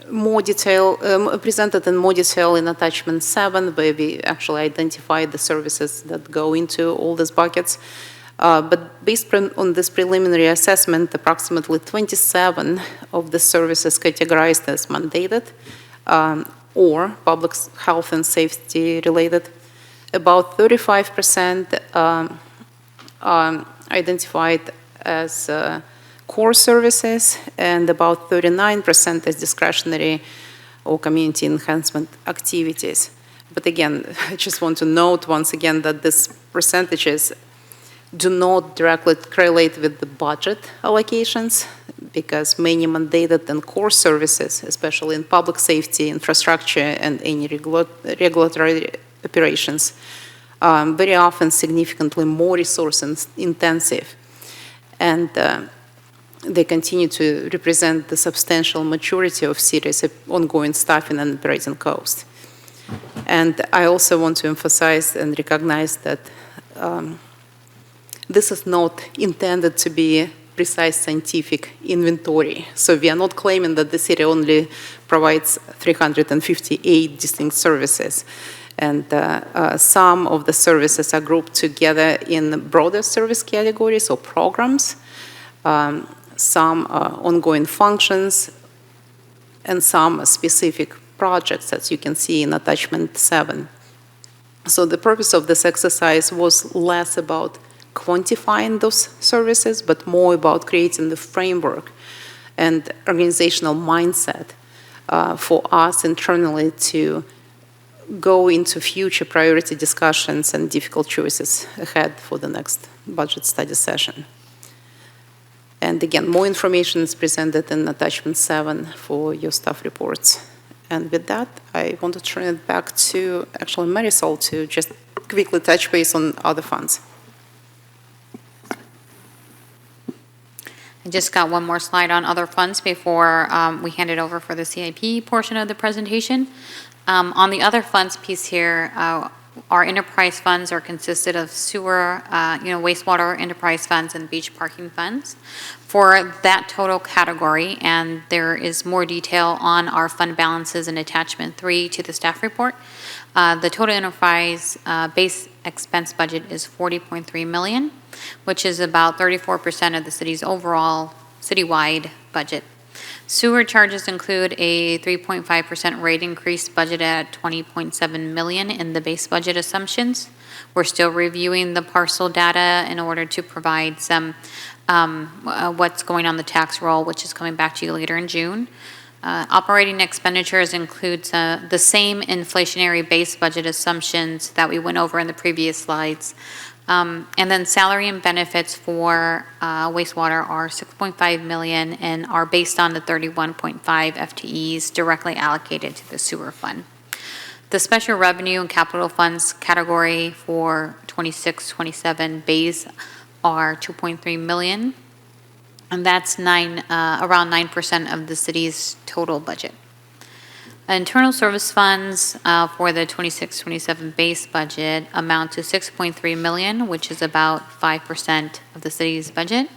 more detail, presented in more detail in attachment 7, where we actually identified the services that go into all these buckets. But based on this preliminary assessment, approximately 27 of the services categorized as mandated or public health and safety related. About 35% identified as core services, and about 39% as discretionary or community enhancement activities. But again, I just want to note once again that these percentages do not directly correlate with the budget allocations, because many mandated and core services, especially in public safety, infrastructure, and any regulatory operations, very often significantly more resource intensive. And they continue to represent the substantial majority of cities' ongoing staffing and operating costs. And I also want to emphasize and recognize that this is not intended to be a precise scientific inventory. So we are not claiming that the city only provides 358 distinct services. And some of the services are grouped together in broader service categories or programs, some ongoing functions, and some specific projects, as you can see in attachment 7. So the purpose of this exercise was less about quantifying those services, but more about creating the framework and organizational mindset for us internally to go into future priority discussions and difficult choices ahead for the next budget study session. And again, more information is presented in attachment 7 for your staff reports. And with that, I want to turn it back to actually Marisol to just quickly touch base on other funds. I just got one more slide on other funds before we hand it over for the CIP portion of the presentation. On the other funds piece here, our enterprise funds are consisted of sewer, wastewater enterprise funds and beach parking funds. For that total category, and there is more detail on our fund balances in attachment 3 to the staff report, the total enterprise base expense budget is $40.3 million, which is about 34% of the city's overall citywide budget. Sewer charges include a 3.5% rate increase budgeted at $20.7 million in the base budget assumptions. We're still reviewing the parcel data in order to provide some what's going on the tax roll, which is coming back to you later in June. Operating expenditures includes the same inflationary base budget assumptions that we went over in the previous slides. And then salary and benefits for wastewater are $6.5 million and are based on the 31.5 FTEs directly allocated to the sewer fund. The special revenue and capital funds category for 26-27 base are $2.3 million, and that's around 9% of the city's total budget. Internal service funds for the 26-27 base budget amount to $6.3 million, which is about 5% of the city's budget.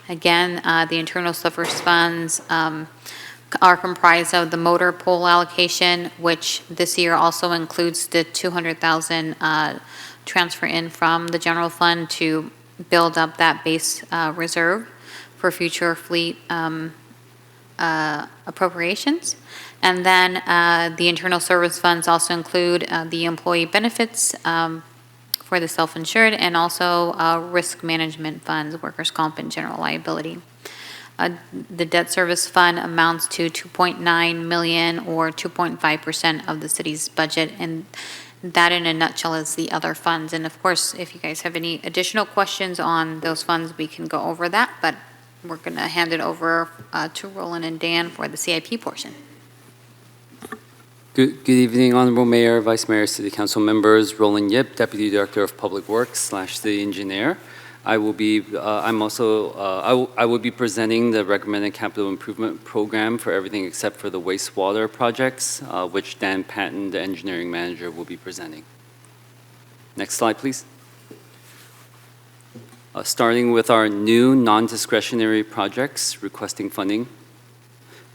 Again, the internal service funds are comprised of the motor pool allocation, which this year also includes the $200,000 transfer in from the general fund to build up that base reserve for future fleet appropriations. And then the internal service funds also include the employee benefits for the self-insured and also risk management funds, workers' comp and general liability. The debt service fund amounts to $2.9 million or 2.5% of the city's budget, and that in a nutshell is the other funds. And of course, if you guys have any additional questions on those funds, we can go over that, but we're going to hand it over to Roland and Dan for the CIP portion. Good evening, Honorable Mayor, Vice Mayor, City Council members. Roland Yip, Deputy Director of Public Works / City Engineer. I will be presenting the recommended capital improvement program for everything except for the wastewater projects, which Dan Patton, the engineering manager, will be presenting. Next slide, please. Starting with our new non-discretionary projects requesting funding.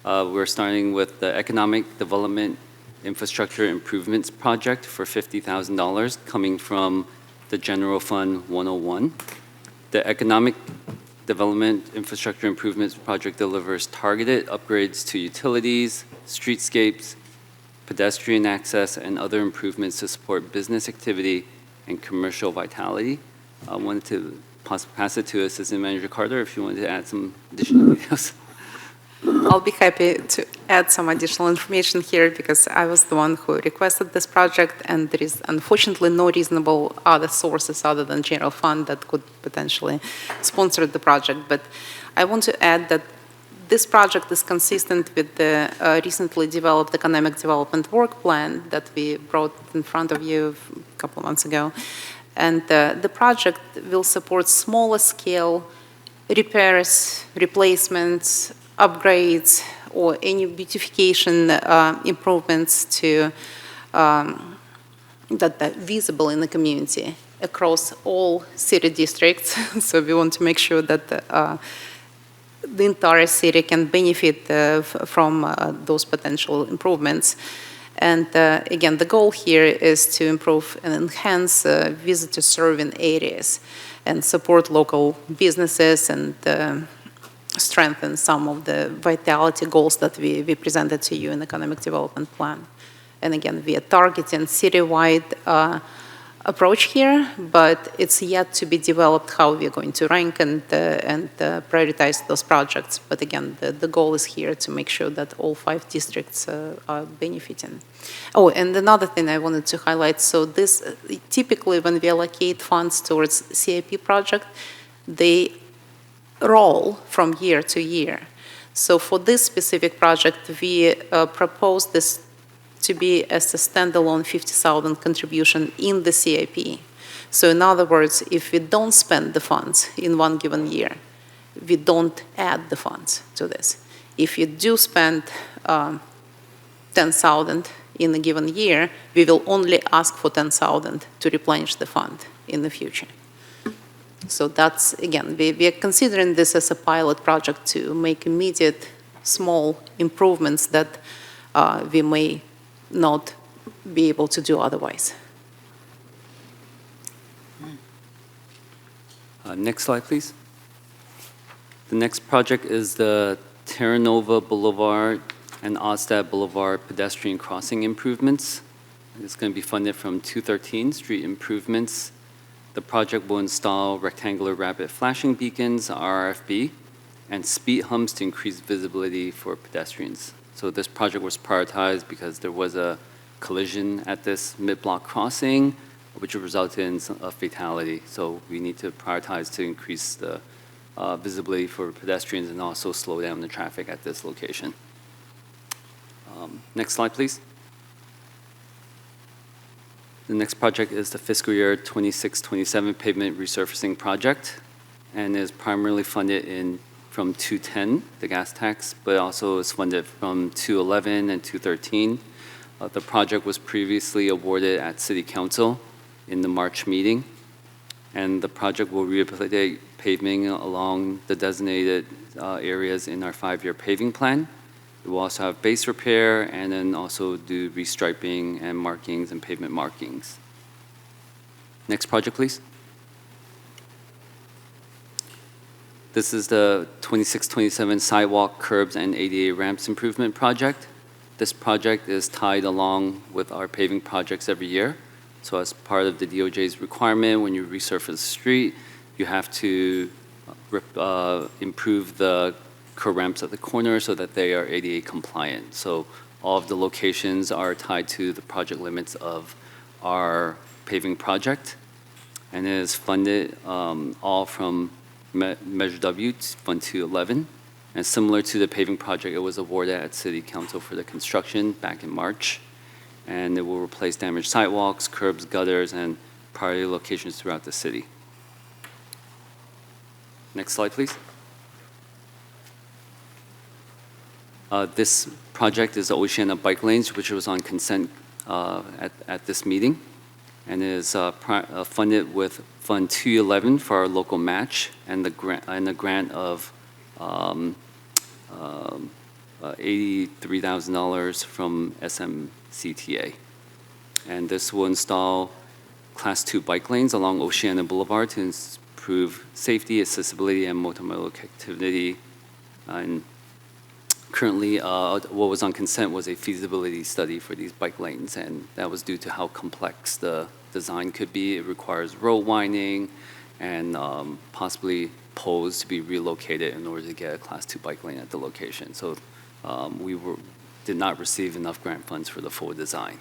We're starting with the Economic Development Infrastructure Improvements Project for $50,000 coming from the General Fund 101. The Economic Development Infrastructure Improvements Project delivers targeted upgrades to utilities, streetscapes, pedestrian access, and other improvements to support business activity and commercial vitality. I wanted to pass it to Assistant Manager Carter if you wanted to add some additional details. I'll be happy to add some additional information here because I was the one who requested this project, and there is unfortunately no reasonable other sources other than general fund that could potentially sponsor the project. But I want to add that this project is consistent with the recently developed economic development work plan that we brought in front of you a couple of months ago. And the project will support smaller scale repairs, replacements, upgrades, or any beautification improvements to that are visible in the community across all city districts. So we want to make sure that the entire city can benefit from those potential improvements. And again, the goal here is to improve and enhance visitor serving areas and support local businesses and strengthen some of the vitality goals that we presented to you in the economic development plan. And again, we are targeting citywide approach here, but it's yet to be developed how we are going to rank and prioritize those projects. But again, the goal is here to make sure that all 5 districts are benefiting. Oh, and another thing I wanted to highlight, so this, typically when we allocate funds towards CIP project, they roll from year to year. So for this specific project, we propose this to be as a standalone 50,000 contribution in the CIP. So in other words, if we don't spend the funds in one given year, we don't add the funds to this. If you do spend 10,000 in a given year, we will only ask for 10,000 to replenish the fund in the future. So that's, again, we are considering this as a pilot project to make immediate small improvements that we may not be able to do otherwise. Next slide, please. The next project is the Terra Nova Boulevard and Ostad Boulevard pedestrian crossing improvements. It's going to be funded from 213 Street Improvements. The project will install rectangular rapid flashing beacons, RFB, and speed humps to increase visibility for pedestrians. So this project was prioritized because there was a collision at this mid-block crossing, which resulted in a fatality. So we need to prioritize to increase the visibility for pedestrians and also slow down the traffic at this location. Next slide, please. The next project is the fiscal year 26-27 pavement resurfacing project, and is primarily funded from 210, the gas tax, but also is funded from 211 and 213. The project was previously awarded at City Council in the March meeting, and the project will rehabilitate paving along the designated areas in our 5-year paving plan. It will also have base repair and then also do restriping and markings and pavement markings. Next project, please. This is the 26-27 sidewalk, curbs, and ADA ramps improvement project. This project is tied along with our paving projects every year. So as part of the DOJ's requirement, when you resurface the street, you have to improve the curb ramps at the corner so that they are ADA compliant. So all of the locations are tied to the project limits of our paving project, and it is funded all from Measure W, Fund 211. And similar to the paving project, it was awarded at City Council for the construction back in March. And it will replace damaged sidewalks, curbs, gutters, and priority locations throughout the city. Next slide, please. This project is the Oceana Bike Lanes, which was on consent at this meeting. and is funded with Fund 211 for our local match and the grant of $83,000 from SMCTA. And this will install Class 2 bike lanes along Oceana Boulevard to improve safety, accessibility, and multimodal connectivity. And currently, what was on consent was a feasibility study for these bike lanes, and that was due to how complex the design could be. It requires road winding and possibly poles to be relocated in order to get a Class 2 bike lane at the location. So we did not receive enough grant funds for the full design,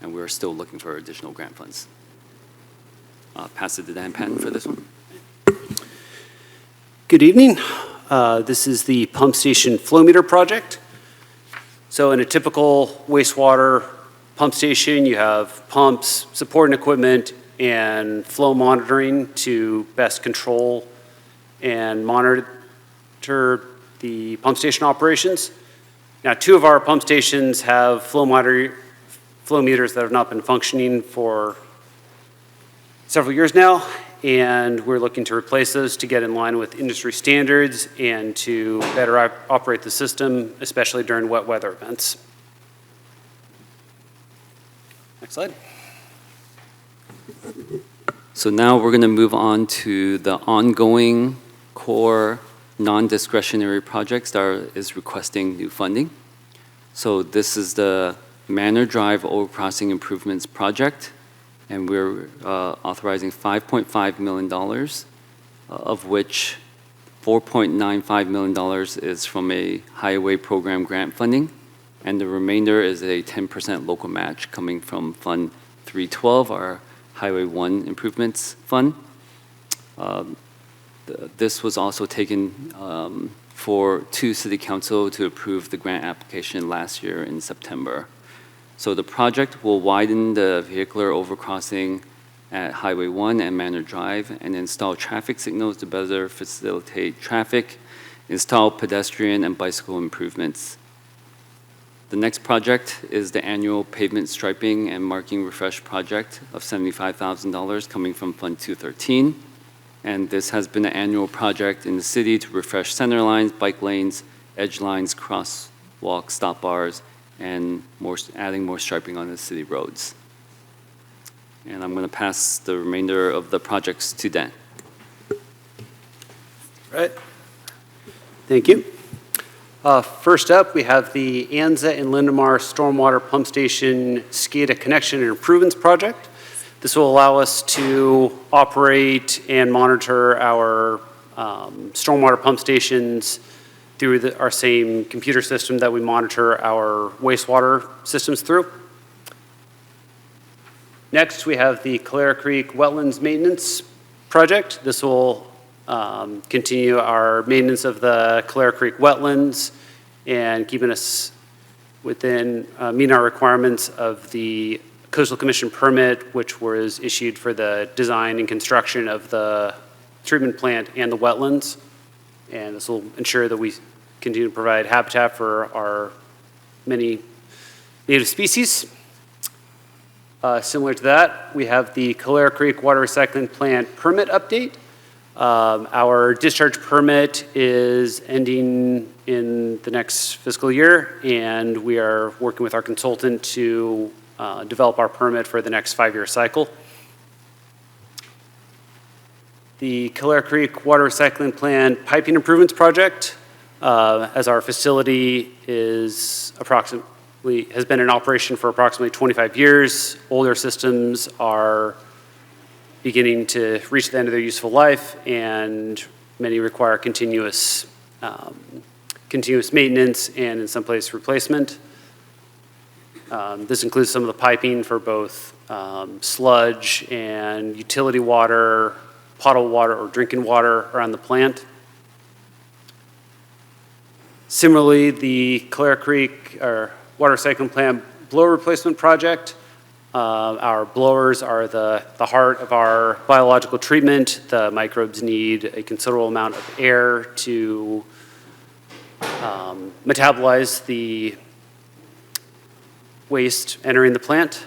and we're still looking for additional grant funds. Pass it to Dan Patton for this one. Good evening. This is the pump station flow meter project. So in a typical wastewater pump station, you have pumps, supporting equipment, and flow monitoring to best control and monitor the pump station operations. Now, 2 of our pump stations have flow meters that have not been functioning for several years now, and we're looking to replace those to get in line with industry standards and to better operate the system, especially during wet weather events. Next slide. So now we're going to move on to the ongoing core non-discretionary projects that is requesting new funding. So this is the Manor Drive Overcrossing Improvements Project, and we're authorizing $5.5 million, of which $4.95 million is from a highway program grant funding, and the remainder is a 10% local match coming from Fund 312, our Highway 1 Improvements Fund. This was also taken to City Council to approve the grant application last year in September. So the project will widen the vehicular overcrossing at Highway 1 and Manor Drive and install traffic signals to better facilitate traffic, install pedestrian and bicycle improvements. The next project is the annual pavement striping and marking refresh project of $75,000 coming from Fund 213. And this has been an annual project in the city to refresh center lines, bike lanes, edge lines, crosswalks, stop bars, and adding more striping on the city roads. And I'm going to pass the remainder of the projects to Dan. Right. Thank you. First up, we have the Anza and Lindemar Stormwater Pump Station SCADA Connection and Improvements Project. This will allow us to operate and monitor our stormwater pump stations through our same computer system that we monitor our wastewater systems through. Next, we have the Calera Creek Wetlands Maintenance Project. This will continue our maintenance of the Calera Creek wetlands and keeping us within, meeting our requirements of the Coastal Commission permit, which was issued for the design and construction of the treatment plant and the wetlands. And this will ensure that we continue to provide habitat for our many native species. Similar to that, we have the Calera Creek Water Recycling Plant permit update. Our discharge permit is ending in the next fiscal year, and we are working with our consultant to develop our permit for the next 5-year cycle. The Calera Creek Water Recycling Plant Piping Improvements Project, as our facility has been in operation for approximately 25 years. Older systems are beginning to reach the end of their useful life, and many require continuous maintenance and in some places replacement. This includes some of the piping for both sludge and utility water, potable water or drinking water around the plant. Similarly, the Calera Creek Water Recycling Plant blower replacement project. Our blowers are the heart of our biological treatment. The microbes need a considerable amount of air to metabolize the waste entering the plant.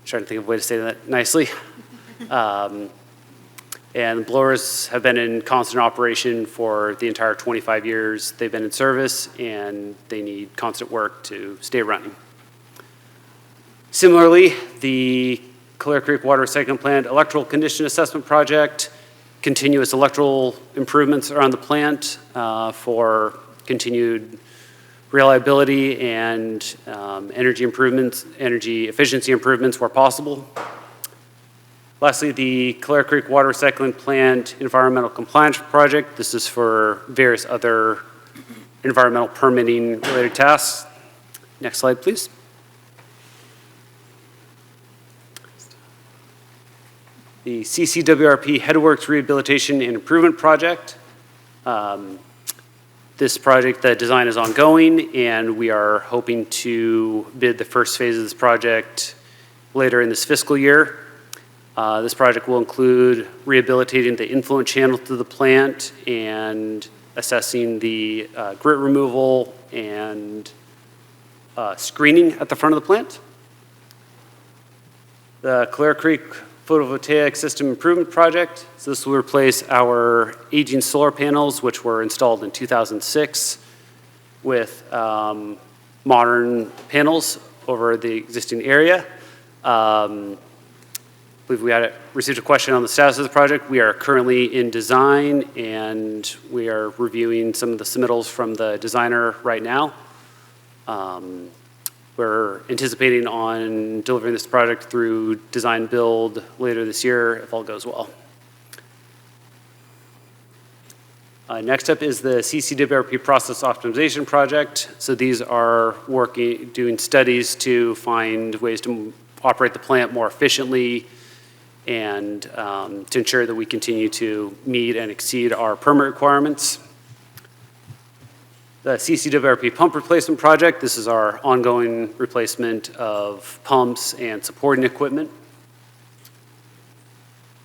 trying to think of a way to say that nicely. And the blowers have been in constant operation for the entire 25 years they've been in service, and they need constant work to stay running. Similarly, the Clear Creek Water Recycling Plant Electrical Condition Assessment Project, continuous electrical improvements around the plant for continued reliability and energy improvements, energy efficiency improvements where possible. Lastly, the Clear Creek Water Recycling Plant Environmental Compliance Project. This is for various other environmental permitting related tasks. Next slide, please. The CCWRP Headworks Rehabilitation and Improvement Project. This project, the design is ongoing, and we are hoping to bid the first phase of this project later in this fiscal year. This project will include rehabilitating the influent channel to the plant and assessing the grit removal and screening at the front of the plant. The Clear Creek Photovoltaic System Improvement Project. So this will replace our aging solar panels, which were installed in 2006, with modern panels over the existing area. I believe we received a question on the status of the project. We are currently in design, and we are reviewing some of the submittals from the designer right now. We're anticipating on delivering this project through design build later this year, if all goes well. Next up is the CCWRP Process Optimization Project. So these are doing studies to find ways to operate the plant more efficiently and to ensure that we continue to meet and exceed our permit requirements. The CCWRP Pump Replacement Project. This is our ongoing replacement of pumps and supporting equipment.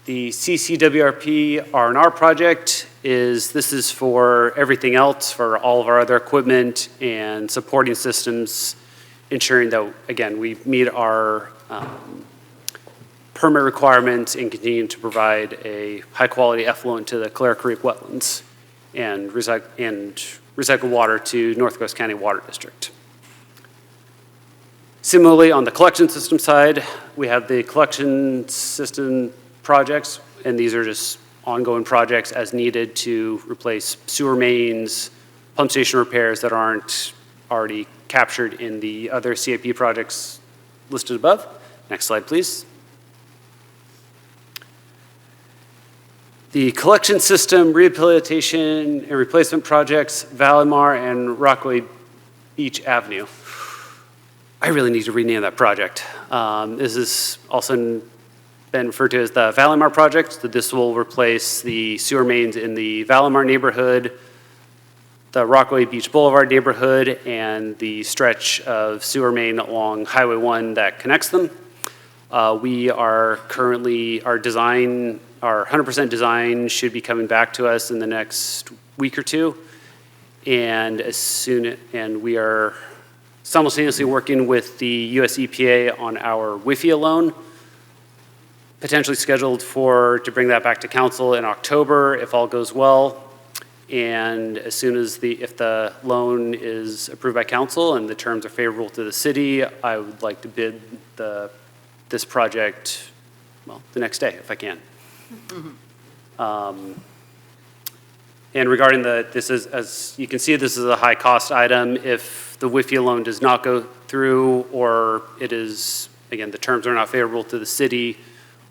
The CCWRP R&R project this is for everything else, for all of our other equipment and supporting systems, ensuring that, again, we meet our permit requirements and continue to provide a high-quality effluent to the Clear Creek wetlands and recycle water to North Coast County Water District. Similarly, on the collection system side, we have the collection system projects, and these are just ongoing projects as needed to replace sewer mains, pump station repairs that aren't already captured in the other CIP projects listed above. Next slide, please. The collection system rehabilitation and replacement projects, Valimar and Rockaway Beach Avenue. I really need to rename that project. This is also been referred to as the Valimar project. So this will replace the sewer mains in the Valimar neighborhood, the Rockaway Beach Boulevard neighborhood, and the stretch of sewer main along Highway 1 that connects them. We are currently, our 100% design should be coming back to us in the next week or two. And we are simultaneously working with the US EPA on our WIFIA loan, potentially scheduled to bring that back to council in October if all goes well. And as soon as if the loan is approved by council and the terms are favorable to the city, I would like to bid this project, well, the next day if I can. And regarding this is, as you can see, this is a high cost item. If the WIFIA loan does not go through, or it is, again, the terms are not favorable to the city,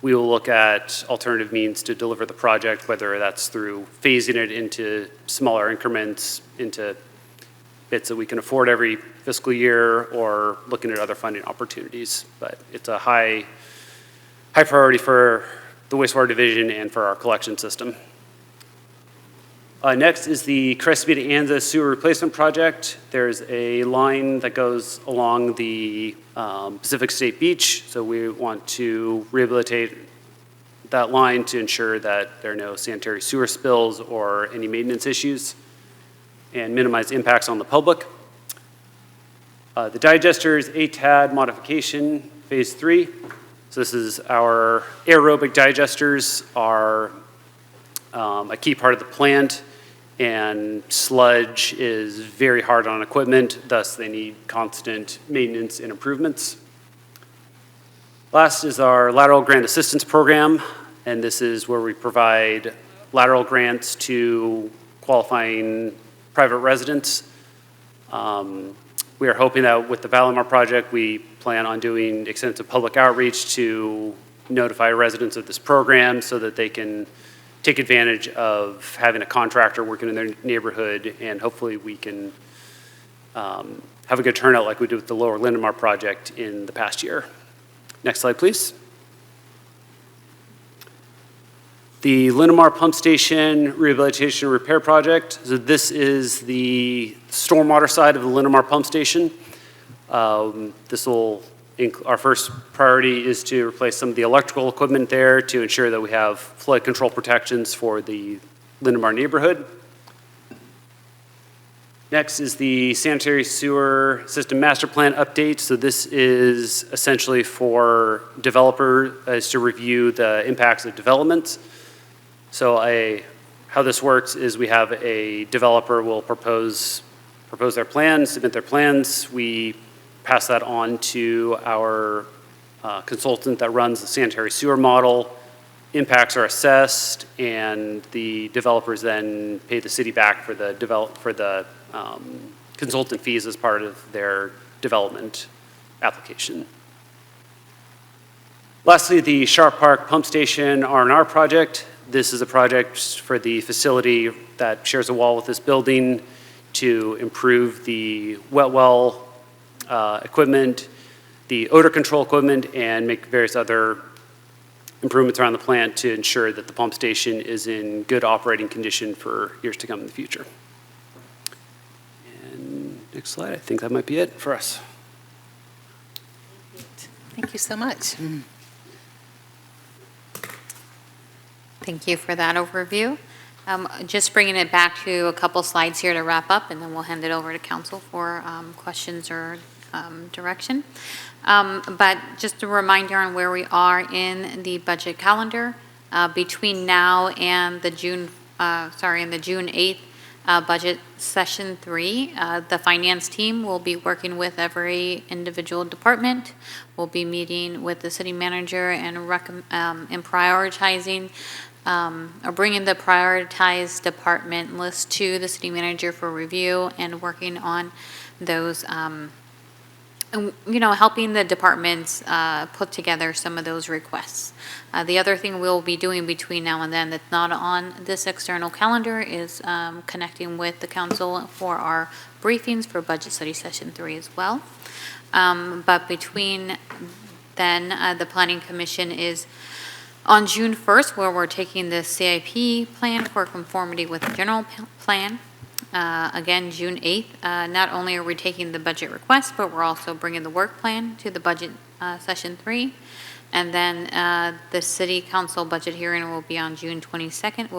we will look at alternative means to deliver the project, whether that's through phasing it into smaller increments, into bits that we can afford every fiscal year, or looking at other funding opportunities. But it's a high priority for the wastewater division and for our collection system. Next is the Crespita Anza Sewer Replacement Project. There's a line that goes along the Pacific State Beach, so we want to rehabilitate that line to ensure that there are no sanitary sewer spills or any maintenance issues and minimize impacts on the public. The digesters ATAD modification, phase 3. So this is our aerobic digesters are a key part of the plant, and sludge is very hard on equipment, thus they need constant maintenance and improvements. Last is our lateral grant assistance program, and this is where we provide lateral grants to qualifying private residents. We are hoping that with the Valimar project, we plan on doing extensive public outreach to notify residents of this program so that they can take advantage of having a contractor working in their neighborhood, and hopefully we can have a good turnout like we did with the Lower Lindemar project in the past year. Next slide, please. The Lindemar Pump Station Rehabilitation and Repair Project. So this is the stormwater side of the Lindemar Pump Station. Our first priority is to replace some of the electrical equipment there to ensure that we have flood control protections for the Lindemar neighborhood. Next is the sanitary sewer system master plan update. So this is essentially for developers to review the impacts of development. So how this works is we have a developer will propose their plans, submit their plans. We pass that on to our consultant that runs the sanitary sewer model. Impacts are assessed, and the developers then pay the city back for the consultant fees as part of their development application. Lastly, the Sharp Park Pump Station R&R project. This is a project for the facility that shares a wall with this building to improve the wet well equipment, the odor control equipment, and make various other improvements around the plant to ensure that the pump station is in good operating condition for years to come in the future. And next slide, I think that might be it for us. Thank you so much. Thank you for that overview. Just bringing it back to a couple slides here to wrap up, and then we'll hand it over to council for questions or direction. But just a reminder on where we are in the budget calendar. Between now and the June 8th budget session 3, the finance team will be working with every individual department. We'll be meeting with the city manager and prioritizing or bringing the prioritized department list to the city manager for review and working on those, helping the departments put together some of those requests. The other thing we'll be doing between now and then that's not on this external calendar is connecting with the council for our briefings for budget study session 3 as well. But between then, the Planning Commission is on June 1st, where we're taking the CIP plan for conformity with the general plan. Again, June 8th, not only are we taking the budget request, but we're also bringing the work plan to the budget session 3. And then the city council budget hearing will be on June 22nd.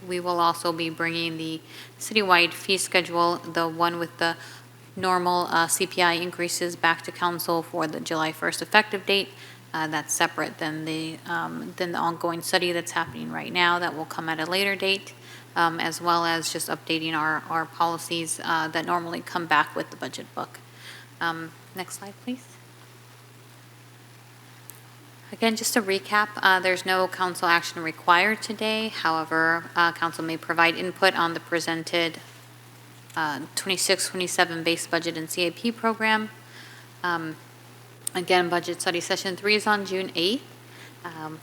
We will also be bringing the citywide fee schedule, the one with the normal CPI increases, back to council for the July 1st effective date. That's separate than the ongoing study that's happening right now that will come at a later date, as well as just updating our policies that normally come back with the budget book. Next slide, please. Again, just to recap, there's no council action required today. However, council may provide input on the presented 26-27 base budget and CIP program. Again, budget study session 3 is on June 8th,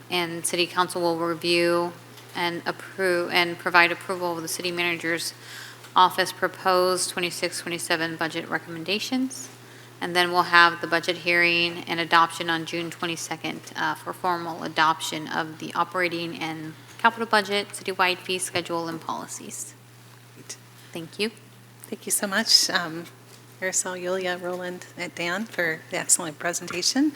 and city council will review and approve and provide approval of the city manager's office proposed 26-27 budget recommendations. And then we'll have the budget hearing and adoption on June 22nd for formal adoption of the operating and capital budget, citywide fee schedule, and policies. Thank you. Thank you so much, Marisol, Yulia, Roland, and Dan, for the excellent presentation.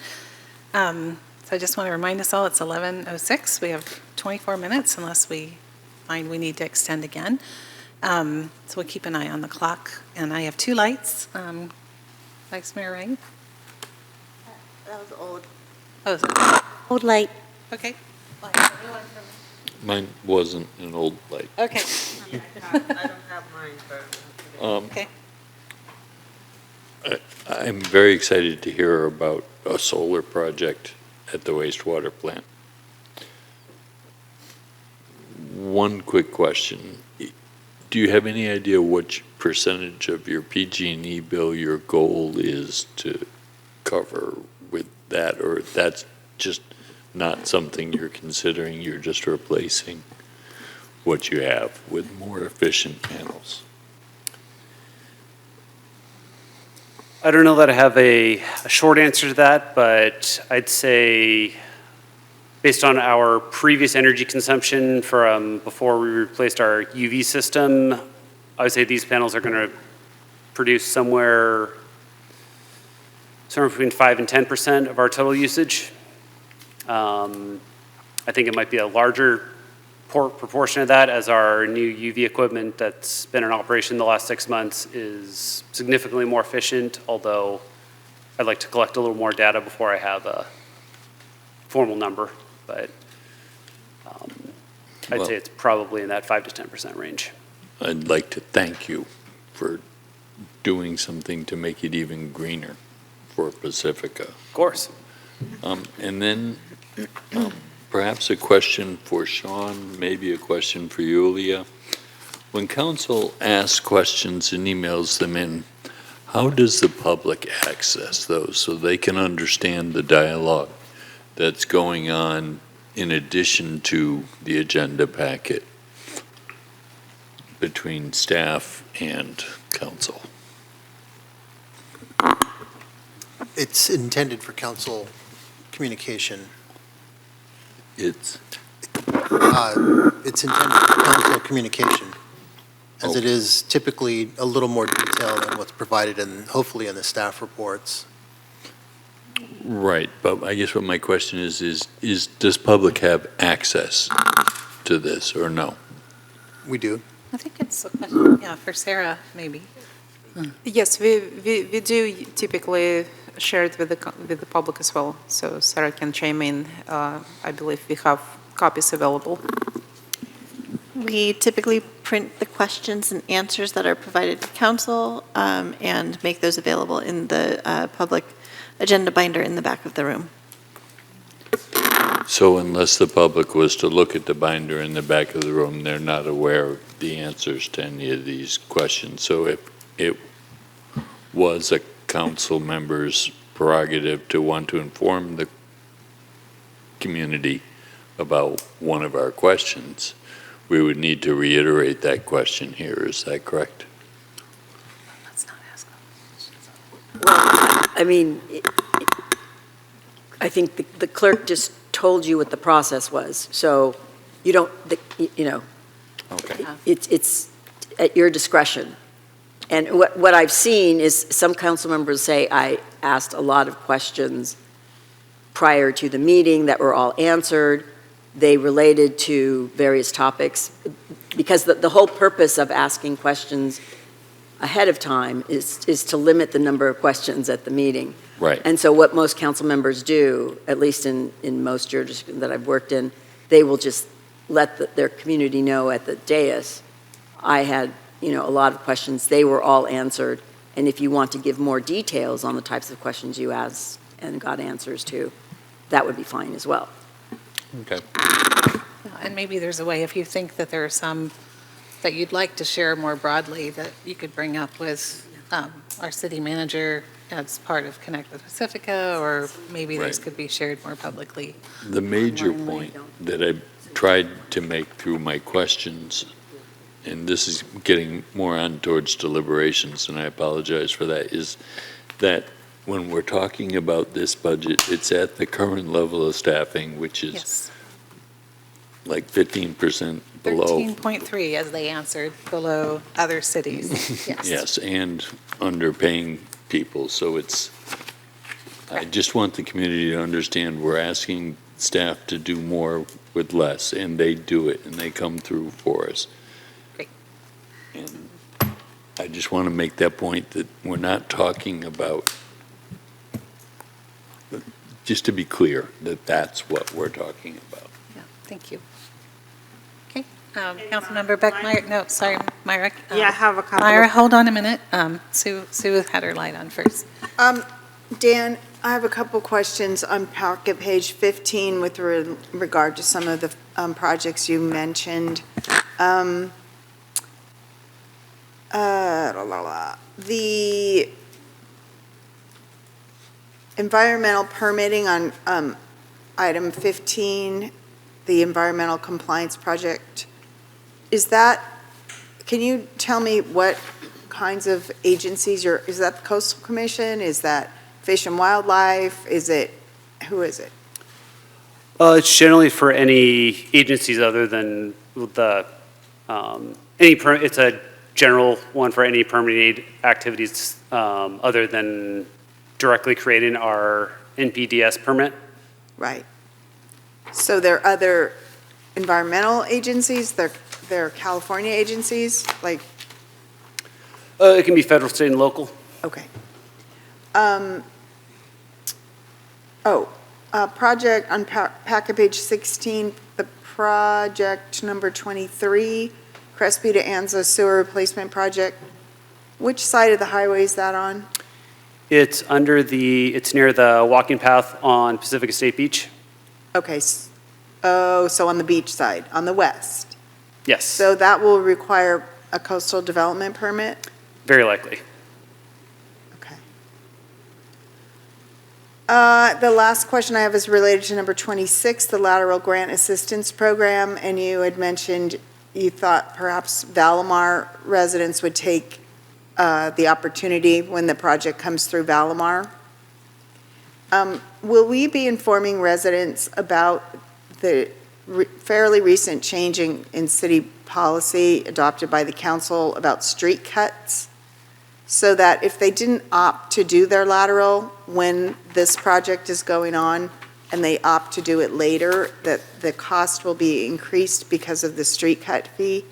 So I just want to remind us all, it's 11:06. We have 24 minutes unless we find we need to extend again. So we'll keep an eye on the clock. And I have 2 lights. Vice Mayor Wright? That was old. Oh, is it? Old light. Okay. Mine wasn't an old light. Okay. I don't have mine, but. Okay. I'm very excited to hear about a solar project at the wastewater plant. One quick question. Do you have any idea which percentage of your PG&E bill your goal is to cover with that, or that's just not something you're considering, you're just replacing what you have with more efficient panels? I don't know that I have a short answer to that, but I'd say based on our previous energy consumption from before we replaced our UV system, I would say these panels are going to produce somewhere between 5 and 10% of our total usage. I think it might be a larger proportion of that as our new UV equipment that's been in operation the last 6 months is significantly more efficient, although I'd like to collect a little more data before I have a formal number. But I'd say it's probably in that 5 to 10% range. I'd like to thank you for doing something to make it even greener for Pacifica. Of course. And then perhaps a question for Sean, maybe a question for Yulia. When council asks questions and emails them in, how does the public access those so they can understand the dialogue that's going on in addition to the agenda packet between staff and council? It's intended for council communication. It's intended for council communication, as it is typically a little more detailed than what's provided in, hopefully in the staff reports. Right, but I guess what my question is does public have access to this or no? We do. I think it's a question, yeah, for Sarah, maybe. Yes, we do typically share it with the public as well, so Sarah can chime in. I believe we have copies available. We typically print the questions and answers that are provided to council and make those available in the public agenda binder in the back of the room. So unless the public was to look at the binder in the back of the room, they're not aware of the answers to any of these questions. So if it was a council member's prerogative to want to inform the community about one of our questions, we would need to reiterate that question here. Is that correct? Let's not ask them. Well, I mean, I think the clerk just told you what the process was, so you don't, Okay. it's at your discretion. And what I've seen is some council members say, I asked a lot of questions prior to the meeting that were all answered. They related to various topics, because the whole purpose of asking questions ahead of time is to limit the number of questions at the meeting. Right. And so what most council members do, at least in most jurisdictions that I've worked in, they will just let their community know at the dais, I had, a lot of questions, they were all answered. And if you want to give more details on the types of questions you asked and got answers to, that would be fine as well. Okay. And maybe there's a way, if you think that there are some that you'd like to share more broadly, that you could bring up with our city manager as part of Connect with Pacifica, or maybe those Right. could be shared more publicly. The major point that I tried to make through my questions, and this is getting more on towards deliberations, and I apologize for that, is that when we're talking about this budget, it's at the current level of staffing, which is Yes. like 15% below. 13.3, as they answered, below other cities. Yes. Yes, and underpaying people, so I just want the community to understand we're asking staff to do more with less, and they do it, and they come through for us. Great. And I just want to make that point that we're not talking about just to be clear that that's what we're talking about. Yeah, thank you. Okay, Councilmember Beckmeyer, no, sorry, Myra. Yeah, I have a couple Myra, of- hold on a minute. Sue had her light on first. Dan, I have a couple questions on packet page 15 with regard to some of the projects you mentioned. The environmental permitting on item 15, the environmental compliance project, can you tell me what kinds of agencies is that the Coastal Commission? Is that Fish and Wildlife? Who is it? It's generally for any agencies other than the, it's a general one for any permitting activities other than directly creating our NPDS permit. Right. So there are other environmental agencies, they're California agencies, like, It can be federal, state, and local. okay. Project on packet page 16, the project number 23, Crespi to Anza Sewer Replacement Project. Which side of the highway is that on? It's near the walking path on Pacifica State Beach. Okay, so on the beach side, on the west. Yes. So that will require a coastal development permit? Very likely. The last question I have is related to number 26, the lateral grant assistance program, and you had mentioned you thought perhaps Valimar residents would take the opportunity when the project comes through Valimar. Will we be informing residents about the fairly recent change in city policy adopted by the council about street cuts? So that if they didn't opt to do their lateral when this project is going on and they opt to do it later, that the cost will be increased because of the street cut fee?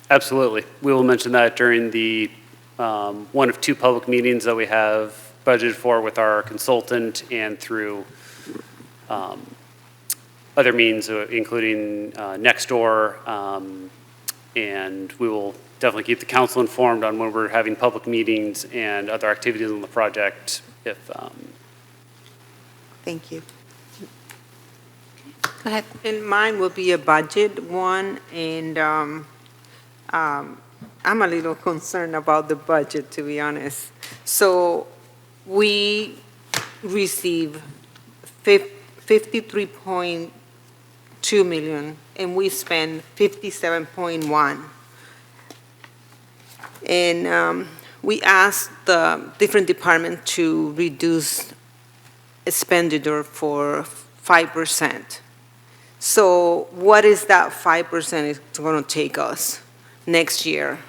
Absolutely. We will mention that during the one of two public meetings that we have budgeted for with our consultant and through other means, including Nextdoor, and we will definitely keep the council informed on when we're having public meetings and other activities on the project if. Thank you. Go ahead. And mine will be a budget one, and I'm a little concerned about the budget, to be honest. So we receive 53.2 million, and we spend 57.1. And we asked the different department to reduce expenditure for 5%. So what is that 5% is going to take us next year,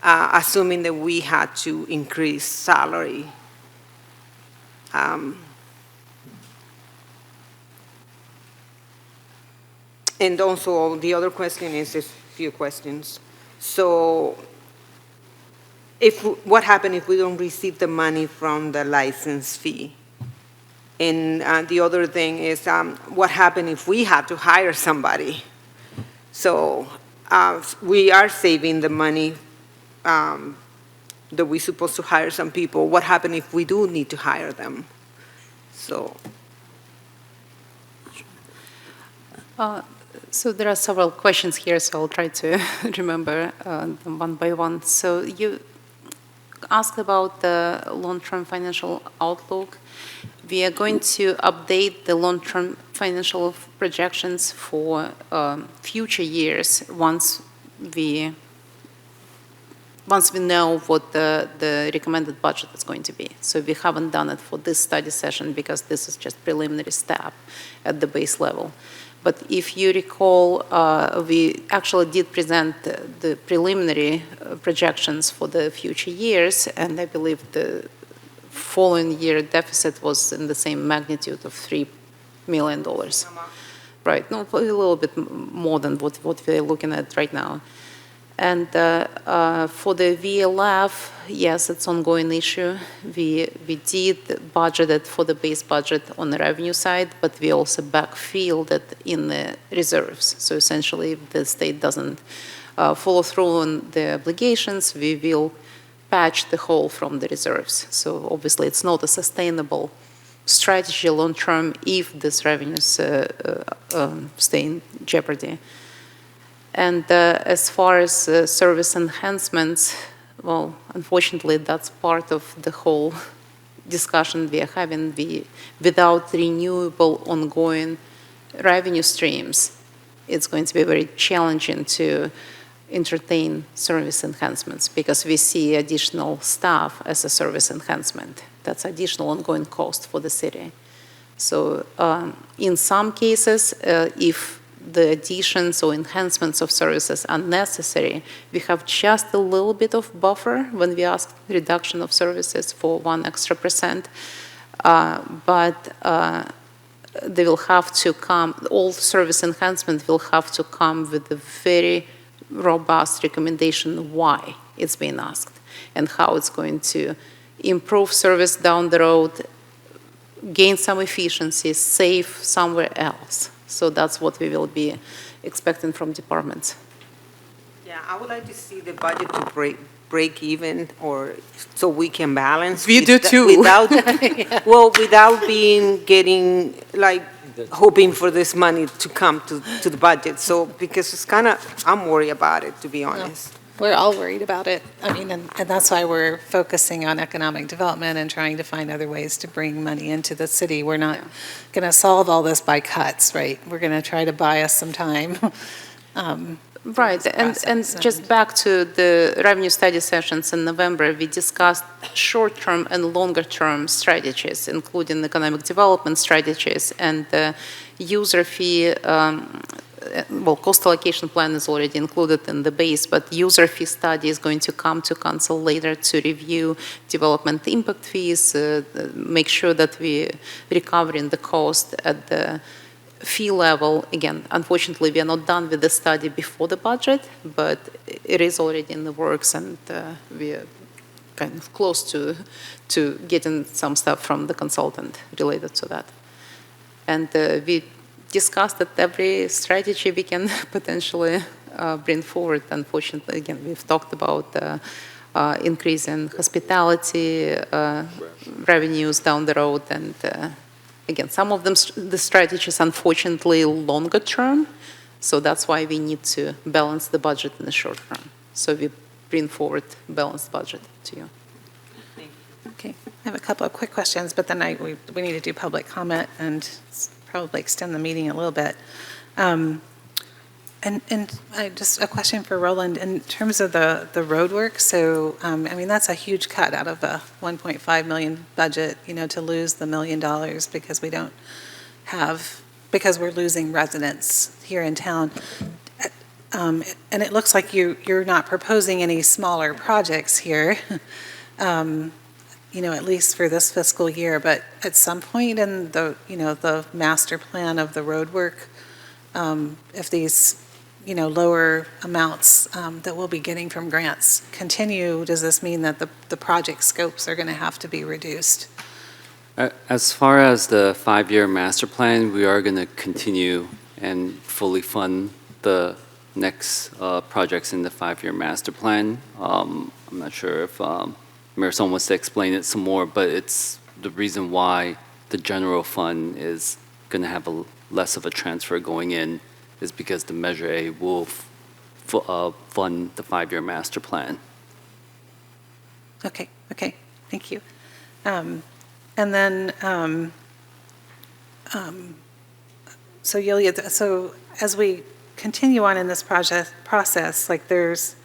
assuming that we had to increase salary? And also, the other question is a few questions. So what happens if we don't receive the money from the license fee? And the other thing is, what happens if we have to hire somebody? So we are saving the money that we're supposed to hire some people. What happens if we do need to hire them? So. So there are several questions here, so I'll try to remember them one by one. So you asked about the long-term financial outlook. We are going to update the long-term financial projections for future years once we know what the recommended budget is going to be. So we haven't done it for this study session because this is just preliminary step at the base level. But if you recall, we actually did present the preliminary projections for the future years, and I believe the following year deficit was in the same magnitude of $3 million. Right, no, a little bit more than what we're looking at right now. And for the VLF, yes, it's an ongoing issue. We did budget it for the base budget on the revenue side, but we also backfilled it in the reserves. So essentially, if the state doesn't follow through on the obligations, we will patch the hole from the reserves. So obviously, it's not a sustainable strategy long-term if these revenues stay in jeopardy. And as far as service enhancements, well, unfortunately, that's part of the whole discussion we are having. Without renewable ongoing revenue streams, it's going to be very challenging to entertain service enhancements because we see additional staff as a service enhancement. That's additional ongoing cost for the city. So in some cases, if the additions or enhancements of services are necessary, we have just a little bit of buffer when we ask reduction of services for 1% extra. But they will have to come, all service enhancement will have to come with a very robust recommendation why it's being asked and how it's going to improve service down the road, gain some efficiency, save somewhere else. So that's what we will be expecting from departments. Yeah, I would like to see the budget to break even, or so we can balance. We do too. Without, well, without getting like hoping for this money to come to the budget. So because it's kind of, I'm worried about it, to be honest. We're all worried about it. I mean, and that's why we're focusing on economic development and trying to find other ways to bring money into the city. We're not going to solve all this by cuts, right? We're going to try to buy us some time. Right, and just back to the revenue study sessions in November, we discussed short-term and longer-term strategies, including economic development strategies and the user fee. Well, cost allocation plan is already included in the base, but user fee study is going to come to council later to review development impact fees, make sure that we recovering the cost at the fee level. Again, unfortunately, we are not done with the study before the budget, but it is already in the works, and we are kind of close to getting some stuff from the consultant related to that. And we discussed that every strategy we can potentially bring forward. Unfortunately, again, we've talked about increasing hospitality revenues down the road, and again, some of them, the strategies, unfortunately, longer term, so that's why we need to balance the budget in the short run. So we bring forward balanced budget to you. Okay, I have a couple of quick questions, but then we need to do public comment and probably extend the meeting a little bit. And just a question for Roland, in terms of the road work, so, I mean, that's a huge cut out of a $1.5 million budget, to lose the $1 million because we don't have, because we're losing residents here in town. And it looks like you're not proposing any smaller projects here, at least for this fiscal year, but at some point in the master plan of the road work, if these, lower amounts that we'll be getting from grants continue, does this mean that the project scopes are going to have to be reduced? As far as the 5-year master plan, we are going to continue and fully fund the next projects in the 5-year master plan. I'm not sure if Marisol wants to explain it some more, but it's the reason why the general fund is going to have less of a transfer going in is because the Measure A will fund the 5-year master plan. Okay, thank you. And then, so Yulia, so as we continue on in this process, like there's,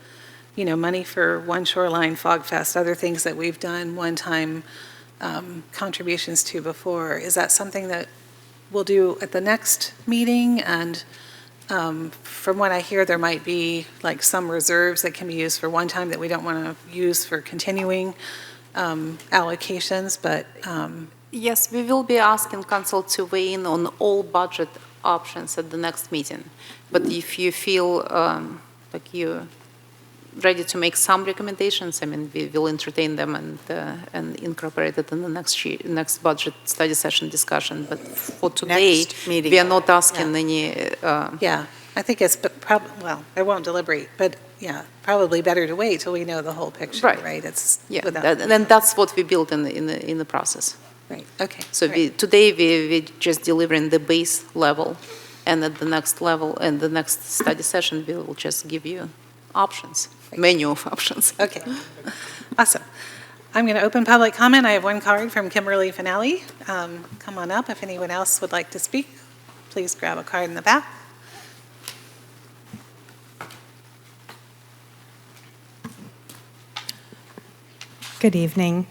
money for One Shoreline, Fog Fest, other things that we've done one-time contributions to before. Is that something that we'll do at the next meeting? And from what I hear, there might be like some reserves that can be used for one time that we don't want to use for continuing allocations, but... Yes, we will be asking council to weigh in on all budget options at the next meeting. But if you feel like you ready to make some recommendations. I mean, we will entertain them and incorporate it in the next budget study session discussion. But for today, Next meeting. we are not asking any. Yeah, I think it's, well, I won't deliberate, but yeah, probably better to wait till we know the whole picture, Right. right? It's Yeah, without- and that's what we built in the process. Right, okay. So today we just delivering the base level, and at the next level, and the next study session, we will just give you options, menu of options. Okay, awesome. I'm going to open public comment. I have one card from Kimberly Finale. Come on up if anyone else would like to speak. Please grab a card in the back. Good evening,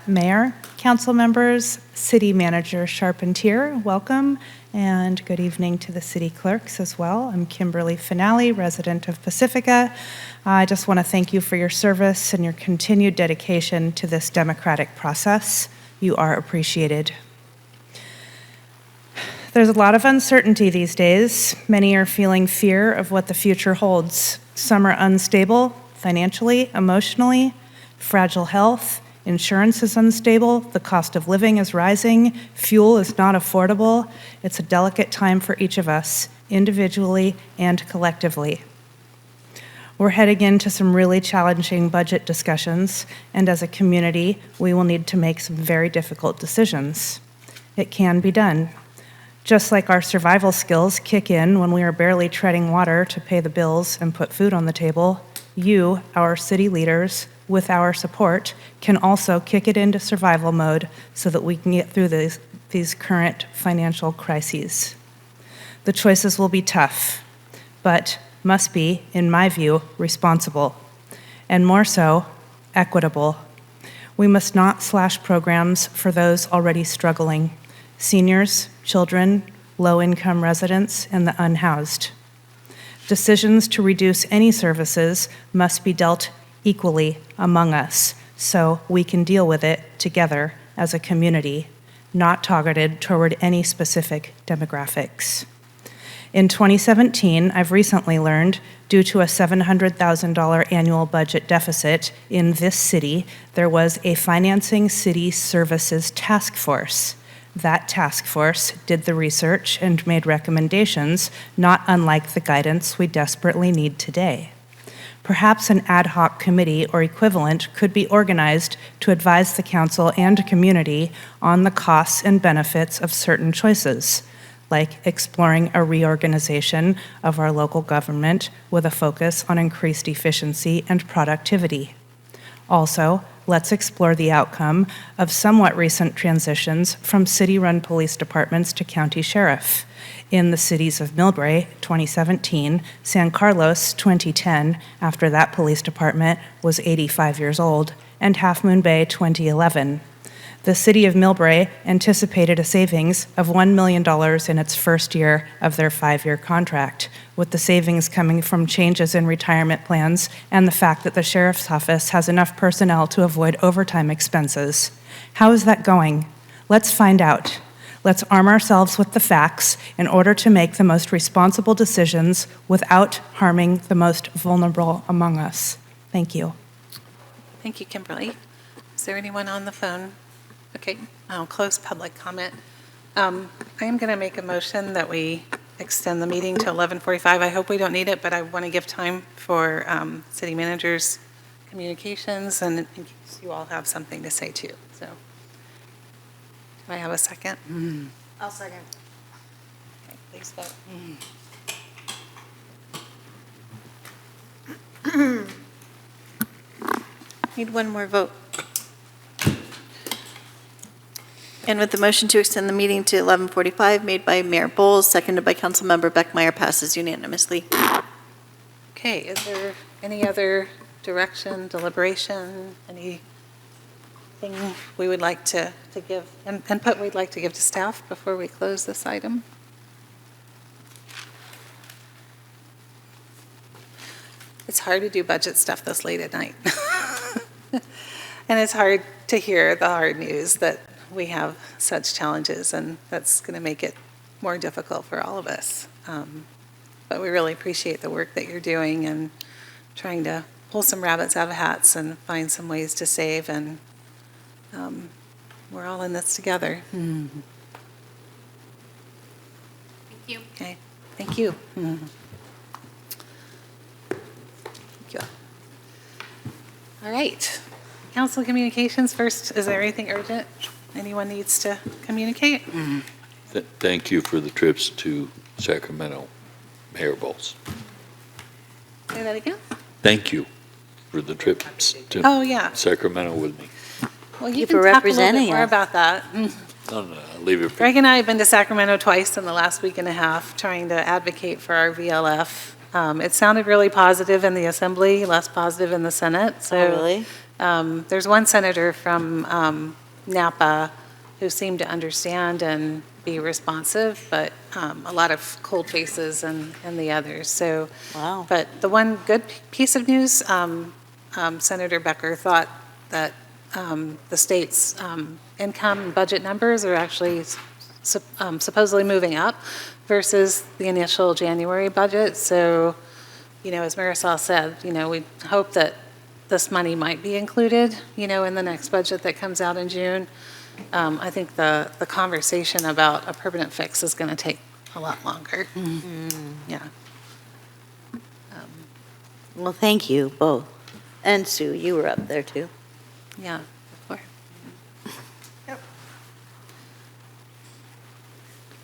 Mayor, council members, City Manager Charpentier, welcome, and good evening to the city clerks as well. I'm Kimberly Finale, resident of Pacifica. I just want to thank you for your service and your continued dedication to this democratic process. You are appreciated. There's a lot of uncertainty these days. Many are feeling fear of what the future holds. Some are unstable financially, emotionally, fragile health, insurance is unstable, the cost of living is rising, fuel is not affordable. It's a delicate time for each of us, individually and collectively. We're heading into some really challenging budget discussions, and as a community, we will need to make some very difficult decisions. It can be done. Just like our survival skills kick in when we are barely treading water to pay the bills and put food on the table, you, our city leaders, with our support, can also kick it into survival mode so that we can get through these current financial crises. The choices will be tough, but must be, in my view, responsible, and more so, equitable. We must not slash programs for those already struggling: seniors, children, low-income residents, and the unhoused. Decisions to reduce any services must be dealt equally among us so we can deal with it together as a community, not targeted toward any specific demographics. In 2017, I've recently learned, due to a $700,000 annual budget deficit in this city, there was a Financing City Services Task Force. That task force did the research and made recommendations, not unlike the guidance we desperately need today. Perhaps an ad hoc committee or equivalent could be organized to advise the council and community on the costs and benefits of certain choices, like exploring a reorganization of our local government with a focus on increased efficiency and productivity. Also, let's explore the outcome of somewhat recent transitions from city-run police departments to county sheriff. In the cities of Millbrae, 2017, San Carlos, 2010, after that police department was 85 years old, and Half Moon Bay, 2011. The city of Millbrae anticipated a savings of $1 million in its first year of their 5-year contract, with the savings coming from changes in retirement plans and the fact that the sheriff's office has enough personnel to avoid overtime expenses. How is that going? Let's find out. Let's arm ourselves with the facts in order to make the most responsible decisions without harming the most vulnerable among us. Thank you. Thank you, Kimberly. Is there anyone on the phone? Okay, I'll close public comment. I am going to make a motion that we extend the meeting to 11:45. I hope we don't need it, but I want to give time for city managers' communications and in case you all have something to say too. So, do I have a second? I'll second. Okay, please vote. Need one more vote. And with the motion to extend the meeting to 11:45 made by Mayor Bowles, seconded by Councilmember Beckmeyer, passes unanimously. Okay, is there any other direction, deliberation, anything we would like to give, input we'd like to give to staff before we close this item? It's hard to do budget stuff this late at night. And it's hard to hear the hard news that we have such challenges, and that's going to make it more difficult for all of us. But we really appreciate the work that you're doing and trying to pull some rabbits out of hats and find some ways to save, and we're all in this together. Thank you. Okay, thank you. Thank you. All right, council communications first. Is there anything urgent anyone needs to communicate? Thank you for the trips to Sacramento, Mayor Bowles. Say that again? Thank you for the trips to Oh, yeah. Sacramento with me. Well, you you for can talk a little bit representing more us. about that. No, I'll leave it for Greg and I have been to Sacramento twice in the last week and a half, trying to advocate for our VLF. It sounded really positive in the Assembly, less positive in the Senate. So, really? There's one senator from Napa who seemed to understand and be responsive, but a lot of cold faces in the others. So, Wow. but the one good piece of news, Senator Becker thought that the state's income and budget numbers are actually supposedly moving up versus the initial January budget. So, as Marisol said, we hope that this money might be included, in the next budget that comes out in June. I think the conversation about a permanent fix is going to take a lot longer. Yeah. Well, thank you both. And Sue, you were up there too. Yeah. Before.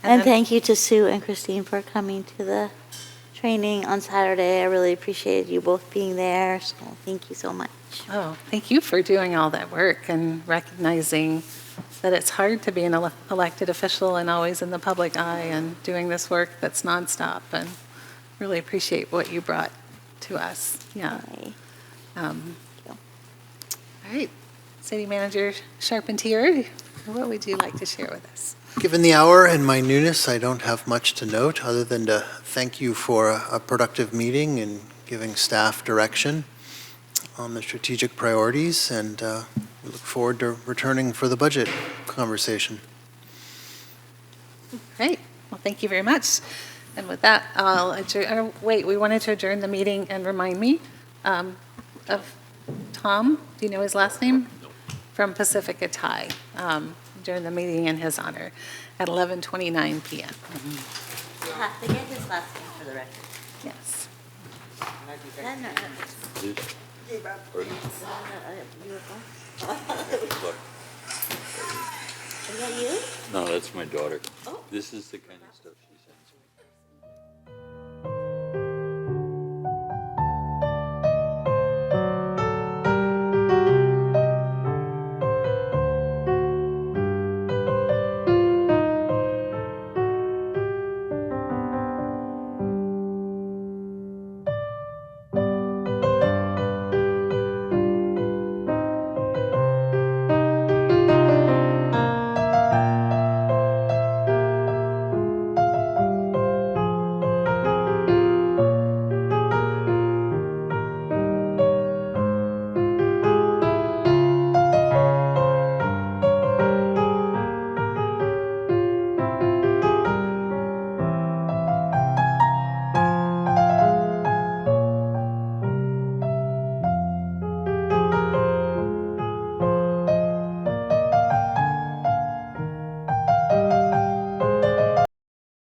And then- thank you to Sue and Christine for coming to the training on Saturday. I really appreciated you both being there, so thank you so much. Oh, thank you for doing all that work and recognizing that it's hard to be an elected official and always in the public eye and doing this work that's nonstop, and really appreciate what you brought to us. Yeah. All right. City Manager Charpentier, what would you like to share with us? Given the hour and my newness, I don't have much to note other than to thank you for a productive meeting and giving staff direction on the strategic priorities, and we look forward to returning for the budget conversation. Great. Well, thank you very much. And with that, I'll adjourn. Wait, we wanted to adjourn the meeting and remind me of Tom. Do you know his last name? From Pacifica Thai. Adjourn the meeting in his honor at 11:29 p.m. You'll have to get his last name for the record. Yes. Is that you? No, that's my daughter. This is the kind of stuff.